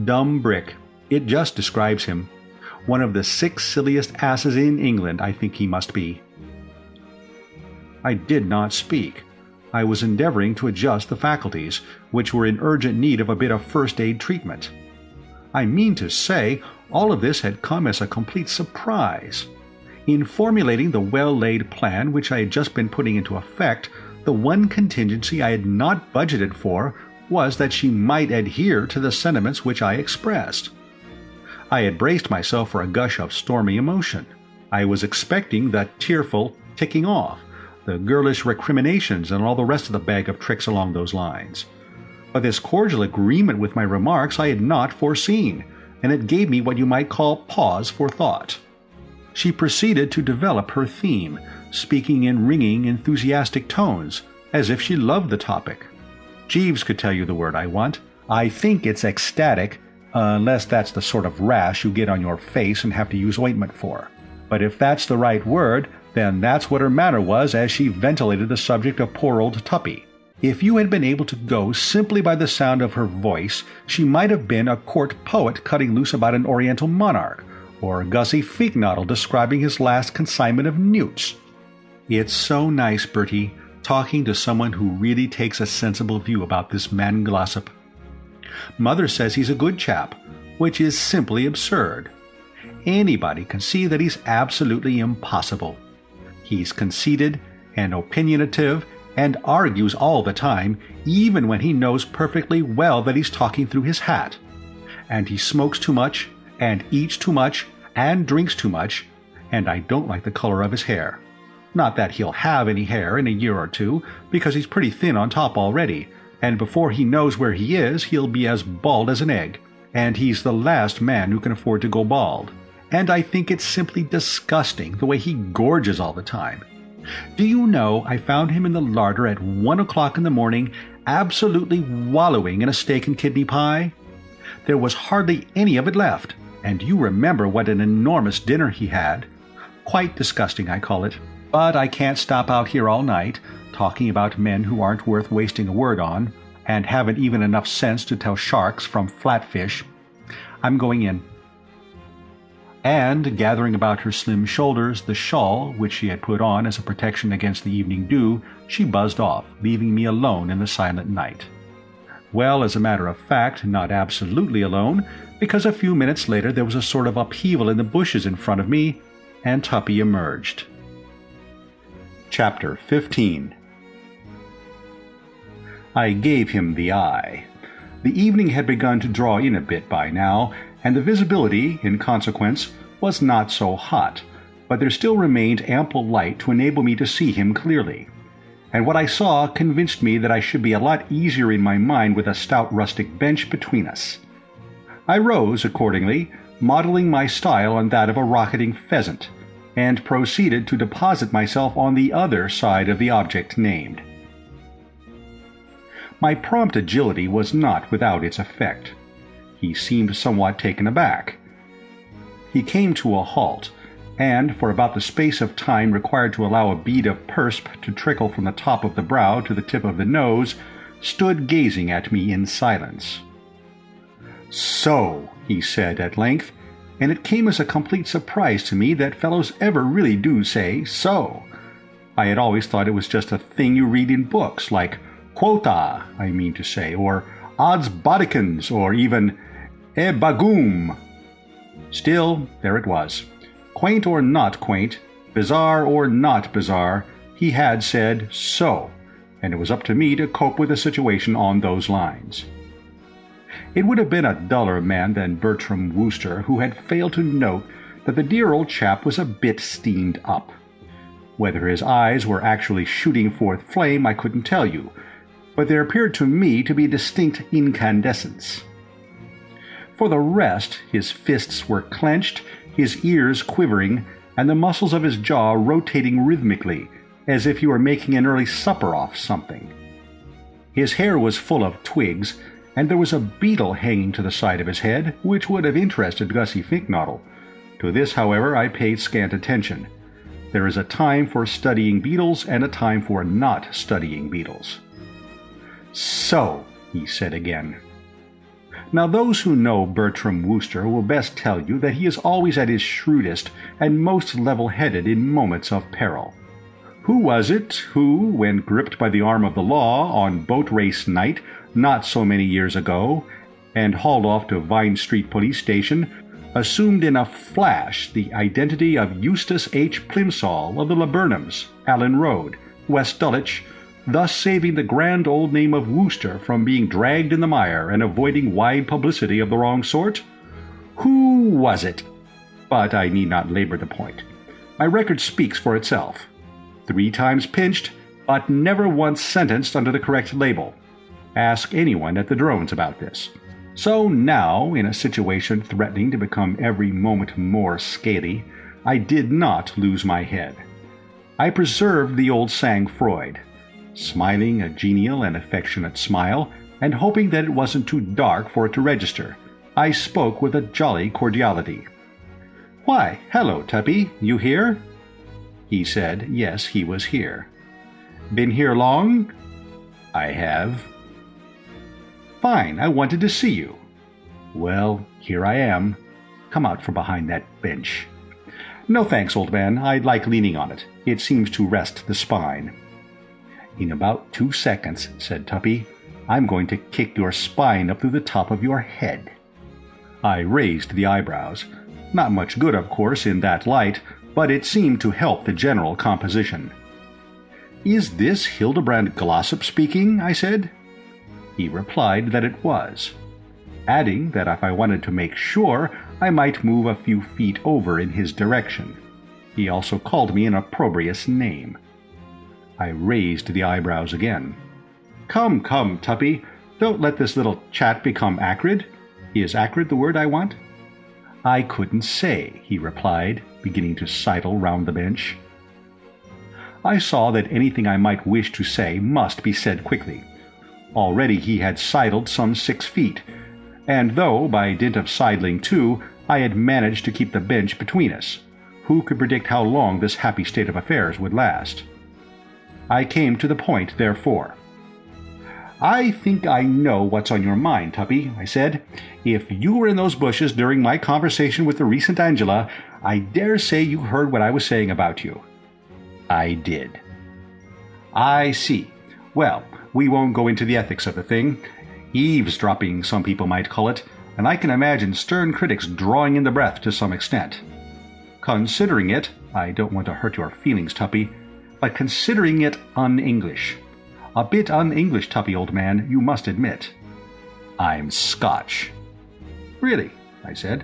"Dumb brick. It just describes him. One of the 6 silliest asses in England, I think he must be." I did not speak. I was endeavoring to adjust the faculties, which were in urgent need of a bit of first-aid treatment. I mean to say, all of this had come as a complete surprise. In formulating the well-laid plan which I had just been putting into effect, the one contingency I had not budgeted for was that she might adhere to the sentiments which I expressed. I had braced myself for a gush of stormy emotion. I was expecting the tearful ticking off, the girlish recriminations, and all the rest of the bag of tricks along those lines. But this cordial agreement with my remarks I had not foreseen, and it gave me what you might call pause for thought. She proceeded to develop her theme, speaking in ringing, enthusiastic tones, as if she loved the topic. Jeeves could tell you the word I want. I think it's ecstatic, unless that's the sort of rash you get on your face and have to use ointment for. But if that's the right word, then that's what her manner was as she ventilated the subject of poor old Tuppy. If you had been able to go simply by the sound of her voice, she might have been a court poet cutting loose about an oriental monarch, or Gussie Feeknoddle describing his last consignment of newts. It's so nice, Bertie, talking to someone who really takes a sensible view about this man glossop. Mother says he's a good chap, which is simply absurd. Anybody can see that he's absolutely impossible. He's conceited and opinionative and argues all the time, even when he knows perfectly well that he's talking through his hat. And he smokes too much, and eats too much, and drinks too much, and I don't like the color of his hair. Not that he'll have any hair in a year or two, because he's pretty thin on top already, and before he knows where he is, he'll be as bald as an egg, and he's the last man who can afford to go bald. And I think it's simply disgusting the way he gorges all the time. Do you know I found him in the larder at 1 o'clock in the morning, absolutely wallowing in a steak and kidney pie? There was hardly any of it left, and you remember what an enormous dinner he had. Quite disgusting, I call it. But I can't stop out here all night, talking about men who aren't worth wasting a word on, and haven't even enough sense to tell sharks from flatfish. I'm going in." And, gathering about her slim shoulders the shawl which she had put on as a protection against the evening dew, she buzzed off, leaving me alone in the silent night. Well, as a matter of fact, not absolutely alone, because a few minutes later there was a sort of upheaval in the bushes in front of me, and Tuppy emerged. Chapter 15. I gave him the eye. The evening had begun to draw in a bit by now, and the visibility, in consequence, was not so hot, but there still remained ample light to enable me to see him clearly. And what I saw convinced me that I should be a lot easier in my mind with a stout rustic bench between us. I rose, accordingly, modeling my style on that of a rocketing pheasant, and proceeded to deposit myself on the other side of the object named. My prompt agility was not without its effect. He seemed somewhat taken aback. He came to a halt, and, for about the space of time required to allow a bead of perspire to trickle from the top of the brow to the tip of the nose, stood gazing at me in silence. "So," he said at length, and it came as a complete surprise to me that fellows ever really do say "so." I had always thought it was just a thing you read in books, like "quota," I mean to say, or "odds bodikins," or even bagoom. Still, there it was. Quaint or not quaint, bizarre or not bizarre, he had said "so," and it was up to me to cope with the situation on those lines. It would have been a duller man than Bertram Wooster who had failed to note that the dear old chap was a bit steamed up. Whether his eyes were actually shooting forth flame I couldn't tell you, but there appeared to me to be distinct incandescence. For the rest, his fists were clenched, his ears quivering, and the muscles of his jaw rotating rhythmically, as if he were making an early supper off something. His hair was full of twigs, and there was a beetle hanging to the side of his head, which would have interested Gussie Finknoddle. To this, however, I paid scant attention. There is a time for studying beetles and a time for not studying beetles. "So," he said again. Now those who know Bertram Wooster will best tell you that he is always at his shrewdest and most level-headed in moments of peril. Who was it who, when gripped by the arm of the law on boat race night not so many years ago, and hauled off to Vine Street Police Station, assumed in a flash the identity of Eustace H. Plimsoll of the Laburnums, Allen Road, West Dulwich, thus saving the grand old name of Wooster from being dragged in the mire and avoiding wide publicity of the wrong sort? Who was it? But I need not labor the point. My record speaks for itself. 3 times pinched, but never once sentenced under the correct label. Ask anyone at the drones about this. So now, in a situation threatening to become every moment more scaly, I did not lose my head. I preserved the old sang-froid, smiling a genial and affectionate smile, and hoping that it wasn't too dark for it to register. I spoke with a jolly cordiality. "Why, hello, Tuppy, you here?" He said yes, he was here. "Been here long?" "I have." "Fine, I wanted to see you." "Well, here I am. Come out from behind that bench." "No thanks, old man, I like leaning on it. It seems to rest the spine." "In about 2 seconds," said Tuppy, "I'm going to kick your spine up through the top of your head." I raised the eyebrows. Not much good, of course, in that light, but it seemed to help the general composition. "Is this Hildebrand Glossop speaking?" I said. He replied that it was, adding that if I wanted to make sure, I might move a few feet over in his direction. He also called me an opprobrious name. I raised the eyebrows again. "Come, come, Tuppy, don't let this little chat become acrid. Is acrid the word I want?" "I couldn't say," he replied, beginning to sidle round the bench. I saw that anything I might wish to say must be said quickly. Already he had sidled some 6 feet, and though, by dint of sidling too, I had managed to keep the bench between us, Who could predict how long this happy state of affairs would last? I came to the point, therefore. "I think I know what's on your mind, Tuppy," I said. "If you were in those bushes during my conversation with the recent Angela, I dare say you heard what I was saying about you." I did. "I see. Well, we won't go into the ethics of the thing. Eavesdropping, some people might call it, and I can imagine stern critics drawing in the breath to some extent. Considering it, I don't want to hurt your feelings, Tuppy, but considering it un-English. A bit un-English, Tuppy, old man, you must admit." "I'm Scotch." "Really?" I said.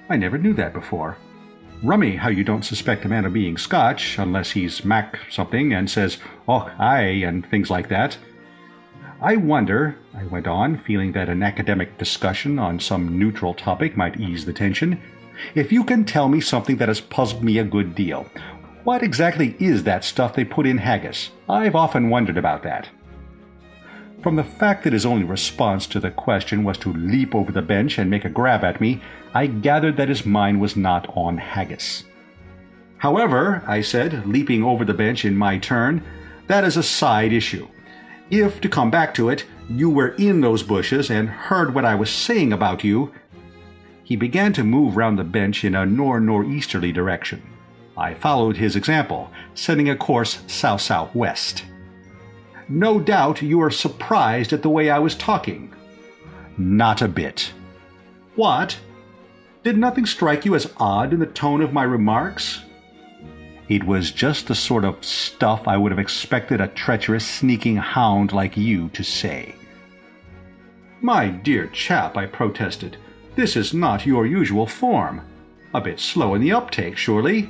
"I never knew that before. Rummy how you don't suspect a man of being Scotch, unless he's Mac something and says, 'Oh, aye,' and things like that. I wonder," I went on, feeling that an academic discussion on some neutral topic might ease the tension, "if you can tell me something that has puzzled me a good deal. What exactly is that stuff they put in haggis? I've often wondered about that." From the fact that his only response to the question was to leap over the bench and make a grab at me, I gathered that his mind was not on haggis. "However," I said, leaping over the bench in my turn, "that is a side issue. If, to come back to it, you were in those bushes and heard what I was saying about you—" He began to move round the bench in a northeasterly direction. I followed his example, setting a course south-southwest. "No doubt you are surprised at the way I was talking." "Not a bit." "What? Did nothing strike you as odd in the tone of my remarks?" "It was just the sort of stuff I would have expected a treacherous, sneaking hound like you to say." "My dear chap," I protested, "this is not your usual form. A bit slow in the uptake, surely?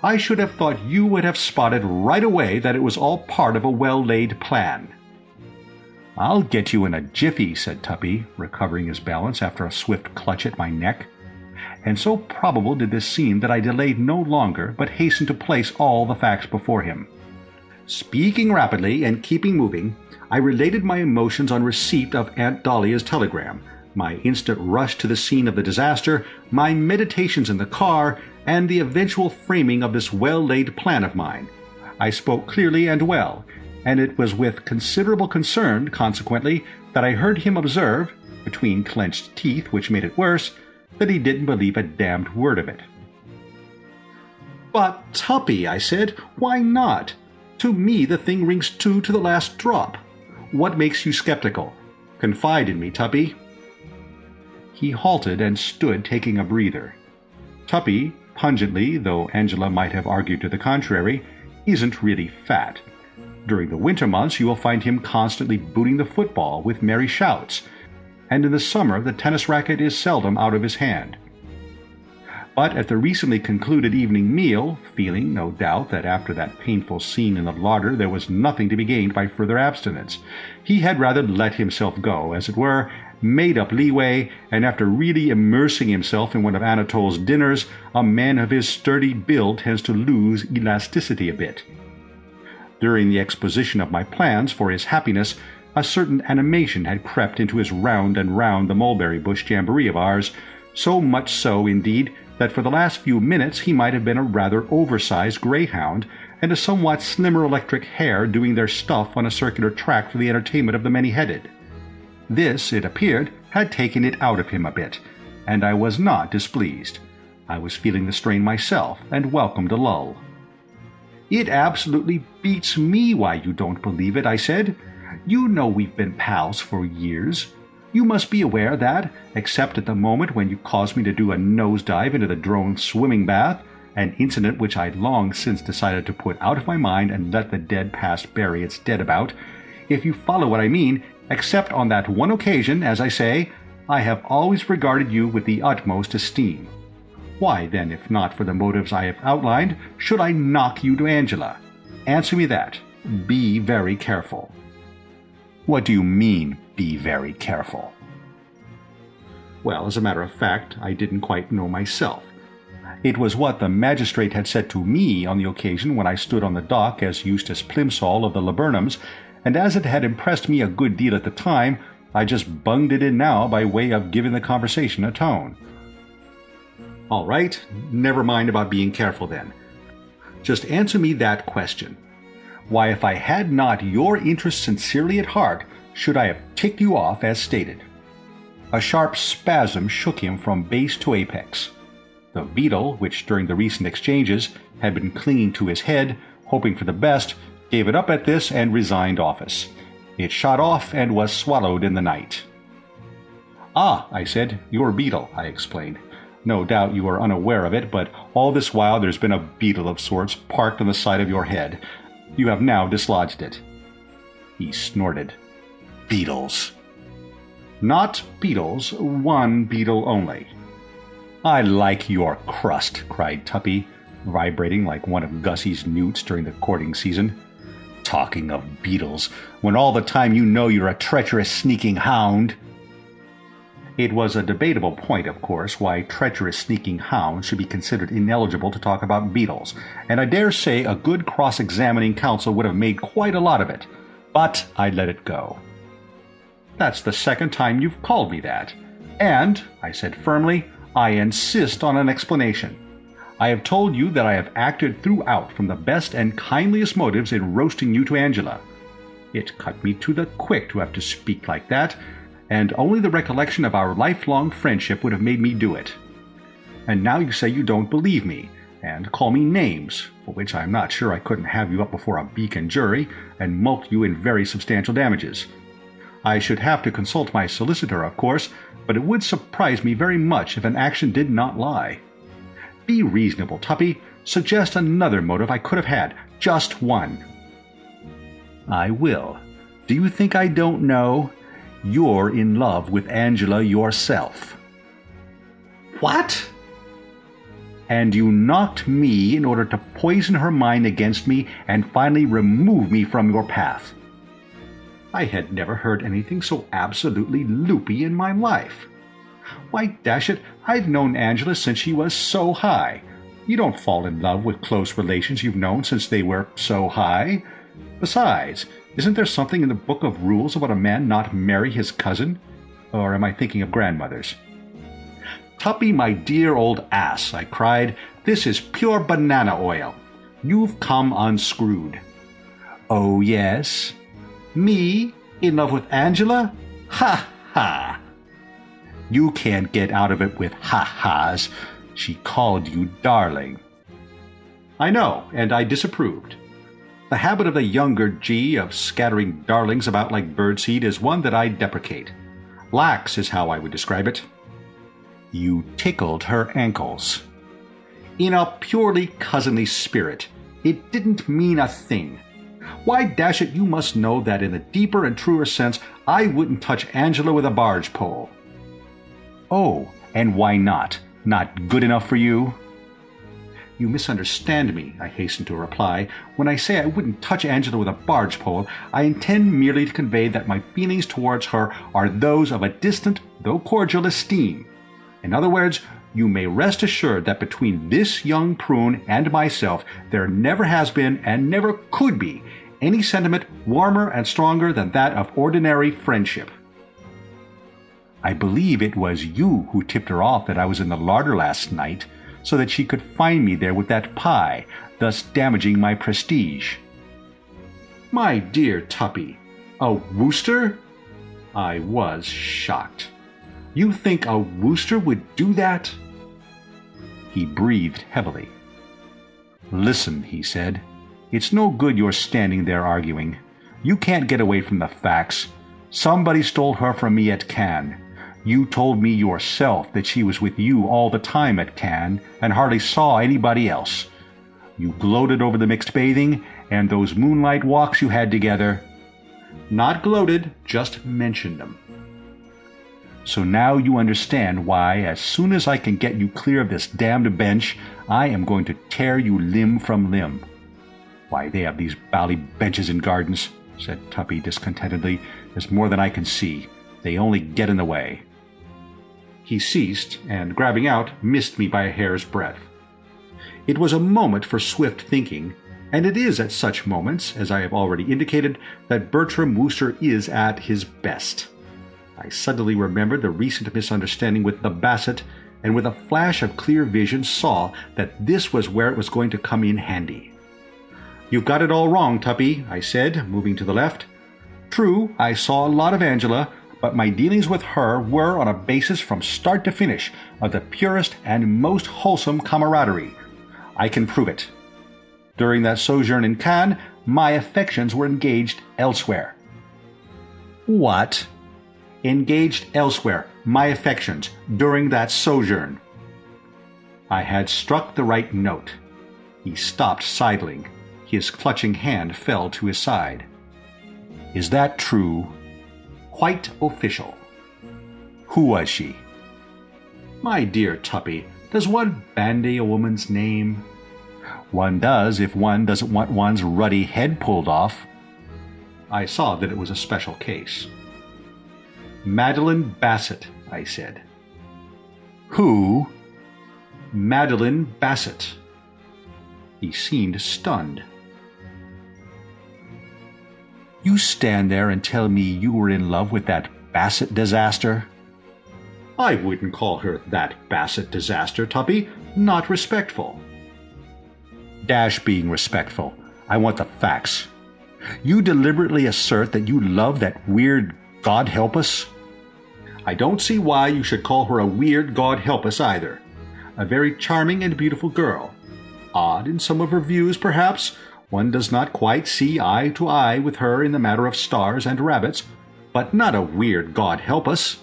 I should have thought you would have spotted right away that it was all part of a well-laid plan." "I'll get you in a jiffy," said Tuppy, recovering his balance after a swift clutch at my neck. And so probable did this seem that I delayed no longer, but hastened to place all the facts before him. Speaking rapidly and keeping moving, I related my emotions on receipt of Aunt Dahlia's telegram, my instant rush to the scene of the disaster, my meditations in the car, and the eventual framing of this well-laid plan of mine. I spoke clearly and well, and it was with considerable concern, consequently, that I heard him observe, between clenched teeth which made it worse, that he didn't believe a damned word of it. "But, Tuppy," I said, "why not? To me the thing rings true to the last drop. What makes you skeptical? Confide in me, Tuppy." He halted and stood taking a breather. Tuppy, pungently, though Angela might have argued to the contrary, isn't really fat. During the winter months you will find him constantly booting the football with merry shouts, and in the summer the tennis racket is seldom out of his hand. But at the recently concluded evening meal, feeling, no doubt, that after that painful scene in the larder there was nothing to be gained by further abstinence, he had rather let himself go, as it were, made up leeway, and after really immersing himself in one of Anatole's dinners, a man of his sturdy build tends to lose elasticity a bit. During the exposition of my plans for his happiness, a certain animation had crept into his round and round the mulberry bush jamboree of ours, so much so, indeed, that for the last few minutes he might have been a rather oversized greyhound, and a somewhat slimmer electric hare doing their stuff on a circular track for the entertainment of the many-headed. This, it appeared, had taken it out of him a bit, and I was not displeased. I was feeling the strain myself, and welcomed a lull. "It absolutely beats me why you don't believe it," I said. "You know we've been pals for years. You must be aware that, except at the moment when you caused me to do a nosedive into the drone's swimming bath, an incident which I'd long since decided to put out of my mind and let the dead past bury its dead about, if you follow what I mean, except on that one occasion, as I say, I have always regarded you with the utmost esteem. Why, then, if not for the motives I have outlined, should I knock you to Angela? Answer me that. Be very careful." "What do you mean, be very careful?" Well, as a matter of fact, I didn't quite know myself. It was what the magistrate had said to me on the occasion when I stood on the dock as Eustace Plimsoll of the Laburnums, and as it had impressed me a good deal at the time, I just bunged it in now by way of giving the conversation a tone. All right, never mind about being careful then. Just answer me that question. Why, if I had not your interest sincerely at heart, should I have ticked you off as stated? A sharp spasm shook him from base to apex. The beetle, which during the recent exchanges had been clinging to his head, hoping for the best, gave it up at this and resigned office. It shot off and was swallowed in the night. "Ah," I said, "your beetle," I explained. "No doubt you are unaware of it, but all this while there's been a beetle of sorts parked on the side of your head. You have now dislodged it." He snorted. "Beetles." "Not beetles, one beetle only." "I like your crust," cried Tuppy, vibrating like one of Gussie's newts during the courting season. "Talking of beetles, when all the time you know you're a treacherous sneaking hound." It was a debatable point, of course, why treacherous sneaking hounds should be considered ineligible to talk about beetles, and I dare say a good cross-examining counsel would have made quite a lot of it, but I let it go. "That's the second time you've called me that, and," I said firmly, "I insist on an explanation. I have told you that I have acted throughout from the best and kindliest motives in roasting you to Angela. It cut me to the quick to have to speak like that, and only the recollection of our lifelong friendship would have made me do it. And now you say you don't believe me, and call me names, for which I am not sure I couldn't have you up before a beacon jury and mulct you in very substantial damages. I should have to consult my solicitor, of course, but it would surprise me very much if an action did not lie. Be reasonable, Tuppy. Suggest another motive I could have had, just one." "I will. Do you think I don't know? You're in love with Angela yourself." "What?" "And you knocked me in order to poison her mind against me and finally remove me from your path." I had never heard anything so absolutely loopy in my life. "Why, dash it, I've known Angela since she was so high. You don't fall in love with close relations you've known since they were so high. Besides, isn't there something in the book of rules about a man not marry his cousin? Or am I thinking of grandmothers?" "Tuppy, my dear old ass," I cried, "this is pure banana oil. You've come unscrewed." "Oh, yes? Me? In love with Angela? Ha ha!" "You can't get out of it with ha-has. She called you darling." "I know, and I disapproved. The habit of the younger G of scattering darlings about like birdseed is one that I deprecate. Lax is how I would describe it." "You tickled her ankles." "In a purely cousinly spirit. It didn't mean a thing. Why, dash it, you must know that in the deeper and truer sense I wouldn't touch Angela with a barge pole." "Oh, and why not? Not good enough for you?" "You misunderstand me," I hastened to reply. "When I say I wouldn't touch Angela with a barge pole, I intend merely to convey that my feelings towards her are those of a distant, though cordial esteem. In other words, you may rest assured that between this young prune and myself there never has been and never could be any sentiment warmer and stronger than that of ordinary friendship." "I believe it was you who tipped her off that I was in the larder last night, so that she could find me there with that pie, thus damaging my prestige." "My dear Tuppy, a Wooster?" I was shocked. "You think a Wooster would do that?" He breathed heavily. "Listen," he said, "it's no good your standing there arguing. You can't get away from the facts. Somebody stole her from me at Cannes. You told me yourself that she was with you all the time at Cannes and hardly saw anybody else. You gloated over the mixed bathing and those moonlight walks you had together." "Not gloated, just mentioned them." "So now you understand why, as soon as I can get you clear of this damned bench, I am going to tear you limb from limb." "Why, they have these bally benches in gardens," said Tuppy discontentedly. "There's more than I can see. They only get in the way." He ceased, and grabbing out, missed me by a hair's breadth. It was a moment for swift thinking, and it is at such moments, as I have already indicated, that Bertram Wooster is at his best. I suddenly remembered the recent misunderstanding with the Bassett, and with a flash of clear vision saw that this was where it was going to come in handy. "You've got it all wrong, Tuppy," I said, moving to the left. "True, I saw a lot of Angela, but my dealings with her were on a basis from start to finish of the purest and most wholesome camaraderie. I can prove it. During that sojourn in Cannes, my affections were engaged elsewhere." "What?" "Engaged elsewhere, my affections, during that sojourn." I had struck the right note. He stopped sidling. His clutching hand fell to his side. "Is that true?" "Quite official." "Who was she?" "My dear Tuppy, does one bandy a woman's name?" "One does if one doesn't want one's ruddy head pulled off." I saw that it was a special case. "Madeline Bassett," I said. "Who?" "Madeline Bassett." He seemed stunned. "You stand there and tell me you were in love with that Bassett disaster?" "I wouldn't call her that Bassett disaster, Tuppy. Not respectful." "Dash being respectful. I want the facts. You deliberately assert that you love that weird God help us?" "I don't see why you should call her a weird God help us either. A very charming and beautiful girl. Odd in some of her views, perhaps. One does not quite see eye to eye with her in the matter of stars and rabbits, but not a weird God help us."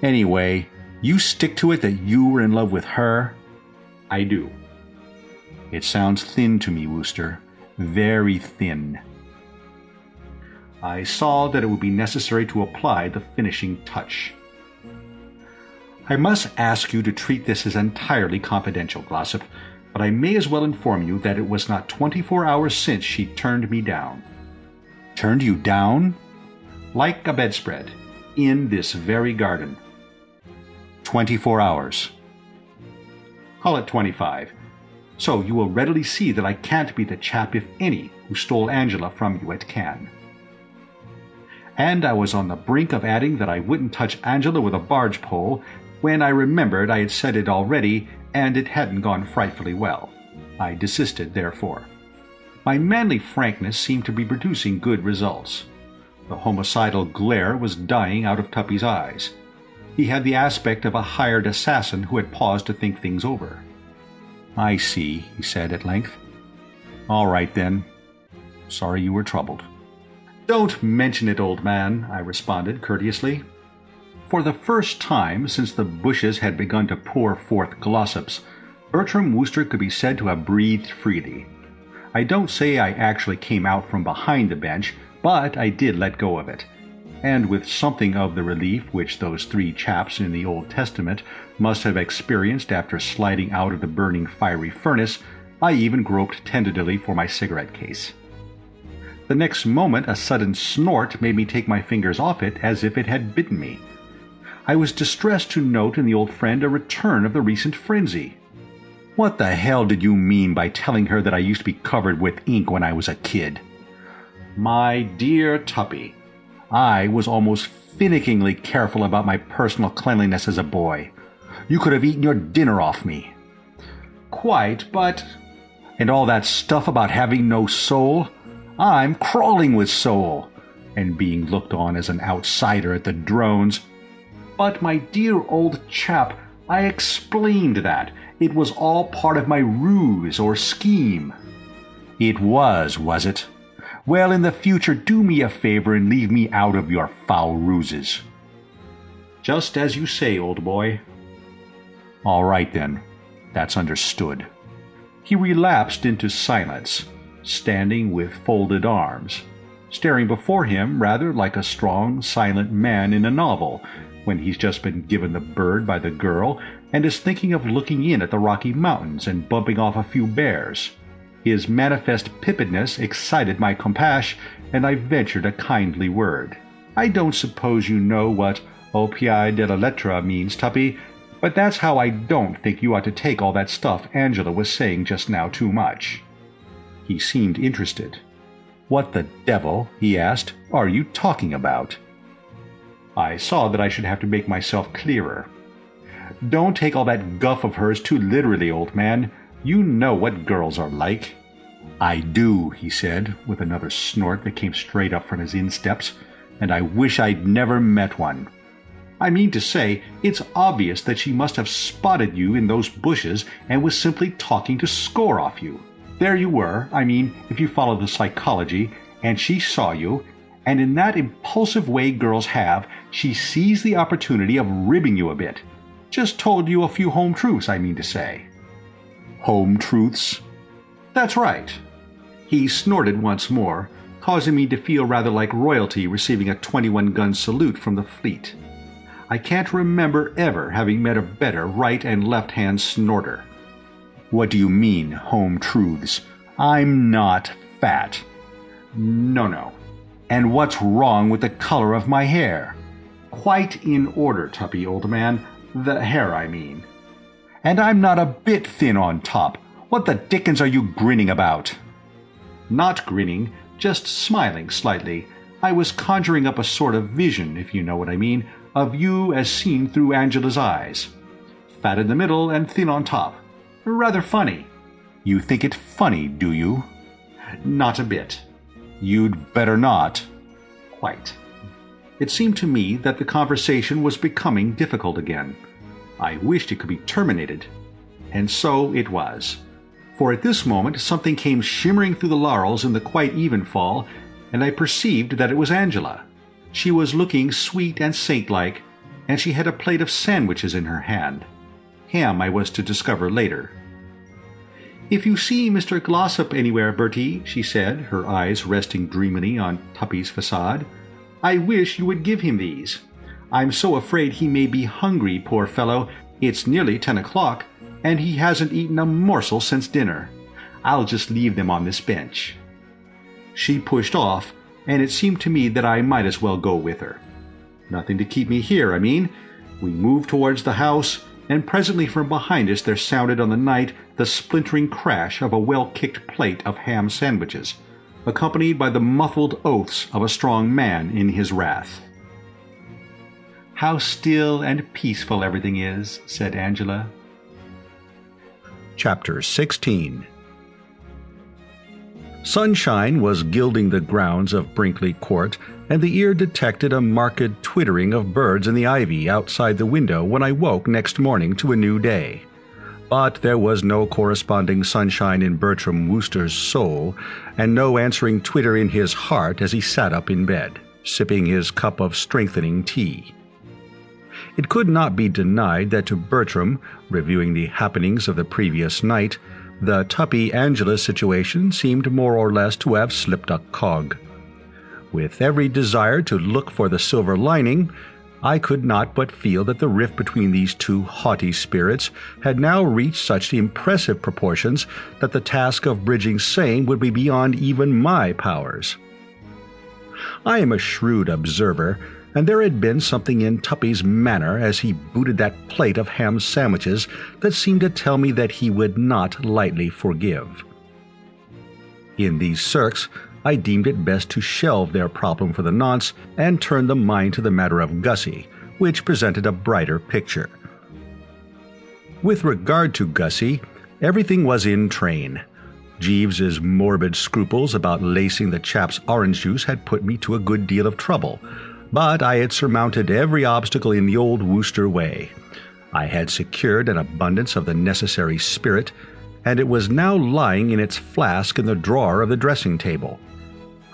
"Anyway, you stick to it that you were in love with her?" "I do." "It sounds thin to me, Wooster. Very thin." I saw that it would be necessary to apply the finishing touch. "I must ask you to treat this as entirely confidential, Glossop, but I may as well inform you that it was not 24 hours since she turned me down." "Turned you down?" "Like a bedspread. In this very garden." 24 hours. "Call it 25. So you will readily see that I can't be the chap, if any, who stole Angela from you at Cannes." And I was on the brink of adding that I wouldn't touch Angela with a barge pole, when I remembered I had said it already, and it hadn't gone frightfully well. I desisted, therefore. My manly frankness seemed to be producing good results. The homicidal glare was dying out of Tuppy's eyes. He had the aspect of a hired assassin who had paused to think things over. "I see," he said at length. "All right, then. Sorry you were troubled." "Don't mention it, old man," I responded courteously. For the first time since the bushes had begun to pour forth glossops, Bertram Wooster could be said to have breathed freely. I don't say I actually came out from behind the bench, but I did let go of it, and with something of the relief which those three chaps in the Old Testament must have experienced after sliding out of the burning fiery furnace, I even groped tentatively for my cigarette case. The next moment a sudden snort made me take my fingers off it as if it had bitten me. I was distressed to note in the old friend a return of the recent frenzy. "What the hell did you mean by telling her that I used to be covered with ink when I was a kid?" "My dear Tuppy, I was almost finickingly careful about my personal cleanliness as a boy. You could have eaten your dinner off me." "Quite, but—" "And all that stuff about having no soul? I'm crawling with soul, and being looked on as an outsider at the drones." "But, my dear old chap, I explained that. It was all part of my ruse or scheme." "It was it? Well, in the future do me a favor and leave me out of your foul ruses." "Just as you say, old boy." "All right, then. That's understood." He relapsed into silence, standing with folded arms, staring before him rather like a strong, silent man in a novel, when he's just been given the bird by the girl and is thinking of looking in at the Rocky Mountains and bumping off a few bears. His manifest pippedness excited my compassion, and I ventured a kindly word. "I don't suppose you know what au pied de la lettre means, Tuppy, but that's how I don't think you ought to take all that stuff Angela was saying just now too much." He seemed interested. "What the devil," he asked, "are you talking about?" I saw that I should have to make myself clearer. Don't take all that guff of hers too literally, old man. You know what girls are like." "I do," he said, with another snort that came straight up from his insteps, "and I wish I'd never met one. I mean to say, it's obvious that she must have spotted you in those bushes and was simply talking to score off you. There you were, I mean, if you follow the psychology, and she saw you, and in that impulsive way girls have, she seized the opportunity of ribbing you a bit. Just told you a few home truths, I mean to say." "Home truths?" "That's right." He snorted once more, causing me to feel rather like royalty receiving a 21-gun salute from the fleet. I can't remember ever having met a better right and left-hand snorter. "What do you mean, home truths? I'm not fat." No. "And what's wrong with the color of my hair?" "Quite in order, Tuppy, old man. The hair, I mean." "And I'm not a bit thin on top. What the dickens are you grinning about?" "Not grinning, just smiling slightly. I was conjuring up a sort of vision, if you know what I mean, of you as seen through Angela's eyes. Fat in the middle and thin on top. Rather funny." "You think it funny, do you?" "Not a bit." "You'd better not." "Quite." It seemed to me that the conversation was becoming difficult again. I wished it could be terminated. And so it was. For at this moment something came shimmering through the laurels in the quite even fall, and I perceived that it was Angela. She was looking sweet and saint-like, and she had a plate of sandwiches in her hand. Ham, I was to discover later. "If you see Mr. Glossop anywhere, Bertie," she said, her eyes resting dreamily on Tuppy's facade, "I wish you would give him these. I'm so afraid he may be hungry, poor fellow. It's nearly 10 o'clock, and he hasn't eaten a morsel since dinner. I'll just leave them on this bench." She pushed off, and it seemed to me that I might as well go with her. Nothing to keep me here, I mean. We moved towards the house, and presently from behind us there sounded on the night the splintering crash of a well-kicked plate of ham sandwiches, accompanied by the muffled oaths of a strong man in his wrath. "How still and peaceful everything is," said Angela. Chapter 16. Sunshine was gilding the grounds of Brinkley Court, and the ear detected a marked twittering of birds in the ivy outside the window when I woke next morning to a new day. But there was no corresponding sunshine in Bertram Wooster's soul, and no answering twitter in his heart as he sat up in bed, sipping his cup of strengthening tea. It could not be denied that to Bertram, reviewing the happenings of the previous night, the Tuppy-Angela situation seemed more or less to have slipped a cog. With every desire to look for the silver lining, I could not but feel that the rift between these two haughty spirits had now reached such impressive proportions that the task of bridging same would be beyond even my powers. I am a shrewd observer, and there had been something in Tuppy's manner as he booted that plate of ham sandwiches that seemed to tell me that he would not lightly forgive. In these circs, I deemed it best to shelve their problem for the nonce and turn the mind to the matter of Gussie, which presented a brighter picture. With regard to Gussie, everything was in train. Jeeves's morbid scruples about lacing the chap's orange juice had put me to a good deal of trouble, but I had surmounted every obstacle in the old Wooster way. I had secured an abundance of the necessary spirit, and it was now lying in its flask in the drawer of the dressing-table.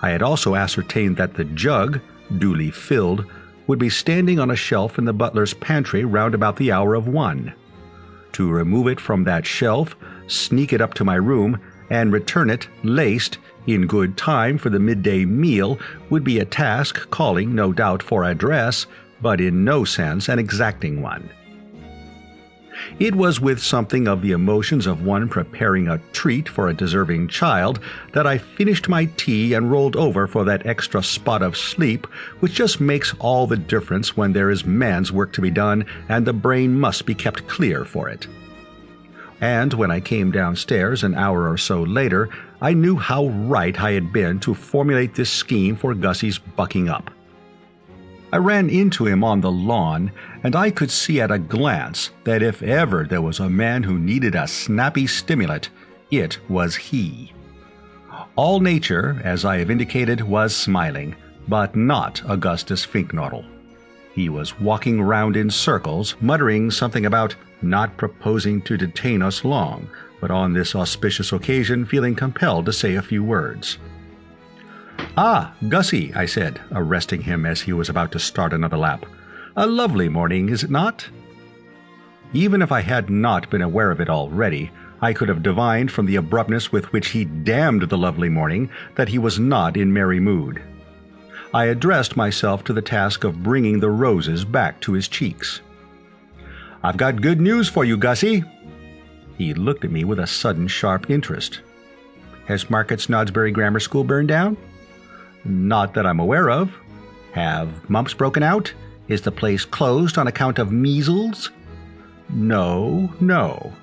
I had also ascertained that the jug, duly filled, would be standing on a shelf in the butler's pantry round about the hour of 1. To remove it from that shelf, sneak it up to my room, and return it, laced, in good time for the midday meal would be a task calling, no doubt, for address, but in no sense an exacting one. It was with something of the emotions of one preparing a treat for a deserving child that I finished my tea and rolled over for that extra spot of sleep which just makes all the difference when there is man's work to be done and the brain must be kept clear for it. And when I came downstairs an hour or so later, I knew how right I had been to formulate this scheme for Gussie's bucking up. I ran into him on the lawn, and I could see at a glance that if ever there was a man who needed a snappy stimulant, it was he. All nature, as I have indicated, was smiling, but not Augustus Finknottle. He was walking round in circles, muttering something about not proposing to detain us long, but on this auspicious occasion feeling compelled to say a few words. "Ah, Gussie," I said, arresting him as he was about to start another lap. "A lovely morning, is it not?" Even if I had not been aware of it already, I could have divined from the abruptness with which he damned the lovely morning that he was not in merry mood. I addressed myself to the task of bringing the roses back to his cheeks. "I've got good news for you, Gussie." He looked at me with a sudden sharp interest. "Has Market Snodsbury Grammar School burned down?" "Not that I'm aware of." "Have mumps broken out? Is the place closed on account of measles?" No.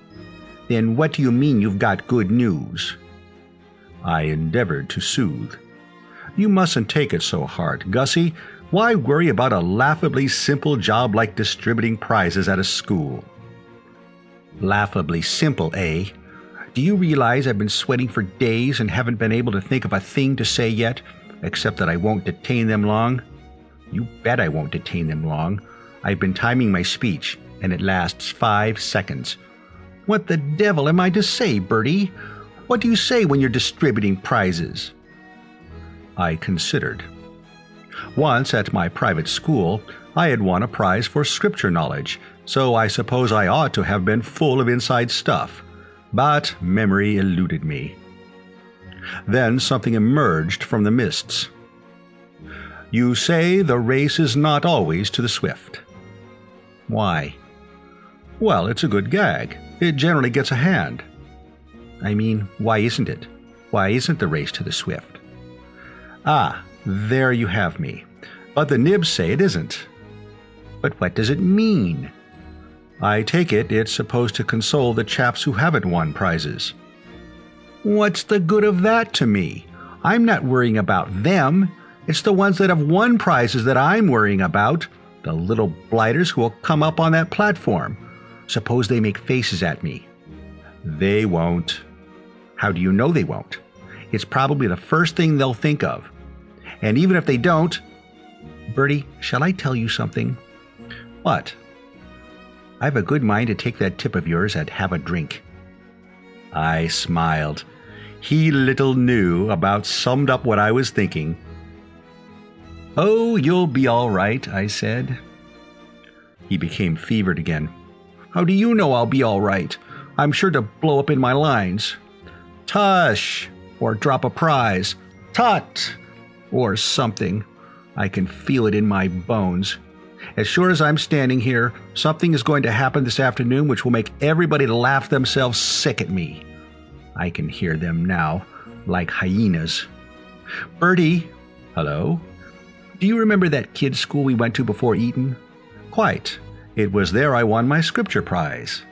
"Then what do you mean you've got good news?" I endeavored to soothe. "You mustn't take it so hard, Gussie. Why worry about a laughably simple job like distributing prizes at a school?" "Laughably simple, eh? Do you realize I've been sweating for days and haven't been able to think of a thing to say yet, except that I won't detain them long?" "You bet I won't detain them long. I've been timing my speech, and it lasts 5 seconds. What the devil am I to say, Bertie? What do you say when you're distributing prizes?" I considered. Once at my private school, I had won a prize for scripture knowledge, so I suppose I ought to have been full of inside stuff. But memory eluded me. Then something emerged from the mists. "You say the race is not always to the swift." "Why?" "Well, it's a good gag. It generally gets a hand." "I mean, why isn't it? Why isn't the race to the swift?" "Ah, there you have me. But the nibs say it isn't." "But what does it mean?" "I take it it's supposed to console the chaps who haven't won prizes." "What's the good of that to me? I'm not worrying about them. It's the ones that have won prizes that I'm worrying about, the little blighters who will come up on that platform. Suppose they make faces at me." "They won't." "How do you know they won't? It's probably the first thing they'll think of. And even if they don't— Bertie, shall I tell you something?" "What?" "I've a good mind to take that tip of yours and have a drink." I smiled. He little knew about summed up what I was thinking. "Oh, you'll be all right," I said. He became fevered again. "How do you know I'll be all right? I'm sure to blow up in my lines. Tush! Or drop a prize. Tut! Or something. I can feel it in my bones. As sure as I'm standing here, something is going to happen this afternoon which will make everybody laugh themselves sick at me. I can hear them now, like hyenas. Bertie." "Hello?" "Do you remember that kids' school we went to before Eton?" "Quite. It was there I won my scripture prize."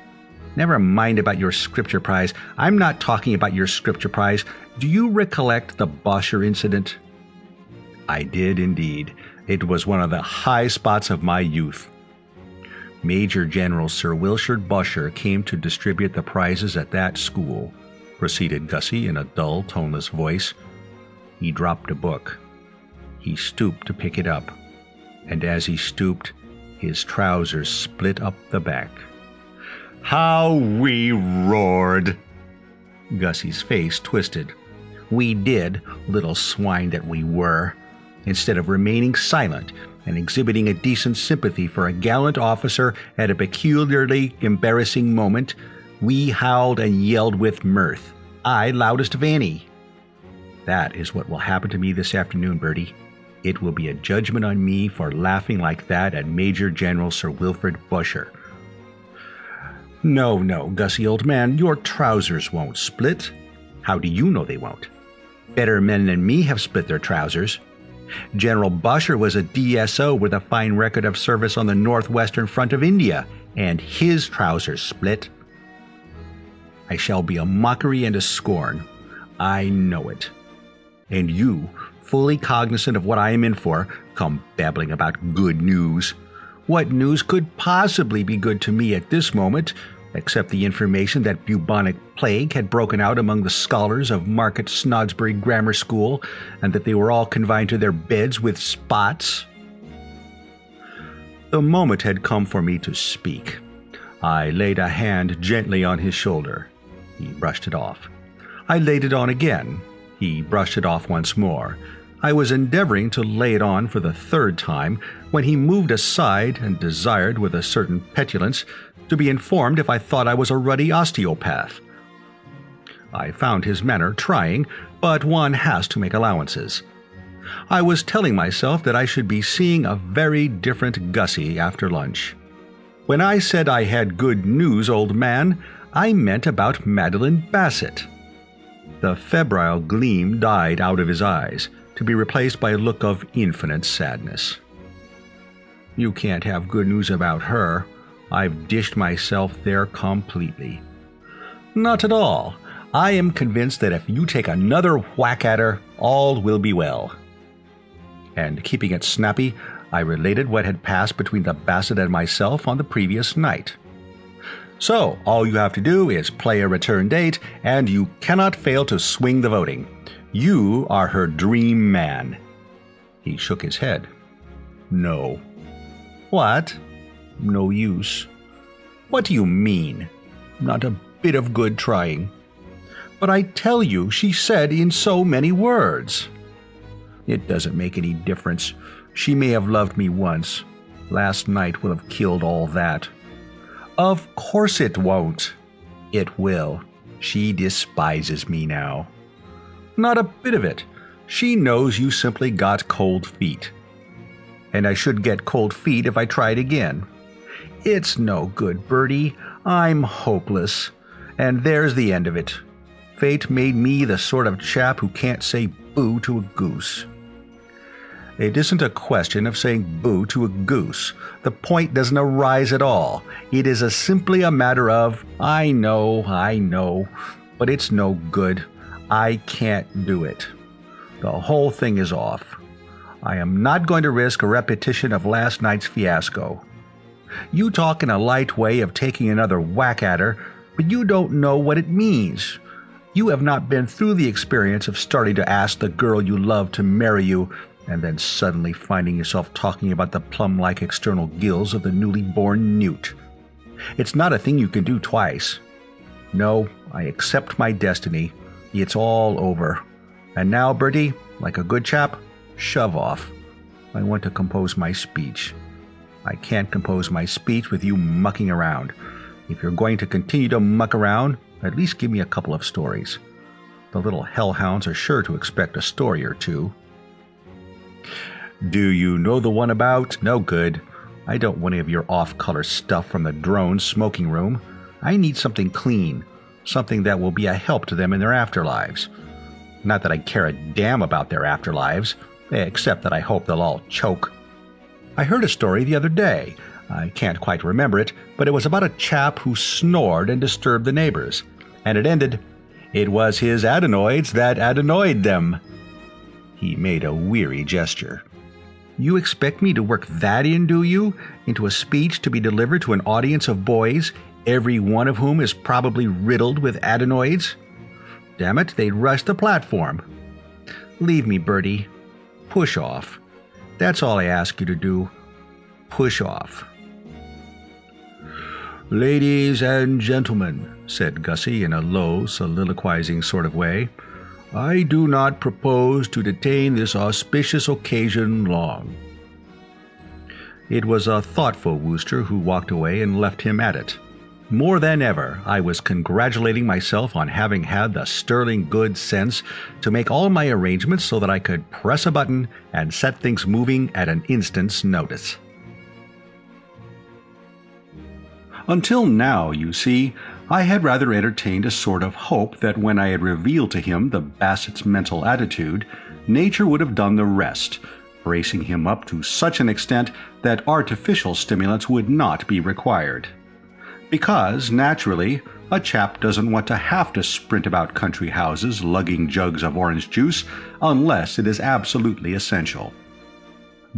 "Never mind about your scripture prize. I'm not talking about your scripture prize. Do you recollect the Bosher incident?" I did indeed. It was one of the high spots of my youth. "Major General Sir Wilshire Bosher came to distribute the prizes at that school," proceeded Gussie in a dull, toneless voice. "He dropped a book. He stooped to pick it up, and as he stooped, his trousers split up the back." How we roared! Gussie's face twisted. "We did, little swine that we were. Instead of remaining silent and exhibiting a decent sympathy for a gallant officer at a peculiarly embarrassing moment, we howled and yelled with mirth, I loudest of any. That is what will happen to me this afternoon, Bertie. It will be a judgment on me for laughing like that at Major General Sir Wilfrid Bosher. No, Gussie, old man, your trousers won't split. How do you know they won't? Better men than me have split their trousers. General Bosher was a DSO with a fine record of service on the northwestern front of India, and his trousers split. I shall be a mockery and a scorn. I know it. And you, fully cognizant of what I am in for, come babbling about good news. What news could possibly be good to me at this moment, except the information that bubonic plague had broken out among the scholars of Market Snodsbury Grammar School, and that they were all confined to their beds with spots? The moment had come for me to speak. I laid a hand gently on his shoulder. He brushed it off. I laid it on again. He brushed it off once more. I was endeavoring to lay it on for the third time when he moved aside and desired, with a certain petulance, to be informed if I thought I was a ruddy osteopath. I found his manner trying, but one has to make allowances. I was telling myself that I should be seeing a very different Gussie after lunch. When I said I had good news, old man, I meant about Madeline Bassett. The febrile gleam died out of his eyes, to be replaced by a look of infinite sadness. You can't have good news about her. I've dished myself there completely. Not at all. I am convinced that if you take another whack at her, all will be well. And keeping it snappy, I related what had passed between the Bassett and myself on the previous night. So, all you have to do is play a return date, and you cannot fail to swing the voting. You are her dream man. He shook his head. No. What? No use. What do you mean? Not a bit of good trying. But I tell you, she said in so many words. It doesn't make any difference. She may have loved me once. Last night will have killed all that. Of course it won't. It will. She despises me now. Not a bit of it. She knows you simply got cold feet. And I should get cold feet if I tried again. It's no good, Bertie. I'm hopeless. And there's the end of it. Fate made me the sort of chap who can't say boo to a goose. It isn't a question of saying boo to a goose. The point doesn't arise at all. It is simply a matter of, I know, but it's no good. I can't do it. The whole thing is off. I am not going to risk a repetition of last night's fiasco. You talk in a light way of taking another whack at her, but you don't know what it means. You have not been through the experience of starting to ask the girl you love to marry you, and then suddenly finding yourself talking about the plum-like external gills of the newly born newt. It's not a thing you can do twice. No, I accept my destiny. It's all over. And now, Bertie, like a good chap, shove off. I want to compose my speech. I can't compose my speech with you mucking around. If you're going to continue to muck around, at least give me a couple of stories. The little hellhounds are sure to expect a story or two. Do you know the one about? No good. I don't want any of your off-color stuff from the drone smoking room. I need something clean, something that will be a help to them in their afterlives. Not that I care a damn about their afterlives, except that I hope they'll all choke. I heard a story the other day. I can't quite remember it, but it was about a chap who snored and disturbed the neighbors. And it ended, "It was his adenoids that adenoid them." He made a weary gesture. You expect me to work that in, do you? Into a speech to be delivered to an audience of boys, every one of whom is probably riddled with adenoids? Damn it, they'd rush the platform. Leave me, Bertie. Push off. That's all I ask you to do. Push off. Ladies and gentlemen, said Gussie in a low, soliloquizing sort of way, I do not propose to detain this auspicious occasion long. It was a thoughtful Wooster who walked away and left him at it. More than ever, I was congratulating myself on having had the sterling good sense to make all my arrangements so that I could press a button and set things moving at an instant's notice. Until now, you see, I had rather entertained a sort of hope that when I had revealed to him the Bassett's mental attitude, nature would have done the rest, bracing him up to such an extent that artificial stimulants would not be required. Because, naturally, a chap doesn't want to have to sprint about country houses lugging jugs of orange juice unless it is absolutely essential.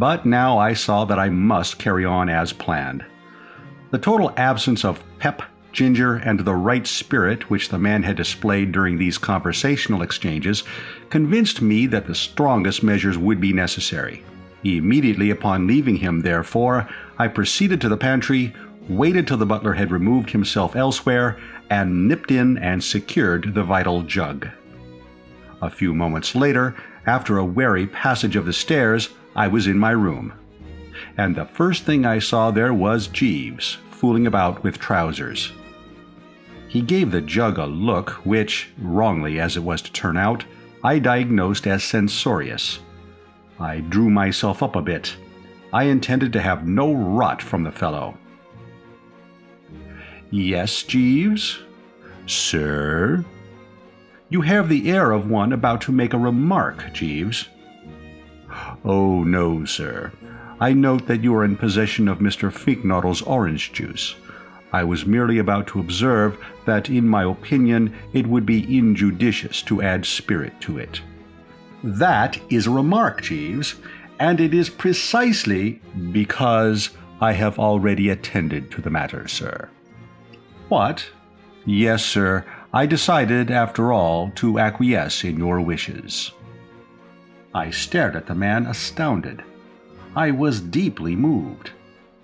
But now I saw that I must carry on as planned. The total absence of pep, ginger, and the right spirit which the man had displayed during these conversational exchanges convinced me that the strongest measures would be necessary. Immediately upon leaving him, therefore, I proceeded to the pantry, waited till the butler had removed himself elsewhere, and nipped in and secured the vital jug. A few moments later, after a wary passage of the stairs, I was in my room. And the first thing I saw there was Jeeves, fooling about with trousers. He gave the jug a look which, wrongly as it was to turn out, I diagnosed as censorious. I drew myself up a bit. I intended to have no rot from the fellow. "Yes, Jeeves?" "Sir?" "You have the air of one about to make a remark, Jeeves." "Oh, no, sir. I note that you are in possession of Mr. Finknoddle's orange juice. I was merely about to observe that, in my opinion, it would be injudicious to add spirit to it." "That is a remark, Jeeves, and it is precisely because I have already attended to the matter, sir." "What?" "Yes, sir. I decided, after all, to acquiesce in your wishes." I stared at the man, astounded. I was deeply moved.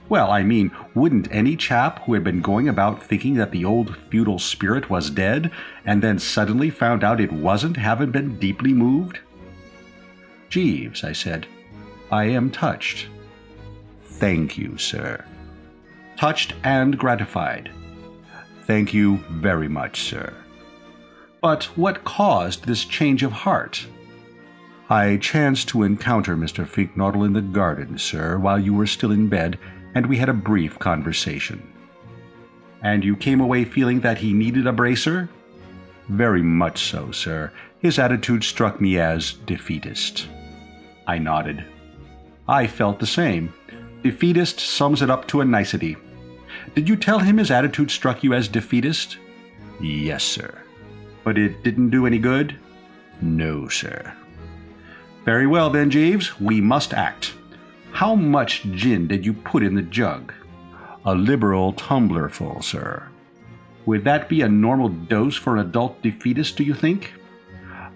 Well, I mean, wouldn't any chap who had been going about thinking that the old feudal spirit was dead, and then suddenly found out it wasn't, have been deeply moved? "Jeeves," I said, "I am touched." "Thank you, sir." "Touched and gratified." "Thank you very much, sir." "But what caused this change of heart?" "I chanced to encounter Mr. Finknoddle in the garden, sir, while you were still in bed, and we had a brief conversation." "And you came away feeling that he needed a bracer?" "Very much so, sir. His attitude struck me as defeatist." I nodded. "I felt the same. Defeatist sums it up to a nicety. Did you tell him his attitude struck you as defeatist?" "Yes, sir." "But it didn't do any good?" "No, sir." "Very well then, Jeeves, we must act. How much gin did you put in the jug?" "A liberal tumblerful, sir." "Would that be a normal dose for an adult defeatist, do you think?"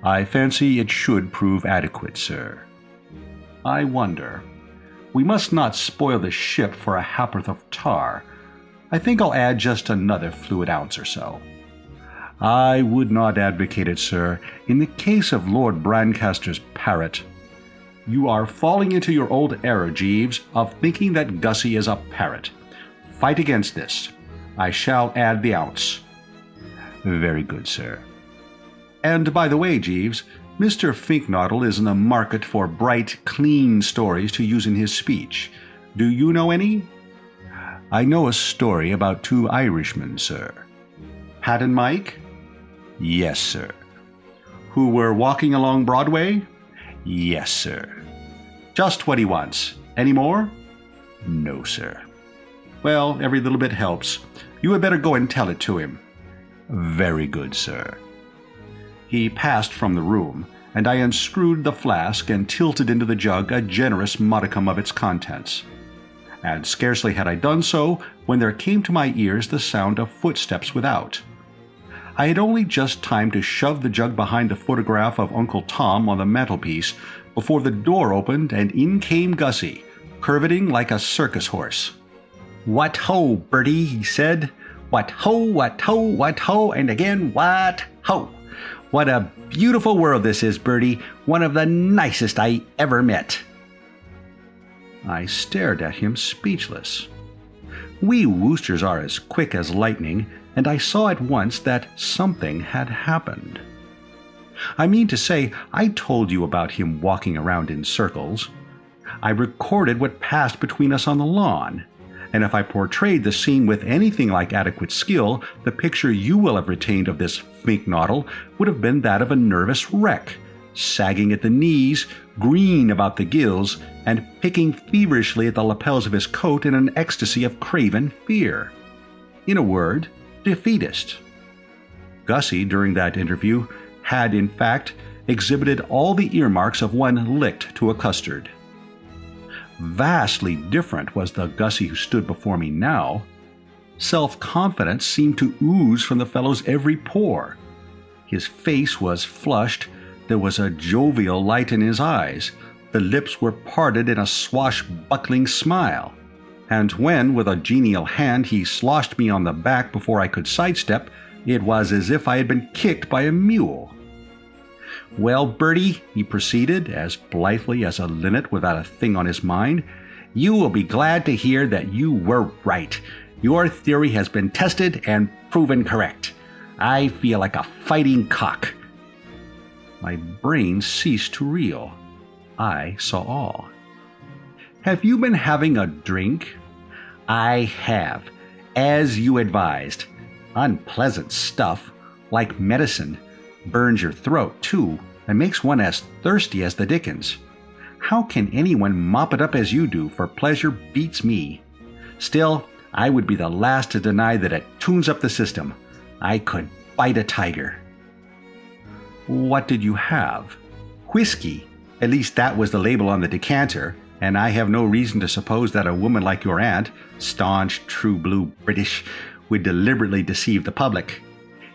"I fancy it should prove adequate, sir." "I wonder. We must not spoil the ship for a ha'porth of tar. I think I'll add just another fluid ounce or so." "I would not advocate it, sir. In the case of Lord Brancaster's parrot—" "You are falling into your old error, Jeeves, of thinking that Gussie is a parrot. Fight against this. I shall add the ounce." "Very good, sir." "And by the way, Jeeves, Mr. Finknoddle is in the market for bright, clean stories to use in his speech. Do you know any?" "I know a story about two Irishmen, sir." "Pat and Mike?" "Yes, sir." "Who were walking along Broadway?" "Yes, sir." "Just what he wants. Any more?" "No, sir." "Well, every little bit helps. You had better go and tell it to him." "Very good, sir." He passed from the room, and I unscrewed the flask and tilted into the jug a generous modicum of its contents. And scarcely had I done so when there came to my ears the sound of footsteps without. I had only just time to shove the jug behind the photograph of Uncle Tom on the mantelpiece before the door opened and in came Gussie, curveting like a circus horse. "What ho, Bertie," he said. "What ho, what ho, what ho, and again what ho. What a beautiful world this is, Bertie. One of the nicest I ever met." I stared at him speechless. We Woosters are as quick as lightning, and I saw at once that something had happened. I mean to say, I told you about him walking around in circles. I recorded what passed between us on the lawn, and if I portrayed the scene with anything like adequate skill, the picture you will have retained of this Finknoddle would have been that of a nervous wreck, sagging at the knees, green about the gills, and picking feverishly at the lapels of his coat in an ecstasy of craven fear. In a word, defeatist. Gussie, during that interview, had, in fact, exhibited all the earmarks of one licked to a custard. Vastly different was the Gussie who stood before me now. Self-confidence seemed to ooze from the fellow's every pore. His face was flushed, there was a jovial light in his eyes, the lips were parted in a swashbuckling smile, and when, with a genial hand, he sloshed me on the back before I could sidestep, it was as if I had been kicked by a mule. "Well, Bertie," he proceeded, as blithely as a linnet without a thing on his mind, "you will be glad to hear that you were right. Your theory has been tested and proven correct. I feel like a fighting cock." My brain ceased to reel. I saw all. "Have you been having a drink?" "I have, as you advised. Unpleasant stuff, like medicine. Burns your throat, too, and makes one as thirsty as the dickens. How can anyone mop it up as you do, for pleasure beats me. Still, I would be the last to deny that it tunes up the system. I could bite a tiger." "What did you have?" "Whiskey. At least that was the label on the decanter, and I have no reason to suppose that a woman like your aunt, staunch, true-blue British, would deliberately deceive the public.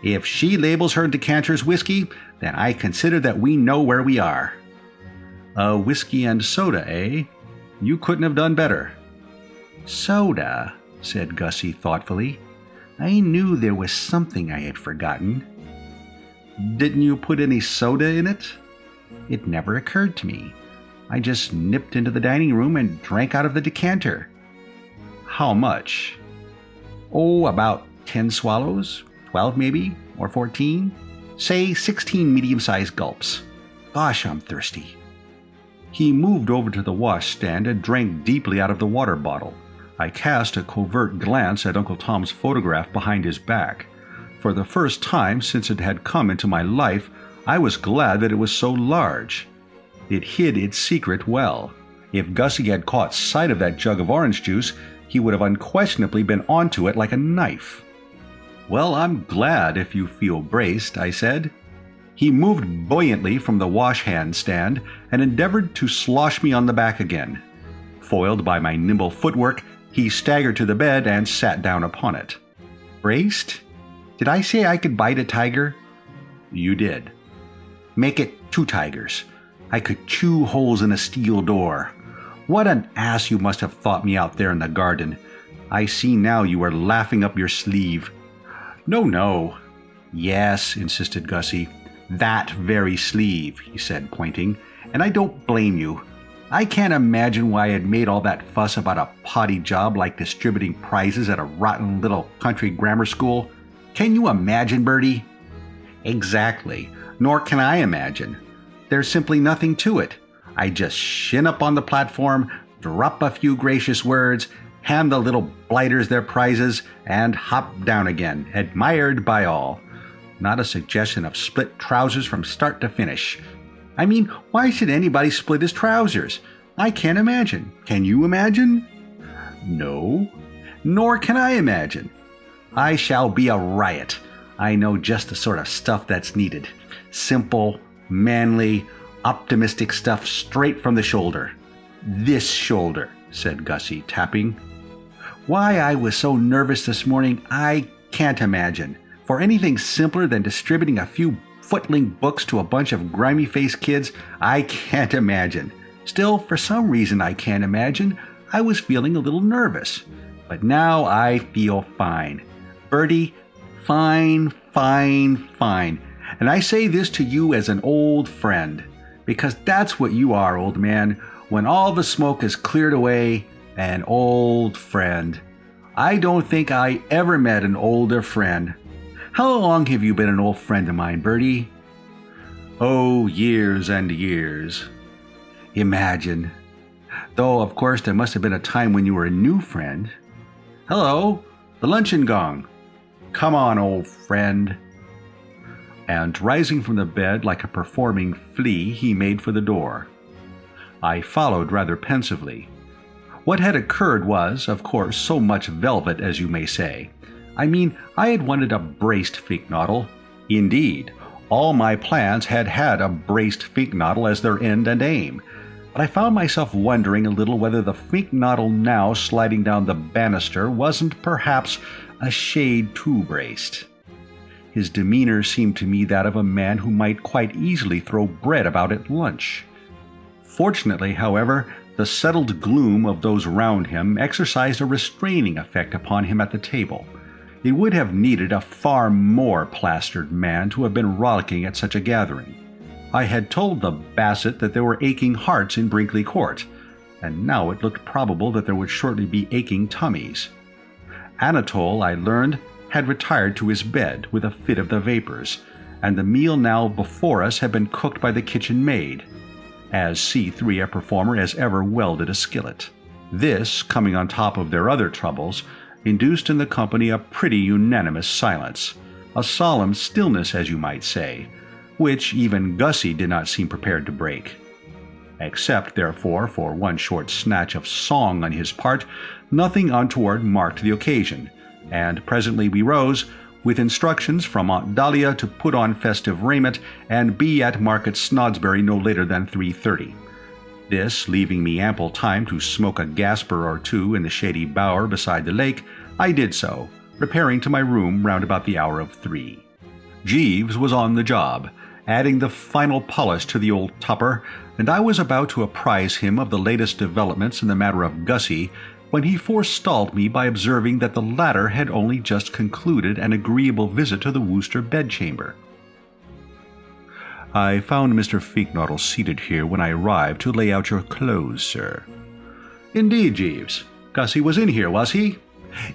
If she labels her decanters whiskey, then I consider that we know where we are." "A whiskey and soda, eh? You couldn't have done better." "Soda," said Gussie thoughtfully. "I knew there was something I had forgotten." "Didn't you put any soda in it?" "It never occurred to me. I just nipped into the dining room and drank out of the decanter." "How much?" "Oh, about 10 swallows, 12 maybe, or 14. Say 16 medium-sized gulps. Gosh, I'm thirsty." He moved over to the washstand and drank deeply out of the water bottle. I cast a covert glance at Uncle Tom's photograph behind his back. For the first time since it had come into my life, I was glad that it was so large. It hid its secret well. If Gussie had caught sight of that jug of orange juice, he would have unquestionably been onto it like a knife. "Well, I'm glad if you feel braced," I said. He moved buoyantly from the wash-hand stand and endeavored to slosh me on the back again. Foiled by my nimble footwork, he staggered to the bed and sat down upon it. "Braced? Did I say I could bite a tiger?" "You did." "Make it 2 tigers. I could chew holes in a steel door. What an ass you must have thought me out there in the garden. I see now you were laughing up your sleeve." No. "Yes," insisted Gussie. "That very sleeve," he said, pointing, "and I don't blame you. I can't imagine why I had made all that fuss about a potty job like distributing prizes at a rotten little country grammar school. Can you imagine, Bertie?" "Exactly. Nor can I imagine. There's simply nothing to it. I just shin up on the platform, drop a few gracious words, hand the little blighters their prizes, and hop down again, admired by all. Not a suggestion of split trousers from start to finish. I mean, why should anybody split his trousers? I can't imagine. Can you imagine?" "No. Nor can I imagine. I shall be a riot. I know just the sort of stuff that's needed. Simple, manly, optimistic stuff straight from the shoulder." "This shoulder," said Gussie, tapping. "Why I was so nervous this morning, I can't imagine. For anything simpler than distributing a few footling books to a bunch of grimy-faced kids, I can't imagine. Still, for some reason I can't imagine, I was feeling a little nervous. But now I feel fine. Bertie, fine. And I say this to you as an old friend, because that's what you are, old man. When all the smoke is cleared away, an old friend. I don't think I ever met an older friend. How long have you been an old friend of mine, Bertie?" "Oh, years and years." "Imagine. Though, of course, there must have been a time when you were a new friend. Hello, the luncheon gong. Come on, old friend." And rising from the bed like a performing flea, he made for the door. I followed rather pensively. What had occurred was, of course, so much velvet, as you may say. I mean, I had wanted a braced finknoddle. Indeed, all my plans had had a braced finknoddle as their end and aim. but I found myself wondering a little whether the fink noddle now sliding down the banister wasn't perhaps a shade too braced. His demeanor seemed to me that of a man who might quite easily throw bread about at lunch. Fortunately, however, the settled gloom of those round him exercised a restraining effect upon him at the table. It would have needed a far more plastered man to have been rollicking at such a gathering. I had told the Bassett that there were aching hearts in Brinkley Court, and now it looked probable that there would shortly be aching tummies. Anatole, I learned, had retired to his bed with a fit of the vapors, and the meal now before us had been cooked by the kitchen maid, as C3 a performer as ever welded a skillet. This, coming on top of their other troubles, induced in the company a pretty unanimous silence, a solemn stillness, as you might say, which even Gussie did not seem prepared to break. Except, therefore, for one short snatch of song on his part, nothing untoward marked the occasion, and presently we rose, with instructions from Aunt Dahlia to put on festive raiment and be at Market Snodsbury no later than 3:30. This, leaving me ample time to smoke a gasper or two in the shady bower beside the lake, I did so, repairing to my room round about the hour of 3. Jeeves was on the job, adding the final polish to the old tupper, and I was about to apprise him of the latest developments in the matter of Gussie, when he forestalled me by observing that the latter had only just concluded an agreeable visit to the Wooster bedchamber. "I found Mr. Finknoddle seated here when I arrived to lay out your clothes, sir." "Indeed, Jeeves. Gussie was in here, was he?"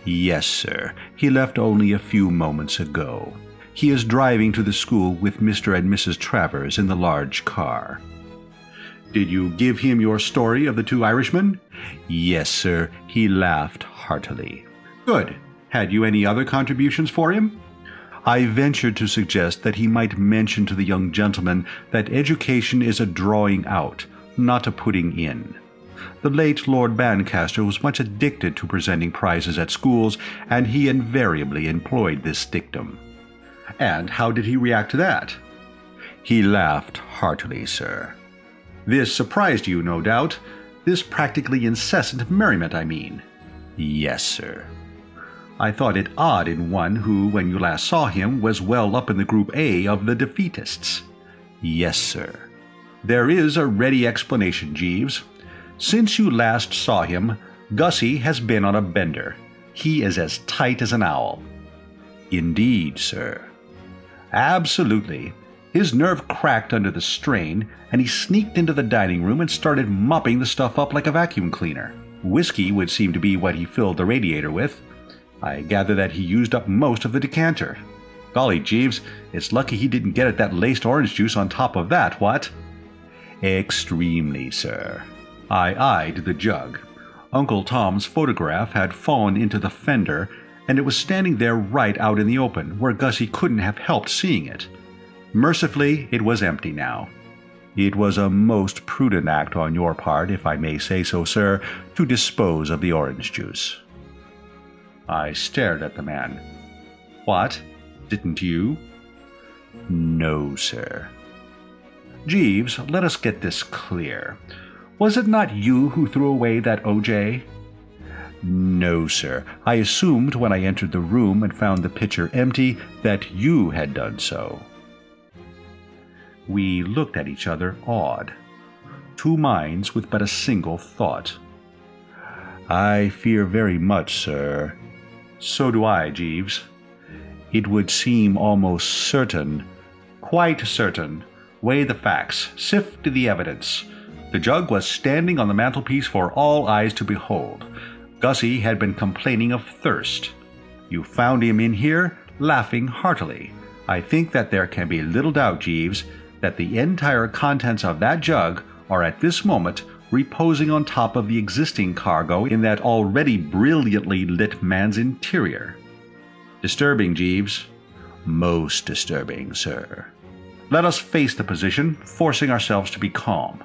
"Yes, sir. He left only a few moments ago. He is driving to the school with Mr. and Mrs. Travers in the large car." "Did you give him your story of the two Irishmen?" "Yes, sir. He laughed heartily." "Good. Had you any other contributions for him?" "I ventured to suggest that he might mention to the young gentleman that education is a drawing out, not a putting in. The late Lord Bancaster was much addicted to presenting prizes at schools, and he invariably employed this dictum." "And how did he react to that?" "He laughed heartily, sir." "This surprised you, no doubt. This practically incessant merriment, I mean." "Yes, sir." "I thought it odd in one who, when you last saw him, was well up in the Group A of the defeatists." "Yes, sir." "There is a ready explanation, Jeeves. Since you last saw him, Gussie has been on a bender. He is as tight as an owl." "Indeed, sir." "Absolutely. His nerve cracked under the strain, and he sneaked into the dining room and started mopping the stuff up like a vacuum cleaner. Whiskey would seem to be what he filled the radiator with. I gather that he used up most of the decanter. Golly, Jeeves, it's lucky he didn't get at that laced orange juice on top of that, what?" "Extremely, sir." I eyed the jug. Uncle Tom's photograph had fallen into the fender, and it was standing there right out in the open, where Gussie couldn't have helped seeing it. Mercifully, it was empty now. "It was a most prudent act on your part, if I may say so, sir, to dispose of the orange juice." I stared at the man. "What? Didn't you?" "No, sir." "Jeeves, let us get this clear. Was it not you who threw away that O.J.? "No, sir. I assumed when I entered the room and found the pitcher empty that you had done so." We looked at each other awed. Two minds with but a single thought. "I fear very much, sir." "So do I, Jeeves." "It would seem almost certain." "Quite certain. Weigh the facts. Sift the evidence. The jug was standing on the mantelpiece for all eyes to behold. Gussie had been complaining of thirst. You found him in here, laughing heartily. I think that there can be little doubt, Jeeves, that the entire contents of that jug are at this moment reposing on top of the existing cargo in that already brilliantly lit man's interior. Disturbing, Jeeves." "Most disturbing, sir." "Let us face the position, forcing ourselves to be calm.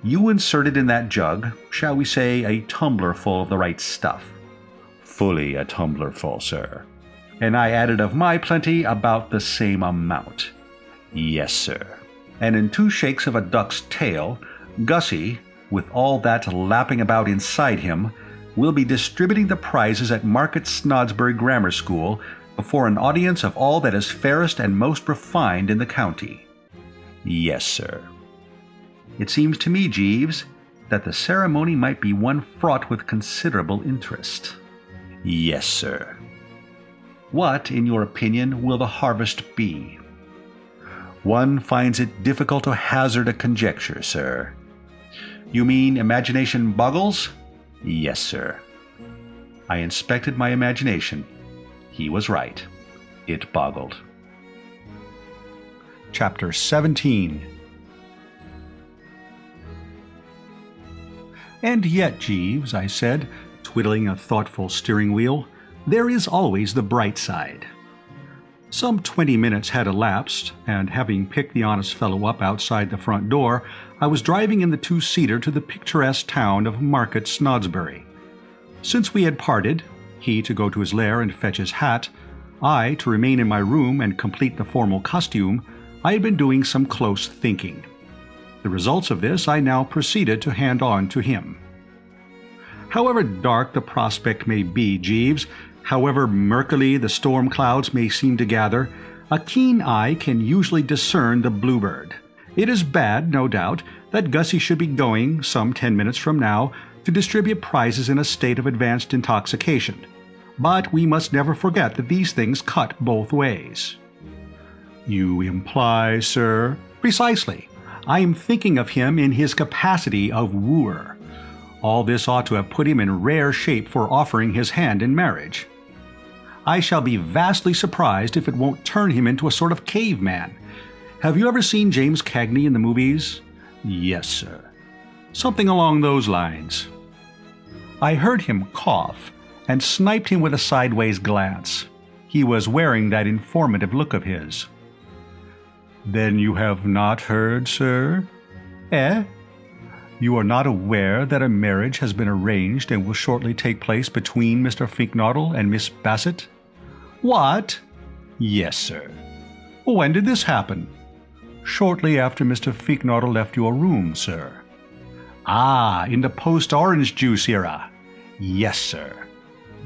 You inserted in that jug, shall we say, a tumblerful of the right stuff?" "Fully a tumblerful, sir." "And I added of my plenty about the same amount?" "Yes, sir." "And in 2 shakes of a duck's tail, Gussie, with all that lapping about inside him, will be distributing the prizes at Market Snodsbury Grammar School before an audience of all that is fairest and most refined in the county. Yes, sir. It seems to me, Jeeves, that the ceremony might be one fraught with considerable interest. Yes, sir. What, in your opinion, will the harvest be? One finds it difficult to hazard a conjecture, sir. You mean imagination boggles? Yes, sir. I inspected my imagination. He was right. It boggled. Chapter 17. And yet, Jeeves, I said, twiddling a thoughtful steering wheel, there is always the bright side. Some 20 minutes had elapsed, and having picked the honest fellow up outside the front door, I was driving in the two-seater to the picturesque town of Market Snodsbury. Since we had parted, he to go to his lair and fetch his hat, I to remain in my room and complete the formal costume, I had been doing some close thinking. The results of this I now proceeded to hand on to him. However dark the prospect may be, Jeeves, however murkily the storm clouds may seem to gather, a keen eye can usually discern the bluebird. It is bad, no doubt, that Gussie should be going, some 10 minutes from now, to distribute prizes in a state of advanced intoxication. But we must never forget that these things cut both ways. You imply, sir? Precisely. I am thinking of him in his capacity of wooer. All this ought to have put him in rare shape for offering his hand in marriage. I shall be vastly surprised if it won't turn him into a sort of caveman. Have you ever seen James Cagney in the movies? Yes, sir. Something along those lines. I heard him cough, and sniped him with a sideways glance. He was wearing that informative look of his. Then you have not heard, sir? Eh? You are not aware that a marriage has been arranged and will shortly take place between Mr. Finknottle and Miss Bassett? What? Yes, sir. When did this happen? Shortly after Mr. Finknottle left your room, sir. Ah, in the post-orange juice era. Yes, sir.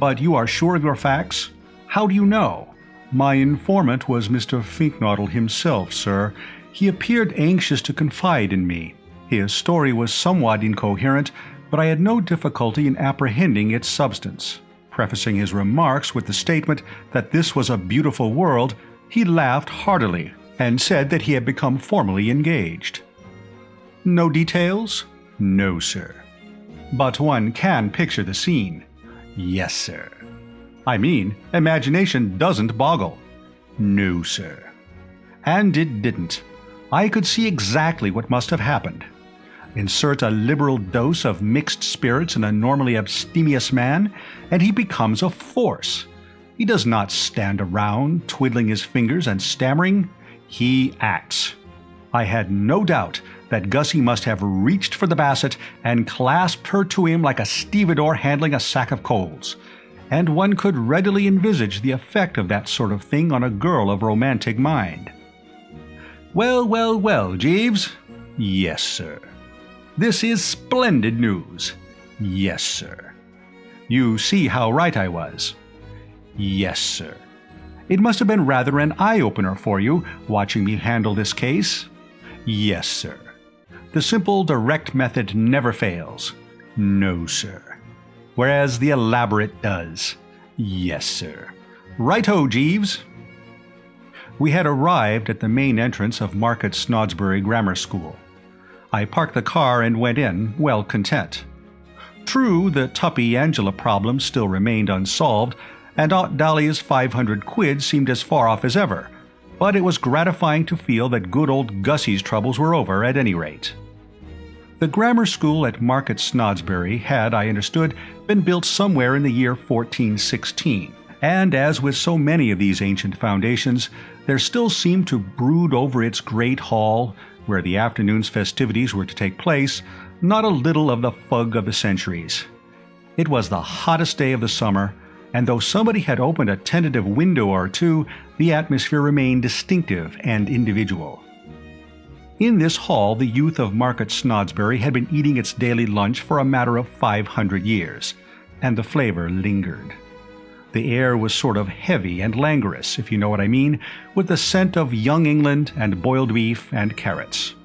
But you are sure of your facts? How do you know? My informant was Mr. Finknottle himself, sir. He appeared anxious to confide in me. His story was somewhat incoherent, but I had no difficulty in apprehending its substance. Prefacing his remarks with the statement that this was a beautiful world, he laughed heartily and said that he had become formally engaged. No details? No, sir. But one can picture the scene. Yes, sir. I mean, imagination doesn't boggle. No, sir. And it didn't. I could see exactly what must have happened. Insert a liberal dose of mixed spirits in a normally abstemious man, and he becomes a force. He does not stand around, twiddling his fingers and stammering. He acts. I had no doubt that Gussie must have reached for the Bassett and clasped her to him like a stevedore handling a sack of coals, and one could readily envisage the effect of that sort of thing on a girl of romantic mind. Well, well, well, Jeeves. Yes, sir. This is splendid news. Yes, sir. You see how right I was. Yes, sir. It must have been rather an eye-opener for you, watching me handle this case. Yes, sir. The simple, direct method never fails. No, sir. Whereas the elaborate does. Yes, sir. Right-o, Jeeves. We had arrived at the main entrance of Market Snodsbury Grammar School. I parked the car and went in, well content. True, the Tuppy Angela problem still remained unsolved, and Aunt Dahlia's 500 quid seemed as far off as ever, but it was gratifying to feel that good old Gussie's troubles were over at any rate. The grammar school at Market Snodsbury had, I understood, been built somewhere in the year 1416, and as with so many of these ancient foundations, there still seemed to brood over its great hall, where the afternoon's festivities were to take place, not a little of the fug of the centuries. It was the hottest day of the summer, and though somebody had opened a tentative window or two, the atmosphere remained distinctive and individual. In this hall the youth of Market Snodsbury had been eating its daily lunch for a matter of 500 years, and the flavor lingered. The air was sort of heavy and languorous, if you know what I mean, with the scent of young England and boiled beef and carrots.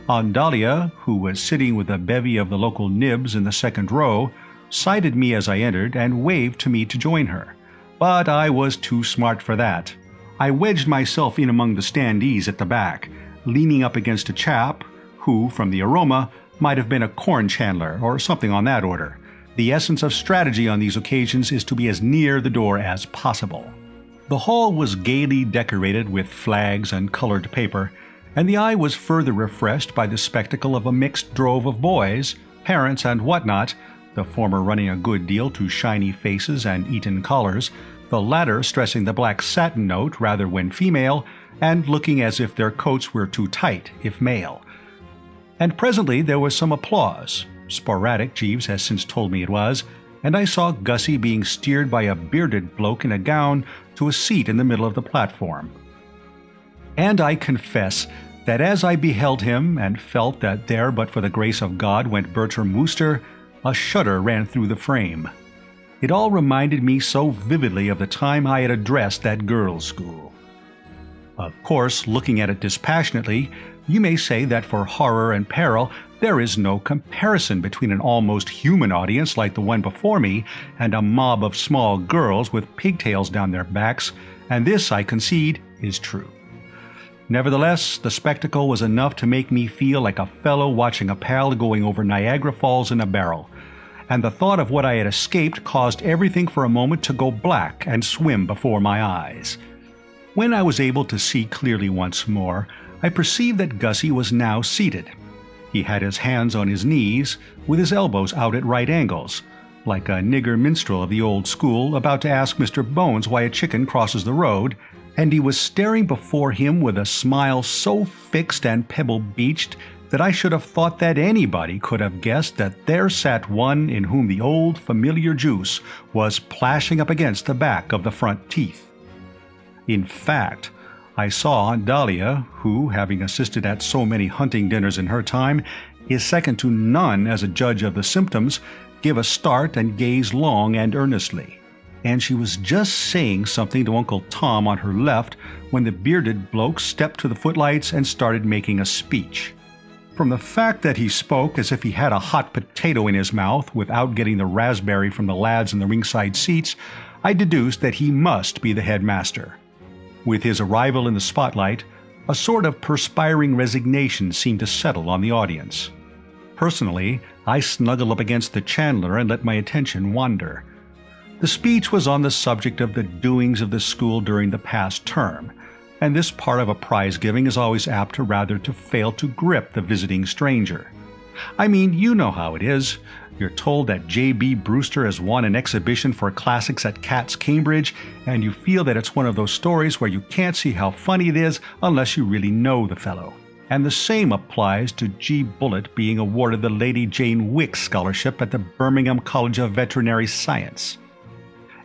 Aunt Dahlia, who was sitting with a bevy of the local nibs in the second row, sighted me as I entered and waved to me to join her. But I was too smart for that. I wedged myself in among the standees at the back, leaning up against a chap who, from the aroma, might have been a corn chandler or something on that order. The essence of strategy on these occasions is to be as near the door as possible. The hall was gaily decorated with flags and colored paper, and the eye was further refreshed by the spectacle of a mixed drove of boys, parents and whatnot, the former running a good deal to shiny faces and Eton collars, the latter stressing the black satin note rather when female, and looking as if their coats were too tight if male. And presently there was some applause. Sporadic, Jeeves has since told me it was, and I saw Gussie being steered by a bearded bloke in a gown to a seat in the middle of the platform. And I confess that as I beheld him and felt that there but for the grace of God went Bertram Wooster, a shudder ran through the frame. It all reminded me so vividly of the time I had addressed that girls' school. Of course, looking at it dispassionately, you may say that for horror and peril there is no comparison between an almost human audience like the one before me and a mob of small girls with pigtails down their backs, and this, I concede, is true. Nevertheless, the spectacle was enough to make me feel like a fellow watching a pal going over Niagara Falls in a barrel, and the thought of what I had escaped caused everything for a moment to go black and swim before my eyes. When I was able to see clearly once more, I perceived that Gussie was now seated. He had his hands on his knees, with his elbows out at right angles, like a nigger minstrel of the old school about to ask Mr. Bones why a chicken crosses the road, and he was staring before him with a smile so fixed and pebble-beached that I should have thought that anybody could have guessed that there sat one in whom the old familiar juice was plashing up against the back of the front teeth. In fact, I saw Aunt Dahlia, who, having assisted at so many hunting dinners in her time, is second to none as a judge of the symptoms, give a start and gaze long and earnestly. And she was just saying something to Uncle Tom on her left when the bearded bloke stepped to the footlights and started making a speech. From the fact that he spoke as if he had a hot potato in his mouth without getting the raspberry from the lads in the ringside seats, I deduced that he must be the headmaster. With his arrival in the spotlight, a sort of perspiring resignation seemed to settle on the audience. Personally, I snuggled up against the chandler and let my attention wander. The speech was on the subject of the doings of the school during the past term, and this part of a prize-giving is always apt to fail to grip the visiting stranger. I mean, you know how it is. You're told that J.B. Brewster has won an exhibition for classics at Cat's Cambridge, and you feel that it's one of those stories where you can't see how funny it is unless you really know the fellow. And the same applies to G. Bullitt being awarded the Lady Jane Wick Scholarship at the Birmingham College of Veterinary Science.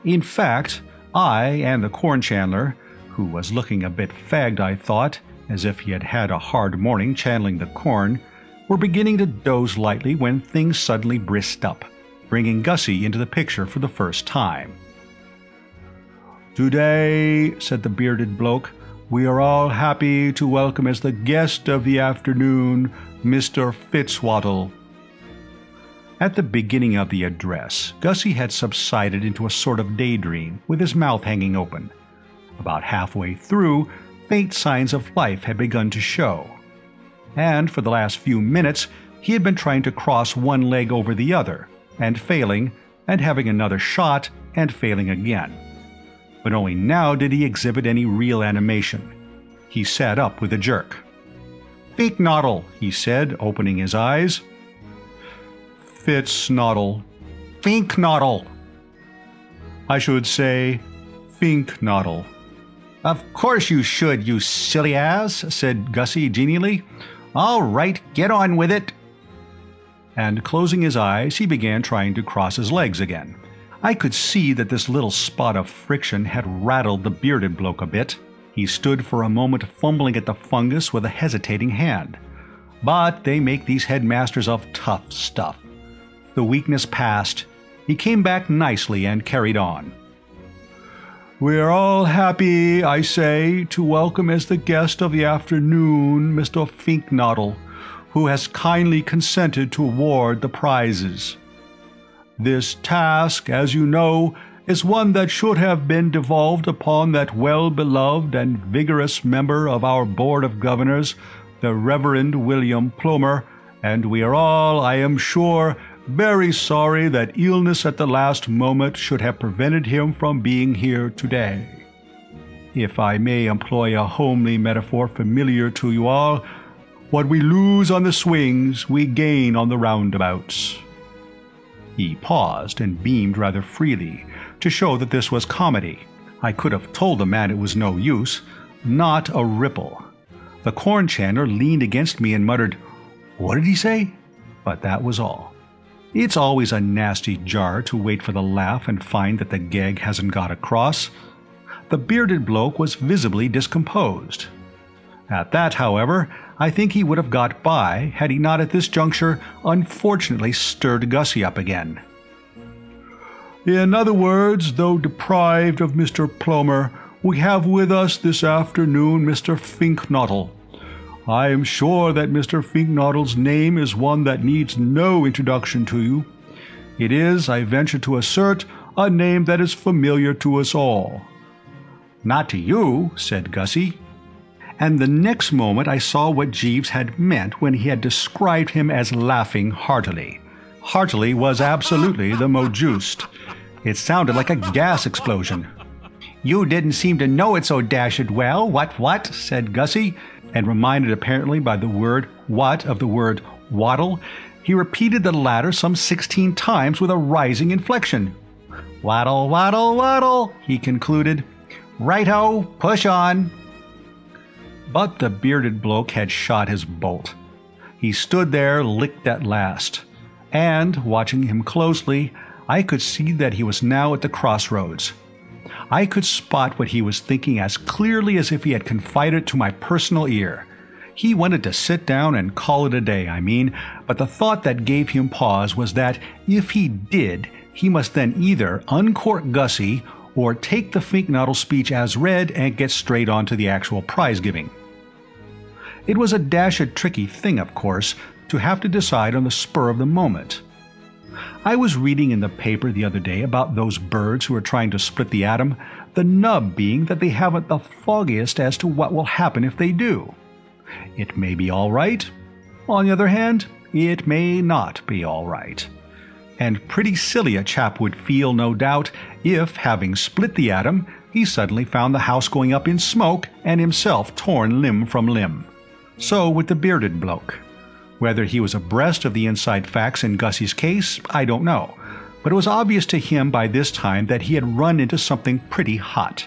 In fact, I and the corn chandler, who was looking a bit fagged, I thought, as if he had had a hard morning chandling the corn, were beginning to doze lightly when things suddenly brisked up, bringing Gussie into the picture for the first time. "Today," said the bearded bloke, "we are all happy to welcome as the guest of the afternoon, Mr. Fitzwaddle." At the beginning of the address, Gussie had subsided into a sort of daydream, with his mouth hanging open. About halfway through, faint signs of life had begun to show. And for the last few minutes he had been trying to cross one leg over the other, and failing, and having another shot, and failing again. But only now did he exhibit any real animation. He sat up with a jerk. "Finknoddle," he said, opening his eyes. "Fitznaddle." "Finknoddle." "I should say Finknoddle." "Of course you should, you silly ass," said Gussie genially. "All right, get on with it." And closing his eyes, he began trying to cross his legs again. I could see that this little spot of friction had rattled the bearded bloke a bit. He stood for a moment fumbling at the fungus with a hesitating hand. But they make these headmasters of tough stuff. The weakness passed. He came back nicely and carried on. "We are all happy, I say, to welcome as the guest of the afternoon Mr. Finknottle, who has kindly consented to award the prizes. This task, as you know, is one that should have been devolved upon that well-beloved and vigorous member of our Board of Governors, the Reverend William Plomer, and we are all, I am sure, very sorry that illness at the last moment should have prevented him from being here today. If I may employ a homely metaphor familiar to you all, what we lose on the swings, we gain on the roundabouts." He paused and beamed rather freely, to show that this was comedy. I could have told the man it was no use. Not a ripple. The corn chandler leaned against me and muttered, "What did he say?" But that was all. It's always a nasty jar to wait for the laugh and find that the gag hasn't got across. The bearded bloke was visibly discomposed. At that, however, I think he would have got by had he not at this juncture unfortunately stirred Gussie up again. "In other words, though deprived of Mr. Plomer, we have with us this afternoon Mr. Finknottle. I am sure that Mr. Finknottle's name is one that needs no introduction to you. It is, I venture to assert, a name that is familiar to us all." "Not to you," said Gussie. And the next moment I saw what Jeeves had meant when he had described him as laughing heartily. Heartily was absolutely the mot juste. It sounded like a gas explosion. "You didn't seem to know it so dashed well, what?" said Gussie, and reminded apparently by the word what of the word waddle, he repeated the latter some 16 times with a rising inflection. "Waddle, waddle, waddle," he concluded. "Right-ho, push on." But the bearded bloke had shot his bolt. He stood there licked at last, and, watching him closely, I could see that he was now at the crossroads. I could spot what he was thinking as clearly as if he had confided to my personal ear. He wanted to sit down and call it a day, I mean, but the thought that gave him pause was that, if he did, he must then either uncork Gussie or take the Finknottle speech as read and get straight on to the actual prize-giving. It was a dashed tricky thing, of course, to have to decide on the spur of the moment. I was reading in the paper the other day about those birds who are trying to split the atom, the nub being that they haven't the foggiest as to what will happen if they do. It may be all right. On the other hand, it may not be all right. And pretty silly a chap would feel, no doubt, if, having split the atom, he suddenly found the house going up in smoke and himself torn limb from limb. So with the bearded bloke. Whether he was abreast of the inside facts in Gussie's case, I don't know, but it was obvious to him by this time that he had run into something pretty hot.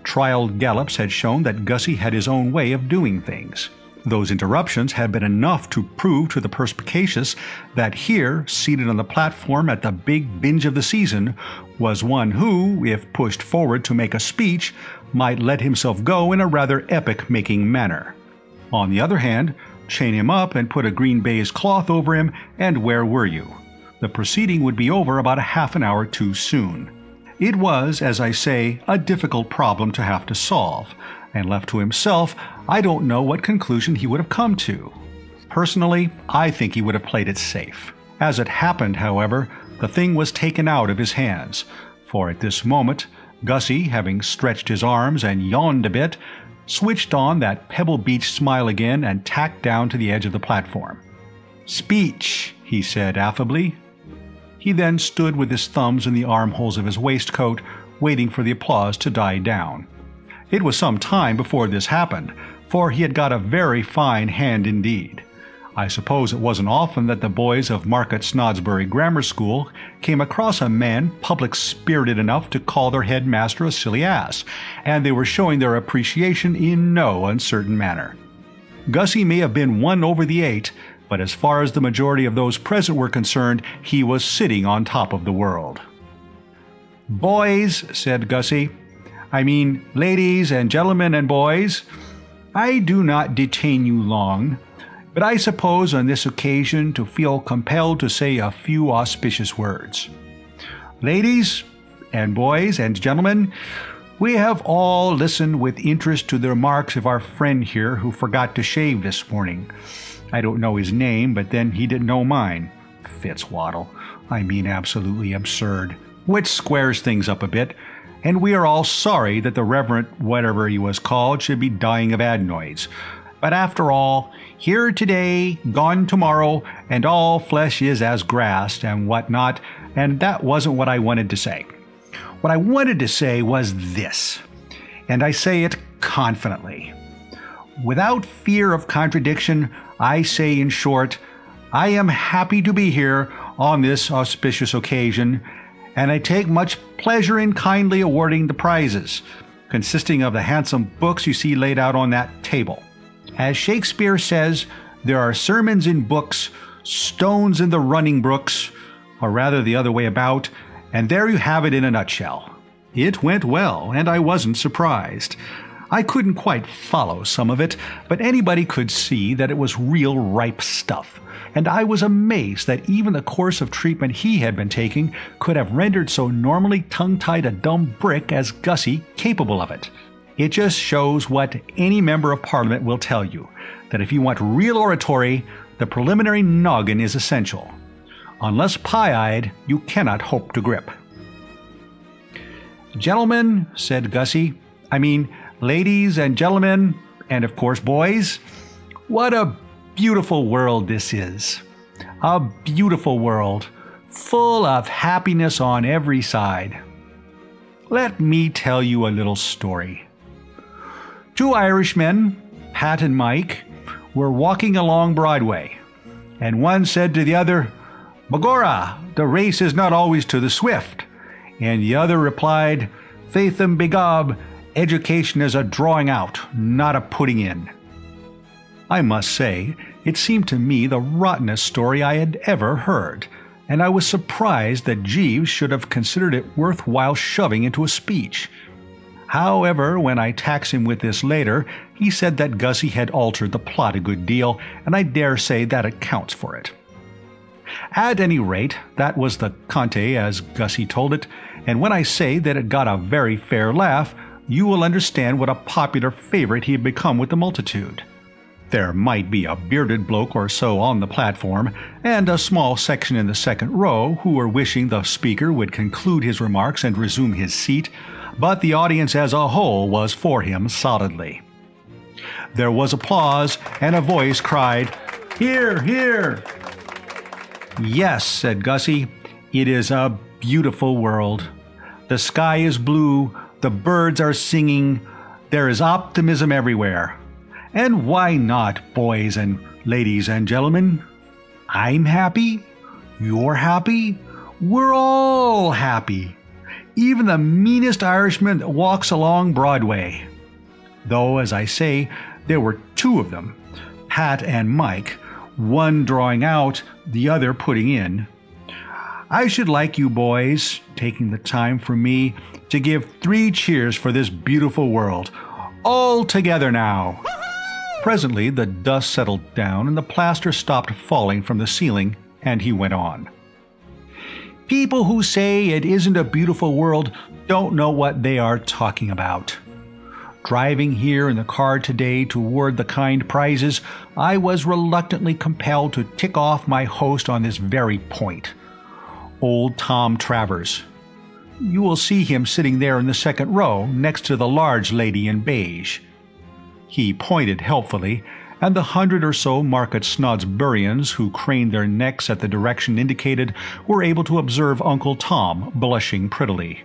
Trial gallops had shown that Gussie had his own way of doing things. Those interruptions had been enough to prove to the perspicacious that here, seated on the platform at the big binge of the season, was one who, if pushed forward to make a speech, might let himself go in a rather epic-making manner. On the other hand, chain him up and put a green baize cloth over him, and where were you? The proceeding would be over about a half an hour too soon. It was, as I say, a difficult problem to have to solve, and left to himself, I don't know what conclusion he would have come to. Personally, I think he would have played it safe. As it happened, however, the thing was taken out of his hands, for at this moment, Gussie, having stretched his arms and yawned a bit, switched on that Pebble Beach smile again and tacked down to the edge of the platform. "Speech," he said affably. He then stood with his thumbs in the armholes of his waistcoat, waiting for the applause to die down. It was some time before this happened, for he had got a very fine hand indeed. I suppose it wasn't often that the boys of Market Snodsbury Grammar School came across a man public-spirited enough to call their headmaster a silly ass, and they were showing their appreciation in no uncertain manner. Gussie may have been 1 over the 8, but as far as the majority of those present were concerned, he was sitting on top of the world. "Boys," said Gussie, "I mean ladies and gentlemen and boys, I do not detain you long. but I suppose on this occasion to feel compelled to say a few auspicious words. Ladies and boys and gentlemen, we have all listened with interest to the remarks of our friend here who forgot to shave this morning. I don't know his name, but then he didn't know mine. Fitzwaddle. I mean, absolutely absurd. Which squares things up a bit, and we are all sorry that the Reverend whatever he was called should be dying of adenoids. But after all, here today, gone tomorrow, and all flesh is as grass and whatnot, and that wasn't what I wanted to say. What I wanted to say was this, and I say it confidently. Without fear of contradiction, I say in short, I am happy to be here on this auspicious occasion, and I take much pleasure in kindly awarding the prizes, consisting of the handsome books you see laid out on that table. As Shakespeare says, there are sermons in books, stones in the running brooks, or rather the other way about, and there you have it in a nutshell. It went well, and I wasn't surprised. I couldn't quite follow some of it, but anybody could see that it was real ripe stuff, and I was amazed that even the course of treatment he had been taking could have rendered so normally tongue-tied a dumb brick as Gussie capable of it. It just shows what any member of Parliament will tell you, that if you want real oratory, the preliminary noggin is essential. Unless pie-eyed, you cannot hope to grip. Gentlemen, said Gussie, ladies and gentlemen, and of course boys, what a beautiful world this is. A beautiful world, full of happiness on every side. Let me tell you a little story. Two Irishmen, Pat and Mike, were walking along Broadway, and one said to the other, "Begorra, the race is not always to the swift," and the other replied, "Faith and begob, education is a drawing out, not a putting in." I must say, it seemed to me the rottenest story I had ever heard, and I was surprised that Jeeves should have considered it worthwhile shoving into a speech. However, when I taxed him with this later, he said that Gussie had altered the plot a good deal, and I dare say that accounts for it. At any rate, that was the Conte as Gussie told it, and when I say that it got a very fair laugh, you will understand what a popular favorite he had become with the multitude. There might be a bearded bloke or so on the platform, and a small section in the second row who were wishing the speaker would conclude his remarks and resume his seat, but the audience as a whole was for him solidly. There was applause, and a voice cried, "Hear, hear!" "Yes," said Gussie, "it is a beautiful world. The sky is blue, the birds are singing, there is optimism everywhere. And why not, boys and ladies and gentlemen? I'm happy, you're happy, we're all happy. Even the meanest Irishman that walks along Broadway. Though, as I say, there were two of them, Pat and Mike, one drawing out, the other putting in. I should like you boys, taking the time for me, to give 3 cheers for this beautiful world. All together now." Presently the dust settled down and the plaster stopped falling from the ceiling, and he went on. "People who say it isn't a beautiful world don't know what they are talking about. Driving here in the car today toward the kind prizes, I was reluctantly compelled to tick off my host on this very point. Old Tom Travers. You will see him sitting there in the second row next to the large lady in beige." He pointed helpfully, and the 100 or so market Snodsburians who craned their necks at the direction indicated were able to observe Uncle Tom blushing prettily.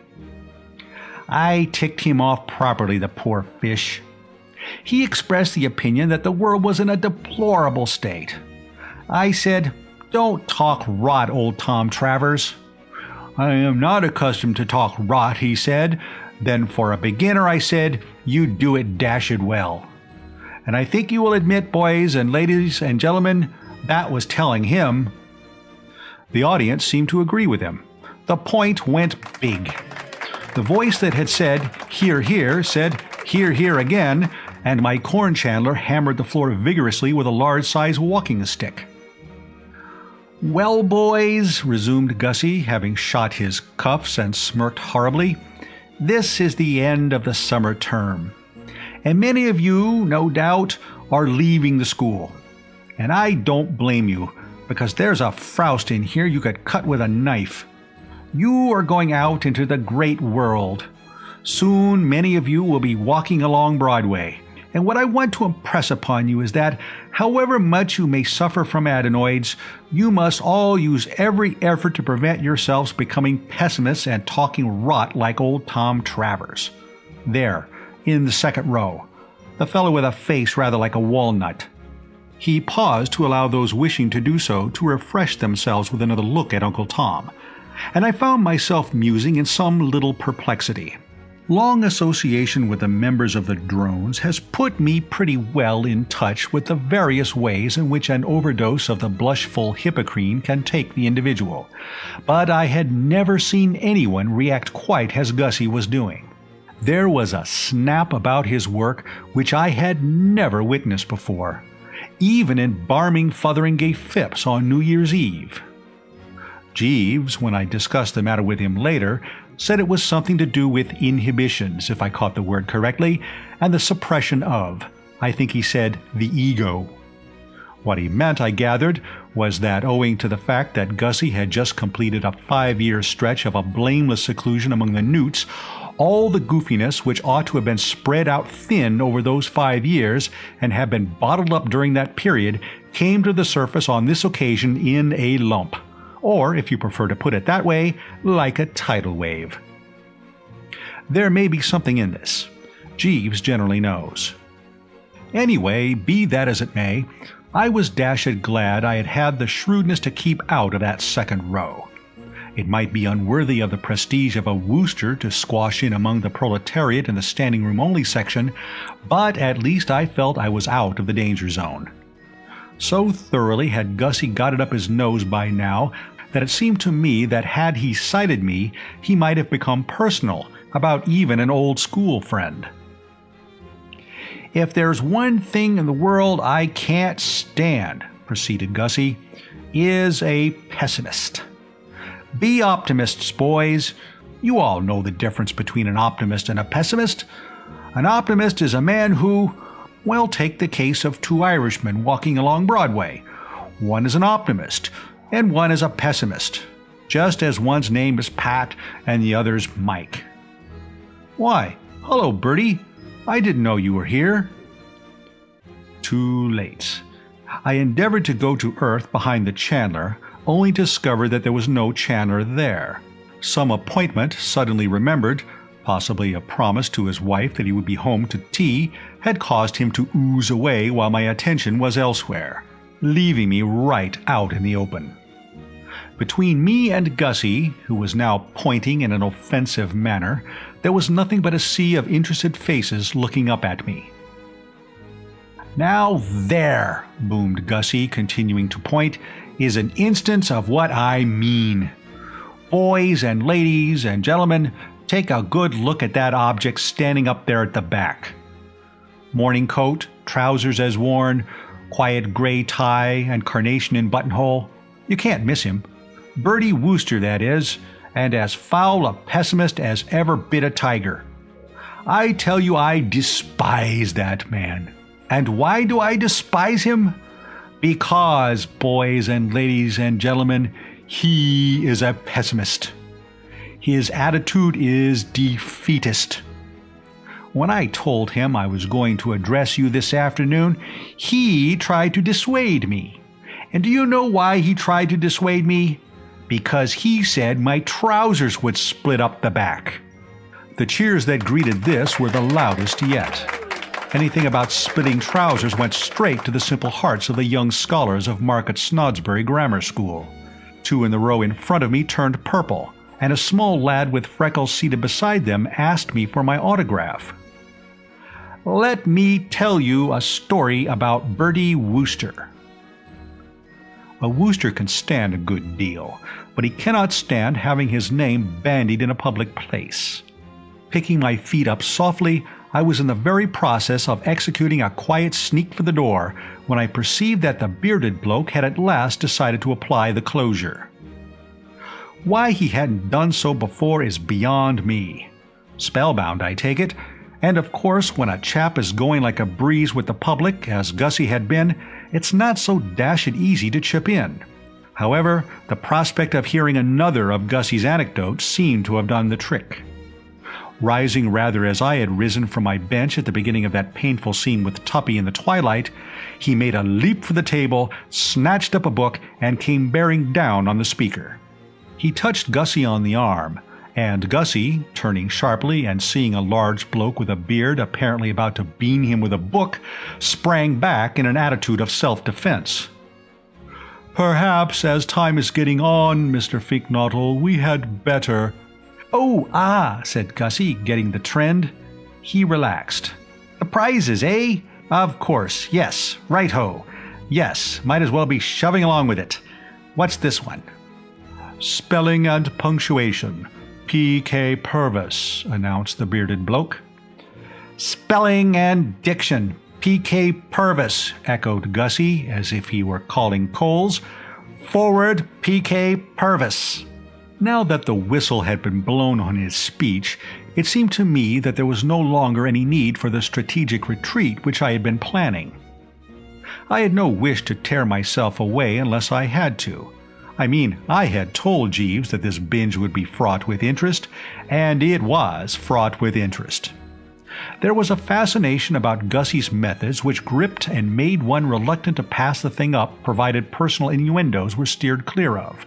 I ticked him off properly, the poor fish. He expressed the opinion that the world was in a deplorable state. I said, "Don't talk rot, old Tom Travers." "I am not accustomed to talk rot," he said. Then for a beginner, I said, "You do it dashed well." And I think you will admit, boys and ladies and gentlemen, that was telling him. The audience seemed to agree with him. The point went big. The voice that had said, "Hear, hear," said, "Hear, hear" again, and my corn chandler hammered the floor vigorously with a large-sized walking stick. "Well, boys," resumed Gussie, having shot his cuffs and smirked horribly, "this is the end of the summer term, and many of you, no doubt, are leaving the school. And I don't blame you, because there's a frowst in here you could cut with a knife. You are going out into the great world. Soon many of you will be walking along Broadway. And what I want to impress upon you is that, however much you may suffer from adenoids, you must all use every effort to prevent yourselves becoming pessimists and talking rot like old Tom Travers. There, in the second row, the fellow with a face rather like a walnut." He paused to allow those wishing to do so to refresh themselves with another look at Uncle Tom, and I found myself musing in some little perplexity. Long association with the members of the drones has put me pretty well in touch with the various ways in which an overdose of the blushful hippocrene can take the individual, but I had never seen anyone react quite as Gussie was doing. There was a snap about his work which I had never witnessed before, even in barming Fotheringay Phipps on New Year's Eve. Jeeves, when I discussed the matter with him later, said it was something to do with inhibitions, if I caught the word correctly, and the suppression of, I think he said, the ego. What he meant, I gathered, was that owing to the fact that Gussie had just completed a 5-year stretch of a blameless seclusion among the newts, all the goofiness which ought to have been spread out thin over those 5 years and have been bottled up during that period came to the surface on this occasion in a lump. Or, if you prefer to put it that way, like a tidal wave. There may be something in this. Jeeves generally knows. Anyway, be that as it may, I was dashed glad I had had the shrewdness to keep out of that second row. It might be unworthy of the prestige of a Wooster to squash in among the proletariat in the standing room only section, but at least I felt I was out of the danger zone. So thoroughly had Gussie got it up his nose by now that it seemed to me that had he sighted me, he might have become personal about even an old school friend. "If there's one thing in the world I can't stand," proceeded Gussie, "is a pessimist. Be optimists, boys. You all know the difference between an optimist and a pessimist. An optimist is a man who, well, take the case of 2 Irishmen walking along Broadway. One is an optimist, and one is a pessimist, just as one's name is Pat and the other's Mike." "Why, hello, Bertie. I didn't know you were here." Too late. I endeavored to go to earth behind the chandler, only to discover that there was no chandler there. Some appointment, suddenly remembered, possibly a promise to his wife that he would be home to tea, had caused him to ooze away while my attention was elsewhere, leaving me right out in the open. Between me and Gussie, who was now pointing in an offensive manner, there was nothing but a sea of interested faces looking up at me. "Now there," boomed Gussie, continuing to point, "is an instance of what I mean. Boys and ladies and gentlemen, take a good look at that object standing up there at the back. Morning coat, trousers as worn, quiet gray tie, and carnation in buttonhole. You can't miss him. Bertie Wooster, that is, and as foul a pessimist as ever bit a tiger. I tell you I despise that man. And why do I despise him? Because, boys and ladies and gentlemen, he is a pessimist. His attitude is defeatist. When I told him I was going to address you this afternoon, he tried to dissuade me. And do you know why he tried to dissuade me? Because he said my trousers would split up the back." The cheers that greeted this were the loudest yet. Anything about splitting trousers went straight to the simple hearts of the young scholars of Market Snodsbury Grammar School. 2 in the row in front of me turned purple, and a small lad with freckles seated beside them asked me for my autograph. Let me tell you a story about Bertie Wooster. A Wooster can stand a good deal, but he cannot stand having his name bandied in a public place. Picking my feet up softly, I was in the very process of executing a quiet sneak for the door when I perceived that the bearded bloke had at last decided to apply the closure. Why he hadn't done so before is beyond me. Spellbound, I take it, and of course when a chap is going like a breeze with the public, as Gussie had been, it's not so dashed easy to chip in. However, the prospect of hearing another of Gussie's anecdotes seemed to have done the trick. Rising rather as I had risen from my bench at the beginning of that painful scene with Tuppy in the twilight, he made a leap for the table, snatched up a book, and came bearing down on the speaker. He touched Gussie on the arm, and Gussie, turning sharply and seeing a large bloke with a beard apparently about to bean him with a book, sprang back in an attitude of self-defense. "Perhaps, as time is getting on, Mr. Finknottle, we had better—" "Oh, said Gussie, getting the trend. He relaxed. "The prizes, eh? Of course, yes, right-ho. Yes, might as well be shoving along with it. What's this one?" "Spelling and punctuation. P.K. Purvis," announced the bearded bloke. "Spelling and diction. P.K. Purvis," echoed Gussie, as if he were calling coals. "Forward, P.K. Purvis." Now that the whistle had been blown on his speech, it seemed to me that there was no longer any need for the strategic retreat which I had been planning. I had no wish to tear myself away unless I had to. I mean, I had told Jeeves that this binge would be fraught with interest, and it was fraught with interest. There was a fascination about Gussie's methods which gripped and made one reluctant to pass the thing up provided personal innuendos were steered clear of.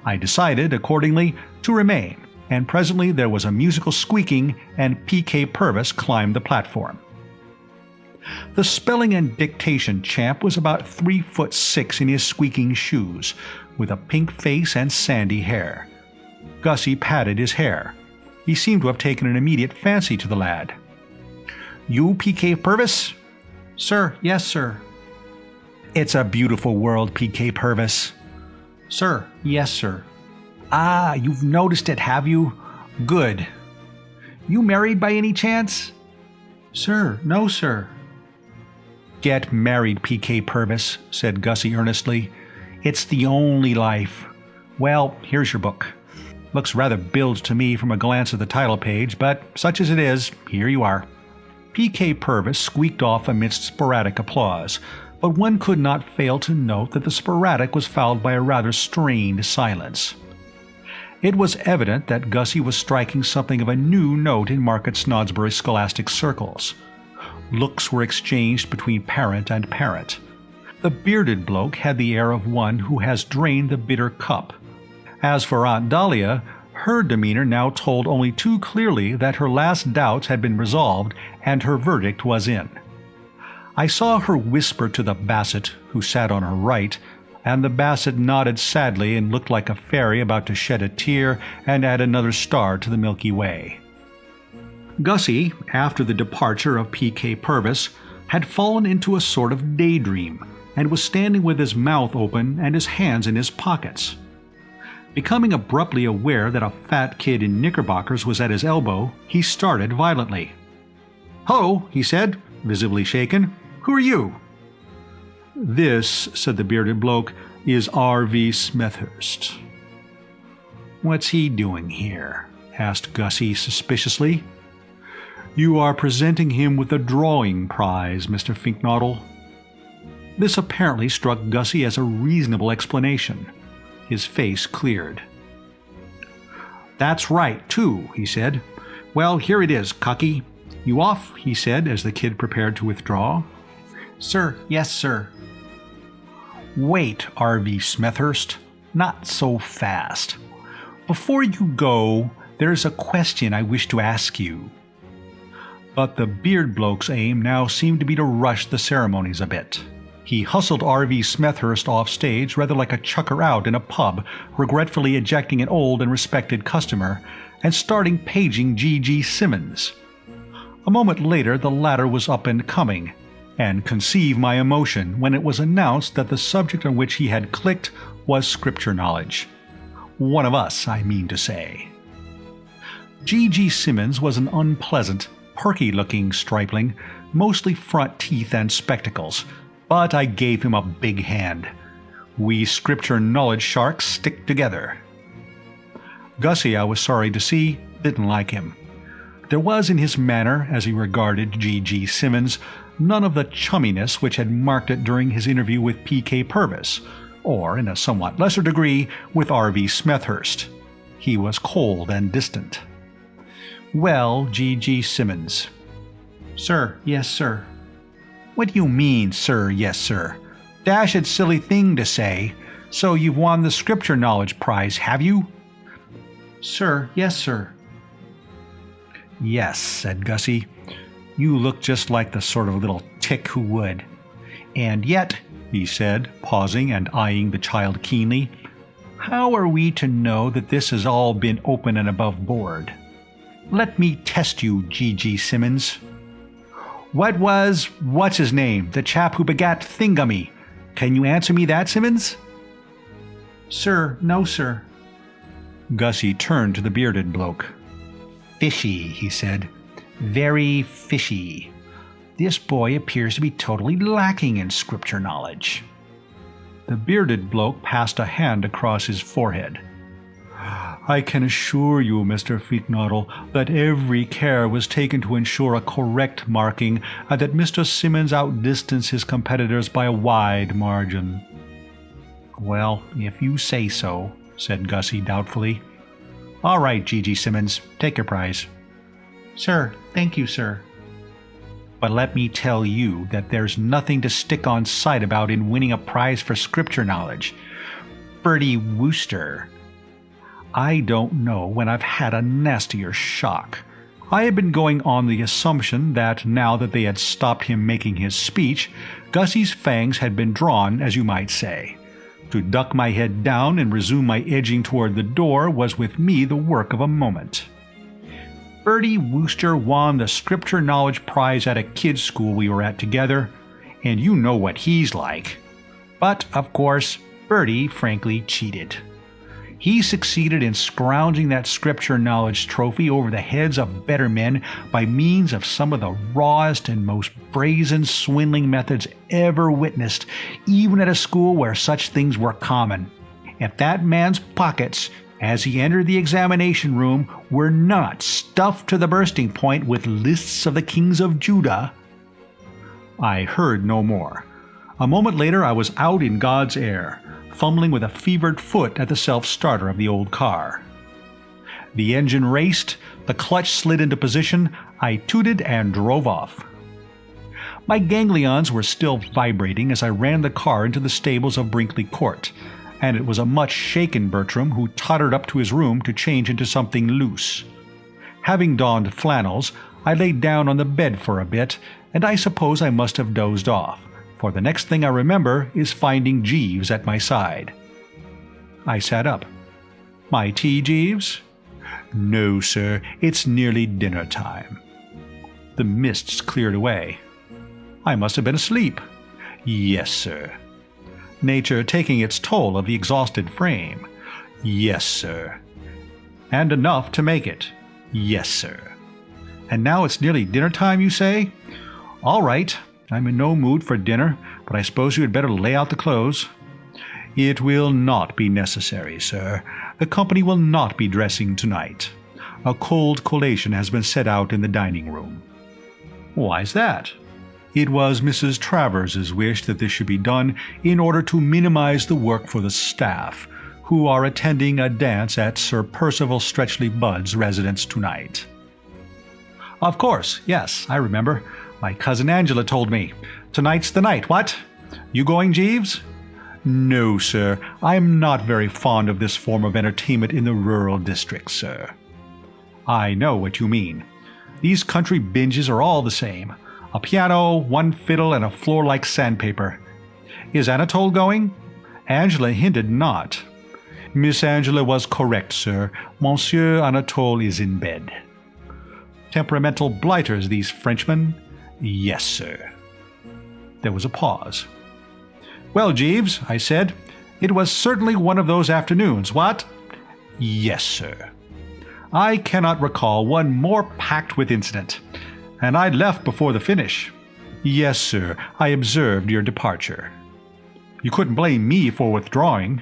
I decided, accordingly, to remain, and presently there was a musical squeaking, and P.K. Purvis climbed the platform. The spelling and dictation champ was about 3'6" in his squeaking shoes, with a pink face and sandy hair. Gussie patted his hair. He seemed to have taken an immediate fancy to the lad. "You P.K. Purvis?" "Sir, yes, sir." "It's a beautiful world, P.K. Purvis." "Sir, yes, sir." "Ah, you've noticed it, have you? Good. You married by any chance?" "Sir, no, sir." "Get married, P.K. Purvis," said Gussie earnestly. "It's the only life. Well, here's your book. Looks rather billed to me from a glance at the title page, but such as it is, here you are." P.K. Purvis squeaked off amidst sporadic applause, but one could not fail to note that the sporadic was followed by a rather strained silence. It was evident that Gussie was striking something of a new note in Market Snodsbury scholastic circles. Looks were exchanged between parent and parent. The bearded bloke had the air of one who has drained the bitter cup. As for Aunt Dahlia, her demeanor now told only too clearly that her last doubts had been resolved and her verdict was in. I saw her whisper to the Basset, who sat on her right, and the Basset nodded sadly and looked like a fairy about to shed a tear and add another star to the Milky Way. Gussie, after the departure of P.K. Purvis, had fallen into a sort of daydream, and was standing with his mouth open and his hands in his pockets. Becoming abruptly aware that a fat kid in knickerbockers was at his elbow, he started violently. "Hello," he said, visibly shaken. "Who are you?" "This," said the bearded bloke, "is R.V. Smethurst." "What's he doing here?" asked Gussie suspiciously. "You are presenting him with a drawing prize, Mr. Finknottle." This apparently struck Gussie as a reasonable explanation. His face cleared. "That's right, too," he said. "Well, here it is, Cucky. You off?" he said as the kid prepared to withdraw. "Sir, yes, sir." "Wait, R.V. Smethurst. Not so fast. Before you go, there's a question I wish to ask you." But the beard bloke's aim now seemed to be to rush the ceremonies a bit. He hustled R.V. Smethurst off stage rather like a chucker out in a pub, regretfully ejecting an old and respected customer, and starting paging G.G. Simmons. A moment later the latter was up and coming, and conceive my emotion when it was announced that the subject on which he had clicked was scripture knowledge. One of us, I mean to say. G.G. Simmons was an unpleasant, perky-looking stripling, mostly front teeth and spectacles, but I gave him a big hand. We scripture knowledge sharks stick together. Gussie, I was sorry to see, didn't like him. There was in his manner, as he regarded G.G. Simmons, none of the chumminess which had marked it during his interview with P.K. Purvis, or, in a somewhat lesser degree, with R.V. Smethurst. He was cold and distant. "Well, G.G. Simmons." "Sir, yes, sir." "What do you mean, sir, yes, sir? Dashed silly thing to say. So you've won the Scripture Knowledge Prize, have you?" "Sir, yes, sir." "Yes," said Gussie. "You look just like the sort of little tick who would. And yet," he said, pausing and eyeing the child keenly, "how are we to know that this has all been open and above board? Let me test you, G.G. Simmons. What's his name, the chap who begat Thingummy? Can you answer me that, Simmons?" "Sir, no, sir." Gussie turned to the bearded bloke. "Fishy," he said. "Very fishy. This boy appears to be totally lacking in scripture knowledge." The bearded bloke passed a hand across his forehead. "I can assure you, Mr. Feeknoddle, that every care was taken to ensure a correct marking, and that Mr. Simmons outdistanced his competitors by a wide margin." "Well, if you say so," said Gussie doubtfully. "All right, G.G. Simmons, take your prize." "Sir, thank you, sir." "But let me tell you that there's nothing to stick on sight about in winning a prize for scripture knowledge. Bertie Wooster. I don't know when I've had a nastier shock. I had been going on the assumption that now that they had stopped him making his speech, Gussie's fangs had been drawn, as you might say. To duck my head down and resume my edging toward the door was with me the work of a moment. Bertie Wooster won the Scripture Knowledge Prize at a kids' school we were at together, and you know what he's like. But, of course, Bertie frankly cheated. He succeeded in scrounging that Scripture Knowledge trophy over the heads of better men by means of some of the rawest and most brazen swindling methods ever witnessed, even at a school where such things were common. If that man's pockets, as he entered the examination room, were not stuffed to the bursting point with lists of the kings of Judah. I heard no more. A moment later I was out in God's air, fumbling with a fevered foot at the self-starter of the old car. The engine raced, the clutch slid into position, I tooted and drove off. My ganglions were still vibrating as I ran the car into the stables of Brinkley Court, and it was a much shaken Bertram who tottered up to his room to change into something loose. Having donned flannels, I laid down on the bed for a bit, and I suppose I must have dozed off, for the next thing I remember is finding Jeeves at my side. I sat up. "My tea, Jeeves?" "No, sir, it's nearly dinner time." The mists cleared away. I must have been asleep. "Yes, sir." Nature taking its toll of the exhausted frame. "Yes, sir." "And enough to make it." "Yes, sir." "And now it's nearly dinner time, you say? All right. I'm in no mood for dinner, but I suppose you had better lay out the clothes." "It will not be necessary, sir. The company will not be dressing tonight. A cold collation has been set out in the dining room." "Why's that?" "It was Mrs. Travers's wish that this should be done in order to minimize the work for the staff, who are attending a dance at Sir Percival Stretchley Budd's residence tonight." "Of course, yes, I remember. My cousin Angela told me. Tonight's the night, what? You going, Jeeves?" "No, sir. I am not very fond of this form of entertainment in the rural districts, sir." "I know what you mean. These country binges are all the same. A piano, one fiddle, and a floor like sandpaper. Is Anatole going?" "Angela hinted not." "Miss Angela was correct, sir. Monsieur Anatole is in bed." "Temperamental blighters, these Frenchmen." "Yes, sir." There was a pause. "Well, Jeeves," I said, "it was certainly one of those afternoons, what?" "Yes, sir." "I cannot recall one more packed with incident. And I'd left before the finish. Yes, sir, I observed your departure. You couldn't blame me for withdrawing.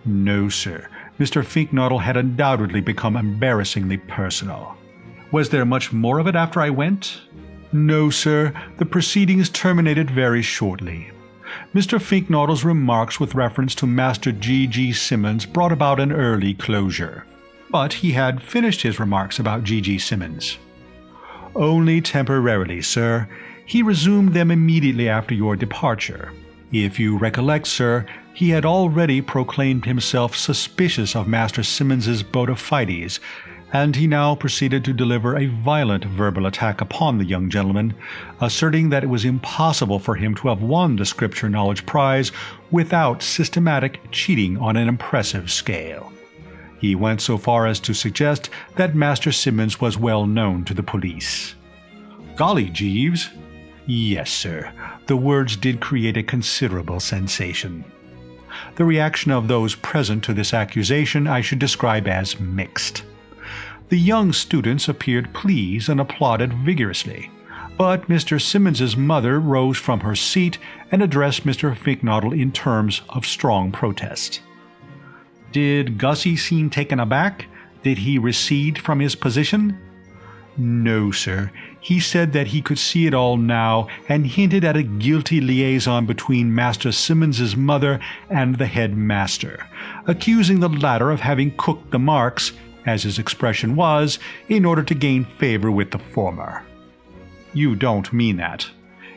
No, sir. Mr. Finknottle had undoubtedly become embarrassingly personal. Was there much more of it after I went? No, sir. The proceedings terminated very shortly. Mr. Finknottle's remarks with reference to Master G.G. Simmons brought about an early closure. But he had finished his remarks about G.G. Simmons. Only temporarily, sir. He resumed them immediately after your departure. If you recollect, sir, he had already proclaimed himself suspicious of Master Simmons's bona fides, and he now proceeded to deliver a violent verbal attack upon the young gentleman, asserting that it was impossible for him to have won the Scripture Knowledge Prize without systematic cheating on an impressive scale. He went so far as to suggest that Master Simmons was well known to the police. Golly, Jeeves! Yes, sir. The words did create a considerable sensation. The reaction of those present to this accusation I should describe as mixed. The young students appeared pleased and applauded vigorously, but Mr. Simmons's mother rose from her seat and addressed Mr. Finknottle in terms of strong protest. Did Gussie seem taken aback? Did he recede from his position? No, sir. He said that he could see it all now and hinted at a guilty liaison between Master Simmons's mother and the headmaster, accusing the latter of having cooked the marks, as his expression was, in order to gain favor with the former. You don't mean that?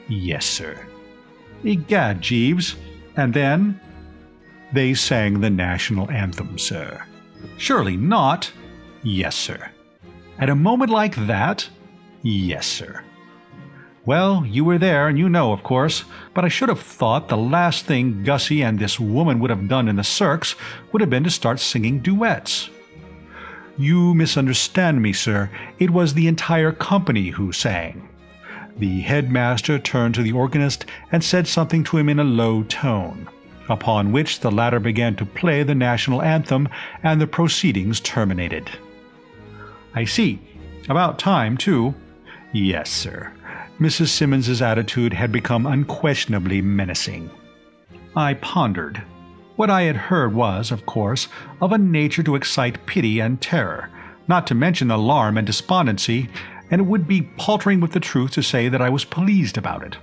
Yes, sir. Egad, Jeeves. And then? They sang the national anthem, sir. Surely not? Yes, sir. At a moment like that? Yes, sir. Well, you were there, and you know, of course, but I should have thought the last thing Gussie and this woman would have done in the circus would have been to start singing duets. You misunderstand me, sir. It was the entire company who sang. The headmaster turned to the organist and said something to him in a low tone, upon which the latter began to play the national anthem, and the proceedings terminated. I see. About time, too. Yes, sir. Mrs. Simmons's attitude had become unquestionably menacing. I pondered. What I had heard was, of course, of a nature to excite pity and terror, not to mention alarm and despondency, and it would be paltering with the truth to say that I was pleased about it.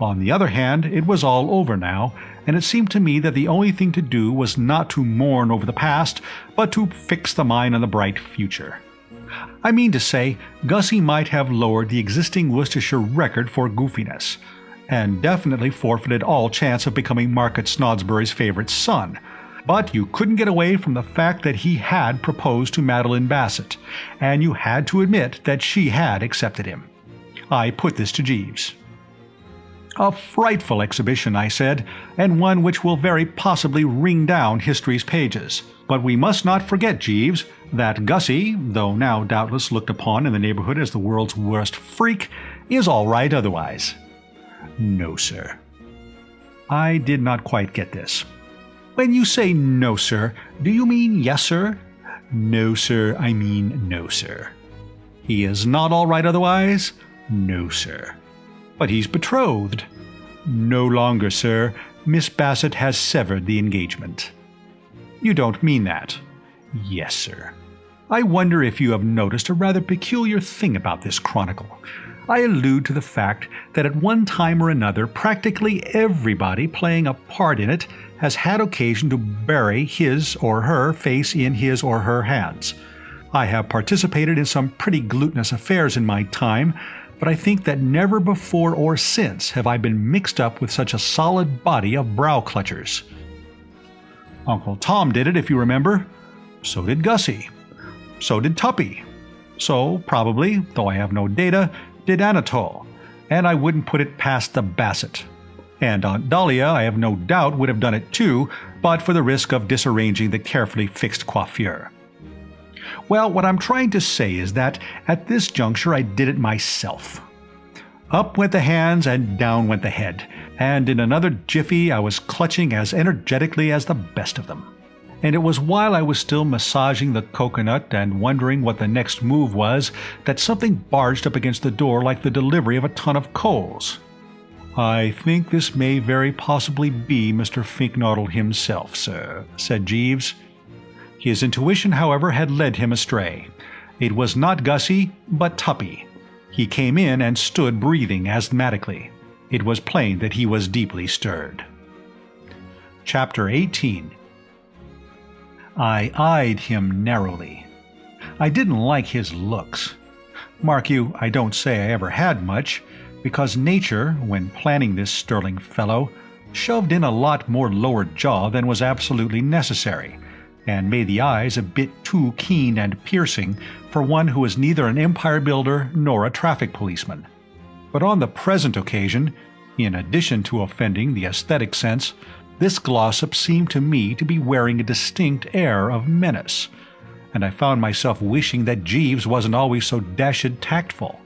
On the other hand, it was all over now, and it seemed to me that the only thing to do was not to mourn over the past, but to fix the mind on the bright future. I mean to say, Gussie might have lowered the existing Worcestershire record for goofiness, and definitely forfeited all chance of becoming Margaret Snodsbury's favorite son. But you couldn't get away from the fact that he had proposed to Madeline Bassett, and you had to admit that she had accepted him. I put this to Jeeves. A frightful exhibition, I said, and one which will very possibly ring down history's pages. But we must not forget, Jeeves, that Gussie, though now doubtless looked upon in the neighborhood as the world's worst freak, is all right otherwise. No, sir. I did not quite get this. When you say no, sir, do you mean yes, sir? No, sir, I mean no, sir. He is not all right otherwise? No, sir. But he's betrothed. No longer, sir. Miss Bassett has severed the engagement. You don't mean that? Yes, sir. I wonder if you have noticed a rather peculiar thing about this chronicle. I allude to the fact that at one time or another practically everybody playing a part in it has had occasion to bury his or her face in his or her hands. I have participated in some pretty glutinous affairs in my time, but I think that never before or since have I been mixed up with such a solid body of brow-clutchers. Uncle Tom did it, if you remember. So did Gussie. So did Tuppy. So, probably, though I have no data, did Anatole, and I wouldn't put it past the Bassett. And Aunt Dahlia, I have no doubt, would have done it too, but for the risk of disarranging the carefully fixed coiffure. Well, what I'm trying to say is that at this juncture I did it myself. Up went the hands and down went the head, and in another jiffy I was clutching as energetically as the best of them. and it was while I was still massaging the coconut and wondering what the next move was that something barged up against the door like the delivery of a ton of coals. "I think this may very possibly be Mr. Finknottle himself, sir," said Jeeves. His intuition, however, had led him astray. It was not Gussie, but Tuppy. He came in and stood breathing asthmatically. It was plain that he was deeply stirred. Chapter 18. I eyed him narrowly. I didn't like his looks. Mark you, I don't say I ever had much, because nature, when planning this sterling fellow, shoved in a lot more lower jaw than was absolutely necessary, and made the eyes a bit too keen and piercing for one who was neither an empire builder nor a traffic policeman. But on the present occasion, in addition to offending the aesthetic sense, this glossop seemed to me to be wearing a distinct air of menace, and I found myself wishing that Jeeves wasn't always so dashed tactful.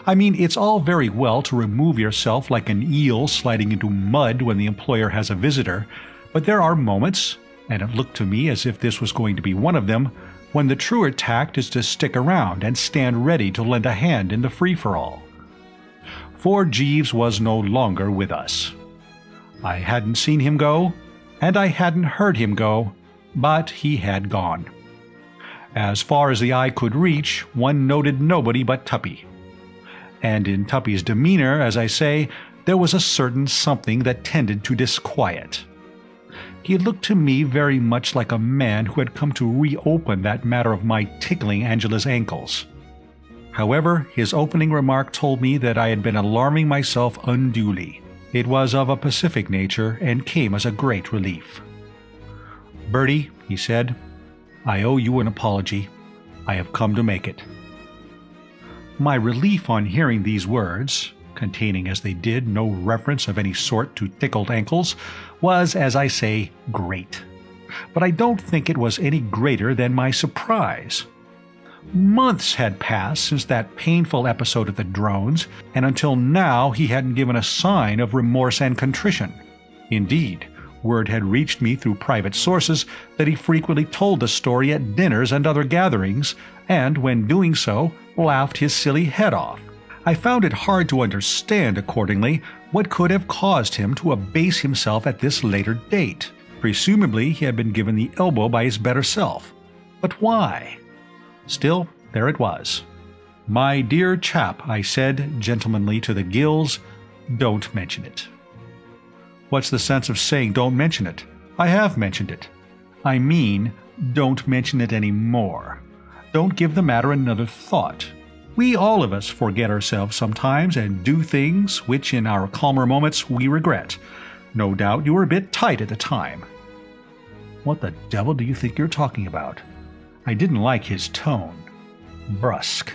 I mean, it's all very well to remove yourself like an eel sliding into mud when the employer has a visitor, but there are moments, and it looked to me as if this was going to be one of them, when the truer tact is to stick around and stand ready to lend a hand in the free-for-all. For Jeeves was no longer with us. I hadn't seen him go, and I hadn't heard him go, but he had gone. As far as the eye could reach, one noted nobody but Tuppy. And in Tuppy's demeanor, as I say, there was a certain something that tended to disquiet. He looked to me very much like a man who had come to reopen that matter of my tickling Angela's ankles. However, his opening remark told me that I had been alarming myself unduly. It was of a pacific nature and came as a great relief. "Bertie," he said, "I owe you an apology. I have come to make it." My relief on hearing these words, containing as they did no reference of any sort to tickled ankles, was, as I say, great. But I don't think it was any greater than my surprise. Months had passed since that painful episode at the Drones, and until now he hadn't given a sign of remorse and contrition. Indeed, word had reached me through private sources that he frequently told the story at dinners and other gatherings, and when doing so, laughed his silly head off. I found it hard to understand, accordingly, what could have caused him to abase himself at this later date. Presumably he had been given the elbow by his better self. But why? Still, there it was. "My dear chap," I said, gentlemanly to the gills, "don't mention it." "What's the sense of saying don't mention it? I have mentioned it. I mean, don't mention it any more. Don't give the matter another thought. We all of us forget ourselves sometimes and do things which in our calmer moments we regret. No doubt you were a bit tight at the time." "What the devil do you think you're talking about?" I didn't like his tone. Brusque.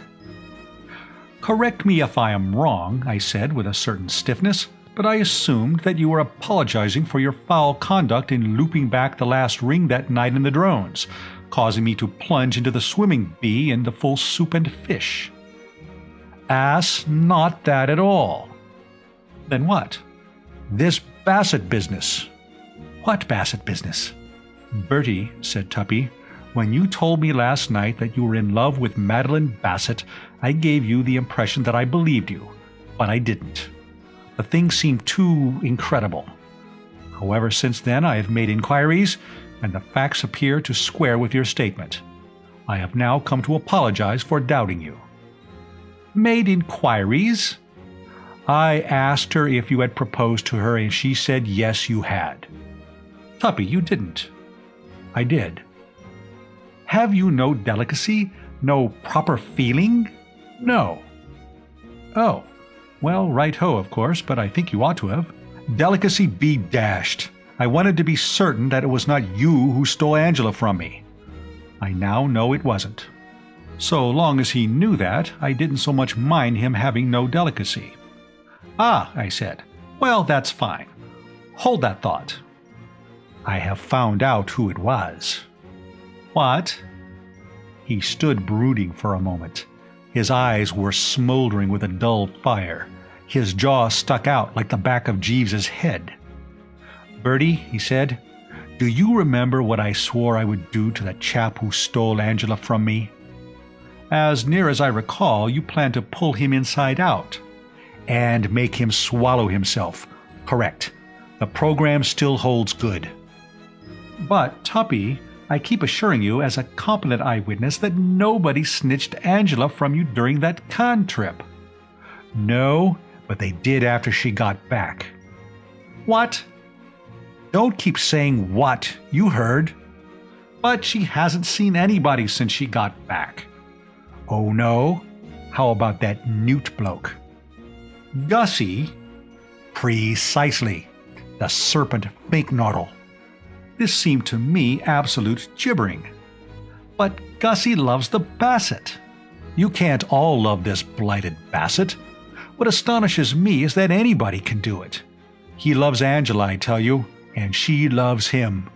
"Correct me if I am wrong," I said with a certain stiffness, "but I assumed that you were apologizing for your foul conduct in looping back the last ring that night in the Drones, causing me to plunge into the swimming bee in the full soup and fish." "Ass, not that at all." "Then what?" "This Bassett business." "What Bassett business?" "Bertie," said Tuppy, "when you told me last night that you were in love with Madeline Bassett, I gave you the impression that I believed you, but I didn't. The thing seemed too incredible. However, since then I have made inquiries, and the facts appear to square with your statement. I have now come to apologize for doubting you." "Made inquiries?" "I asked her if you had proposed to her, and she said yes, you had." "Tuppy, you didn't." "I did." "Have you no delicacy? No proper feeling?" "No." "Oh. Well, right-ho, of course, but I think you ought to have." "Delicacy be dashed. I wanted to be certain that it was not you who stole Angela from me. I now know it wasn't. So long as he knew that, I didn't so much mind him having no delicacy." "Ah," I said. "Well, that's fine. Hold that thought. I have found out who it was." "What?" He stood brooding for a moment. His eyes were smoldering with a dull fire. His jaw stuck out like the back of Jeeves's head. "Bertie," he said, Do you remember what I swore I would do to the chap who stole Angela from me? As near as I recall, you planned to pull him inside out and make him swallow himself. Correct. The program still holds good. But, Tuppy, I keep assuring you as a competent eyewitness that nobody snitched Angela from you during that con trip. No, but they did after she got back. What? Don't keep saying what. You heard. But she hasn't seen anybody since she got back. Oh no? How about that Newt bloke? Gussie? Precisely. The serpent Finknottle. This seemed to me absolute gibbering. But Gussie loves the Bassett. You can't all love this blighted Bassett. What astonishes me is that anybody can do it. He loves Angela, I tell you, and she loves him.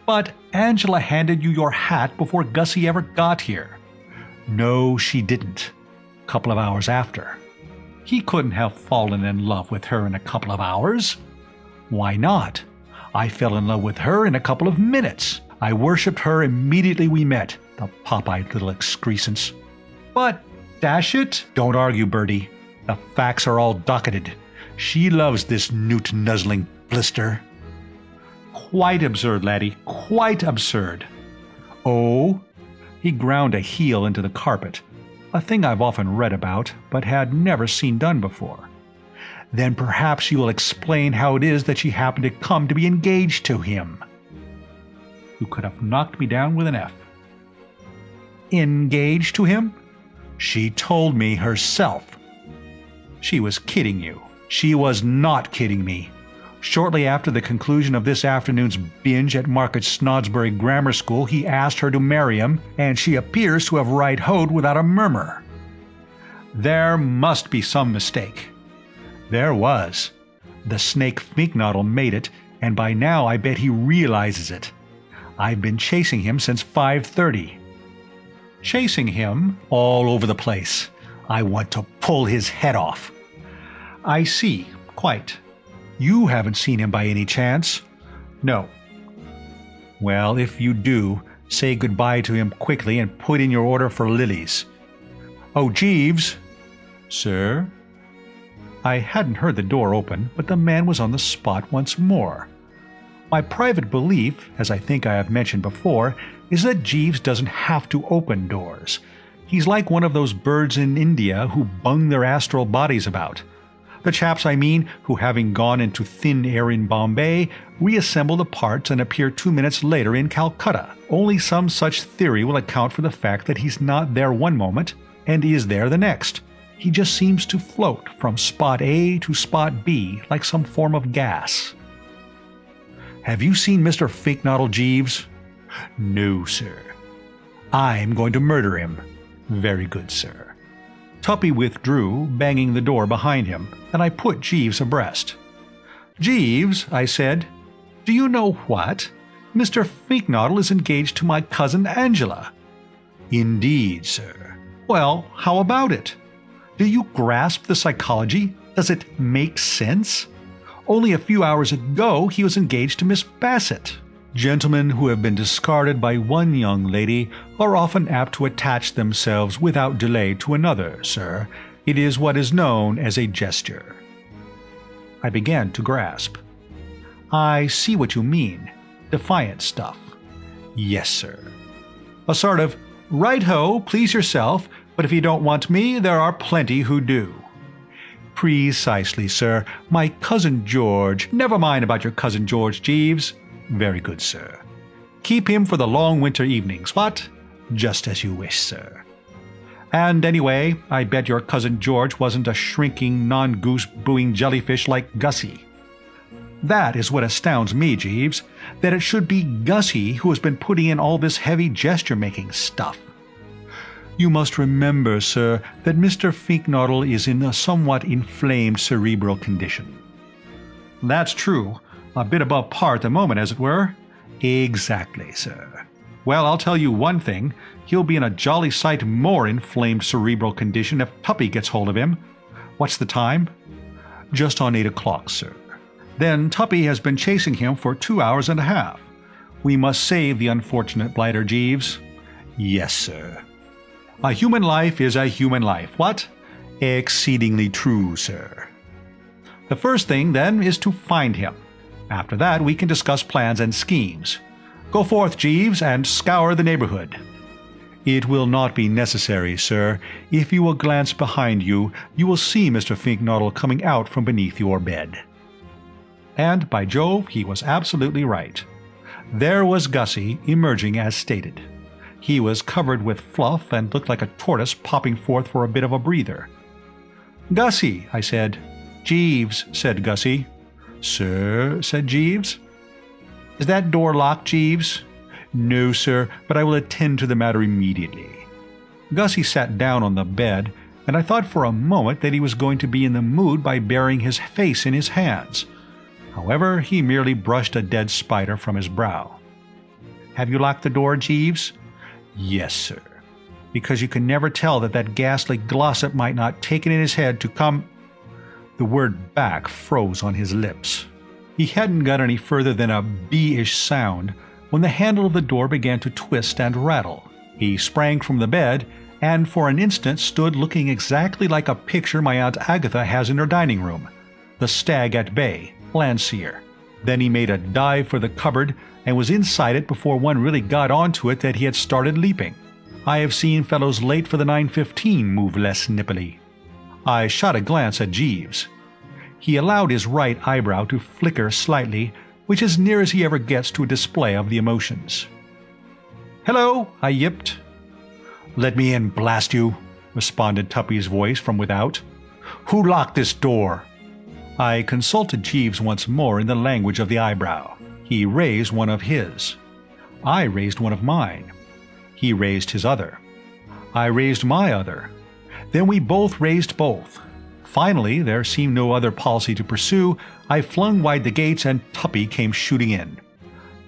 But Angela handed you your hat before Gussie ever got here. No, she didn't. A couple of hours after. He couldn't have fallen in love with her in a couple of hours. Why not? I fell in love with her in a couple of minutes. I worshipped her immediately we met, the pop-eyed little excrescence. But, dash it, don't argue, Bertie. The facts are all docketed. She loves this newt-nuzzling blister. Quite absurd, laddie, quite absurd. Oh? He ground a heel into the carpet, a thing I've often read about, but had never seen done before. Then perhaps you will explain how it is that she happened to come to be engaged to him. You could have knocked me down with an F. Engaged to him? She told me herself. She was kidding you. She was not kidding me. Shortly after the conclusion of this afternoon's binge at Market Snodsbury Grammar School, he asked her to marry him, and she appears to have right-hoed without a murmur. There must be some mistake. There was. The snake Finknottle made it, and by now I bet he realizes it. I've been chasing him since 5:30. Chasing him all over the place. I want to pull his head off. I see, quite. You haven't seen him by any chance? No. Well, if you do, say goodbye to him quickly and put in your order for lilies. Oh, Jeeves. Sir? I hadn't heard the door open, but the man was on the spot once more. My private belief, as I think I have mentioned before, is that Jeeves doesn't have to open doors. He's like one of those birds in India who bung their astral bodies about. The chaps, I mean, who having gone into thin air in Bombay, reassemble the parts and appear 2 minutes later in Calcutta. Only some such theory will account for the fact that he's not there one moment and is there the next. He just seems to float from spot A to spot B like some form of gas. Have you seen Mr. Finknottle, Jeeves? No, sir. I'm going to murder him. Very good, sir. Tuppy withdrew, banging the door behind him, and I put Jeeves abreast. Jeeves, I said, do you know what? Mr. Finknottle is engaged to my cousin Angela. Indeed, sir. Well, how about it? Do you grasp the psychology? Does it make sense? Only a few hours ago he was engaged to Miss Bassett. Gentlemen who have been discarded by one young lady are often apt to attach themselves without delay to another, sir. It is what is known as a gesture. I began to grasp. I see what you mean. Defiant stuff. Yes, sir. A sort of, right-ho, please yourself, but if you don't want me, there are plenty who do. Precisely, sir. My cousin George— Never mind about your cousin George, Jeeves. Very good, sir. Keep him for the long winter evenings, what? Just as you wish, sir. And anyway, I bet your cousin George wasn't a shrinking, non-goose-booing jellyfish like Gussie. That is what astounds me, Jeeves, that it should be Gussie who has been putting in all this heavy gesture-making stuff. You must remember, sir, that Mr. Finknottle is in a somewhat inflamed cerebral condition. That's true. A bit above par at the moment, as it were. Exactly, sir. Well, I'll tell you one thing. He'll be in a jolly sight more inflamed cerebral condition if Tuppy gets hold of him. What's the time? Just on 8 o'clock, sir. Then Tuppy has been chasing him for 2 hours and a half. We must save the unfortunate blighter, Jeeves." "Yes, sir." "A human life is a human life, what?" "Exceedingly true, sir." "The first thing, then, is to find him. After that we can discuss plans and schemes. Go forth, Jeeves, and scour the neighborhood." "It will not be necessary, sir. If you will glance behind you, you will see Mr. Finknottle coming out from beneath your bed." And, by Jove, he was absolutely right. There was Gussie, emerging as stated. He was covered with fluff and looked like a tortoise popping forth for a bit of a breather. "Gussie," I said. "Jeeves," said Gussie. "Sir," said Jeeves. "Is that door locked, Jeeves?" "No, sir, but I will attend to the matter immediately." Gussie sat down on the bed, and I thought for a moment that he was going to be in the mood by burying his face in his hands. However, he merely brushed a dead spider from his brow. "Have you locked the door, Jeeves?" "Yes, sir." "Because you can never tell that ghastly Glossop might not take it in his head to come—" The word "back" froze on his lips. He hadn't got any further than a B-ish sound when the handle of the door began to twist and rattle. He sprang from the bed, and for an instant stood looking exactly like a picture my Aunt Agatha has in her dining room, the Stag at Bay, Landseer. Then he made a dive for the cupboard and was inside it before one really got onto it that he had started leaping. I have seen fellows late for the 9:15 move less nippily. I shot a glance at Jeeves. He allowed his right eyebrow to flicker slightly, which is near as he ever gets to a display of the emotions. "Hello," I yipped. "Let me in, blast you," responded Tuppy's voice from without. "Who locked this door?" I consulted Jeeves once more in the language of the eyebrow. He raised one of his. I raised one of mine. He raised his other. I raised my other. Then we both raised both. Finally, there seemed no other policy to pursue. I flung wide the gates, and Tuppy came shooting in.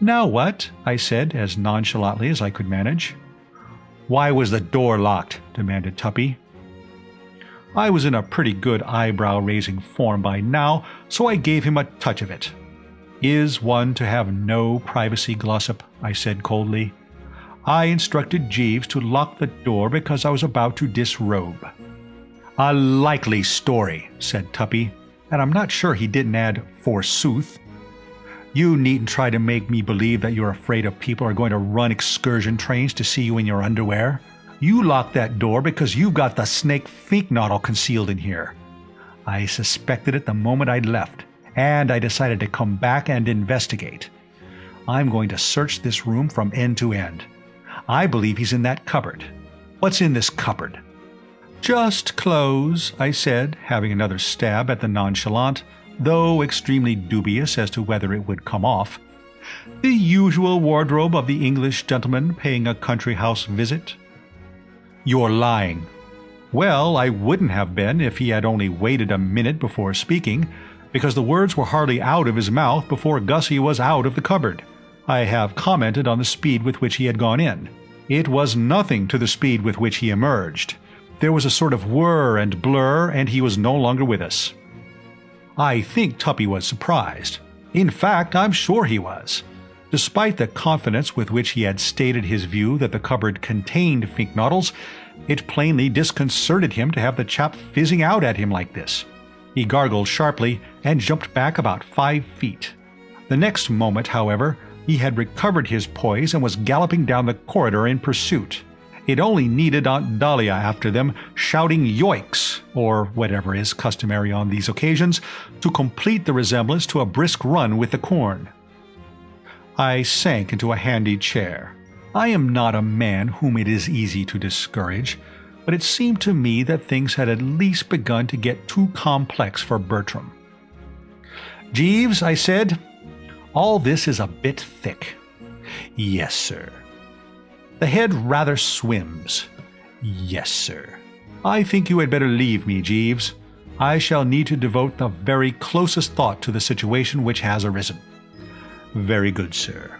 "Now what?" I said, as nonchalantly as I could manage. "Why was the door locked?" demanded Tuppy. I was in a pretty good eyebrow-raising form by now, so I gave him a touch of it. "Is one to have no privacy, Glossop?" I said coldly. "I instructed Jeeves to lock the door because I was about to disrobe." "A likely story," said Tuppy, and I'm not sure he didn't add "forsooth." "You needn't try to make me believe that you're afraid of people are going to run excursion trains to see you in your underwear. You locked that door because you've got the snake Finknottle concealed in here. I suspected it the moment I'd left, and I decided to come back and investigate. I'm going to search this room from end to end. I believe he's in that cupboard. What's in this cupboard?" "Just clothes," I said, having another stab at the nonchalant, though extremely dubious as to whether it would come off. "The usual wardrobe of the English gentleman paying a country house visit." "You're lying." Well, I wouldn't have been if he had only waited a minute before speaking, because the words were hardly out of his mouth before Gussie was out of the cupboard. I have commented on the speed with which he had gone in. It was nothing to the speed with which he emerged. There was a sort of whir and blur, and he was no longer with us. I think Tuppy was surprised. In fact, I'm sure he was. Despite the confidence with which he had stated his view that the cupboard contained Finknottles, it plainly disconcerted him to have the chap fizzing out at him like this. He gargled sharply and jumped back about 5 feet. The next moment, however, he had recovered his poise and was galloping down the corridor in pursuit. It only needed Aunt Dahlia after them, shouting "Yoicks!" or whatever is customary on these occasions, to complete the resemblance to a brisk run with the corn. I sank into a handy chair. I am not a man whom it is easy to discourage, but it seemed to me that things had at least begun to get too complex for Bertram. "Jeeves," I said, "all this is a bit thick." "Yes, sir." "The head rather swims." "Yes, sir." "I think you had better leave me, Jeeves. I shall need to devote the very closest thought to the situation which has arisen." "Very good, sir."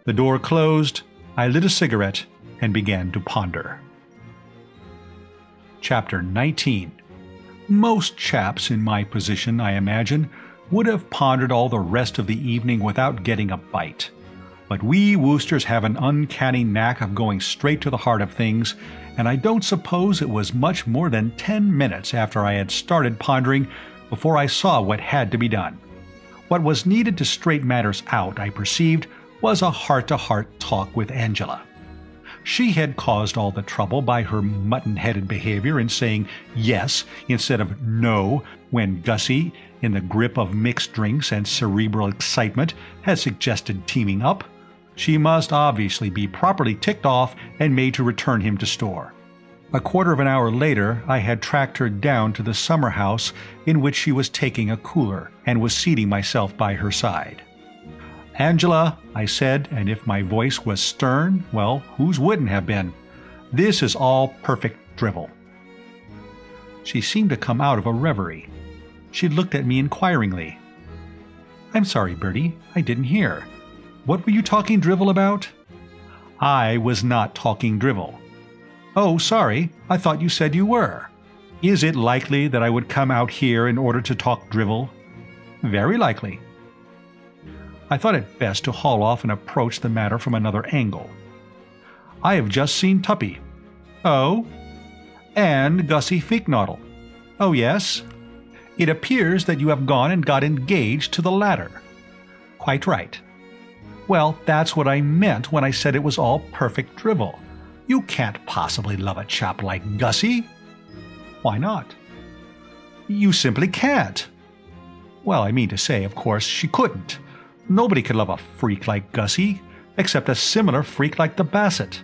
The door closed, I lit a cigarette, and began to ponder. Chapter 19. Most chaps in my position, I imagine, would have pondered all the rest of the evening without getting a bite. But we Woosters have an uncanny knack of going straight to the heart of things, and I don't suppose it was much more than 10 minutes after I had started pondering before I saw what had to be done. What was needed to straighten matters out, I perceived, was a heart-to-heart talk with Angela. She had caused all the trouble by her mutton-headed behavior in saying yes instead of no when Gussie, in the grip of mixed drinks and cerebral excitement, had suggested teaming up. She must obviously be properly ticked off and made to return him to store. A quarter of an hour later, I had tracked her down to the summer house in which she was taking a cooler, and was seating myself by her side. "Angela," I said, and if my voice was stern, well, whose wouldn't have been? "This is all perfect drivel." She seemed to come out of a reverie. She looked at me inquiringly. "I'm sorry, Bertie, I didn't hear. What were you talking drivel about?" "I was not talking drivel." "Oh, sorry, I thought you said you were. Is it likely that I would come out here in order to talk drivel?" "Very likely." I thought it best to haul off and approach the matter from another angle. "I have just seen Tuppy." "Oh?" "And Gussie Finknottle." "Oh, yes?" "It appears that you have gone and got engaged to the latter." "Quite right." "Well, that's what I meant when I said it was all perfect drivel. You can't possibly love a chap like Gussie." "Why not?" "You simply can't." "Well, I mean to say, of course, she couldn't. Nobody could love a freak like Gussie, except a similar freak like the Bassett.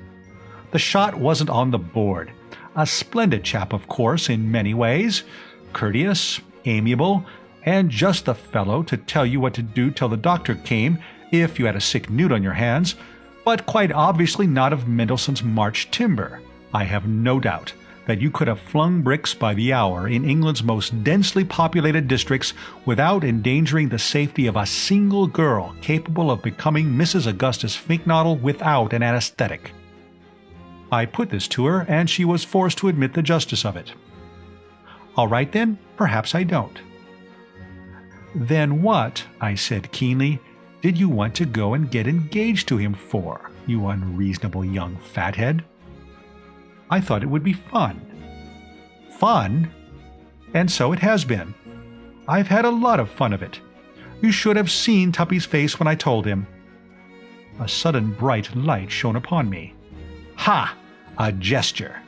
The shot wasn't on the board. A splendid chap, of course, in many ways. Courteous, amiable, and just the fellow to tell you what to do till the doctor came if you had a sick newt on your hands, but quite obviously not of Mendelssohn's March timber. I have no doubt that you could have flung bricks by the hour in England's most densely populated districts without endangering the safety of a single girl capable of becoming Mrs. Augustus Finknottle without an anesthetic. I put this to her, and she was forced to admit the justice of it. All right then, perhaps I don't. Then what, I said keenly, did you want to go and get engaged to him for, you unreasonable young fathead? I thought it would be fun. Fun? And so it has been. I've had a lot of fun of it. You should have seen Tuppy's face when I told him. A sudden bright light shone upon me. Ha! A gesture.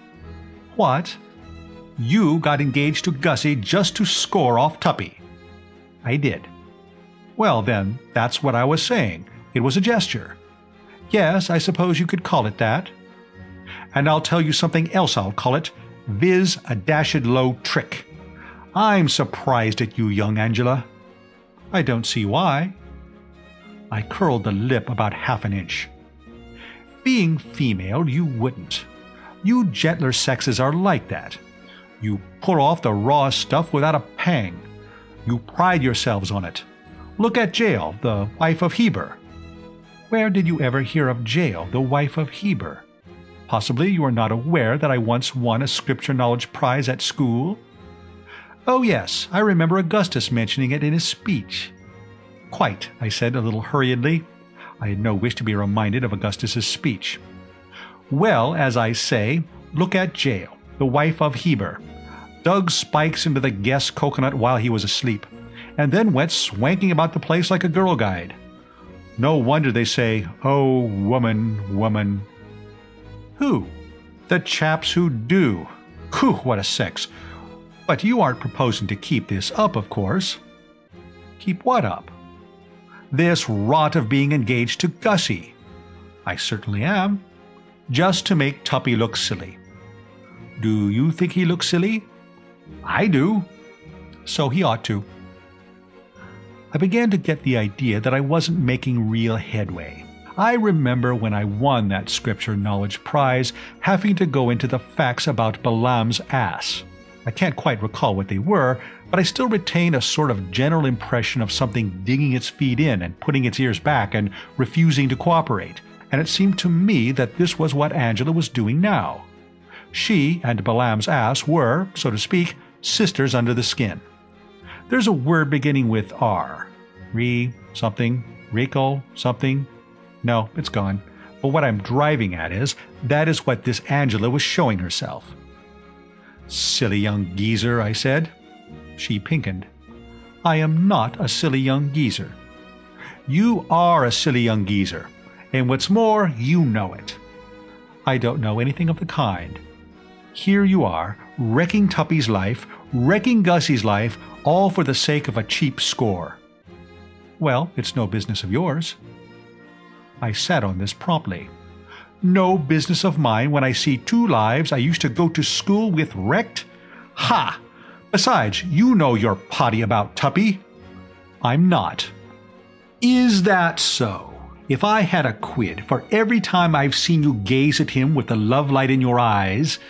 What? You got engaged to Gussie just to score off Tuppy. I did. Well, then, that's what I was saying. It was a gesture. Yes, I suppose you could call it that. And I'll tell you something else I'll call it, viz. A dashed low trick. I'm surprised at you, young Angela. I don't see why. I curled the lip about half an inch. Being female, you wouldn't. You gentler sexes are like that. You pull off the raw stuff without a pang. You pride yourselves on it. Look at Jael, the wife of Heber. Where did you ever hear of Jael, the wife of Heber? Possibly you are not aware that I once won a scripture knowledge prize at school? Oh yes, I remember Augustus mentioning it in his speech. Quite, I said a little hurriedly. I had no wish to be reminded of Augustus's speech. Well, as I say, look at Jael, the wife of Heber. Dug spikes into the guest's coconut while he was asleep, and then went swanking about the place like a girl guide. No wonder they say, "Oh, woman, woman." Who? The chaps who do. Whew, what a sex. But you aren't proposing to keep this up, of course. Keep what up? This rot of being engaged to Gussie. I certainly am. Just to make Tuppy look silly. Do you think he looks silly? I do. So he ought to. I began to get the idea that I wasn't making real headway. I remember when I won that scripture knowledge prize having to go into the facts about Balaam's ass. I can't quite recall what they were, but I still retain a sort of general impression of something digging its feet in and putting its ears back and refusing to cooperate, and it seemed to me that this was what Angela was doing now. She and Balaam's ass were, so to speak, sisters under the skin. There's a word beginning with R. Something. Recall something. No, it's gone. But what I'm driving at is, that is what this Angela was showing herself. Silly young geezer, I said. She pinkened. I am not a silly young geezer. You are a silly young geezer, and what's more, you know it. I don't know anything of the kind. Here you are, wrecking Tuppy's life, wrecking Gussie's life, all for the sake of a cheap score. Well, it's no business of yours. I sat on this promptly. No business of mine when I see two lives I used to go to school with wrecked? Ha! Besides, you know you're potty about Tuppy. I'm not. Is that so? If I had a quid for every time I've seen you gaze at him with the love light in your eyes—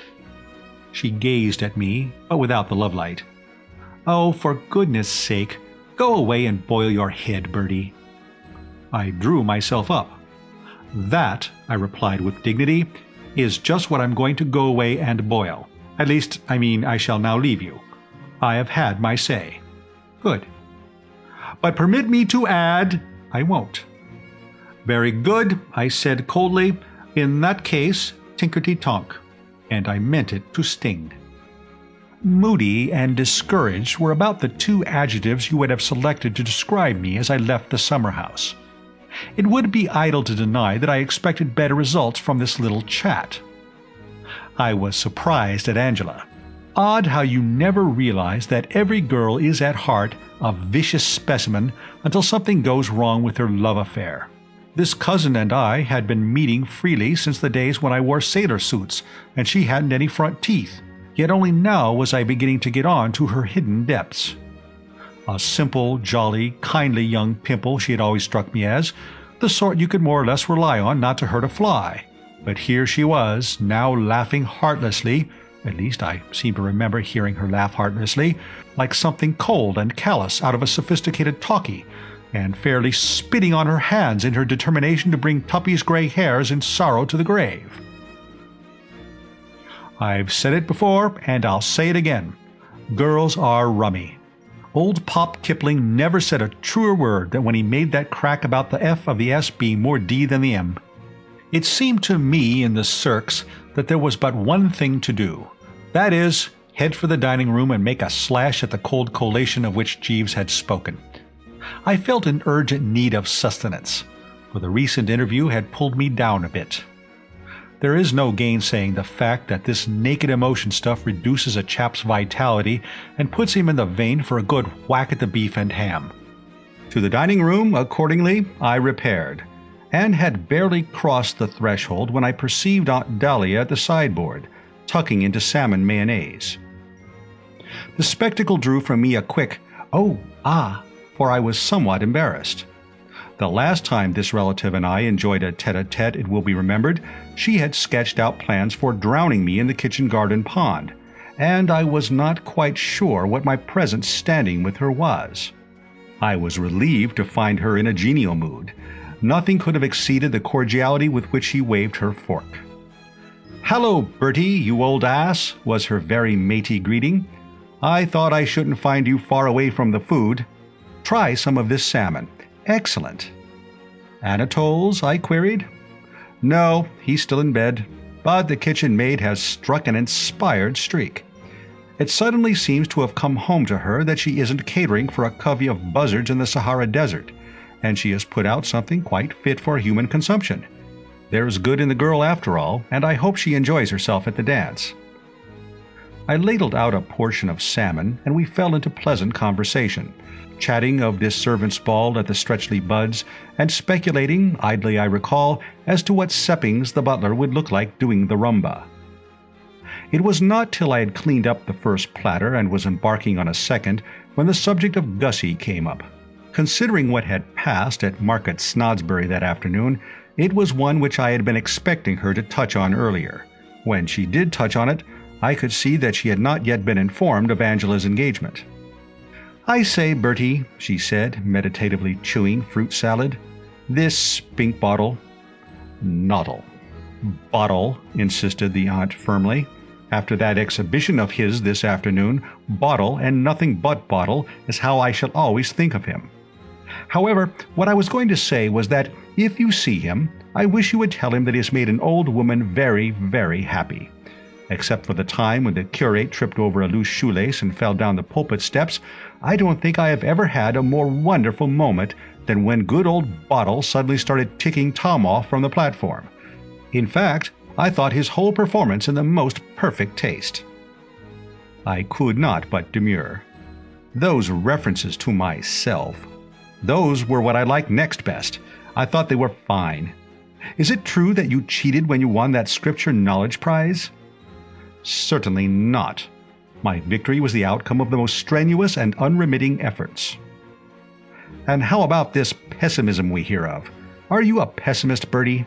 She gazed at me, but without the love light. Oh, for goodness sake, go away and boil your head, Bertie. I drew myself up. That, I replied with dignity, is just what I'm going to go away and boil. At least, I shall now leave you. I have had my say. Good. But permit me to add, I won't. Very good, I said coldly. In that case, tinkerty-tonk. And I meant it to sting. Moody and discouraged were about the two adjectives you would have selected to describe me as I left the summer house. It would be idle to deny that I expected better results from this little chat. I was surprised at Angela. Odd how you never realize that every girl is at heart a vicious specimen until something goes wrong with her love affair. This cousin and I had been meeting freely since the days when I wore sailor suits, and she hadn't any front teeth, yet only now was I beginning to get on to her hidden depths. A simple, jolly, kindly young pimple she had always struck me as, the sort you could more or less rely on not to hurt a fly. But here she was, now laughing heartlessly, at least I seem to remember hearing her laugh heartlessly, like something cold and callous out of a sophisticated talkie, and fairly spitting on her hands in her determination to bring Tuppy's gray hairs in sorrow to the grave. I've said it before, and I'll say it again. Girls are rummy. Old Pop Kipling never said a truer word than when he made that crack about the F of the S being more D than the M. It seemed to me in the circs that there was but one thing to do. That is, head for the dining room and make a slash at the cold collation of which Jeeves had spoken. I felt in urgent need of sustenance, for the recent interview had pulled me down a bit. There is no gainsaying the fact that this naked emotion stuff reduces a chap's vitality and puts him in the vein for a good whack at the beef and ham. To the dining room, accordingly, I repaired, and had barely crossed the threshold when I perceived Aunt Dahlia at the sideboard, tucking into salmon mayonnaise. The spectacle drew from me a quick, "Oh, ah," for I was somewhat embarrassed. The last time this relative and I enjoyed a tete-a-tete, it will be remembered, she had sketched out plans for drowning me in the kitchen garden pond, and I was not quite sure what my present standing with her was. I was relieved to find her in a genial mood. Nothing could have exceeded the cordiality with which she waved her fork. "Hello, Bertie, you old ass," was her very matey greeting. "I thought I shouldn't find you far away from the food. Try some of this salmon. Excellent." "Anatole's?" I queried. "No, he's still in bed, but the kitchen maid has struck an inspired streak. It suddenly seems to have come home to her that she isn't catering for a covey of buzzards in the Sahara Desert, and she has put out something quite fit for human consumption. There's good in the girl after all, and I hope she enjoys herself at the dance." I ladled out a portion of salmon, and we fell into pleasant conversation, chatting of this servant's ball at the Stretchley Buds, and speculating, idly I recall, as to what Seppings the butler would look like doing the rumba. It was not till I had cleaned up the first platter and was embarking on a second when the subject of Gussie came up. Considering what had passed at Market Snodsbury that afternoon, it was one which I had been expecting her to touch on earlier. When she did touch on it, I could see that she had not yet been informed of Angela's engagement. "I say, Bertie," she said, meditatively chewing fruit salad, "this pink bottle—" "Noddle." "Bottle," insisted the aunt firmly, After that exhibition of his this afternoon, Bottle and nothing but Bottle is how I shall always think of him. However, what I was going to say was that if you see him, I wish you would tell him that he has made an old woman very, very happy. Except for the time when the curate tripped over a loose shoelace and fell down the pulpit steps, I don't think I have ever had a more wonderful moment than when good old Bottle suddenly started ticking Tom off from the platform. In fact, I thought his whole performance in the most perfect taste. I could not but demur. Those references to myself, those were what I liked next best. I thought they were fine. Is it true that you cheated when you won that Scripture Knowledge Prize? Certainly not. My victory was the outcome of the most strenuous and unremitting efforts. And how about this pessimism we hear of? Are you a pessimist, Bertie?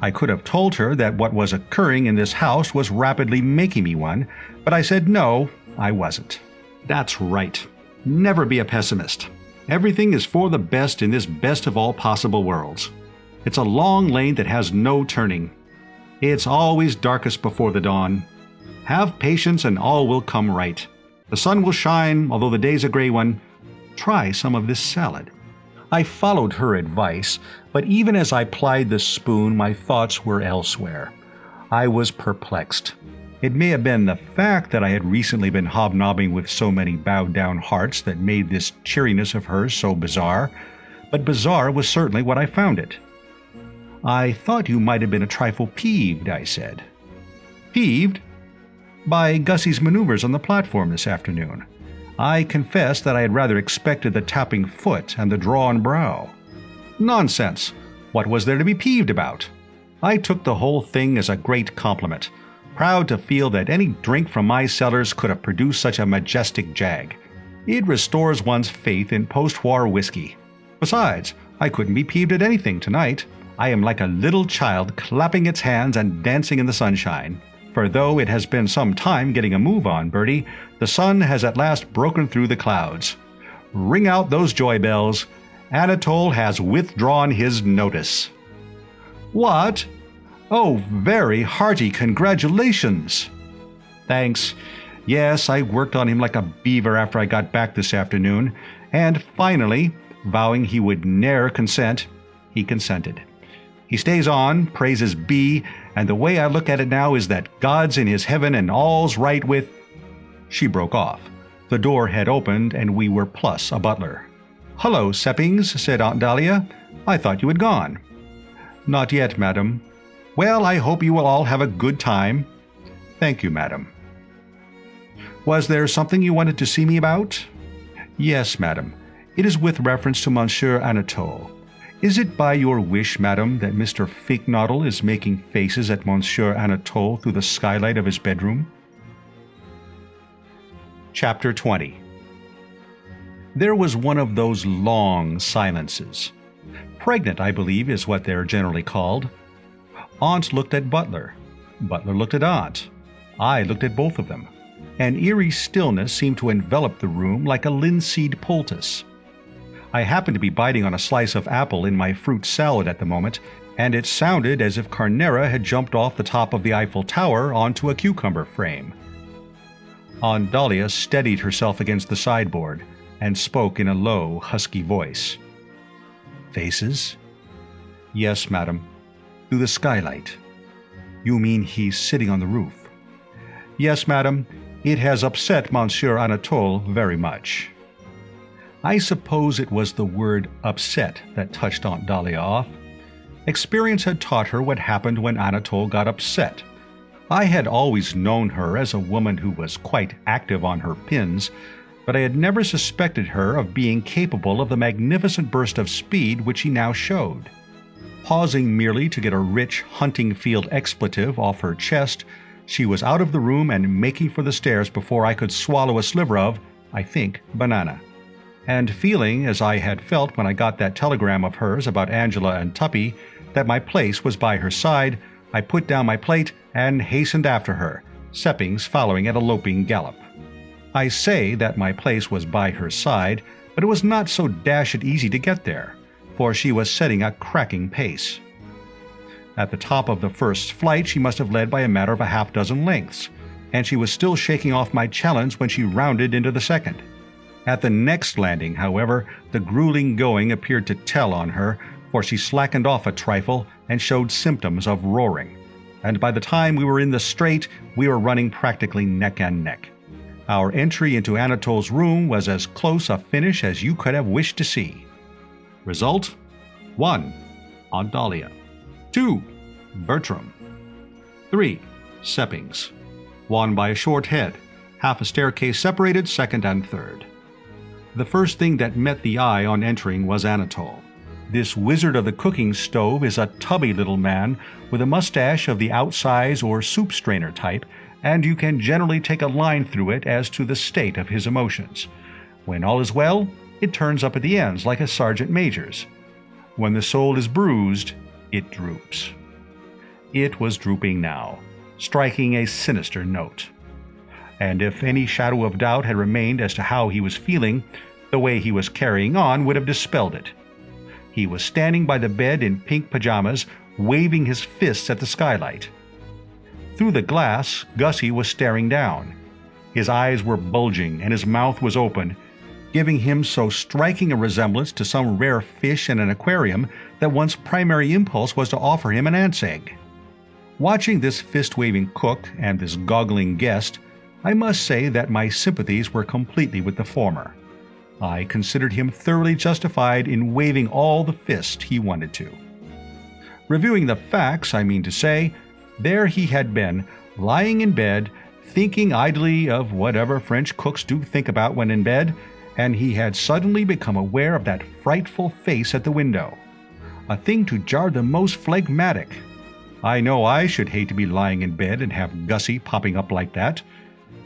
I could have told her that what was occurring in this house was rapidly making me one, but I said no, I wasn't. That's right. Never be a pessimist. Everything is for the best in this best of all possible worlds. It's a long lane that has no turning. It's always darkest before the dawn. Have patience and all will come right. The sun will shine, although the day's a gray one. Try some of this salad. I followed her advice, but even as I plied the spoon, my thoughts were elsewhere. I was perplexed. It may have been the fact that I had recently been hobnobbing with so many bowed-down hearts that made this cheeriness of hers so bizarre, but bizarre was certainly what I found it. "I thought you might have been a trifle peeved," I said. "Peeved?" "By Gussie's maneuvers on the platform this afternoon. I confess that I had rather expected the tapping foot and the drawn brow." "Nonsense! What was there to be peeved about? I took the whole thing as a great compliment, proud to feel that any drink from my cellars could have produced such a majestic jag. It restores one's faith in post-war whiskey. Besides, I couldn't be peeved at anything tonight. I am like a little child clapping its hands and dancing in the sunshine. For though it has been some time getting a move on, Bertie, the sun has at last broken through the clouds. Ring out those joy bells. Anatole has withdrawn his notice." "What? Oh, very hearty congratulations." "Thanks. Yes, I worked on him like a beaver after I got back this afternoon, and finally, vowing he would ne'er consent, he consented. He stays on, praises be, and the way I look at it now is that God's in his heaven and all's right with—" She broke off. The door had opened, and we were plus a butler. "Hullo, Seppings," said Aunt Dahlia. "I thought you had gone." "Not yet, madam." "Well, I hope you will all have a good time." "Thank you, madam." "Was there something you wanted to see me about?" "Yes, madam. It is with reference to Monsieur Anatole. Is it by your wish, madam, that Mr. Finknoddle is making faces at Monsieur Anatole through the skylight of his bedroom?" Chapter 20. There was one of those long silences. Pregnant, I believe, is what they're generally called. Aunt looked at Butler. Butler looked at Aunt. I looked at both of them. An eerie stillness seemed to envelop the room like a linseed poultice. I happened to be biting on a slice of apple in my fruit salad at the moment, and it sounded as if Carnera had jumped off the top of the Eiffel Tower onto a cucumber frame. Aunt Dahlia steadied herself against the sideboard and spoke in a low, husky voice. "Faces?" "Yes, madam. Through the skylight." "You mean he's sitting on the roof?" "Yes, madam. It has upset Monsieur Anatole very much." I suppose it was the word upset that touched Aunt Dahlia off. Experience had taught her what happened when Anatole got upset. I had always known her as a woman who was quite active on her pins, but I had never suspected her of being capable of the magnificent burst of speed which she now showed. Pausing merely to get a rich hunting field expletive off her chest, she was out of the room and making for the stairs before I could swallow a sliver of, I think, banana. And feeling, as I had felt when I got that telegram of hers about Angela and Tuppy, that my place was by her side, I put down my plate and hastened after her, Seppings following at a loping gallop. I say that my place was by her side, but it was not so dashed easy to get there, for she was setting a cracking pace. At the top of the first flight she must have led by a matter of a half-dozen lengths. and she was still shaking off my challenge when she rounded into the second. At the next landing, however, the grueling going appeared to tell on her, for she slackened off a trifle and showed symptoms of roaring. And by the time we were in the straight, we were running practically neck and neck. Our entry into Anatole's room was as close a finish as you could have wished to see. Result: 1. Aunt Dahlia. 2. Bertram. 3. Seppings. Won by a short head, half a staircase separated second and third. The first thing that met the eye on entering was Anatole. This wizard of the cooking stove is a tubby little man with a mustache of the outsize or soup strainer type, and you can generally take a line through it as to the state of his emotions. When all is well, it turns up at the ends like a sergeant major's. When the soul is bruised, it droops. It was drooping now, striking a sinister note. And if any shadow of doubt had remained as to how he was feeling, the way he was carrying on would have dispelled it. He was standing by the bed in pink pajamas, waving his fists at the skylight. Through the glass, Gussie was staring down. His eyes were bulging and his mouth was open, giving him so striking a resemblance to some rare fish in an aquarium that one's primary impulse was to offer him an ant's egg. Watching this fist-waving cook and this goggling guest, I must say that my sympathies were completely with the former. I considered him thoroughly justified in waving all the fist he wanted to. Reviewing the facts, I mean to say, there he had been, lying in bed, thinking idly of whatever French cooks do think about when in bed, and he had suddenly become aware of that frightful face at the window. A thing to jar the most phlegmatic. I know I should hate to be lying in bed and have Gussie popping up like that.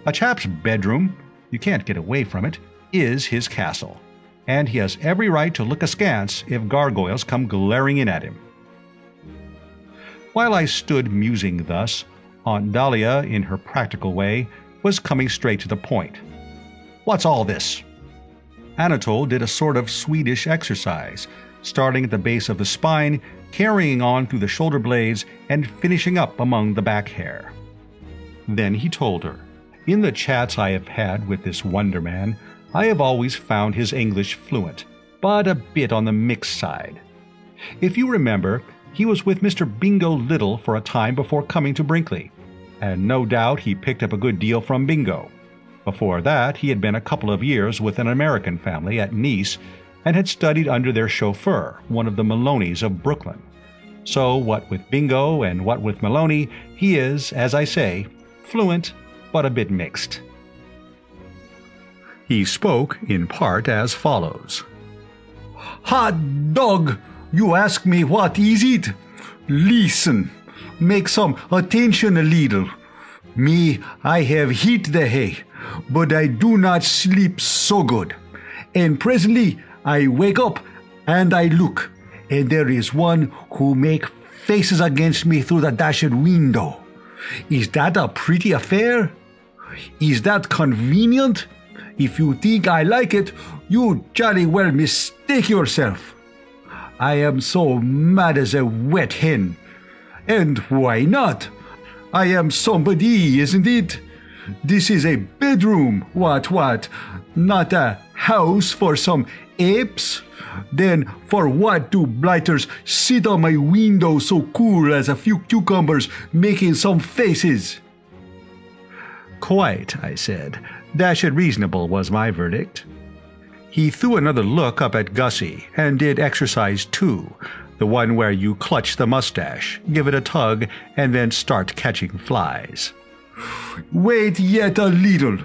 A chap's bedroom, you can't get away from it, is his castle, and he has every right to look askance if gargoyles come glaring in at him. While I stood musing thus, Aunt Dahlia, in her practical way, was coming straight to the point. "What's all this?" Anatole did a sort of Swedish exercise, starting at the base of the spine, carrying on through the shoulder blades, and finishing up among the back hair. Then he told her. In the chats I have had with this wonder man, I have always found his English fluent, but a bit on the mixed side. If you remember, he was with Mr. Bingo Little for a time before coming to Brinkley, and no doubt he picked up a good deal from Bingo. Before that, he had been a couple of years with an American family at Nice and had studied under their chauffeur, one of the Maloneys of Brooklyn. So what with Bingo and what with Maloney, he is, as I say, fluent, but a bit mixed. He spoke, in part, as follows. "Hot dog! You ask me what is it? Listen, make some attention a little. Me, I have hit the hay, but I do not sleep so good. And presently I wake up and I look, and there is one who make faces against me through the dashed window. Is that a pretty affair? Is that convenient? If you think I like it, you jolly well mistake yourself. I am so mad as a wet hen. And why not? I am somebody, isn't it? This is a bedroom, what? Not a house for some apes? Then for what do blighters sit on my window so cool as a few cucumbers making some faces?" "Quite," I said. "Dashed reasonable was my verdict." He threw another look up at Gussie, and did exercise 2, the one where you clutch the mustache, give it a tug, and then start catching flies. "Wait yet a little.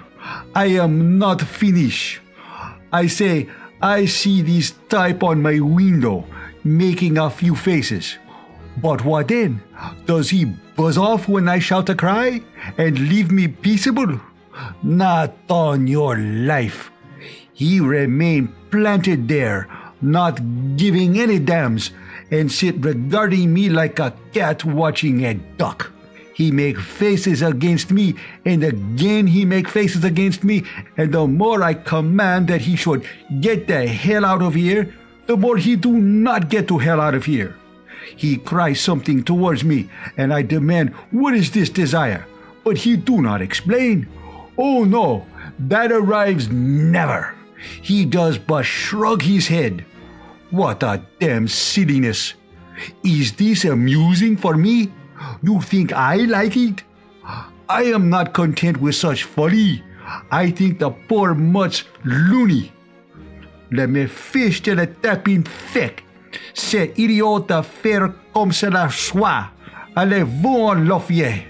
I am not finished. I say, I see this type on my window, making a few faces. But what then? Does he buzz off when I shout a cry, and leave me peaceable? Not on your life. He remain planted there, not giving any damns, and sit regarding me like a cat watching a duck. He make faces against me, and again he make faces against me, and the more I command that he should get the hell out of here, the more he do not get to hell out of here. He cries something towards me, and I demand, what is this desire? but he do not explain. Oh no, that arrives never. He does but shrug his head. What a damn silliness. Is this amusing for me? You think I like it? I am not content with such folly. I think the poor mutt's loony. Le me fiche de la tapine fec. Cet idiote faire comme cela soit. Allez-vous en l'offier.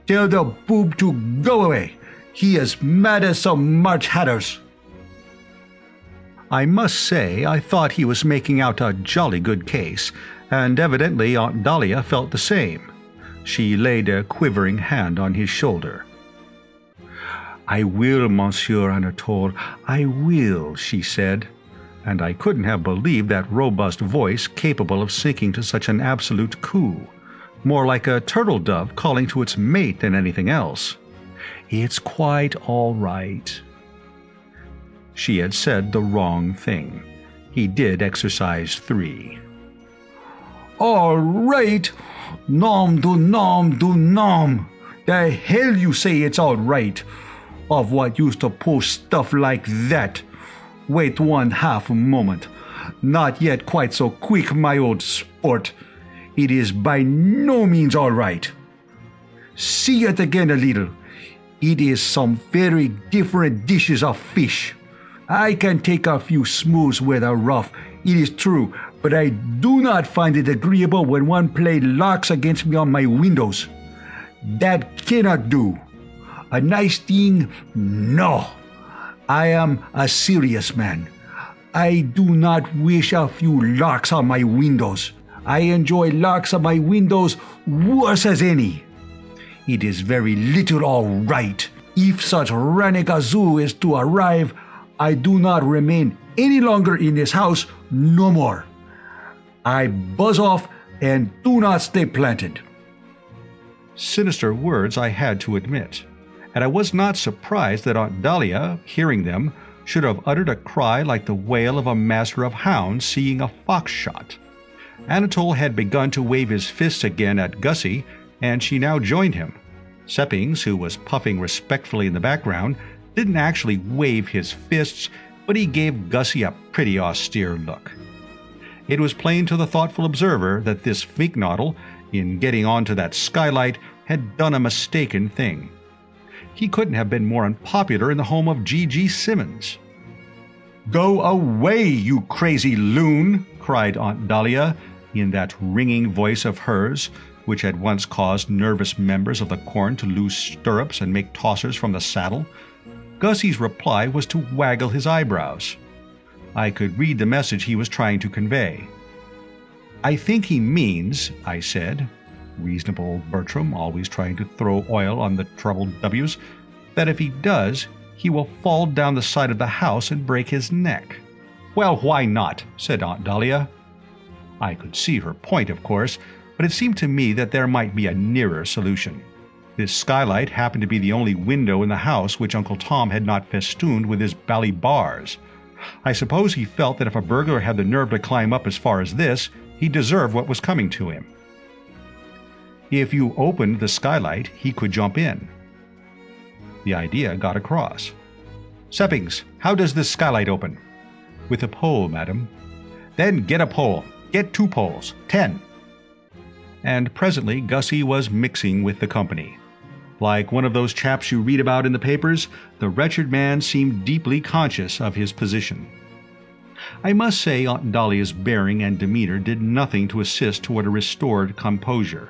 Tell the boob to go away. He is mad as some March hatters. I must say I thought he was making out a jolly good case, and evidently Aunt Dahlia felt the same. She laid a quivering hand on his shoulder. "I will, Monsieur Anatole, I will," she said, and I couldn't have believed that robust voice capable of sinking to such an absolute coo. More like a turtle dove calling to its mate than anything else. "It's quite all right." She had said the wrong thing. He did exercise 3. All right. Nom du nom du nom. The hell you say it's all right? Of what used to post stuff like that? Wait 1/2 moment. Not yet quite so quick, my old sport. It is by no means all right. See it again a little. It is some very different dishes of fish. I can take a few smooths with a rough, it is true, but I do not find it agreeable when one play larks against me on my windows. That cannot do. A nice thing, no. I am a serious man. I do not wish a few larks on my windows. I enjoy larks on my windows worse as any. It is very little all right. If such renegazoo is to arrive, I do not remain any longer in this house, no more. I buzz off and do not stay planted. Sinister words, I had to admit, and I was not surprised that Aunt Dahlia, hearing them, should have uttered a cry like the wail of a master of hounds seeing a fox shot. Anatole had begun to wave his fists again at Gussie, and she now joined him. Seppings, who was puffing respectfully in the background, didn't actually wave his fists, but he gave Gussie a pretty austere look. It was plain to the thoughtful observer that this Finknoddle, in getting onto that skylight, had done a mistaken thing. He couldn't have been more unpopular in the home of G.G. Simmons. "Go away, you crazy loon!" cried Aunt Dahlia, in that ringing voice of hers, which had once caused nervous members of the corn to lose stirrups and make tossers from the saddle. Gussie's reply was to waggle his eyebrows. I could read the message he was trying to convey. "I think he means," I said, reasonable Bertram, always trying to throw oil on the troubled W's, "that if he does, he will fall down the side of the house and break his neck." "Well, why not?" said Aunt Dahlia. I could see her point, of course, but it seemed to me that there might be a nearer solution. This skylight happened to be the only window in the house which Uncle Tom had not festooned with his bally bars. I suppose he felt that if a burglar had the nerve to climb up as far as this, he deserved what was coming to him. If you opened the skylight, he could jump in. The idea got across. "Seppings, how does this skylight open?" "With a pole, madam." "Then get a pole. Get 2 poles. 10. And presently Gussie was mixing with the company. Like one of those chaps you read about in the papers, the wretched man seemed deeply conscious of his position. I must say Aunt Dahlia's bearing and demeanor did nothing to assist toward a restored composure.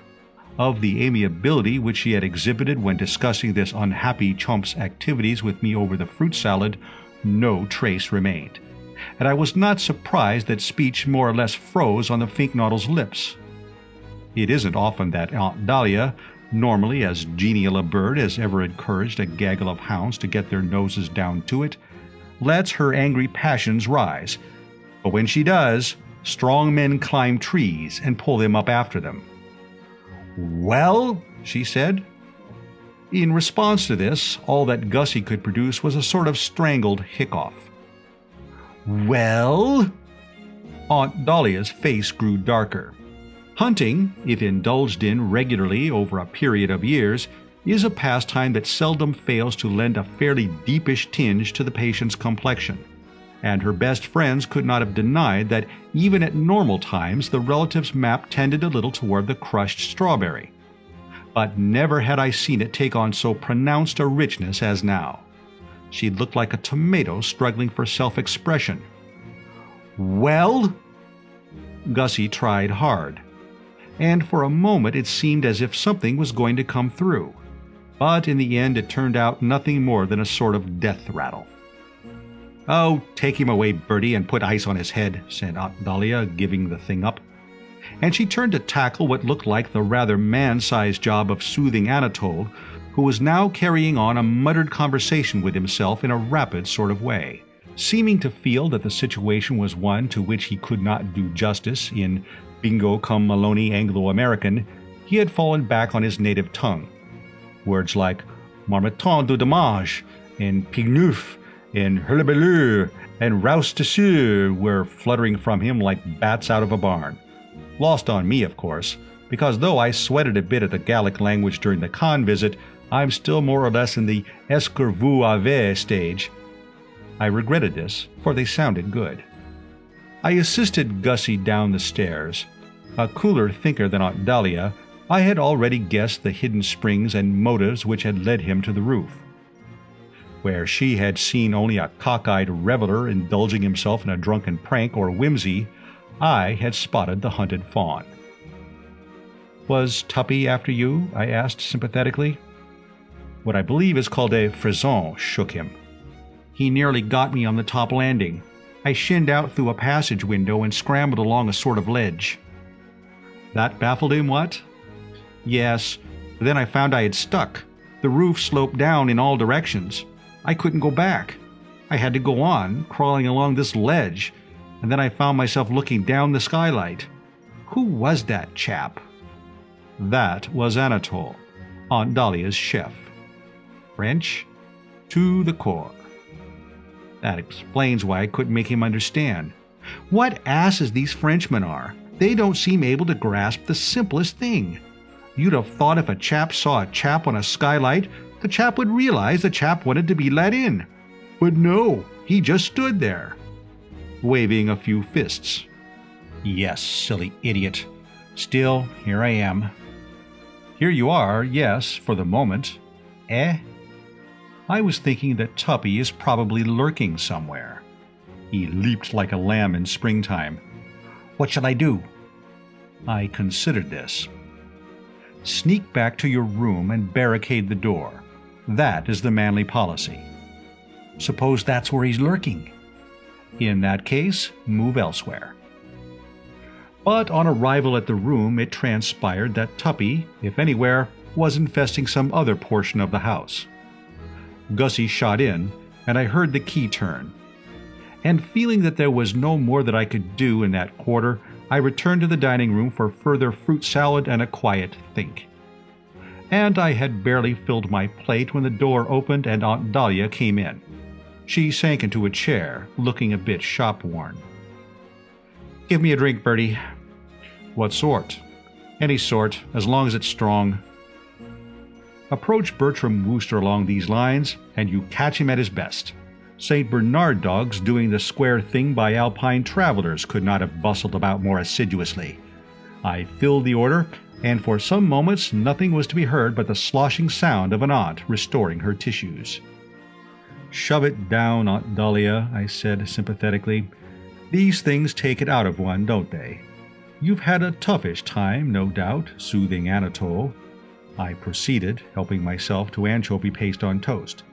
Of the amiability which she had exhibited when discussing this unhappy chump's activities with me over the fruit salad, no trace remained, and I was not surprised that speech more or less froze on the Finknoddle's lips. It isn't often that Aunt Dahlia, normally as genial a bird as ever encouraged a gaggle of hounds to get their noses down to it, lets her angry passions rise, but when she does, strong men climb trees and pull them up after them. "Well?" she said. In response to this, all that Gussie could produce was a sort of strangled hiccough. "Well?" Aunt Dahlia's face grew darker. Hunting, if indulged in regularly over a period of years, is a pastime that seldom fails to lend a fairly deepish tinge to the patient's complexion, and her best friends could not have denied that even at normal times the relative's map tended a little toward the crushed strawberry. But never had I seen it take on so pronounced a richness as now. She looked like a tomato struggling for self-expression. "Well?" Gussie tried hard, and for a moment it seemed as if something was going to come through. But in the end it turned out nothing more than a sort of death rattle. "Oh, take him away, Bertie, and put ice on his head," said Aunt Dahlia, giving the thing up. And she turned to tackle what looked like the rather man-sized job of soothing Anatole, who was now carrying on a muttered conversation with himself in a rapid sort of way, seeming to feel that the situation was one to which he could not do justice in Bingo cum Maloney Anglo-American. He had fallen back on his native tongue. Words like marmiton du dommage and pigneuf and hurluberlu and roust de sur were fluttering from him like bats out of a barn. Lost on me, of course, because though I sweated a bit at the Gallic language during the con visit, I'm still more or less in the est-ce que vous avez stage. I regretted this, for they sounded good. I assisted Gussie down the stairs. A cooler thinker than Aunt Dahlia, I had already guessed the hidden springs and motives which had led him to the roof. Where she had seen only a cockeyed reveler indulging himself in a drunken prank or whimsy, I had spotted the hunted fawn. "Was Tuppy after you?" I asked sympathetically. "What I believe is called a frisson," shook him. "He nearly got me on the top landing. I shinned out through a passage window and scrambled along a sort of ledge." "That baffled him, what?" "Yes, but then I found I had stuck. The roof sloped down in all directions. I couldn't go back. I had to go on, crawling along this ledge, and then I found myself looking down the skylight. Who was that chap?" That was Anatole, Aunt Dahlia's chef. French to the core. That explains why I couldn't make him understand. What asses these Frenchmen are! They don't seem able to grasp the simplest thing. You'd have thought if a chap saw a chap on a skylight, the chap would realize the chap wanted to be let in. But no, he just stood there, waving a few fists. "Yes, silly idiot. Still, here I am." "Here you are, yes, for the moment. Eh?" I was thinking that Tuppy is probably lurking somewhere. He leaped like a lamb in springtime. "What shall I do?" I considered this. "Sneak back to your room and barricade the door. That is the manly policy." "Suppose that's where he's lurking?" "In that case, move elsewhere." But on arrival at the room, it transpired that Tuppy, if anywhere, was infesting some other portion of the house. Gussie shot in, and I heard the key turn. And feeling that there was no more that I could do in that quarter, I returned to the dining room for further fruit salad and a quiet think. And I had barely filled my plate when the door opened and Aunt Dahlia came in. She sank into a chair, looking a bit shop-worn. "Give me a drink, Bertie." "What sort?" "Any sort, as long as it's strong." Approach Bertram Wooster along these lines, and you catch him at his best. St. Bernard dogs doing the square thing by Alpine travelers could not have bustled about more assiduously. I filled the order, and for some moments nothing was to be heard but the sloshing sound of an aunt restoring her tissues. "Shove it down, Aunt Dahlia," I said sympathetically. "These things take it out of one, don't they? You've had a toughish time, no doubt, soothing Anatole." I proceeded, helping myself to anchovy paste on toast.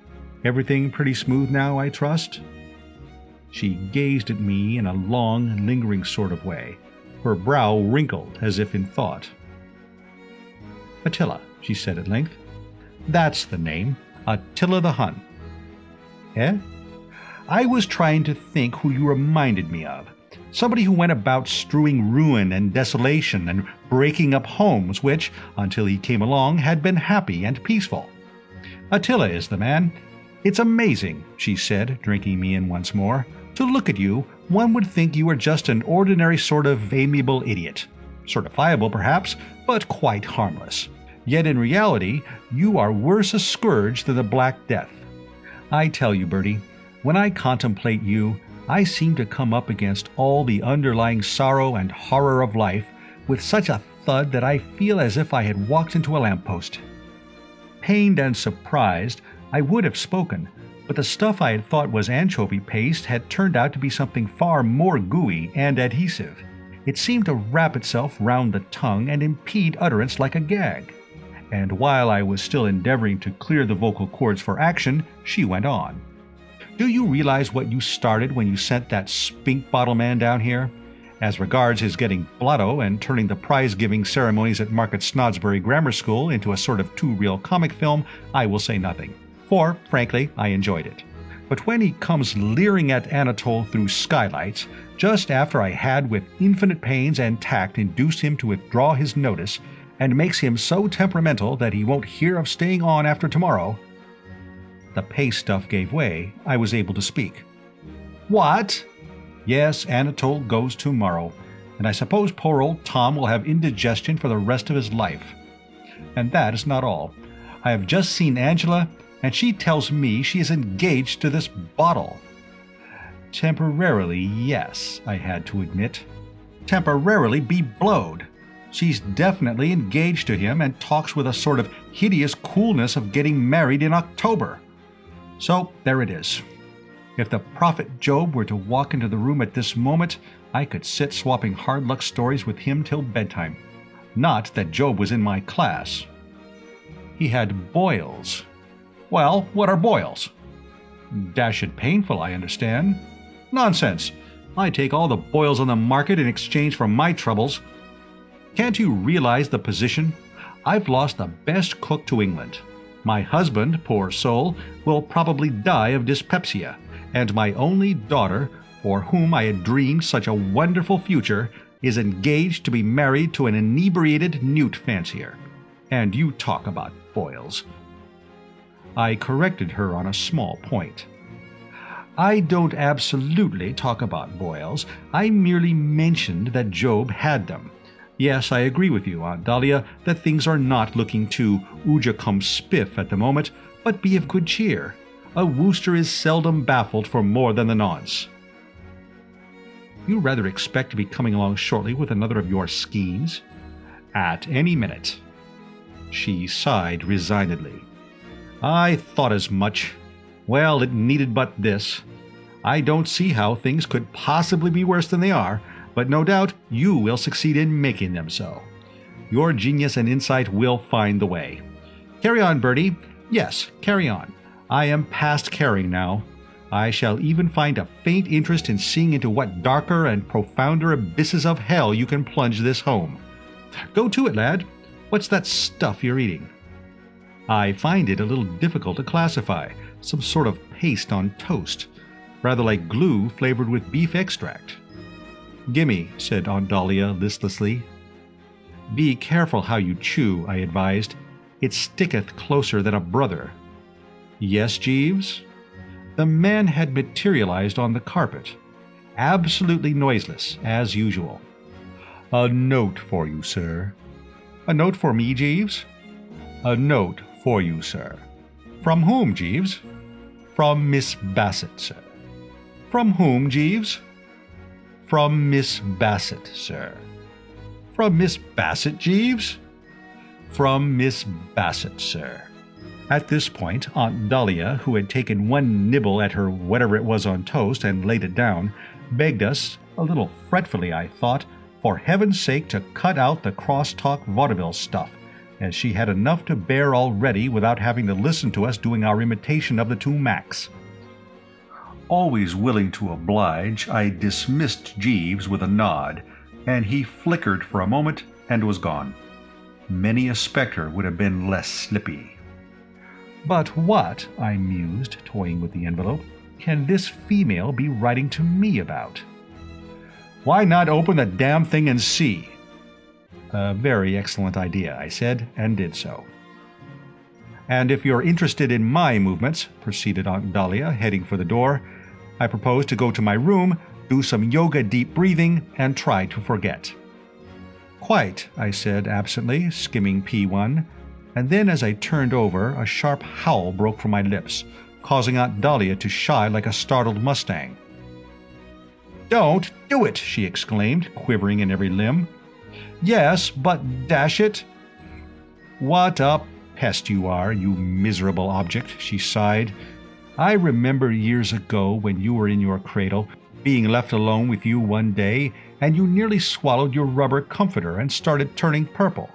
"Everything pretty smooth now, I trust?" She gazed at me in a long, lingering sort of way. Her brow wrinkled as if in thought. "Attila," she said at length. "That's the name. Attila the Hun." "Eh?" "I was trying to think who you reminded me of. Somebody who went about strewing ruin and desolation and breaking up homes which, until he came along, had been happy and peaceful. Attila is the man. It's amazing," she said, drinking me in once more. "To look at you, one would think you were just an ordinary sort of amiable idiot. Certifiable, perhaps, but quite harmless. Yet in reality, you are worse a scourge than the Black Death. I tell you, Bertie, when I contemplate you, I seem to come up against all the underlying sorrow and horror of life with such a thud that I feel as if I had walked into a lamppost. Pained and surprised, I would have spoken, but the stuff I had thought was anchovy paste had turned out to be something far more gooey and adhesive. It seemed to wrap itself round the tongue and impede utterance like a gag. And while I was still endeavoring to clear the vocal cords for action, she went on. Do you realize what you started when you sent that spink bottle man down here? As regards his getting blotto and turning the prize-giving ceremonies at Market Snodsbury Grammar School into a sort of too-real comic film, I will say nothing, for, frankly, I enjoyed it. But when he comes leering at Anatole through skylights, just after I had with infinite pains and tact induced him to withdraw his notice, and makes him so temperamental that he won't hear of staying on after tomorrow, the paste stuff gave way. I was able to speak. What? Yes, Anatole goes tomorrow, and I suppose poor old Tom will have indigestion for the rest of his life. And that is not all. I have just seen Angela, and she tells me she is engaged to this bottle. Temporarily, yes, I had to admit. Temporarily be blowed. She's definitely engaged to him and talks with a sort of hideous coolness of getting married in October. So there it is. If the prophet Job were to walk into the room at this moment, I could sit swapping hard luck stories with him till bedtime. Not that Job was in my class. He had boils. Well, what are boils? Dashed painful, I understand. Nonsense. I take all the boils on the market in exchange for my troubles. Can't you realize the position? I've lost the best cook to England. My husband, poor soul, will probably die of dyspepsia, and my only daughter, for whom I had dreamed such a wonderful future, is engaged to be married to an inebriated newt fancier. And you talk about boils. I corrected her on a small point. I don't absolutely talk about boils. I merely mentioned that Job had them. Yes, I agree with you, Aunt Dahlia, that things are not looking too ooja cum spiff at the moment, but be of good cheer. A Wooster is seldom baffled for more than the nonce. You rather expect to be coming along shortly with another of your schemes? At any minute. She sighed resignedly. I thought as much. Well, it needed but this. I don't see how things could possibly be worse than they are, but no doubt you will succeed in making them so. Your genius and insight will find the way. Carry on, Bertie. Yes, carry on. I am past caring now. I shall even find a faint interest in seeing into what darker and profounder abysses of hell you can plunge this home. Go to it, lad. What's that stuff you're eating? I find it a little difficult to classify. Some sort of paste on toast. Rather like glue flavored with beef extract. Gimme, said Aunt Dahlia listlessly. Be careful how you chew, I advised. It sticketh closer than a brother. Yes, Jeeves? The man had materialized on the carpet, absolutely noiseless, as usual. A note for you, sir. A note for me, Jeeves? A note for you, sir. From whom, Jeeves? From Miss Bassett, sir. From whom, Jeeves? From Miss Bassett, sir. From Miss Bassett, Jeeves? From Miss Bassett, sir. At this point, Aunt Dahlia, who had taken one nibble at her whatever it was on toast and laid it down, begged us, a little fretfully I thought, for heaven's sake to cut out the cross-talk vaudeville stuff, as she had enough to bear already without having to listen to us doing our imitation of the two Macs. Always willing to oblige, I dismissed Jeeves with a nod, and he flickered for a moment and was gone. Many a spectre would have been less slippy. But what, I mused, toying with the envelope, can this female be writing to me about? Why not open the damn thing and see? A very excellent idea, I said, and did so. And if you're interested in my movements, proceeded Aunt Dahlia, heading for the door, I propose to go to my room, do some yoga deep breathing, and try to forget. Quite, I said absently, skimming P1. and then as I turned over, a sharp howl broke from my lips, causing Aunt Dahlia to shy like a startled mustang. "Don't do it!" she exclaimed, quivering in every limb. "Yes, but dash it!" "What a pest you are, you miserable object," she sighed. "I remember years ago when you were in your cradle, being left alone with you one day, and you nearly swallowed your rubber comforter and started turning purple.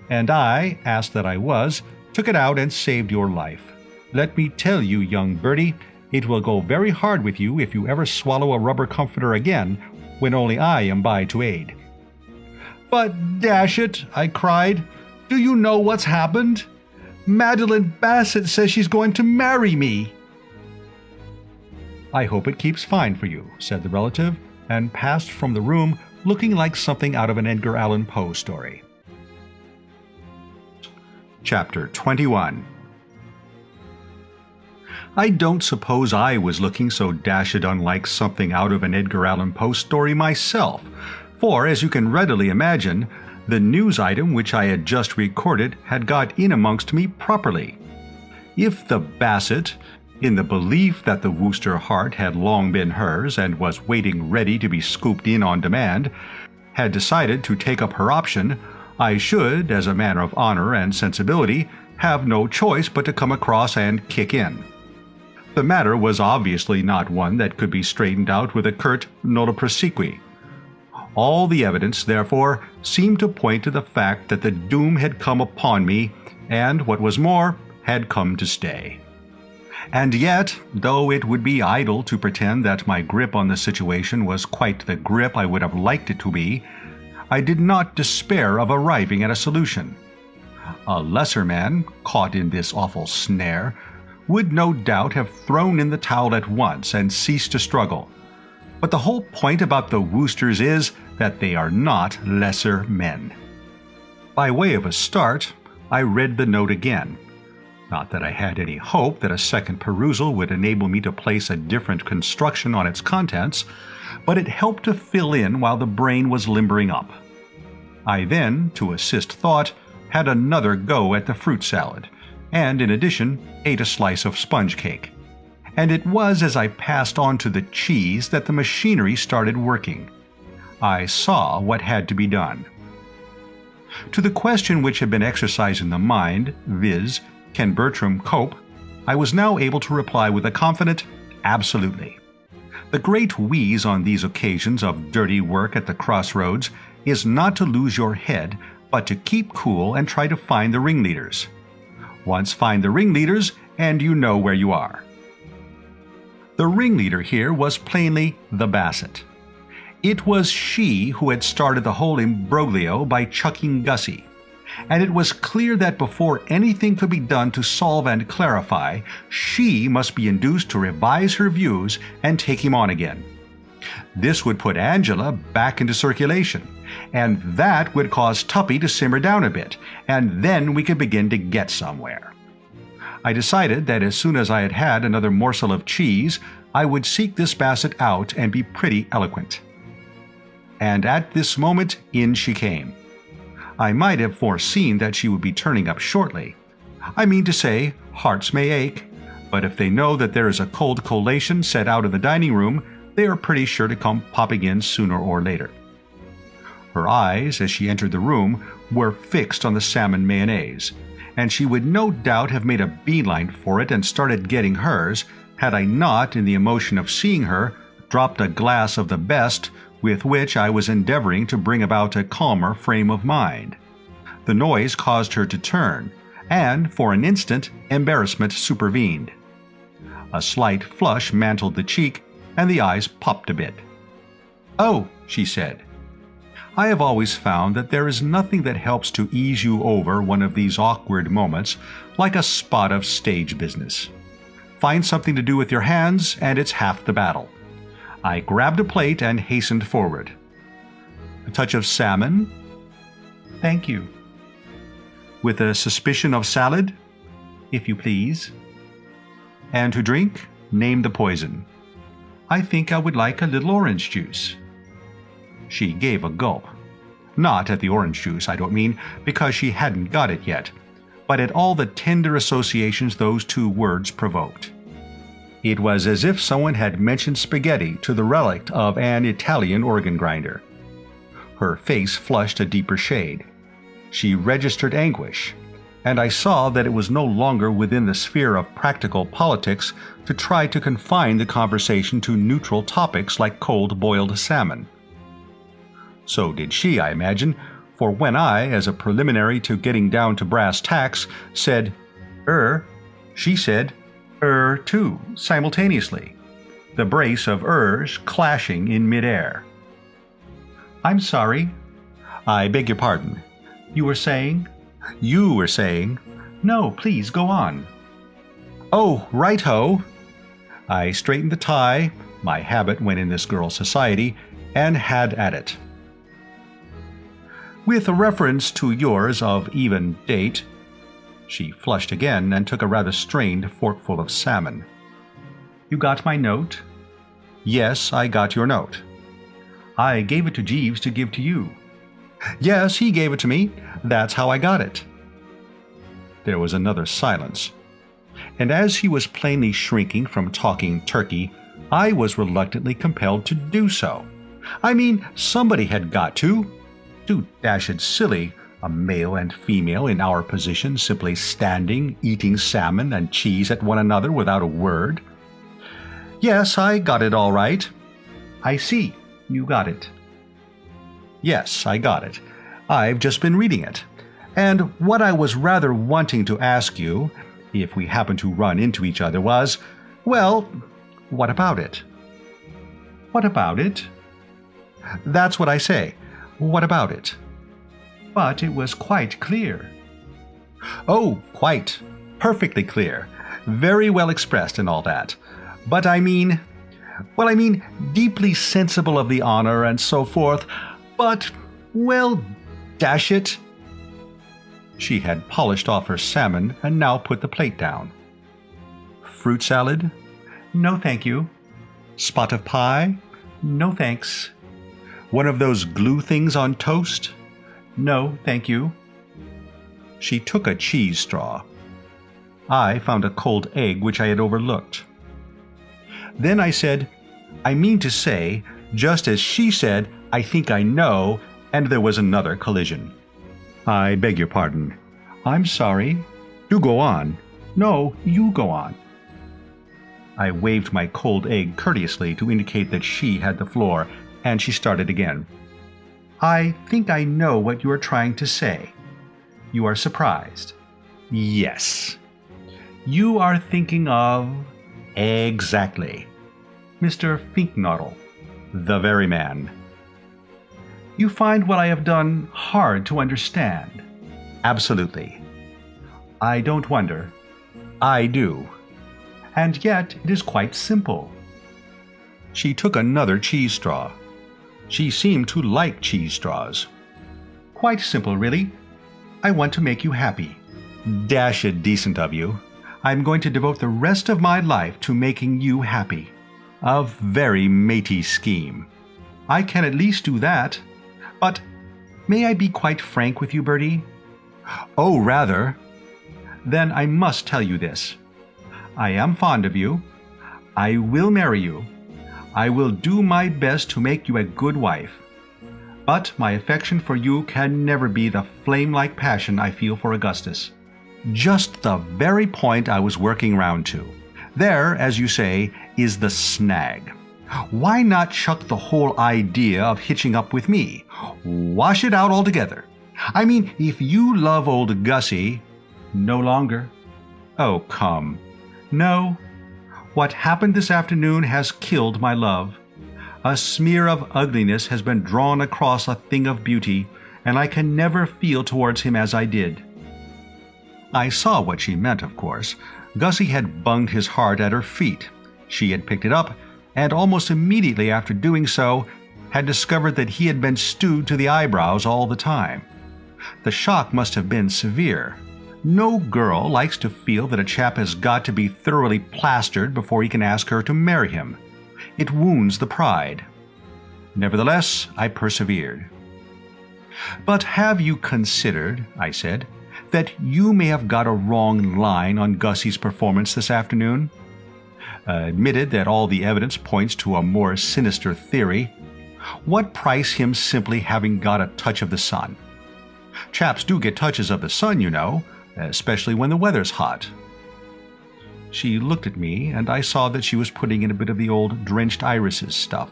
And I, ass that I was, took it out and saved your life. Let me tell you, young birdie, it will go very hard with you if you ever swallow a rubber comforter again when only I am by to aid." "But dash it," I cried, "do you know what's happened? Madeline Bassett says she's going to marry me." "I hope it keeps fine for you," said the relative, and passed from the room looking like something out of an Edgar Allan Poe story. Chapter 21. I don't suppose I was looking so dashed unlike something out of an Edgar Allan Poe story myself, for, as you can readily imagine, the news item which I had just recorded had got in amongst me properly. If the Bassett, in the belief that the Wooster heart had long been hers and was waiting ready to be scooped in on demand, had decided to take up her option, I should, as a matter of honor and sensibility, have no choice but to come across and kick in. The matter was obviously not one that could be straightened out with a curt nolo prosequi. All the evidence, therefore, seemed to point to the fact that the doom had come upon me, and, what was more, had come to stay. And yet, though it would be idle to pretend that my grip on the situation was quite the grip I would have liked it to be, I did not despair of arriving at a solution. A lesser man, caught in this awful snare, would no doubt have thrown in the towel at once and ceased to struggle. But the whole point about the Woosters is that they are not lesser men. By way of a start, I read the note again. Not that I had any hope that a second perusal would enable me to place a different construction on its contents, but it helped to fill in while the brain was limbering up. I then, to assist thought, had another go at the fruit salad, and in addition ate a slice of sponge cake. And it was as I passed on to the cheese that the machinery started working. I saw what had to be done. To the question which had been exercising the mind, viz., can Bertram cope, I was now able to reply with a confident, absolutely. The great wheeze on these occasions of dirty work at the crossroads is not to lose your head, but to keep cool and try to find the ringleaders. Once find the ringleaders, and you know where you are. The ringleader here was plainly the Bassett. It was she who had started the whole imbroglio by chucking Gussie, and it was clear that before anything could be done to solve and clarify, she must be induced to revise her views and take him on again. This would put Angela back into circulation, and that would cause Tuppy to simmer down a bit, and then we could begin to get somewhere. I decided that as soon as I had had another morsel of cheese, I would seek this Bassett out and be pretty eloquent. And at this moment in she came. I might have foreseen that she would be turning up shortly. I mean to say, hearts may ache, but if they know that there is a cold collation set out in the dining room, they are pretty sure to come popping in sooner or later. Her eyes, as she entered the room, were fixed on the salmon mayonnaise, and she would no doubt have made a beeline for it and started getting hers, had I not, in the emotion of seeing her, dropped a glass of the best with which I was endeavoring to bring about a calmer frame of mind. The noise caused her to turn, and, for an instant, embarrassment supervened. A slight flush mantled the cheek, and the eyes popped a bit. "Oh," she said. I have always found that there is nothing that helps to ease you over one of these awkward moments like a spot of stage business. Find something to do with your hands, and it's half the battle. I grabbed a plate and hastened forward. "A touch of salmon?" "Thank you." "With a suspicion of salad?" "If you please." "And to drink? Name the poison." "I think I would like a little orange juice." She gave a gulp. Not at the orange juice, I don't mean, because she hadn't got it yet, but at all the tender associations those two words provoked. It was as if someone had mentioned spaghetti to the relict of an Italian organ grinder. Her face flushed a deeper shade. She registered anguish, and I saw that it was no longer within the sphere of practical politics to try to confine the conversation to neutral topics like cold-boiled salmon. So did she, I imagine, for when I, as a preliminary to getting down to brass tacks, said, she said, too, simultaneously, the brace of ers clashing in midair. I'm sorry. I beg your pardon. You were saying? You were saying. No, please, go on. Oh, right-ho. I straightened the tie, my habit when in this girl's society, and had at it. With a reference to yours of even date, she flushed again and took a rather strained forkful of salmon. You got my note? Yes, I got your note. I gave it to Jeeves to give to you. Yes, he gave it to me. That's how I got it. There was another silence, and as she was plainly shrinking from talking turkey, I was reluctantly compelled to do so. I mean, somebody had got to. Too dashed silly, a male and female in our position simply standing, eating salmon and cheese at one another without a word. Yes, I got it all right. I see, you got it. Yes, I got it. I've just been reading it. And what I was rather wanting to ask you, if we happen to run into each other, was, well, what about it? What about it? That's what I say. What about it? But it was quite clear. Oh, quite. Perfectly clear. Very well expressed and all that. But I mean, deeply sensible of the honor and so forth, but, well, dash it. She had polished off her salmon and now put the plate down. Fruit salad? No, thank you. Spot of pie? No, thanks. One of those glue things on toast? No, thank you. She took a cheese straw. I found a cold egg which I had overlooked. Then I said, I mean to say, just as she said, I think I know, and there was another collision. I beg your pardon. I'm sorry. Do go on. No, you go on. I waved my cold egg courteously to indicate that she had the floor, and she started again. I think I know what you are trying to say. You are surprised. Yes. You are thinking of... Exactly. Mr. Finknottle. The very man. You find what I have done hard to understand. Absolutely. I don't wonder. I do. And yet it is quite simple. She took another cheese straw. She seemed to like cheese straws. Quite simple, really. I want to make you happy. Dashed decent of you. I'm going to devote the rest of my life to making you happy. A very matey scheme. I can at least do that. But may I be quite frank with you, Bertie? Oh, rather. Then I must tell you this. I am fond of you. I will marry you. I will do my best to make you a good wife. But my affection for you can never be the flame-like passion I feel for Augustus. Just the very point I was working round to. There, as you say, is the snag. Why not chuck the whole idea of hitching up with me? Wash it out altogether. I mean, if you love old Gussie... No longer. Oh, come. No. What happened this afternoon has killed my love. A smear of ugliness has been drawn across a thing of beauty, and I can never feel towards him as I did. I saw what she meant, of course. Gussie had bunged his heart at her feet. She had picked it up, and almost immediately after doing so, had discovered that he had been stewed to the eyebrows all the time. The shock must have been severe. No girl likes to feel that a chap has got to be thoroughly plastered before he can ask her to marry him. It wounds the pride. Nevertheless, I persevered. But have you considered, I said, that you may have got a wrong line on Gussie's performance this afternoon? Admitted that all the evidence points to a more sinister theory. What price him simply having got a touch of the sun? Chaps do get touches of the sun, you know, especially when the weather's hot. She looked at me, and I saw that she was putting in a bit of the old drenched irises stuff.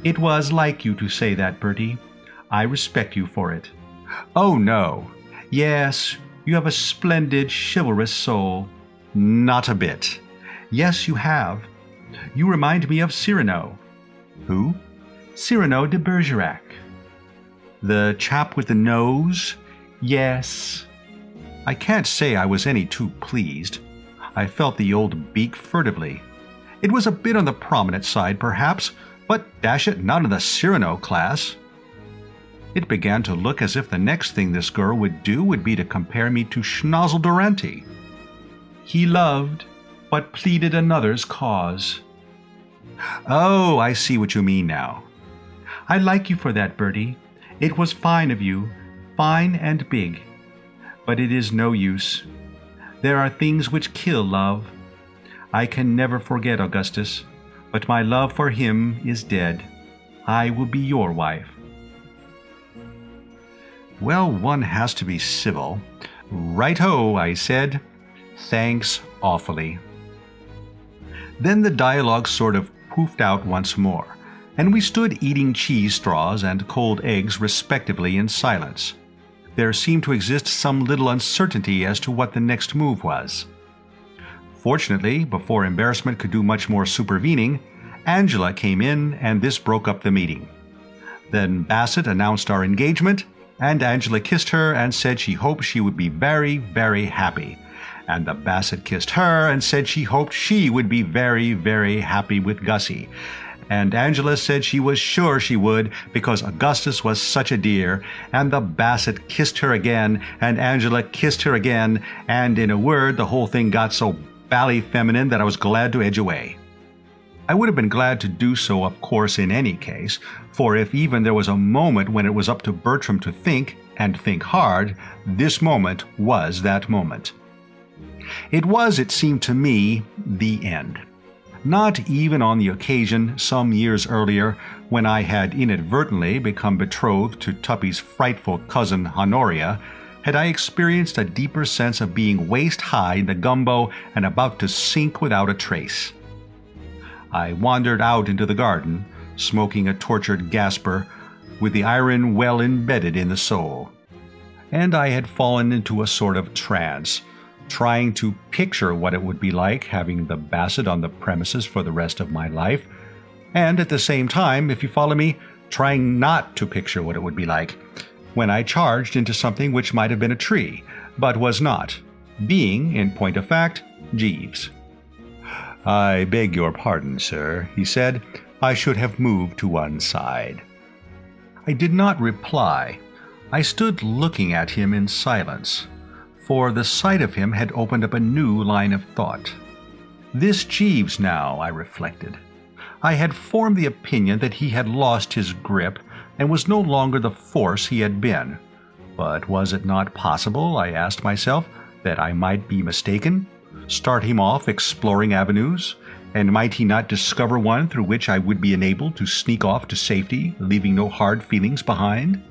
It was like you to say that, Bertie. I respect you for it. Oh, no. Yes, you have a splendid, chivalrous soul. Not a bit. Yes, you have. You remind me of Cyrano. Who? Cyrano de Bergerac. The chap with the nose? Yes. I can't say I was any too pleased. I felt the old beak furtively. It was a bit on the prominent side, perhaps, but dash it, not in the Cyrano class. It began to look as if the next thing this girl would do would be to compare me to Schnozzle Durante. He loved, but pleaded another's cause. Oh, I see what you mean now. I like you for that, Bertie. It was fine of you, fine and big. But it is no use. There are things which kill love. I can never forget Augustus, but my love for him is dead. I will be your wife. Well, one has to be civil. Right-ho, I said. Thanks awfully. Then the dialogue sort of poofed out once more, and we stood eating cheese straws and cold eggs respectively in silence. There seemed to exist some little uncertainty as to what the next move was. Fortunately, before embarrassment could do much more supervening, Angela came in, and this broke up the meeting. Then Bassett announced our engagement, and Angela kissed her and said she hoped she would be very, very happy. And the Bassett kissed her and said she hoped she would be very, very happy with Gussie. And Angela said she was sure she would because Augustus was such a dear, and the Bassett kissed her again, and Angela kissed her again, and in a word, the whole thing got so bally feminine that I was glad to edge away. I would have been glad to do so, of course, in any case, for if even there was a moment when it was up to Bertram to think, and think hard, this moment was that moment. It was, it seemed to me, the end. Not even on the occasion, some years earlier, when I had inadvertently become betrothed to Tuppy's frightful cousin Honoria, had I experienced a deeper sense of being waist-high in the gumbo and about to sink without a trace. I wandered out into the garden, smoking a tortured gasper, with the iron well embedded in the soul. And I had fallen into a sort of trance, trying to picture what it would be like having the Bassett on the premises for the rest of my life, and at the same time, if you follow me, trying not to picture what it would be like, when I charged into something which might have been a tree, but was not, being, in point of fact, Jeeves. "I beg your pardon, sir," he said. "I should have moved to one side." I did not reply. I stood looking at him in silence, for the sight of him had opened up a new line of thought. This Jeeves now, I reflected. I had formed the opinion that he had lost his grip and was no longer the force he had been. But was it not possible, I asked myself, that I might be mistaken? Start him off exploring avenues, and might he not discover one through which I would be enabled to sneak off to safety, leaving no hard feelings behind?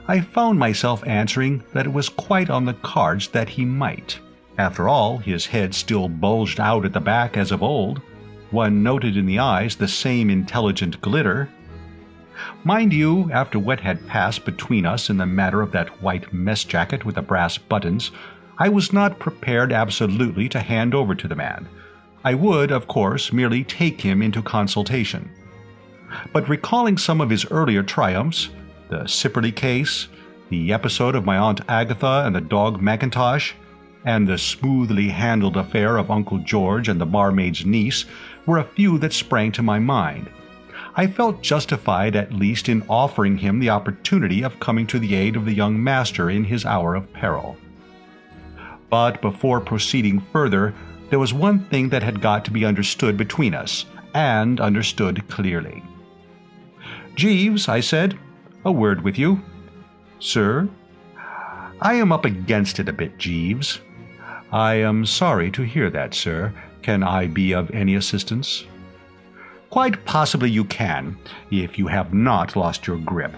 I found myself answering that it was quite on the cards that he might. After all, his head still bulged out at the back as of old. One noted in the eyes the same intelligent glitter. Mind you, after what had passed between us in the matter of that white mess jacket with the brass buttons, I was not prepared absolutely to hand over to the man. I would, of course, merely take him into consultation. But recalling some of his earlier triumphs, the Sipperley case, the episode of my Aunt Agatha and the dog Mackintosh, and the smoothly handled affair of Uncle George and the barmaid's niece were a few that sprang to my mind. I felt justified at least in offering him the opportunity of coming to the aid of the young master in his hour of peril. But before proceeding further, there was one thing that had got to be understood between us, and understood clearly. "Jeeves," I said, "a word with you." "Sir?" I am up against it a bit, Jeeves." "I am sorry to hear that, sir. Can I be of any assistance?" "Quite possibly you can, if you have not lost your grip.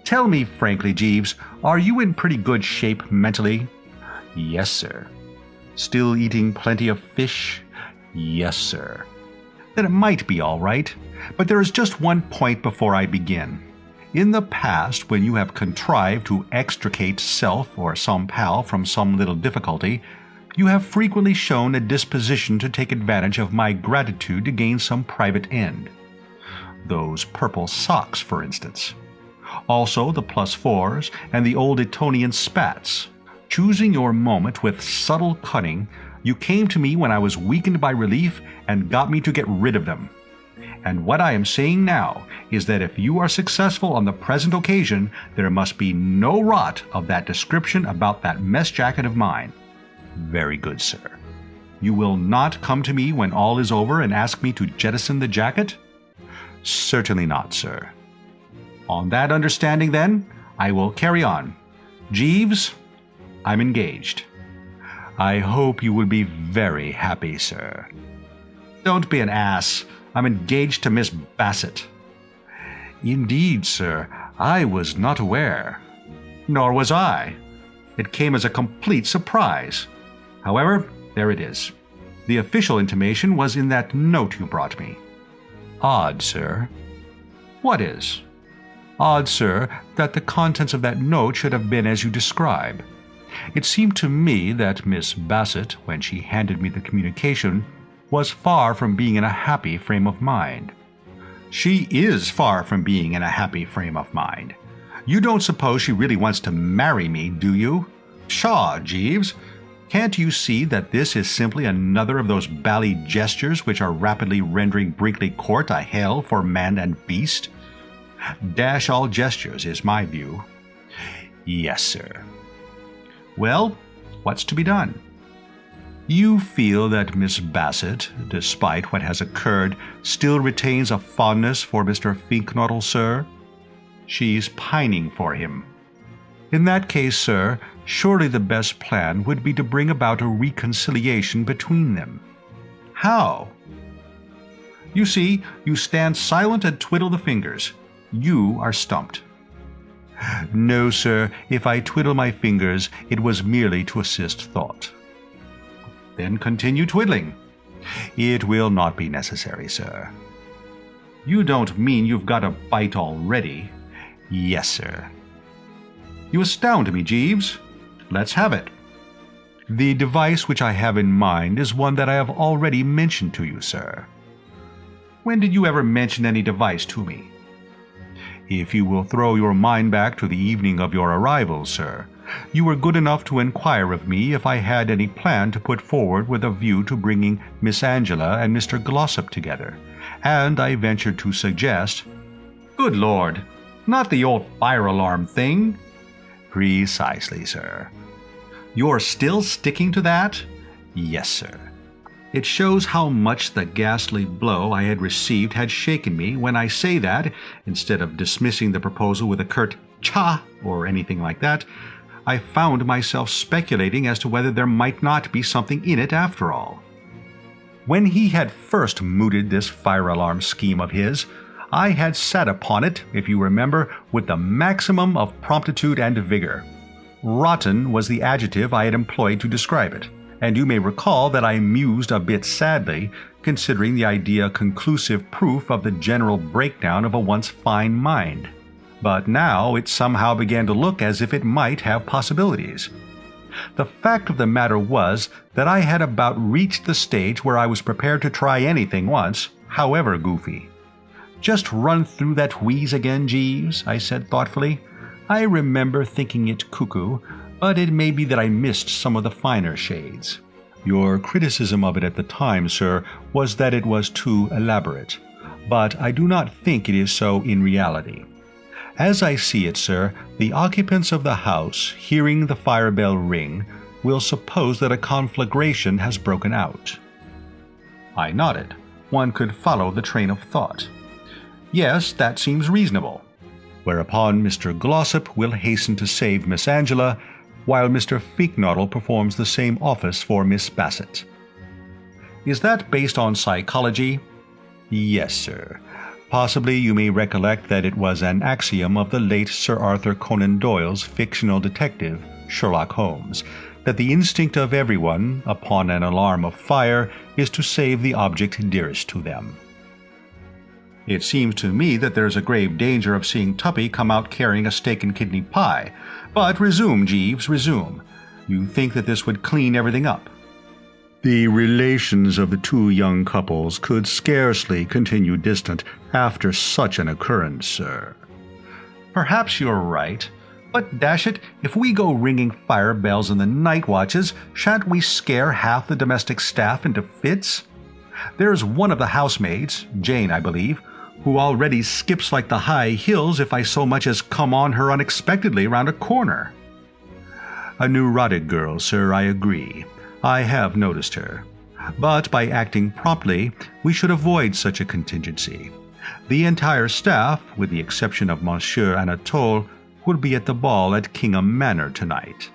Tell me frankly, Jeeves, are you in pretty good shape mentally?" "Yes, sir." "Still eating plenty of fish?" "Yes, sir." "Then it might be all right. But there is just one point before I begin. In the past, when you have contrived to extricate self or some pal from some little difficulty, you have frequently shown a disposition to take advantage of my gratitude to gain some private end. Those purple socks, for instance. Also the +4s and the old Etonian spats. Choosing your moment with subtle cunning, you came to me when I was weakened by relief and got me to get rid of them. And what I am saying now is that if you are successful on the present occasion, there must be no rot of that description about that mess jacket of mine." "Very good, sir." "You will not come to me when all is over and ask me to jettison the jacket?" "Certainly not, sir." "On that understanding, then, I will carry on. Jeeves, I'm engaged." "I hope you will be very happy, sir." "Don't be an ass. I'm engaged to Miss Bassett." "Indeed, sir, I was not aware." "Nor was I. It came as a complete surprise. However, there it is. The official intimation was in that note you brought me." "Odd, sir." "What is?" "Odd, sir, that the contents of that note should have been as you describe. It seemed to me that Miss Bassett, when she handed me the communication, was far from being in a happy frame of mind." "She is far from being in a happy frame of mind. You don't suppose she really wants to marry me, do you? Pshaw, Jeeves! Can't you see that this is simply another of those bally gestures which are rapidly rendering Brinkley Court a hell for man and beast? Dash all gestures is my view." "Yes, sir." "Well, what's to be done?" "You feel that Miss Bassett, despite what has occurred, still retains a fondness for Mr. Finknottle, sir?" "She's pining for him." "In that case, sir, surely the best plan would be to bring about a reconciliation between them." "How?" "You see, you stand silent and twiddle the fingers. You are stumped." "No, sir, if I twiddle my fingers, it was merely to assist thought." "Then continue twiddling." "It will not be necessary, sir." "You don't mean you've got a bite already?" "Yes, sir." "You astound me, Jeeves. Let's have it." "The device which I have in mind is one that I have already mentioned to you, sir." "When did you ever mention any device to me?" "If you will throw your mind back to the evening of your arrival, sir. You were good enough to inquire of me if I had any plan to put forward with a view to bringing Miss Angela and Mr. Glossop together, and I ventured to suggest—" "Good Lord! Not the old fire alarm thing?" "Precisely, sir." "You're still sticking to that?" "Yes, sir." It shows how much the ghastly blow I had received had shaken me when I say that, instead of dismissing the proposal with a curt "cha" or anything like that, I found myself speculating as to whether there might not be something in it after all. When he had first mooted this fire alarm scheme of his, I had sat upon it, if you remember, with the maximum of promptitude and vigor. Rotten was the adjective I had employed to describe it, and you may recall that I mused a bit sadly, considering the idea conclusive proof of the general breakdown of a once fine mind. But now it somehow began to look as if it might have possibilities. The fact of the matter was that I had about reached the stage where I was prepared to try anything once, however goofy. "Just run through that wheeze again, Jeeves," I said thoughtfully. "I remember thinking it cuckoo, but it may be that I missed some of the finer shades." "Your criticism of it at the time, sir, was that it was too elaborate, but I do not think it is so in reality. As I see it, sir, the occupants of the house, hearing the fire bell ring, will suppose that a conflagration has broken out." I nodded. One could follow the train of thought. "Yes, that seems reasonable." "Whereupon Mr. Glossop will hasten to save Miss Angela, while Mr. Feeknoddle performs the same office for Miss Bassett. Is that based on psychology? Yes, sir. Possibly you may recollect that it was an axiom of the late Sir Arthur Conan Doyle's fictional detective, Sherlock Holmes, that the instinct of everyone, upon an alarm of fire, is to save the object dearest to them. It seems to me that there's a grave danger of seeing Tuppy come out carrying a steak and kidney pie. But resume, Jeeves, resume. You think that this would clean everything up? The relations of the two young couples could scarcely continue distant after such an occurrence, sir. Perhaps you're right. But dash it, if we go ringing fire bells in the night watches, shan't we scare half the domestic staff into fits? There's one of the housemaids, Jane, I believe, who already skips like the high hills if I so much as come on her unexpectedly round a corner. A neurotic girl, sir, I agree. I have noticed her. But by acting promptly, we should avoid such a contingency. The entire staff, with the exception of Monsieur Anatole, will be at the ball at Kingham Manor tonight.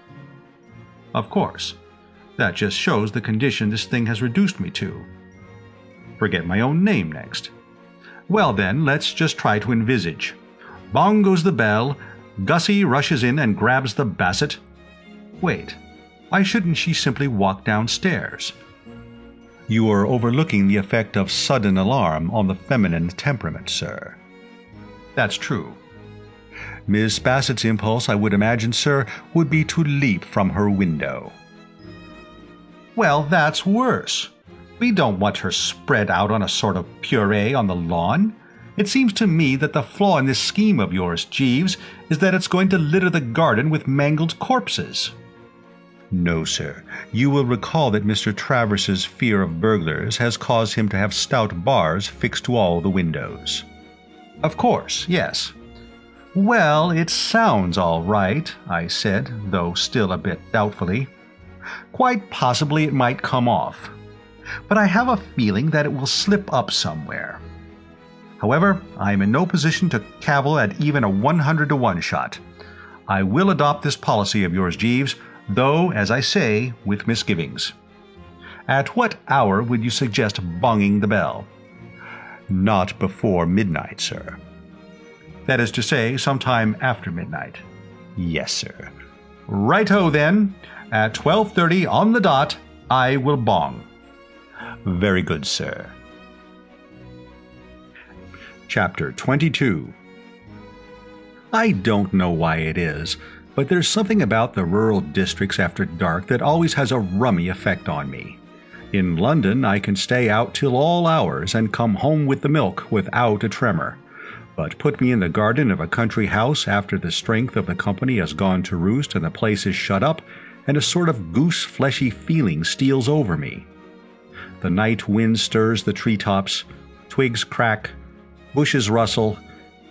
Of course. That just shows the condition this thing has reduced me to. Forget my own name next. Well then, let's just try to envisage. Bong goes the bell, Gussie rushes in and grabs the Bassett. Wait, why shouldn't she simply walk downstairs? You are overlooking the effect of sudden alarm on the feminine temperament, sir. That's true. Miss Bassett's impulse, I would imagine, sir, would be to leap from her window. Well, that's worse. We don't want her spread out on a sort of puree on the lawn. It seems to me that the flaw in this scheme of yours, Jeeves, is that it's going to litter the garden with mangled corpses. No, sir. You will recall that Mr. Travers's fear of burglars has caused him to have stout bars fixed to all the windows. Of course, yes. Well, it sounds all right, I said, though still a bit doubtfully. Quite possibly it might come off. But I have a feeling that it will slip up somewhere. However, I am in no position to cavil at even a 100-to-1 shot. I will adopt this policy of yours, Jeeves, though, as I say, with misgivings. At what hour would you suggest bonging the bell? Not before midnight, sir. That is to say, sometime after midnight. Yes, sir. Right-o, then. At 12:30 on the dot, I will bong. Very good, sir. Chapter 22. I don't know why it is, but there's something about the rural districts after dark that always has a rummy effect on me. In London I can stay out till all hours and come home with the milk without a tremor. But put me in the garden of a country house after the strength of the company has gone to roost and the place is shut up, and a sort of goose-fleshy feeling steals over me. The night wind stirs the treetops, twigs crack, bushes rustle,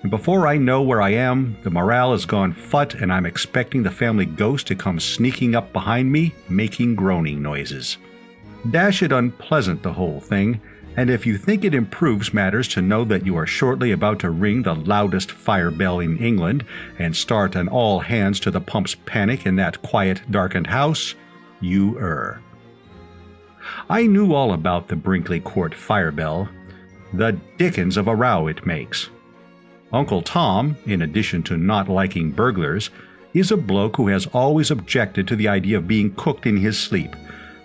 and before I know where I am, the morale has gone phut and I'm expecting the family ghost to come sneaking up behind me, making groaning noises. Dash it unpleasant, the whole thing, and if you think it improves matters to know that you are shortly about to ring the loudest fire bell in England and start an all-hands-to-the-pumps panic in that quiet, darkened house, you err. I knew all about the Brinkley Court fire bell. The dickens of a row it makes. Uncle Tom, in addition to not liking burglars, is a bloke who has always objected to the idea of being cooked in his sleep,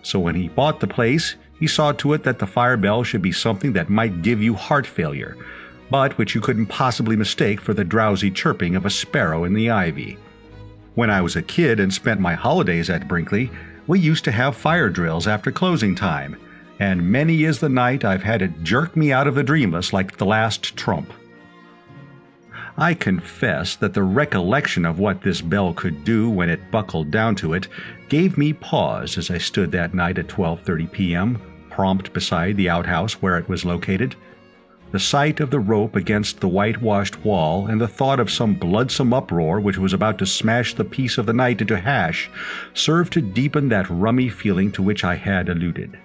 so when he bought the place, he saw to it that the fire bell should be something that might give you heart failure, but which you couldn't possibly mistake for the drowsy chirping of a sparrow in the ivy. When I was a kid and spent my holidays at Brinkley, we used to have fire drills after closing time, and many is the night I've had it jerk me out of the dreamless like the last trump. I confess that the recollection of what this bell could do when it buckled down to it gave me pause as I stood that night at 12:30 p.m., prompt beside the outhouse where it was located. The sight of the rope against the whitewashed wall and the thought of some bloodsome uproar which was about to smash the peace of the night into hash served to deepen that rummy feeling to which I had alluded.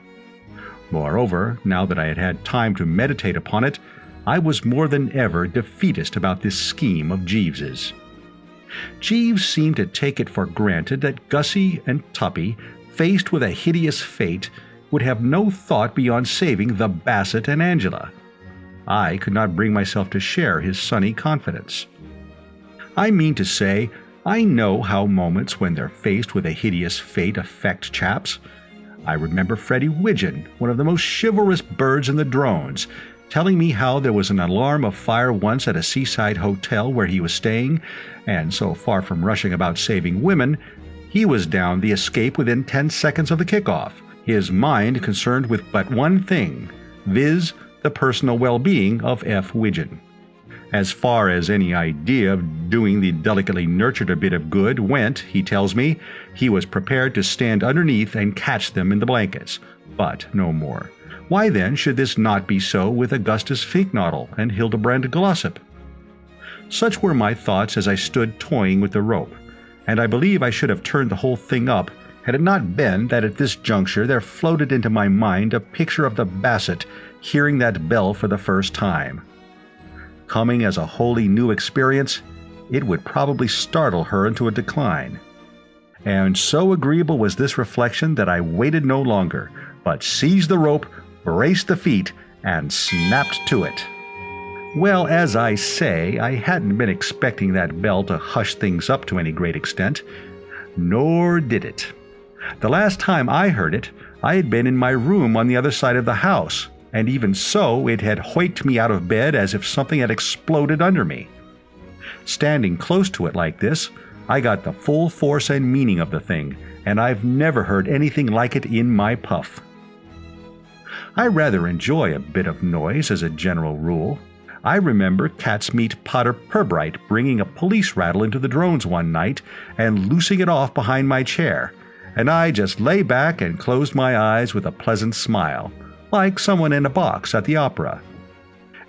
Moreover, now that I had had time to meditate upon it, I was more than ever defeatist about this scheme of Jeeves's. Jeeves seemed to take it for granted that Gussie and Tuppy, faced with a hideous fate, would have no thought beyond saving the Bassett and Angela. I could not bring myself to share his sunny confidence. I mean to say, I know how moments when they're faced with a hideous fate affect chaps. I remember Freddie Widgeon, one of the most chivalrous birds in the drones, telling me how there was an alarm of fire once at a seaside hotel where he was staying, and so far from rushing about saving women, he was down the escape within 10 seconds of the kickoff, his mind concerned with but one thing, viz., the personal well-being of F. Widgeon. As far as any idea of doing the delicately nurtured a bit of good went, he tells me, he was prepared to stand underneath and catch them in the blankets, but no more. Why then should this not be so with Augustus Finknottle and Hildebrand Glossop? Such were my thoughts as I stood toying with the rope, and I believe I should have turned the whole thing up had it not been that at this juncture there floated into my mind a picture of the Bassett hearing that bell for the first time. Coming as a wholly new experience, it would probably startle her into a decline. And so agreeable was this reflection that I waited no longer, but seized the rope, braced the feet, and snapped to it. Well, as I say, I hadn't been expecting that bell to hush things up to any great extent, nor did it. The last time I heard it, I had been in my room on the other side of the house, and even so it had hoiked me out of bed as if something had exploded under me. Standing close to it like this, I got the full force and meaning of the thing, and I've never heard anything like it in my puff. I rather enjoy a bit of noise as a general rule. I remember Catsmeat Potter Pirbright bringing a police rattle into the drones one night and loosing it off behind my chair, and I just lay back and closed my eyes with a pleasant smile, like someone in a box at the opera.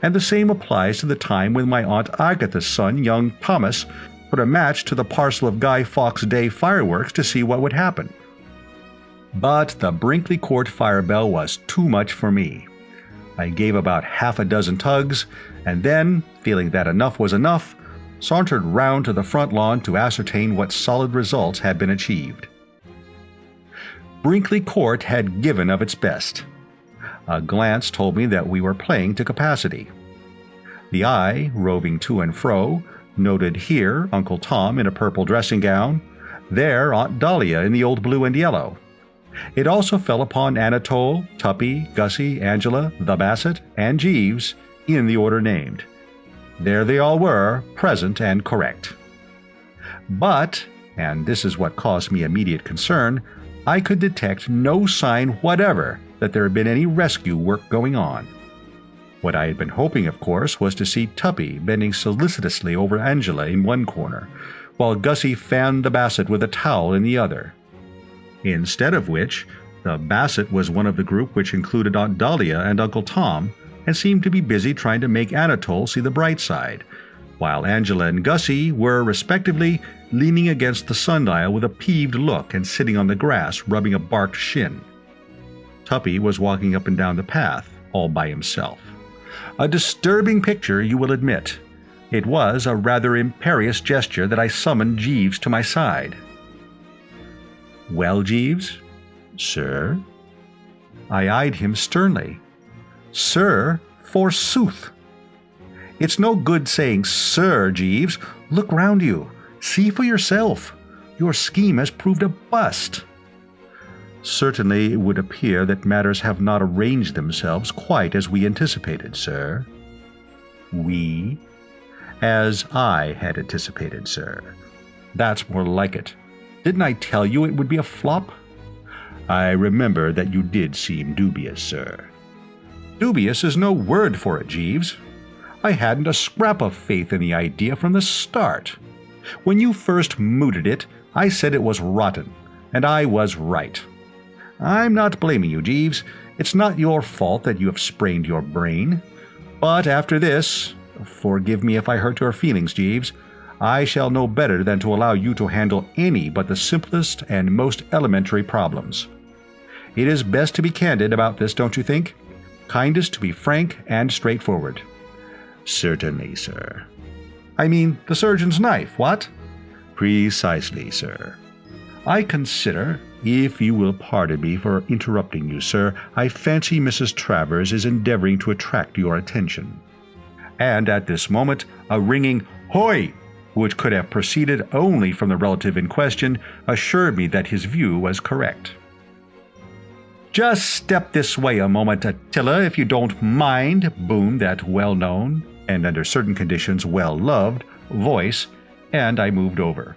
And the same applies to the time when my Aunt Agatha's son, young Thomas, put a match to the parcel of Guy Fawkes Day fireworks to see what would happen. But the Brinkley Court fire bell was too much for me. I gave about half a dozen tugs, and then, feeling that enough was enough, sauntered round to the front lawn to ascertain what solid results had been achieved. Brinkley Court had given of its best. A glance told me that we were playing to capacity. The eye, roving to and fro, noted here Uncle Tom in a purple dressing gown, there Aunt Dahlia in the old blue and yellow. It also fell upon Anatole, Tuppy, Gussie, Angela, the Bassett, and Jeeves, in the order named. There they all were, present and correct. But, and this is what caused me immediate concern, I could detect no sign whatever that there had been any rescue work going on. What I had been hoping, of course, was to see Tuppy bending solicitously over Angela in one corner, while Gussie fanned the Bassett with a towel in the other. Instead of which, the Bassett was one of the group which included Aunt Dahlia and Uncle Tom, and seemed to be busy trying to make Anatole see the bright side, while Angela and Gussie were, respectively, leaning against the sundial with a peeved look and sitting on the grass rubbing a barked shin. Tuppy was walking up and down the path, all by himself. A disturbing picture, you will admit. It was a rather imperious gesture that I summoned Jeeves to my side. "Well, Jeeves?" "Sir?" I eyed him sternly. "Sir, forsooth!" "It's no good saying 'Sir,' Jeeves. Look round you. See for yourself. Your scheme has proved a bust." "Certainly it would appear that matters have not arranged themselves quite as we anticipated, sir." "We?" "As I had anticipated, sir." "That's more like it. Didn't I tell you it would be a flop?" "I remember that you did seem dubious, sir." "Dubious is no word for it, Jeeves. I hadn't a scrap of faith in the idea from the start. When you first mooted it, I said it was rotten, and I was right. I'm not blaming you, Jeeves. It's not your fault that you have sprained your brain. But after this, forgive me if I hurt your feelings, Jeeves, I shall know better than to allow you to handle any but the simplest and most elementary problems. It is best to be candid about this, don't you think? Kindest to be frank and straightforward." "Certainly, sir." "I mean the surgeon's knife, what? Precisely, sir. I consider, if you will pardon me for interrupting you, sir, I fancy Mrs. Travers is endeavoring to attract your attention." And at this moment, a ringing "Hoy!" which could have proceeded only from the relative in question, assured me that his view was correct. "Just step this way a moment, Attila, if you don't mind," boomed that well-known, and under certain conditions well-loved, voice, and I moved over.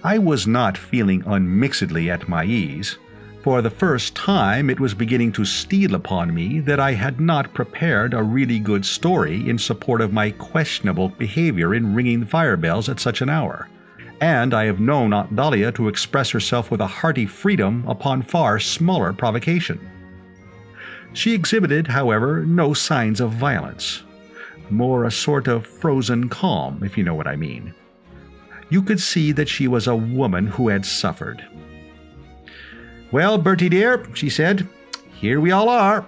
I was not feeling unmixedly at my ease. For the first time it was beginning to steal upon me that I had not prepared a really good story in support of my questionable behavior in ringing the fire bells at such an hour, and I have known Aunt Dahlia to express herself with a hearty freedom upon far smaller provocation. She exhibited, however, no signs of violence, more a sort of frozen calm, if you know what I mean. You could see that she was a woman who had suffered. "Well, Bertie dear," she said, "here we all are."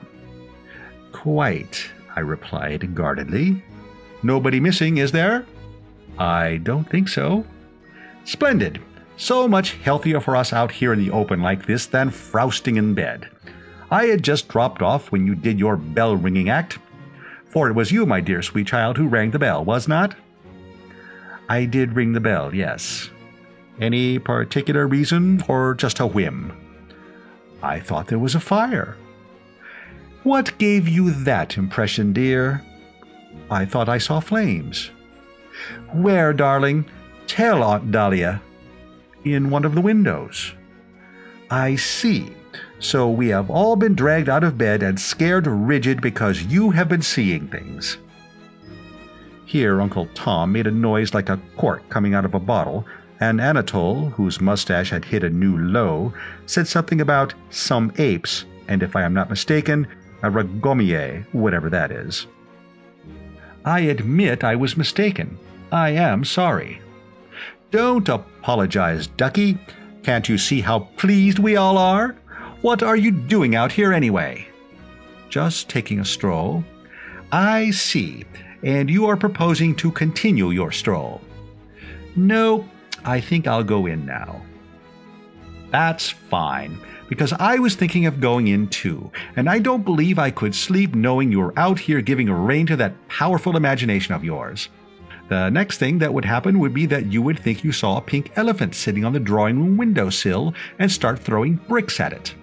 "Quite," I replied guardedly. "Nobody missing, is there?" "I don't think so." "Splendid. So much healthier for us out here in the open like this than frowsting in bed. I had just dropped off when you did your bell-ringing act. For it was you, my dear sweet child, who rang the bell, was not?" "I did ring the bell, yes." "Any particular reason, or just a whim?" "I thought there was a fire." "What gave you that impression, dear?" "I thought I saw flames." "Where, darling? Tell Aunt Dahlia." "In one of the windows." "I see. So we have all been dragged out of bed and scared rigid because you have been seeing things." Here Uncle Tom made a noise like a cork coming out of a bottle, and Anatole, whose mustache had hit a new low, said something about some apes, and if I am not mistaken, a ragomier, whatever that is. "I admit I was mistaken. I am sorry." "Don't apologize, ducky. Can't you see how pleased we all are? What are you doing out here anyway?" "Just taking a stroll." "I see. And you are proposing to continue your stroll?" "No, I think I'll go in now." "That's fine, because I was thinking of going in too, and I don't believe I could sleep knowing you're out here giving rein to that powerful imagination of yours. The next thing that would happen would be that you would think you saw a pink elephant sitting on the drawing room windowsill and start throwing bricks at it.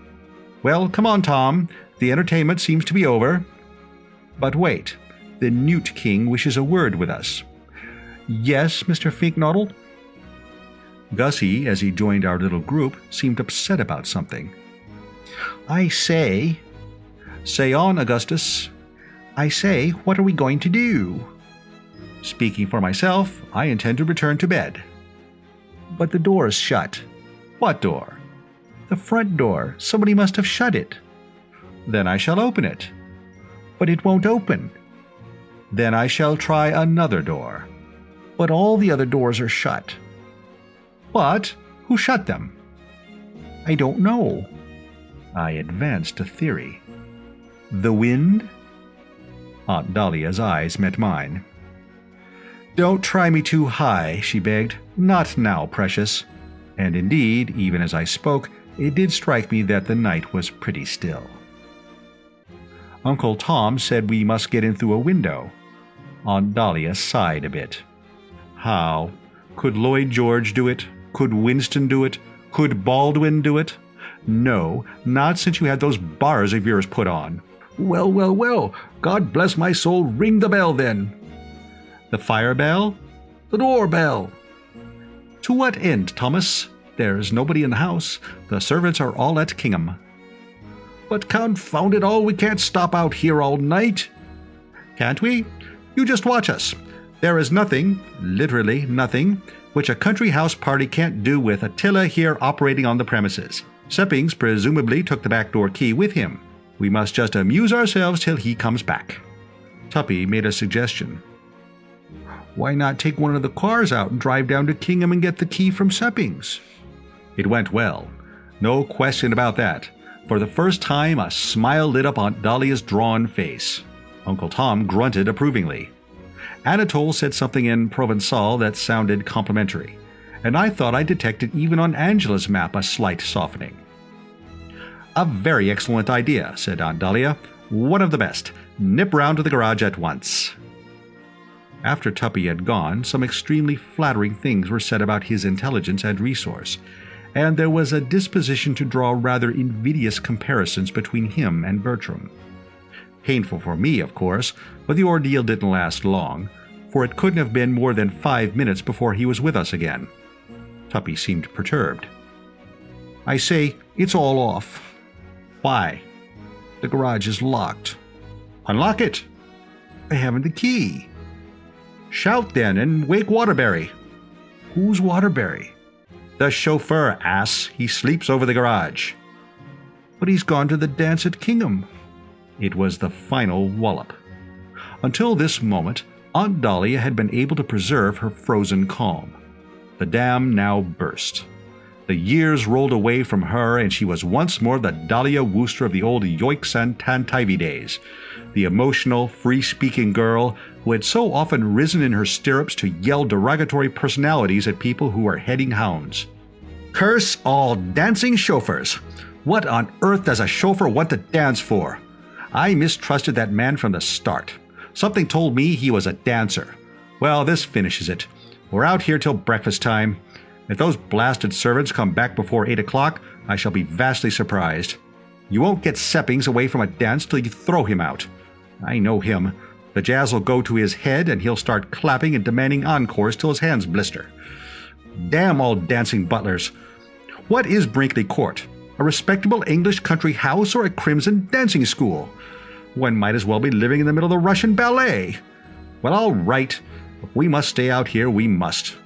Well, come on, Tom. The entertainment seems to be over. But wait, the Newt King wishes a word with us." "Yes, Mr. Finknoddle?" Gussie, as he joined our little group, seemed upset about something. "I say—" "Say on, Augustus." "I say, what are we going to do?" "Speaking for myself, I intend to return to bed." "But the door is shut." "What door?" "The front door. Somebody must have shut it." "Then I shall open it." "But it won't open." "Then I shall try another door." "But all the other doors are shut." "What? Who shut them?" "I don't know." I advanced a theory. "The wind?" Aunt Dahlia's eyes met mine. "Don't try me too high," she begged. "Not now, precious." And indeed, even as I spoke, it did strike me that the night was pretty still. Uncle Tom said we must get in through a window. Aunt Dahlia sighed a bit. How? Could Lloyd George do it? Could Winston do it? Could Baldwin do it? No, not since you had those bars of yours put on. "Well, well, well, God bless my soul, ring the bell then." "The fire bell?" "The door bell." "To what end, Thomas? There's nobody in the house. The servants are all at Kingham." "But confound it all, we can't stop out here all night." "Can't we? You just watch us. There is nothing, literally nothing, which a country house party can't do with Attila here operating on the premises. Seppings presumably took the back door key with him. We must just amuse ourselves till he comes back." Tuppy made a suggestion. "Why not take one of the cars out and drive down to Kingham and get the key from Seppings?" It went well. No question about that. For the first time a smile lit up Aunt Dahlia's drawn face. Uncle Tom grunted approvingly. Anatole said something in Provençal that sounded complimentary, and I thought I detected even on Angela's map a slight softening. "A very excellent idea," said Aunt Dahlia. "One of the best. Nip round to the garage at once." After Tuppy had gone, some extremely flattering things were said about his intelligence and resource, and there was a disposition to draw rather invidious comparisons between him and Bertram. Painful for me, of course, but the ordeal didn't last long, for it couldn't have been more than 5 minutes before he was with us again. Tuppy seemed perturbed. "I say, it's all off." "Why?" "The garage is locked." "Unlock it." "I haven't the key." "Shout then, and wake Waterbury." "Who's Waterbury?" "The chauffeur, ass. He sleeps over the garage." "But he's gone to the dance at Kingham." It was the final wallop. Until this moment, Aunt Dahlia had been able to preserve her frozen calm. The dam now burst. The years rolled away from her, and she was once more the Dahlia Wooster of the old Yoicks and Tantivy days, the emotional, free-speaking girl who had so often risen in her stirrups to yell derogatory personalities at people who were heading hounds. "Curse all dancing chauffeurs! What on earth does a chauffeur want to dance for? I mistrusted that man from the start. Something told me he was a dancer. Well, this finishes it. We're out here till breakfast time. If those blasted servants come back before 8 o'clock, I shall be vastly surprised. You won't get Seppings away from a dance till you throw him out. I know him. The jazz will go to his head, and he'll start clapping and demanding encores till his hands blister. Damn all dancing butlers. What is Brinkley Court? A respectable English country house or a crimson dancing school? One might as well be living in the middle of the Russian ballet. Well, all right. If we must stay out here, we must.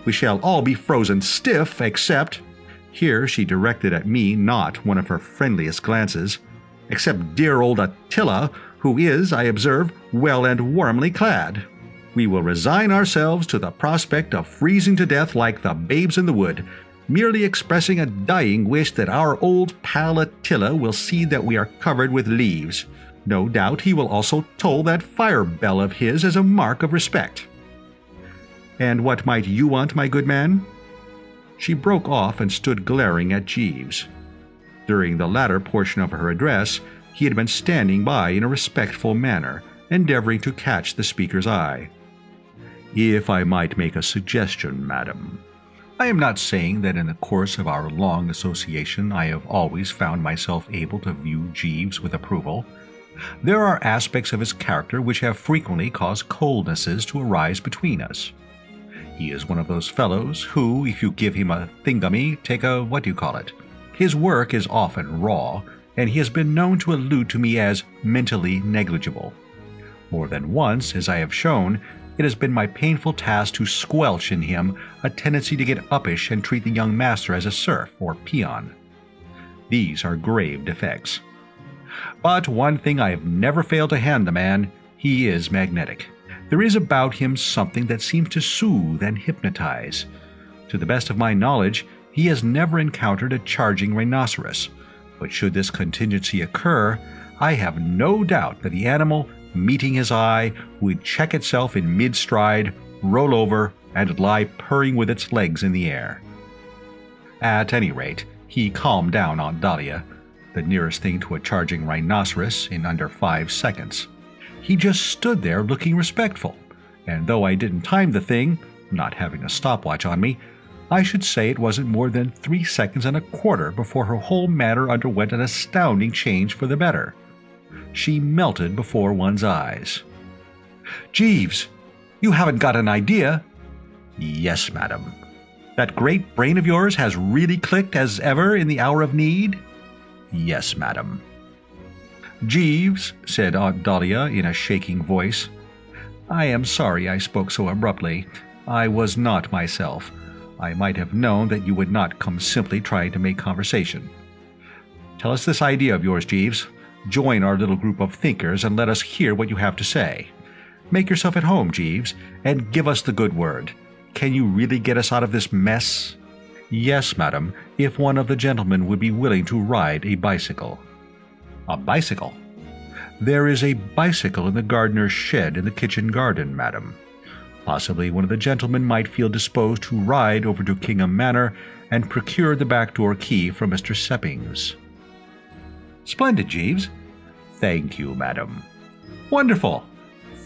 We shall all be frozen stiff, except—" here she directed at me not one of her friendliest glances— "except dear old Attila, who is, I observe, well and warmly clad. We will resign ourselves to the prospect of freezing to death like the babes in the wood, merely expressing a dying wish that our old pal Attila will see that we are covered with leaves. No doubt he will also toll that fire bell of his as a mark of respect." "And what might you want, my good man?" She broke off and stood glaring at Jeeves. During the latter portion of her address, he had been standing by in a respectful manner, endeavoring to catch the speaker's eye. "If I might make a suggestion, madam. I am not saying that in the course of our long association I have always found myself able to view Jeeves with approval. There are aspects of his character which have frequently caused coldnesses to arise between us. He is one of those fellows who, if you give him a thingummy, take a what-do-you-call-it. His work is often raw, and he has been known to allude to me as mentally negligible. More than once, as I have shown, it has been my painful task to squelch in him a tendency to get uppish and treat the young master as a serf or peon. These are grave defects. But one thing I have never failed to hand the man: he is magnetic. There is about him something that seems to soothe and hypnotize. To the best of my knowledge, he has never encountered a charging rhinoceros, but should this contingency occur, I have no doubt that the animal, meeting his eye, would check itself in mid-stride, roll over, and lie purring with its legs in the air. At any rate, he calmed down Aunt Dahlia, the nearest thing to a charging rhinoceros, in under 5 seconds. He just stood there looking respectful, and though I didn't time the thing, not having a stopwatch on me, I should say it wasn't more than 3 seconds and a quarter before her whole manner underwent an astounding change for the better. She melted before one's eyes. "Jeeves, you haven't got an idea?" "Yes, madam." "That great brain of yours has really clicked as ever in the hour of need?" "Yes, madam." "Jeeves," said Aunt Dahlia in a shaking voice, "I am sorry I spoke so abruptly. I was not myself. I might have known that you would not come simply trying to make conversation. Tell us this idea of yours, Jeeves. Join our little group of thinkers and let us hear what you have to say. Make yourself at home, Jeeves, and give us the good word. Can you really get us out of this mess?" "Yes, madam, if one of the gentlemen would be willing to ride a bicycle." "A bicycle?" "There is a bicycle in the gardener's shed in the kitchen garden, madam. Possibly one of the gentlemen might feel disposed to ride over to Kingham Manor and procure the back-door key from Mr. Seppings. Splendid, Jeeves. Thank you, madam. Wonderful.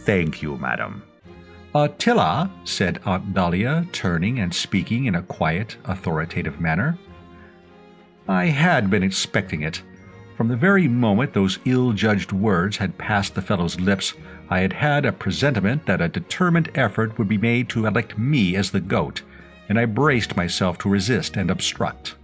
Thank you, madam. Attila, said Aunt Dahlia, turning and speaking in a quiet, authoritative manner. I had been expecting it. From the very moment those ill-judged words had passed the fellow's lips, I had had a presentiment that a determined effort would be made to elect me as the goat, and I braced myself to resist and obstruct.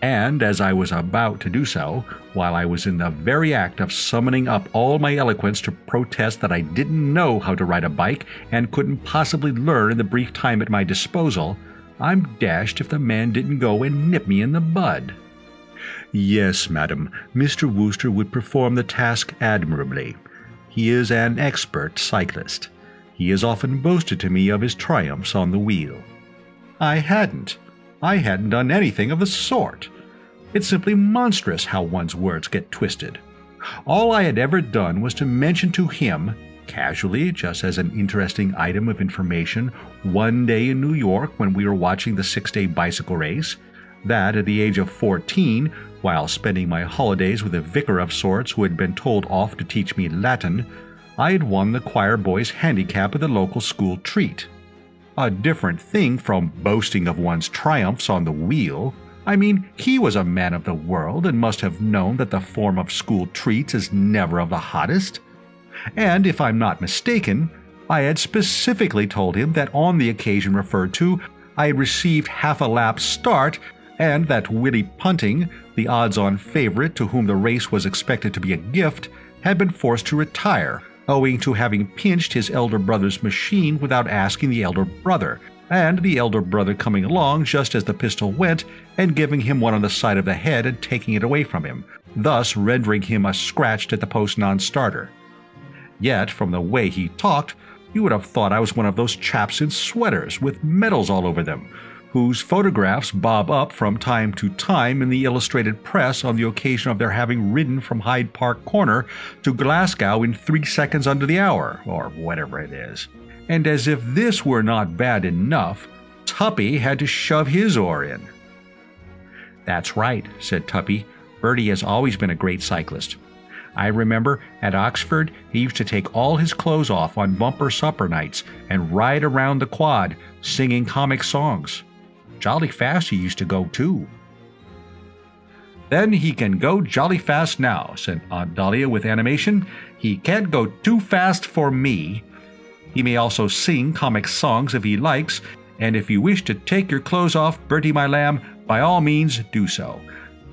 And as I was about to do so, while I was in the very act of summoning up all my eloquence to protest that I didn't know how to ride a bike and couldn't possibly learn in the brief time at my disposal, I'm dashed if the man didn't go and nip me in the bud. Yes, madam, Mr. Wooster would perform the task admirably. He is an expert cyclist. He has often boasted to me of his triumphs on the wheel. I hadn't done anything of the sort. It's simply monstrous how one's words get twisted. All I had ever done was to mention to him, casually, just as an interesting item of information, one day in New York when we were watching the 6-day bicycle race, that at the age of 14, while spending my holidays with a vicar of sorts who had been told off to teach me Latin, I had won the choir boys' handicap at the local school treat. A different thing from boasting of one's triumphs on the wheel. I mean, he was a man of the world and must have known that the form of school treats is never of the hottest. And if I'm not mistaken, I had specifically told him that on the occasion referred to, I had received half a lap start, and that Willie Punting, the odds-on favorite to whom the race was expected to be a gift, had been forced to retire, owing to having pinched his elder brother's machine without asking the elder brother, and the elder brother coming along just as the pistol went and giving him one on the side of the head and taking it away from him, thus rendering him a scratched at the post non-starter. Yet, from the way he talked, you would have thought I was one of those chaps in sweaters with medals all over them, whose photographs bob up from time to time in the illustrated press on the occasion of their having ridden from Hyde Park Corner to Glasgow in 3 seconds under the hour, or whatever it is. And as if this were not bad enough, Tuppy had to shove his oar in. "That's right," said Tuppy. "Bertie has always been a great cyclist. I remember at Oxford he used to take all his clothes off on bumper supper nights and ride around the quad, singing comic songs. Jolly fast he used to go, too." "Then he can go jolly fast now," said Aunt Dahlia with animation. "He can't go too fast for me. He may also sing comic songs if he likes, and if you wish to take your clothes off, Bertie my lamb, by all means do so.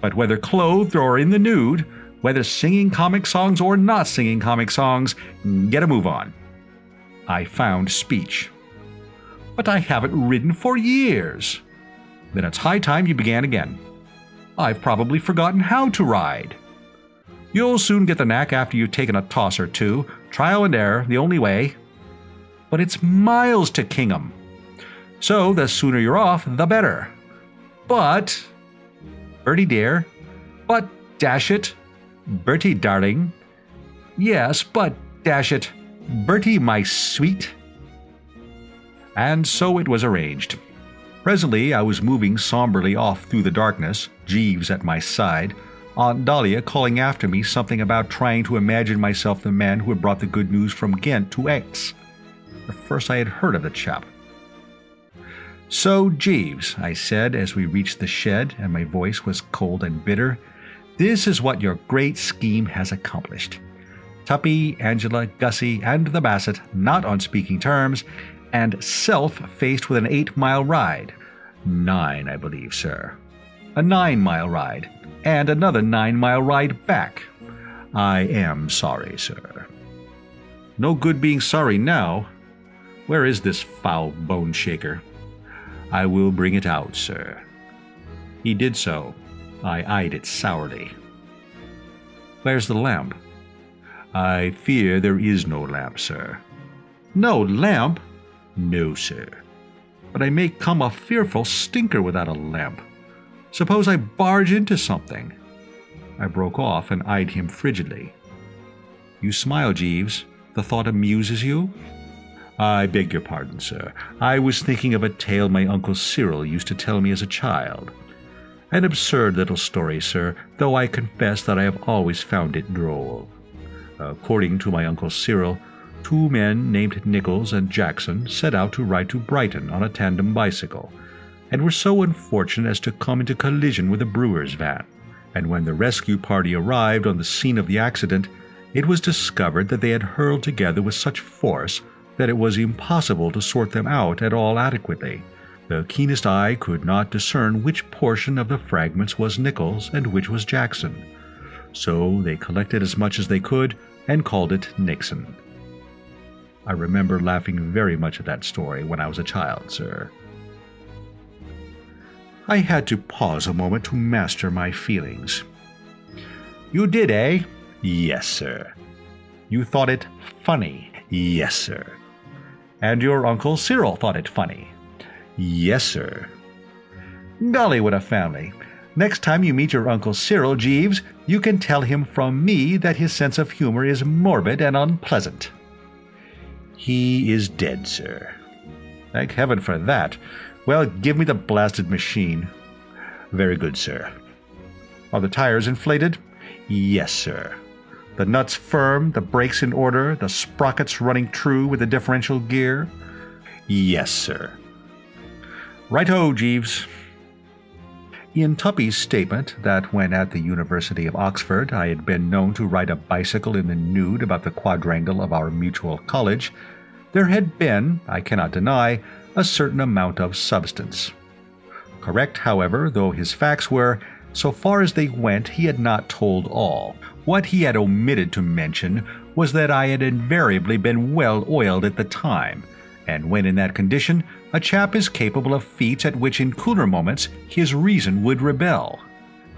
But whether clothed or in the nude, whether singing comic songs or not singing comic songs, get a move on." I found speech. "But I haven't ridden for years." "Then it's high time you began again." "I've probably forgotten how to ride." "You'll soon get the knack after you've taken a toss or two. Trial and error, the only way." "But it's miles to Kingham." "So the sooner you're off, the better." "But—" "Bertie dear." "But, dash it." "Bertie darling." "Yes, but, dash it." "Bertie my sweet." And so it was arranged. Presently I was moving somberly off through the darkness, Jeeves at my side, Aunt Dahlia calling after me something about trying to imagine myself the man who had brought the good news from Ghent to Aix. The first I had heard of the chap. "So, Jeeves," I said as we reached the shed, and my voice was cold and bitter, "this is what your great scheme has accomplished. Tuppy, Angela, Gussie, and the Basset not on speaking terms, and self faced with an 8-mile ride. 9, I believe, sir. A 9-mile ride, and another 9-mile ride back. I am sorry, sir." "No good being sorry now. Where is this foul bone shaker?" "I will bring it out, sir." He did so. I eyed it sourly. "Where's the lamp?" "I fear there is no lamp, sir." "No lamp?" "No, sir." "But I may come a fearful stinker without a lamp. Suppose I barge into something." I broke off and eyed him frigidly. "You smile, Jeeves. The thought amuses you?" I beg your pardon, sir. I was thinking of a tale my Uncle Cyril used to tell me as a child. An absurd little story, sir, though I confess that I have always found it droll. According to my Uncle Cyril, two men named Nichols and Jackson set out to ride to Brighton on a tandem bicycle, and were so unfortunate as to come into collision with a brewer's van. And when the rescue party arrived on the scene of the accident, it was discovered that they had hurled together with such force that it was impossible to sort them out at all adequately. The keenest eye could not discern which portion of the fragments was Nichols and which was Jackson. So they collected as much as they could and called it Nixon. I remember laughing very much at that story when I was a child, sir. I had to pause a moment to master my feelings. You did, eh? Yes, sir. You thought it funny? Yes, sir. And your Uncle Cyril thought it funny? Yes, sir. Golly, what a family. Next time you meet your Uncle Cyril, Jeeves, you can tell him from me that his sense of humor is morbid and unpleasant. He is dead, sir. Thank heaven for that. Well, give me the blasted machine. Very good, sir. Are the tires inflated? Yes, sir. The nuts firm, the brakes in order, the sprockets running true with the differential gear? Yes, sir. Right-ho, Jeeves. In Tuppy's statement that when at the University of Oxford I had been known to ride a bicycle in the nude about the quadrangle of our mutual college, there had been, I cannot deny, a certain amount of substance. Correct, however, though his facts were, so far as they went he had not told all. What he had omitted to mention was that I had invariably been well oiled at the time, and when in that condition, a chap is capable of feats at which in cooler moments his reason would rebel.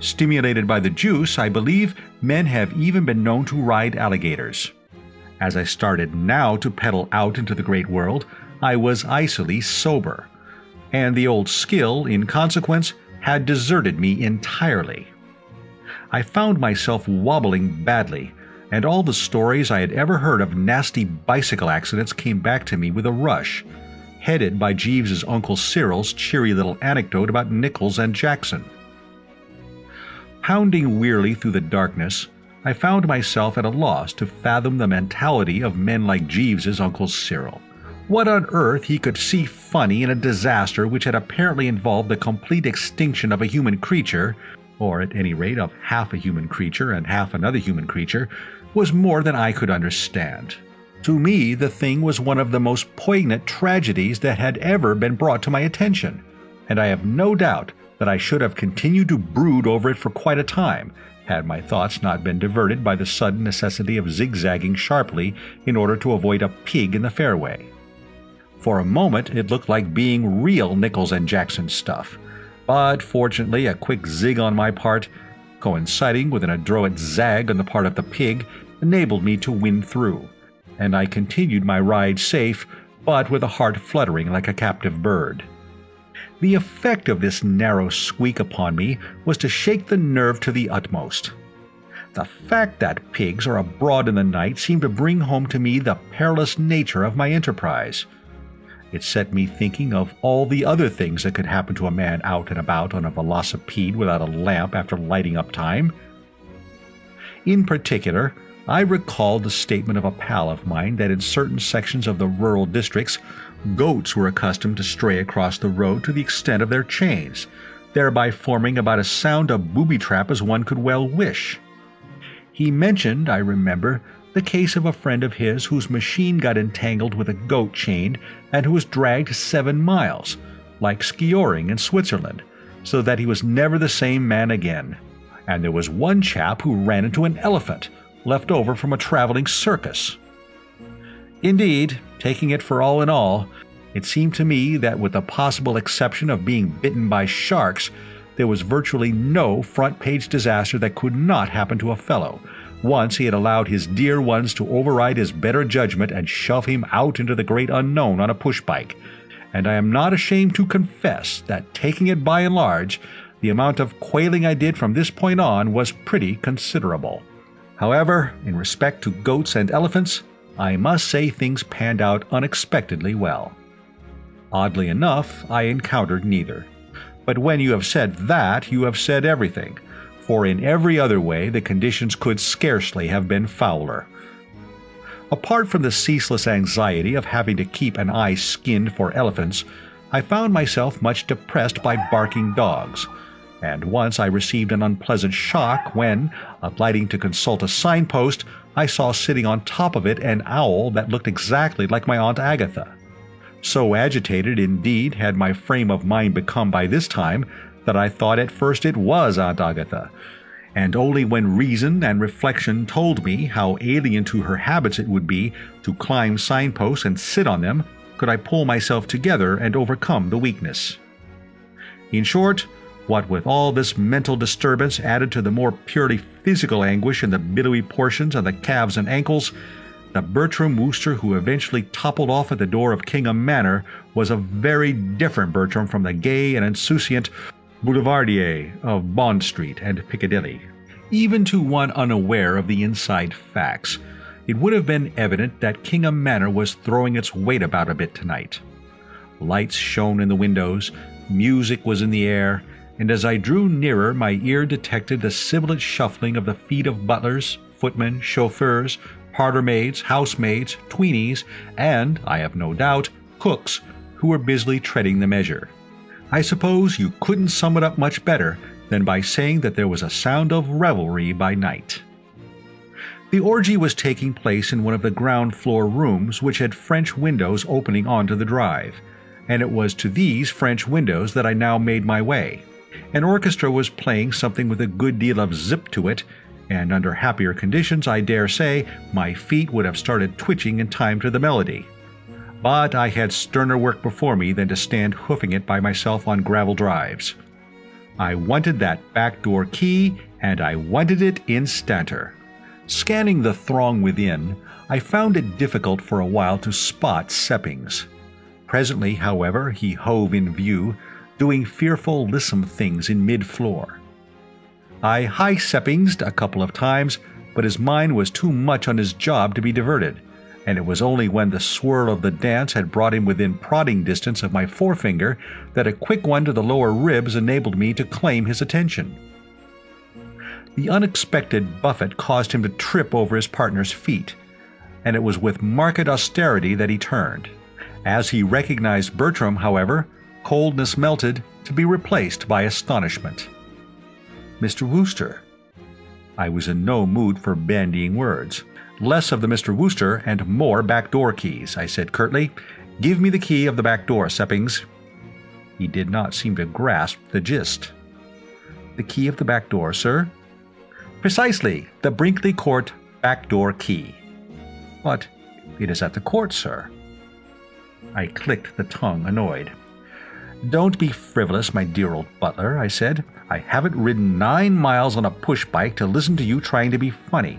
Stimulated by the juice, I believe, men have even been known to ride alligators. As I started now to pedal out into the great world, I was icily sober, and the old skill, in consequence, had deserted me entirely. I found myself wobbling badly, and all the stories I had ever heard of nasty bicycle accidents came back to me with a rush, headed by Jeeves's Uncle Cyril's cheery little anecdote about Nichols and Jackson. Pounding wearily through the darkness, I found myself at a loss to fathom the mentality of men like Jeeves's Uncle Cyril. What on earth he could see funny in a disaster which had apparently involved the complete extinction of a human creature, or at any rate of half a human creature and half another human creature, was more than I could understand. To me, the thing was one of the most poignant tragedies that had ever been brought to my attention, and I have no doubt that I should have continued to brood over it for quite a time, had my thoughts not been diverted by the sudden necessity of zigzagging sharply in order to avoid a pig in the fairway. For a moment it looked like being real Nichols and Jackson stuff, but fortunately a quick zig on my part, coinciding with an adroit zag on the part of the pig, enabled me to win through, and I continued my ride safe, but with a heart fluttering like a captive bird. The effect of this narrow squeak upon me was to shake the nerve to the utmost. The fact that pigs are abroad in the night seemed to bring home to me the perilous nature of my enterprise. It set me thinking of all the other things that could happen to a man out and about on a velocipede without a lamp after lighting up time. In particular, I recalled the statement of a pal of mine that in certain sections of the rural districts, goats were accustomed to stray across the road to the extent of their chains, thereby forming about as sound a booby trap as one could well wish. He mentioned, I remember, the case of a friend of his whose machine got entangled with a goat chain and who was dragged 7 miles, like skioring in Switzerland, so that he was never the same man again. And there was one chap who ran into an elephant, left over from a traveling circus. Indeed, taking it for all in all, it seemed to me that with the possible exception of being bitten by sharks, there was virtually no front-page disaster that could not happen to a fellow, once he had allowed his dear ones to override his better judgment and shove him out into the great unknown on a push-bike, and I am not ashamed to confess that, taking it by and large, the amount of quailing I did from this point on was pretty considerable. However, in respect to goats and elephants, I must say things panned out unexpectedly well. Oddly enough, I encountered neither. But when you have said that, you have said everything, for in every other way the conditions could scarcely have been fouler. Apart from the ceaseless anxiety of having to keep an eye skinned for elephants, I found myself much depressed by barking dogs, and once I received an unpleasant shock when, alighting to consult a signpost, I saw sitting on top of it an owl that looked exactly like my Aunt Agatha. So agitated, indeed, had my frame of mind become by this time that I thought at first it was Aunt Agatha, and only when reason and reflection told me how alien to her habits it would be to climb signposts and sit on them could I pull myself together and overcome the weakness. In short, what with all this mental disturbance added to the more purely physical anguish in the billowy portions of the calves and ankles, the Bertram Wooster who eventually toppled off at the door of Kingham Manor was a very different Bertram from the gay and insouciant boulevardier of Bond Street and Piccadilly. Even to one unaware of the inside facts, it would have been evident that Kingham Manor was throwing its weight about a bit tonight. Lights shone in the windows, music was in the air, and as I drew nearer my ear detected the sibilant shuffling of the feet of butlers, footmen, chauffeurs, parlour-maids, housemaids, tweenies, and, I have no doubt, cooks, who were busily treading the measure. I suppose you couldn't sum it up much better than by saying that there was a sound of revelry by night. The orgy was taking place in one of the ground-floor rooms which had French windows opening onto the drive, and it was to these French windows that I now made my way. An orchestra was playing something with a good deal of zip to it, and under happier conditions, I dare say, my feet would have started twitching in time to the melody. But I had sterner work before me than to stand hoofing it by myself on gravel drives. I wanted that back door key, and I wanted it instanter. Scanning the throng within, I found it difficult for a while to spot Seppings. Presently, however, he hove in view, doing fearful lissom things in mid-floor. I high-Seppinged a couple of times, but his mind was too much on his job to be diverted, and it was only when the swirl of the dance had brought him within prodding distance of my forefinger that a quick one to the lower ribs enabled me to claim his attention. The unexpected buffet caused him to trip over his partner's feet, and it was with marked austerity that he turned. As he recognized Bertram, however, coldness melted to be replaced by astonishment. "Mr. Wooster." I was in no mood for bandying words. "Less of the Mr. Wooster and more back-door keys," I said curtly. "Give me the key of the back door, Seppings." He did not seem to grasp the gist. "The key of the back door, sir?" "Precisely, the Brinkley Court back-door key." "But it is at the court, sir." I clicked the tongue, annoyed. "Don't be frivolous, my dear old butler," I said. "I haven't ridden 9 miles on a push-bike to listen to you trying to be funny.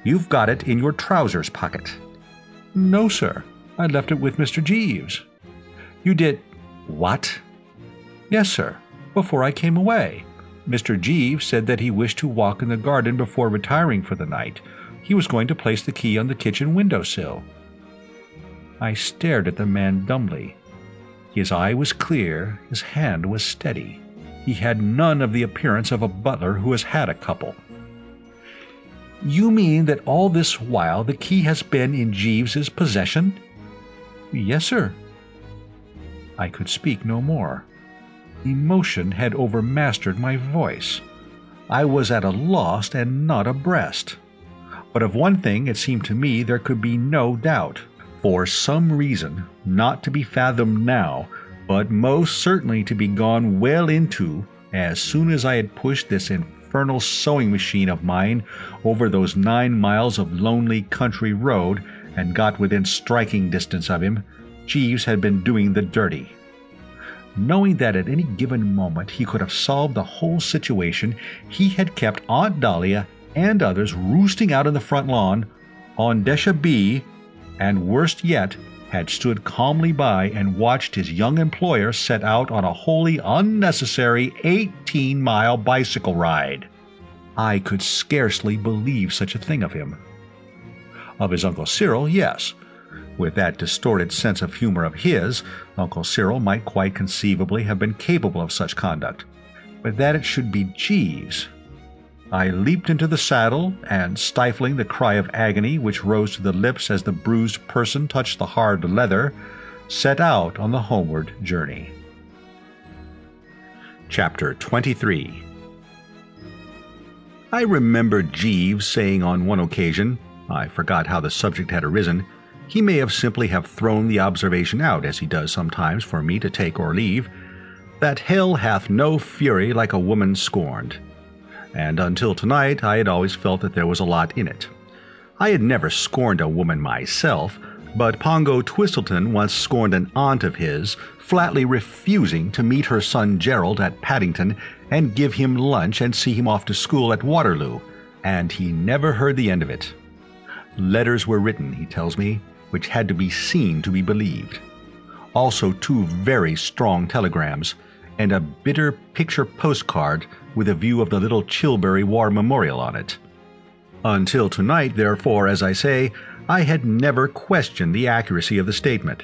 You've got it in your trousers pocket." "No, sir. I left it with Mr. Jeeves." "You did what?" "Yes, sir, before I came away. Mr. Jeeves said that he wished to walk in the garden before retiring for the night. He was going to place the key on the kitchen window-sill." I stared at the man dumbly. His eye was clear, his hand was steady. He had none of the appearance of a butler who has had a couple. "You mean that all this while the key has been in Jeeves's possession?" "Yes, sir." I could speak no more. Emotion had overmastered my voice. I was at a loss and not abreast. But of one thing it seemed to me there could be no doubt. For some reason, not to be fathomed now, but most certainly to be gone well into, as soon as I had pushed this infernal sewing machine of mine over those 9 miles of lonely country road and got within striking distance of him, Jeeves had been doing the dirty. Knowing that at any given moment he could have solved the whole situation, he had kept Aunt Dahlia and others roosting out in the front lawn, en déshabillé, and worst yet, had stood calmly by and watched his young employer set out on a wholly unnecessary 18-mile bicycle ride. I could scarcely believe such a thing of him. Of his Uncle Cyril, yes. With that distorted sense of humor of his, Uncle Cyril might quite conceivably have been capable of such conduct. But that it should be Jeeves. I leaped into the saddle, and stifling the cry of agony which rose to the lips as the bruised person touched the hard leather, set out on the homeward journey. Chapter 23. I remember Jeeves saying on one occasion, I forgot how the subject had arisen, he may have simply have thrown the observation out, as he does sometimes for me to take or leave, that hell hath no fury like a woman scorned. And until tonight I had always felt that there was a lot in it. I had never scorned a woman myself, but Pongo Twistleton once scorned an aunt of his, flatly refusing to meet her son Gerald at Paddington and give him lunch and see him off to school at Waterloo, and he never heard the end of it. Letters were written, he tells me, which had to be seen to be believed. Also 2 very strong telegrams, and a bitter picture postcard with a view of the little Chilbury War Memorial on it. Until tonight, therefore, as I say, I had never questioned the accuracy of the statement.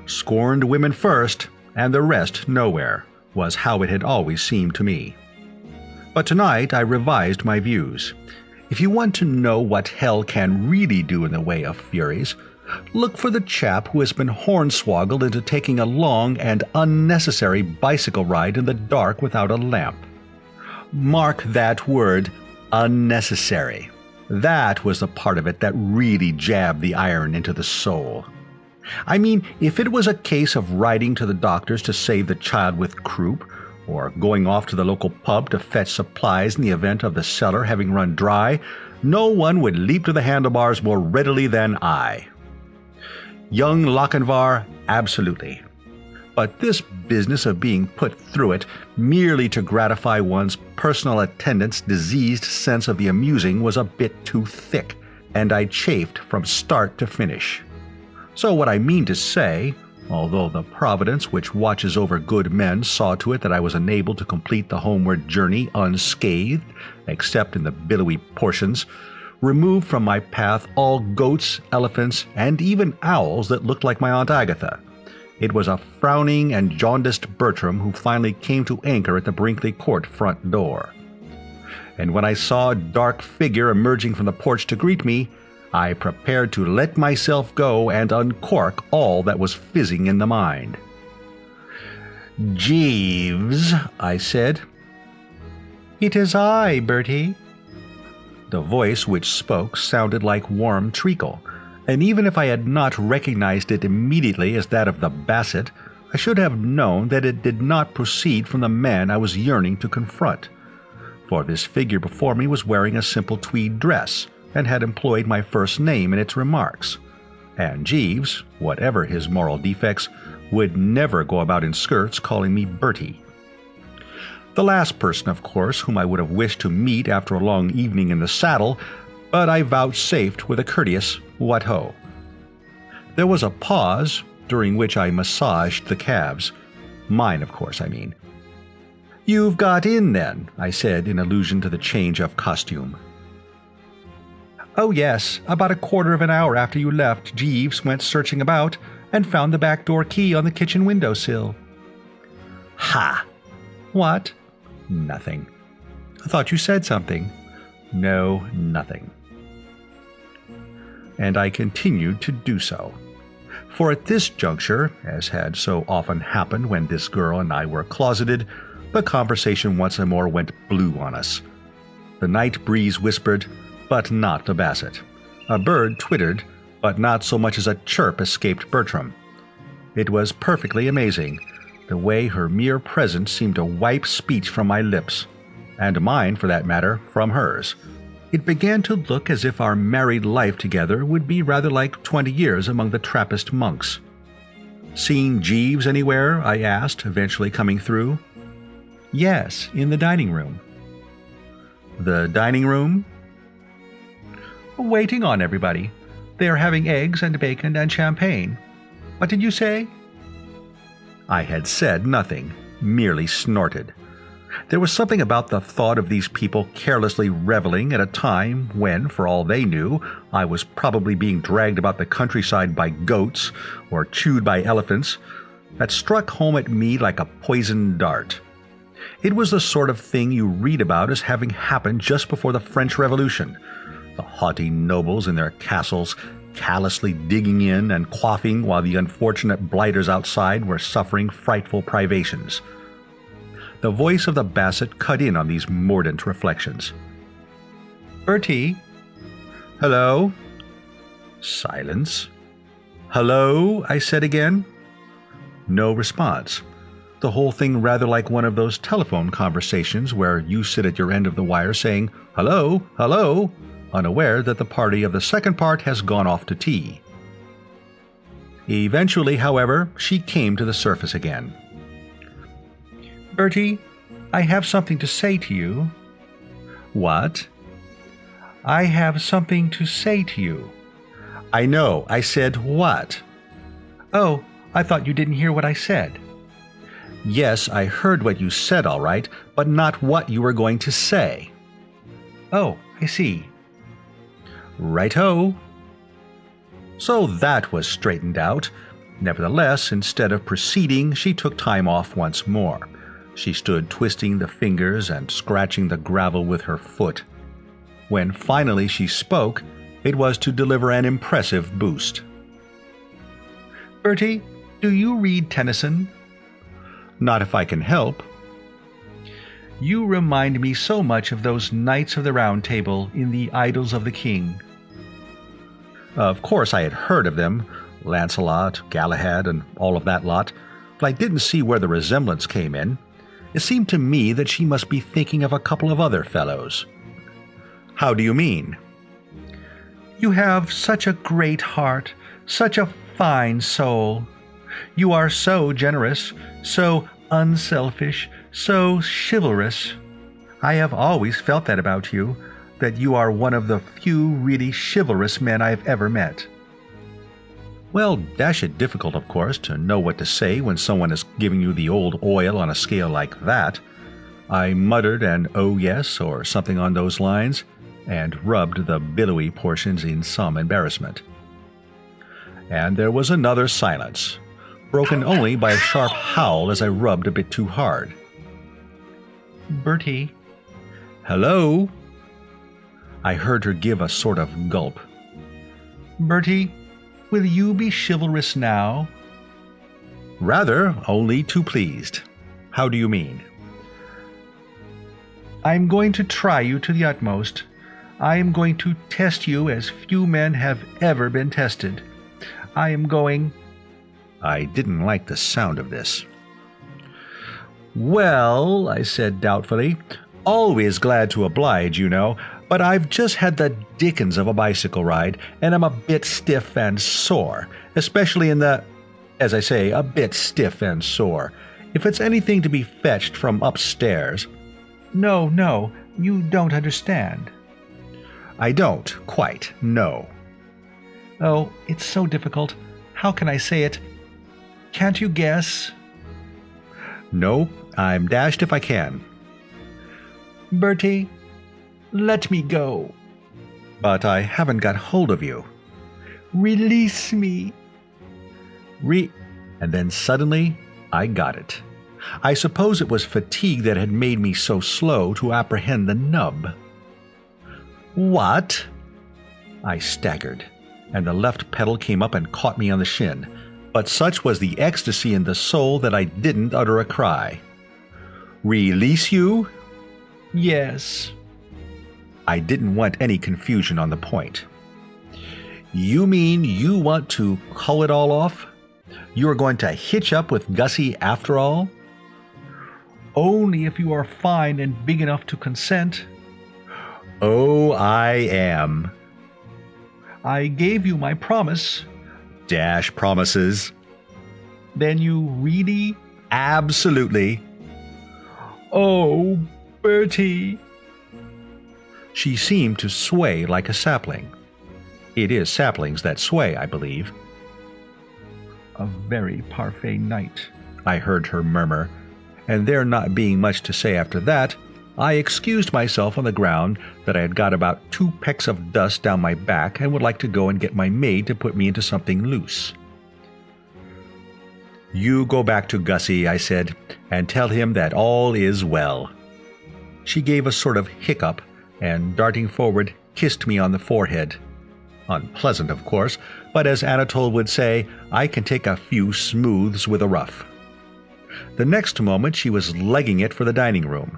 Scorned women first, and the rest nowhere, was how it had always seemed to me. But tonight I revised my views. If you want to know what hell can really do in the way of furies, look for the chap who has been hornswoggled into taking a long and unnecessary bicycle ride in the dark without a lamp. Mark that word, unnecessary. That was the part of it that really jabbed the iron into the soul. I mean, if it was a case of riding to the doctor's to save the child with croup, or going off to the local pub to fetch supplies in the event of the cellar having run dry, no one would leap to the handlebars more readily than I. Young Lochinvar, absolutely. But this business of being put through it merely to gratify one's personal attendant's diseased sense of the amusing was a bit too thick, and I chafed from start to finish. So what I mean to say, although the Providence which watches over good men saw to it that I was enabled to complete the homeward journey unscathed, except in the billowy portions, removed from my path all goats, elephants, and even owls that looked like my Aunt Agatha, it was a frowning and jaundiced Bertram who finally came to anchor at the Brinkley Court front door. And when I saw a dark figure emerging from the porch to greet me, I prepared to let myself go and uncork all that was fizzing in the mind. "Jeeves," I said. "It is I, Bertie." The voice which spoke sounded like warm treacle, and even if I had not recognized it immediately as that of the Basset, I should have known that it did not proceed from the man I was yearning to confront. For this figure before me was wearing a simple tweed dress, and had employed my first name in its remarks. And Jeeves, whatever his moral defects, would never go about in skirts calling me Bertie. The last person, of course, whom I would have wished to meet after a long evening in the saddle, but I vouchsafed with a courteous "what ho." There was a pause, during which I massaged the calves. Mine, of course, I mean. "You've got in, then," I said in allusion to the change of costume. "Oh, yes, about a quarter of an hour after you left, Jeeves went searching about and found the back door key on the kitchen window-sill." "Ha!" "What?" "Nothing." "I thought you said something." "No, nothing." And I continued to do so. For at this juncture, as had so often happened when this girl and I were closeted, the conversation once more went blue on us. The night breeze whispered, but not the Basset. A bird twittered, but not so much as a chirp escaped Bertram. It was perfectly amazing, the way her mere presence seemed to wipe speech from my lips, and mine, for that matter, from hers. It began to look as if our married life together would be rather like 20 years among the Trappist monks. "Seen Jeeves anywhere?" I asked, eventually coming through. "Yes, in the dining room." "The dining room?" "Waiting on everybody. They are having eggs and bacon and champagne. What did you say?" I had said nothing, merely snorted. There was something about the thought of these people carelessly reveling at a time when, for all they knew, I was probably being dragged about the countryside by goats or chewed by elephants that struck home at me like a poisoned dart. It was the sort of thing you read about as having happened just before the French Revolution. The haughty nobles in their castles callously digging in and quaffing while the unfortunate blighters outside were suffering frightful privations. The voice of the Basset cut in on these mordant reflections. "Bertie?" "Hello?" Silence. "Hello?" I said again. No response. The whole thing rather like one of those telephone conversations where you sit at your end of the wire saying, "Hello, hello," unaware that the party of the second part has gone off to tea. Eventually, however, she came to the surface again. "Bertie, I have something to say to you." "What?" "I have something to say to you." "I know. I said what?" "Oh, I thought you didn't hear what I said." "Yes, I heard what you said, all right, but not what you were going to say." "Oh, I see." "Right-ho." So that was straightened out. Nevertheless, instead of proceeding, she took time off once more. She stood twisting the fingers and scratching the gravel with her foot. When finally she spoke, it was to deliver an impressive boost. "Bertie, do you read Tennyson?" "Not if I can help." "You remind me so much of those Knights of the Round Table in the Idylls of the King." Of course I had heard of them, Lancelot, Galahad, and all of that lot, but I didn't see where the resemblance came in. It seemed to me that she must be thinking of a couple of other fellows. "How do you mean?" "You have such a great heart, such a fine soul. You are so generous, so unselfish, so chivalrous. I have always felt that about you, that you are one of the few really chivalrous men I have ever met." Well, dash it difficult, of course, to know what to say when someone is giving you the old oil on a scale like that. I muttered an "oh yes" or something on those lines, and rubbed the billowy portions in some embarrassment. And there was another silence, broken only by a sharp howl as I rubbed a bit too hard. "Bertie." "Hello?" I heard her give a sort of gulp. "Bertie, will you be chivalrous now?" "Rather, only too pleased. How do you mean?" "I am going to try you to the utmost. I am going to test you as few men have ever been tested. I am going—" I didn't like the sound of this. "Well," I said doubtfully, "always glad to oblige, you know, but I've just had the dickens of a bicycle ride, and I'm a bit stiff and sore, especially in the— as I say, a bit stiff and sore. If it's anything to be fetched from upstairs—" "No, no, you don't understand." "I don't, quite, no." "Oh, it's so difficult. How can I say it? Can't you guess?" "No, I'm dashed if I can." "Bertie, let me go." "But I haven't got hold of you." "Release me." And then suddenly I got it. I suppose it was fatigue that had made me so slow to apprehend the nub. "What?" I staggered, and the left pedal came up and caught me on the shin, but such was the ecstasy in the soul that I didn't utter a cry. "Release you?" "Yes." I didn't want any confusion on the point. "You mean you want to call it all off? You are going to hitch up with Gussie after all?" "Only if you are fine and big enough to consent." "Oh, I am." "I gave you my promise." "Dash promises." "Then you really—" "Absolutely." "Oh, Bertie." She seemed to sway like a sapling. It is saplings that sway, I believe. "A very parfait night," I heard her murmur, and there not being much to say after that, I excused myself on the ground that I had got about 2 pecks of dust down my back and would like to go and get my maid to put me into something loose. "You go back to Gussie," I said, "and tell him that all is well." She gave a sort of hiccup, and darting forward, kissed me on the forehead. Unpleasant, of course, but as Anatole would say, I can take a few smooths with a rough. The next moment she was legging it for the dining room,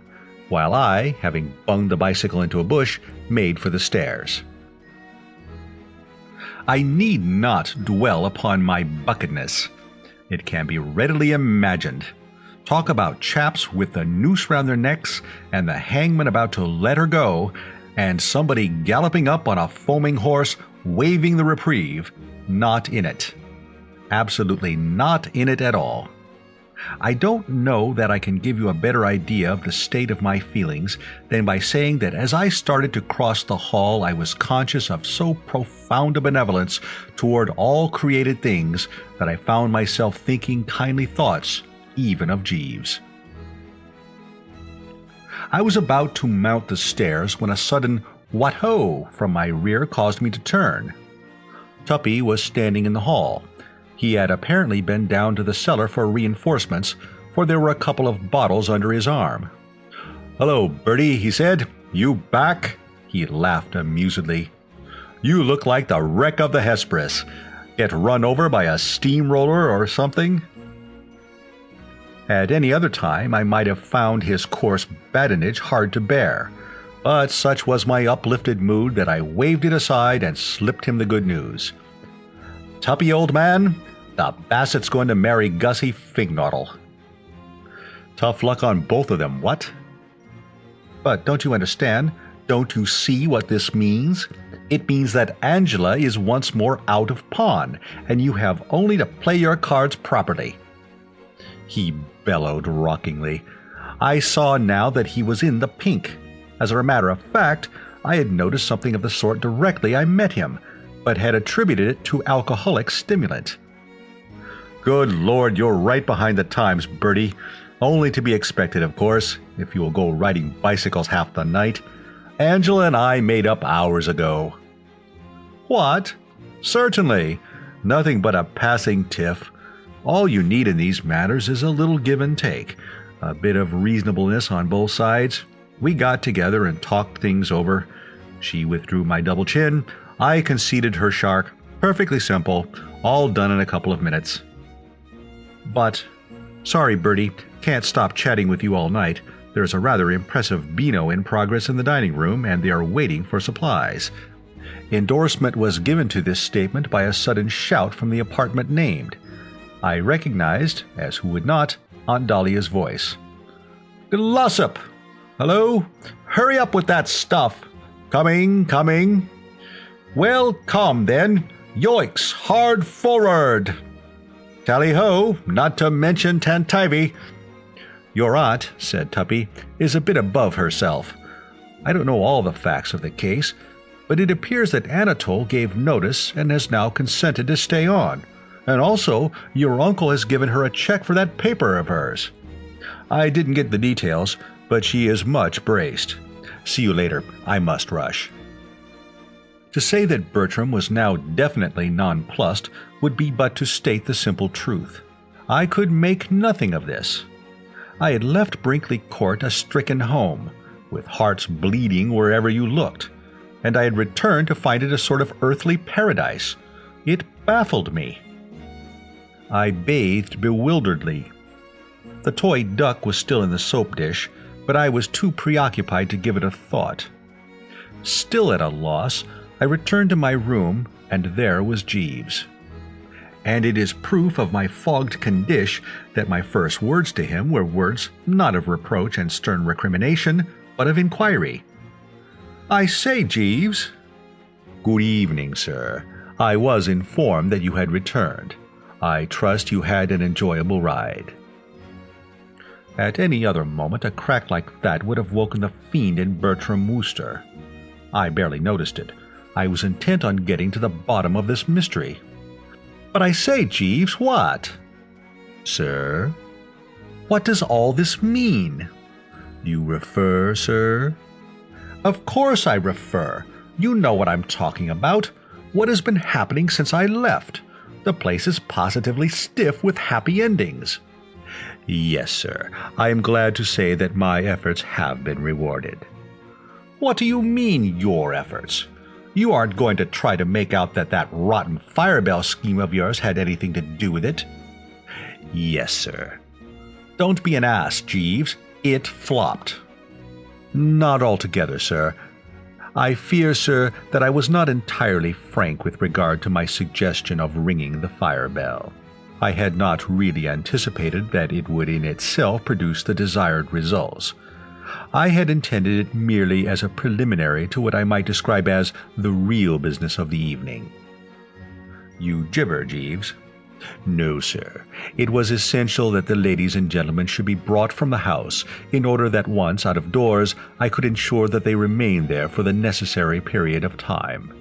while I, having bunged the bicycle into a bush, made for the stairs. I need not dwell upon my buckedness. It can be readily imagined. Talk about chaps with the noose round their necks and the hangman about to let her go, and somebody galloping up on a foaming horse, waving the reprieve. Not in it. Absolutely not in it at all. I don't know that I can give you a better idea of the state of my feelings than by saying that as I started to cross the hall I was conscious of so profound a benevolence toward all created things that I found myself thinking kindly thoughts even of Jeeves. I was about to mount the stairs when a sudden "what-ho" from my rear caused me to turn. Tuppy was standing in the hall. He had apparently been down to the cellar for reinforcements, for there were a couple of bottles under his arm. "Hello, Bertie," he said. "You back?" He laughed amusedly. "You look like the wreck of the Hesperus. Get run over by a steamroller or something?" At any other time I might have found his coarse badinage hard to bear, but such was my uplifted mood that I waved it aside and slipped him the good news. "Tuppy, old man, the Bassett's going to marry Gussie Fignoddle." Tough luck on both of them, what? But don't you understand? Don't you see what this means? It means that Angela is once more out of pawn, and you have only to play your cards properly. He bellowed rockingly. I saw now that he was in the pink. As a matter of fact, I had noticed something of the sort directly I met him, but had attributed it to alcoholic stimulant. "Good Lord, you're right behind the times, Bertie. Only to be expected, of course, if you will go riding bicycles half the night. Angela and I made up hours ago." "What?" "Certainly. Nothing but a passing tiff. All you need in these matters is a little give and take, a bit of reasonableness on both sides. We got together and talked things over. She withdrew my double chin. I conceded her shark. Perfectly simple. All done in a couple of minutes." "But, sorry, Bertie, can't stop chatting with you all night. There's a rather impressive Beano in progress in the dining room, and they are waiting for supplies." Endorsement was given to this statement by a sudden shout from the apartment named. I recognized, as who would not, Aunt Dahlia's voice. "Glossop! Hello? Hurry up with that stuff! Coming, coming! Well, come then! Yoicks, hard forward! Tally-ho, not to mention Tantivy!" "Your aunt," said Tuppy, "is a bit above herself. I don't know all the facts of the case, but it appears that Anatole gave notice and has now consented to stay on. And also, your uncle has given her a check for that paper of hers. I didn't get the details, but she is much braced. See you later. I must rush." To say that Bertram was now definitely nonplussed would be but to state the simple truth. I could make nothing of this. I had left Brinkley Court a stricken home, with hearts bleeding wherever you looked, and I had returned to find it a sort of earthly paradise. It baffled me. I bathed bewilderedly. The toy duck was still in the soap dish, but I was too preoccupied to give it a thought. Still at a loss, I returned to my room, and there was Jeeves. And it is proof of my fogged condition that my first words to him were words not of reproach and stern recrimination, but of inquiry. "I say, Jeeves." "Good evening, sir. I was informed that you had returned. I trust you had an enjoyable ride." At any other moment a crack like that would have woken the fiend in Bertram Wooster. I barely noticed it. I was intent on getting to the bottom of this mystery. "But I say, Jeeves, what?" "Sir?" What does all this mean?" "You refer, sir?" "Of course I refer. You know what I'm talking about. What has been happening since I left? The place is positively stiff with happy endings." "Yes, sir. I am glad to say that my efforts have been rewarded." "What do you mean, your efforts? You aren't going to try to make out that that rotten firebell scheme of yours had anything to do with it?" "Yes, sir." "Don't be an ass, Jeeves. It flopped." "Not altogether, sir. I fear, sir, that I was not entirely frank with regard to my suggestion of ringing the fire bell. I had not really anticipated that it would in itself produce the desired results. I had intended it merely as a preliminary to what I might describe as the real business of the evening." "You gibber, Jeeves." "No, sir. It was essential that the ladies and gentlemen should be brought from the house, in order that once out of doors I could ensure that they remained there for the necessary period of time."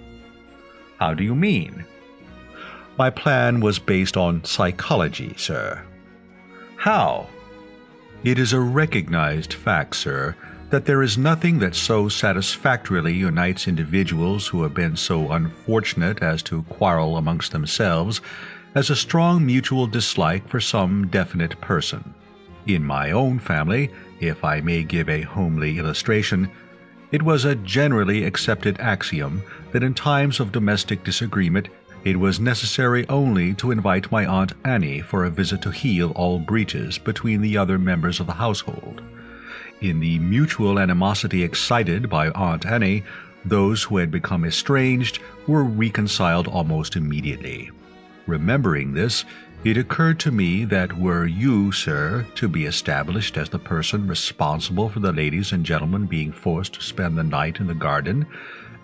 "How do you mean?" "My plan was based on psychology, sir." "How?" "It is a recognized fact, sir, that there is nothing that so satisfactorily unites individuals who have been so unfortunate as to quarrel amongst themselves as a strong mutual dislike for some definite person. In my own family, if I may give a homely illustration, it was a generally accepted axiom that in times of domestic disagreement it was necessary only to invite my Aunt Annie for a visit to heal all breaches between the other members of the household. In the mutual animosity excited by Aunt Annie, those who had become estranged were reconciled almost immediately. Remembering this, it occurred to me that were you, sir, to be established as the person responsible for the ladies and gentlemen being forced to spend the night in the garden,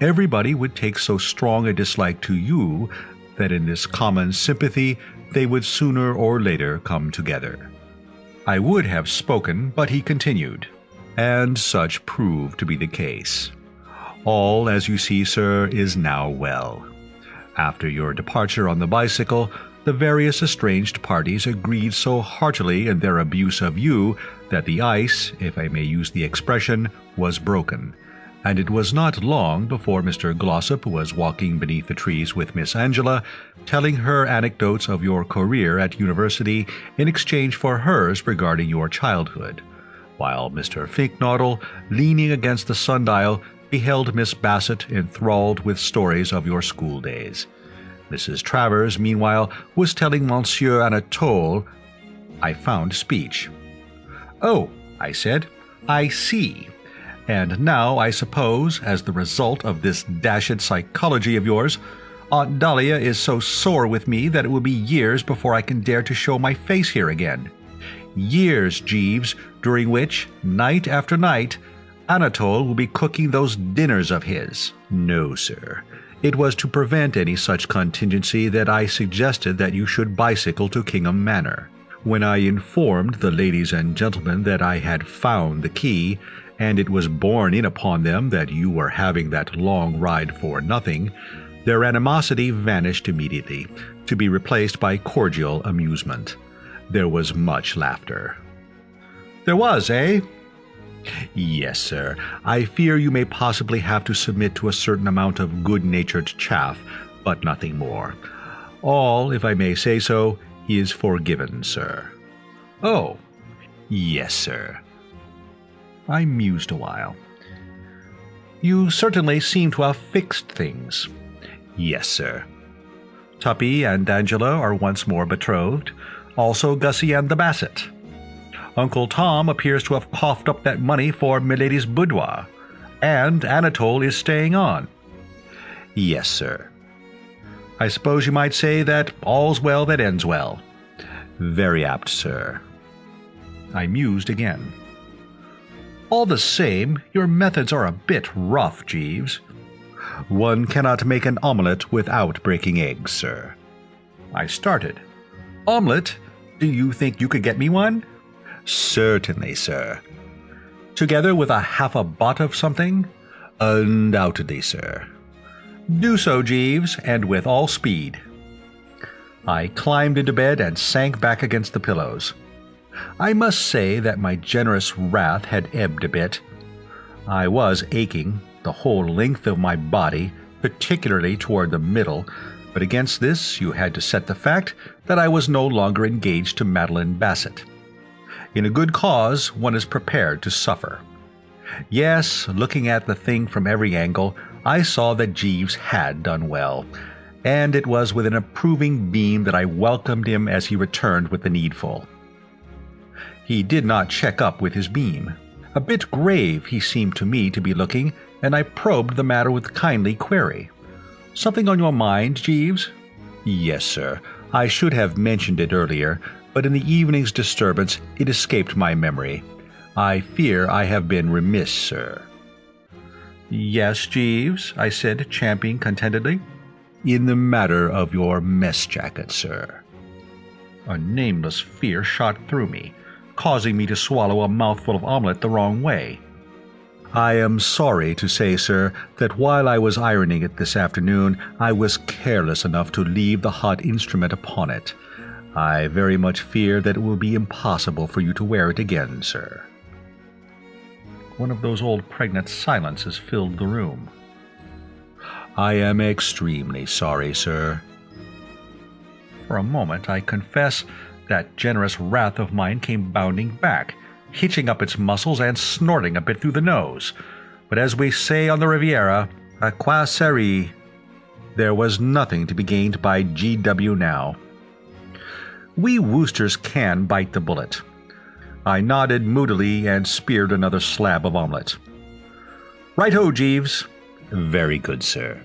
everybody would take so strong a dislike to you that in this common sympathy they would sooner or later come together." I would have spoken, but he continued, "And such proved to be the case. All, as you see, sir, is now well. After your departure on the bicycle, the various estranged parties agreed so heartily in their abuse of you that the ice, if I may use the expression, was broken, and it was not long before Mr. Glossop was walking beneath the trees with Miss Angela, telling her anecdotes of your career at university in exchange for hers regarding your childhood, while Mr. Finknottle, leaning against the sundial, beheld Miss Bassett enthralled with stories of your school days. Mrs. Travers, meanwhile, was telling Monsieur Anatole—" I found speech. "Oh," I said, "I see. And now, I suppose, as the result of this dashed psychology of yours, Aunt Dahlia is so sore with me that it will be years before I can dare to show my face here again. Years, Jeeves, during which, night after night, Anatole will be cooking those dinners of his." "No, sir. It was to prevent any such contingency that I suggested that you should bicycle to Kingham Manor. When I informed the ladies and gentlemen that I had found the key, and it was borne in upon them that you were having that long ride for nothing, their animosity vanished immediately, to be replaced by cordial amusement. There was much laughter." "There was, eh?" "Yes, sir. I fear you may possibly have to submit to a certain amount of good-natured chaff, but nothing more. All, if I may say so, is forgiven, sir." "Oh." "Yes, sir." I mused a while. "You certainly seem to have fixed things." "Yes, sir." "Tuppy and Angela are once more betrothed, also Gussie and the Bassett. Uncle Tom appears to have coughed up that money for milady's boudoir, and Anatole is staying on." "Yes, sir." "I suppose you might say that all's well that ends well." "Very apt, sir." I mused again. "All the same, your methods are a bit rough, Jeeves." "One cannot make an omelette without breaking eggs, sir." I started. "Omelette? Do you think you could get me one?" "Certainly, sir." "Together with a half a butt of something?" "Undoubtedly, sir." "Do so, Jeeves, and with all speed." I climbed into bed and sank back against the pillows. I must say that my generous wrath had ebbed a bit. I was aching, the whole length of my body, particularly toward the middle, but against this you had to set the fact that I was no longer engaged to Madeline Bassett. In a good cause, one is prepared to suffer. Yes, looking at the thing from every angle, I saw that Jeeves had done well, and it was with an approving beam that I welcomed him as he returned with the needful. He did not check up with his beam. A bit grave he seemed to me to be looking, and I probed the matter with kindly query. "Something on your mind, Jeeves?" "Yes, sir. I should have mentioned it earlier, but in the evening's disturbance it escaped my memory. I fear I have been remiss, sir." "Yes, Jeeves," I said, champing contentedly. "In the matter of your mess jacket, sir." A nameless fear shot through me, causing me to swallow a mouthful of omelette the wrong way. "I am sorry to say, sir, that while I was ironing it this afternoon, I was careless enough to leave the hot instrument upon it. I very much fear that it will be impossible for you to wear it again, sir." One of those old pregnant silences filled the room. "I am extremely sorry, sir." For a moment, I confess, that generous wrath of mine came bounding back, hitching up its muscles and snorting a bit through the nose. But as we say on the Riviera, à quoi sert? There was nothing to be gained by GW now. We Woosters can bite the bullet. I nodded moodily and speared another slab of omelette. "Right-ho, Jeeves." "Very good, sir."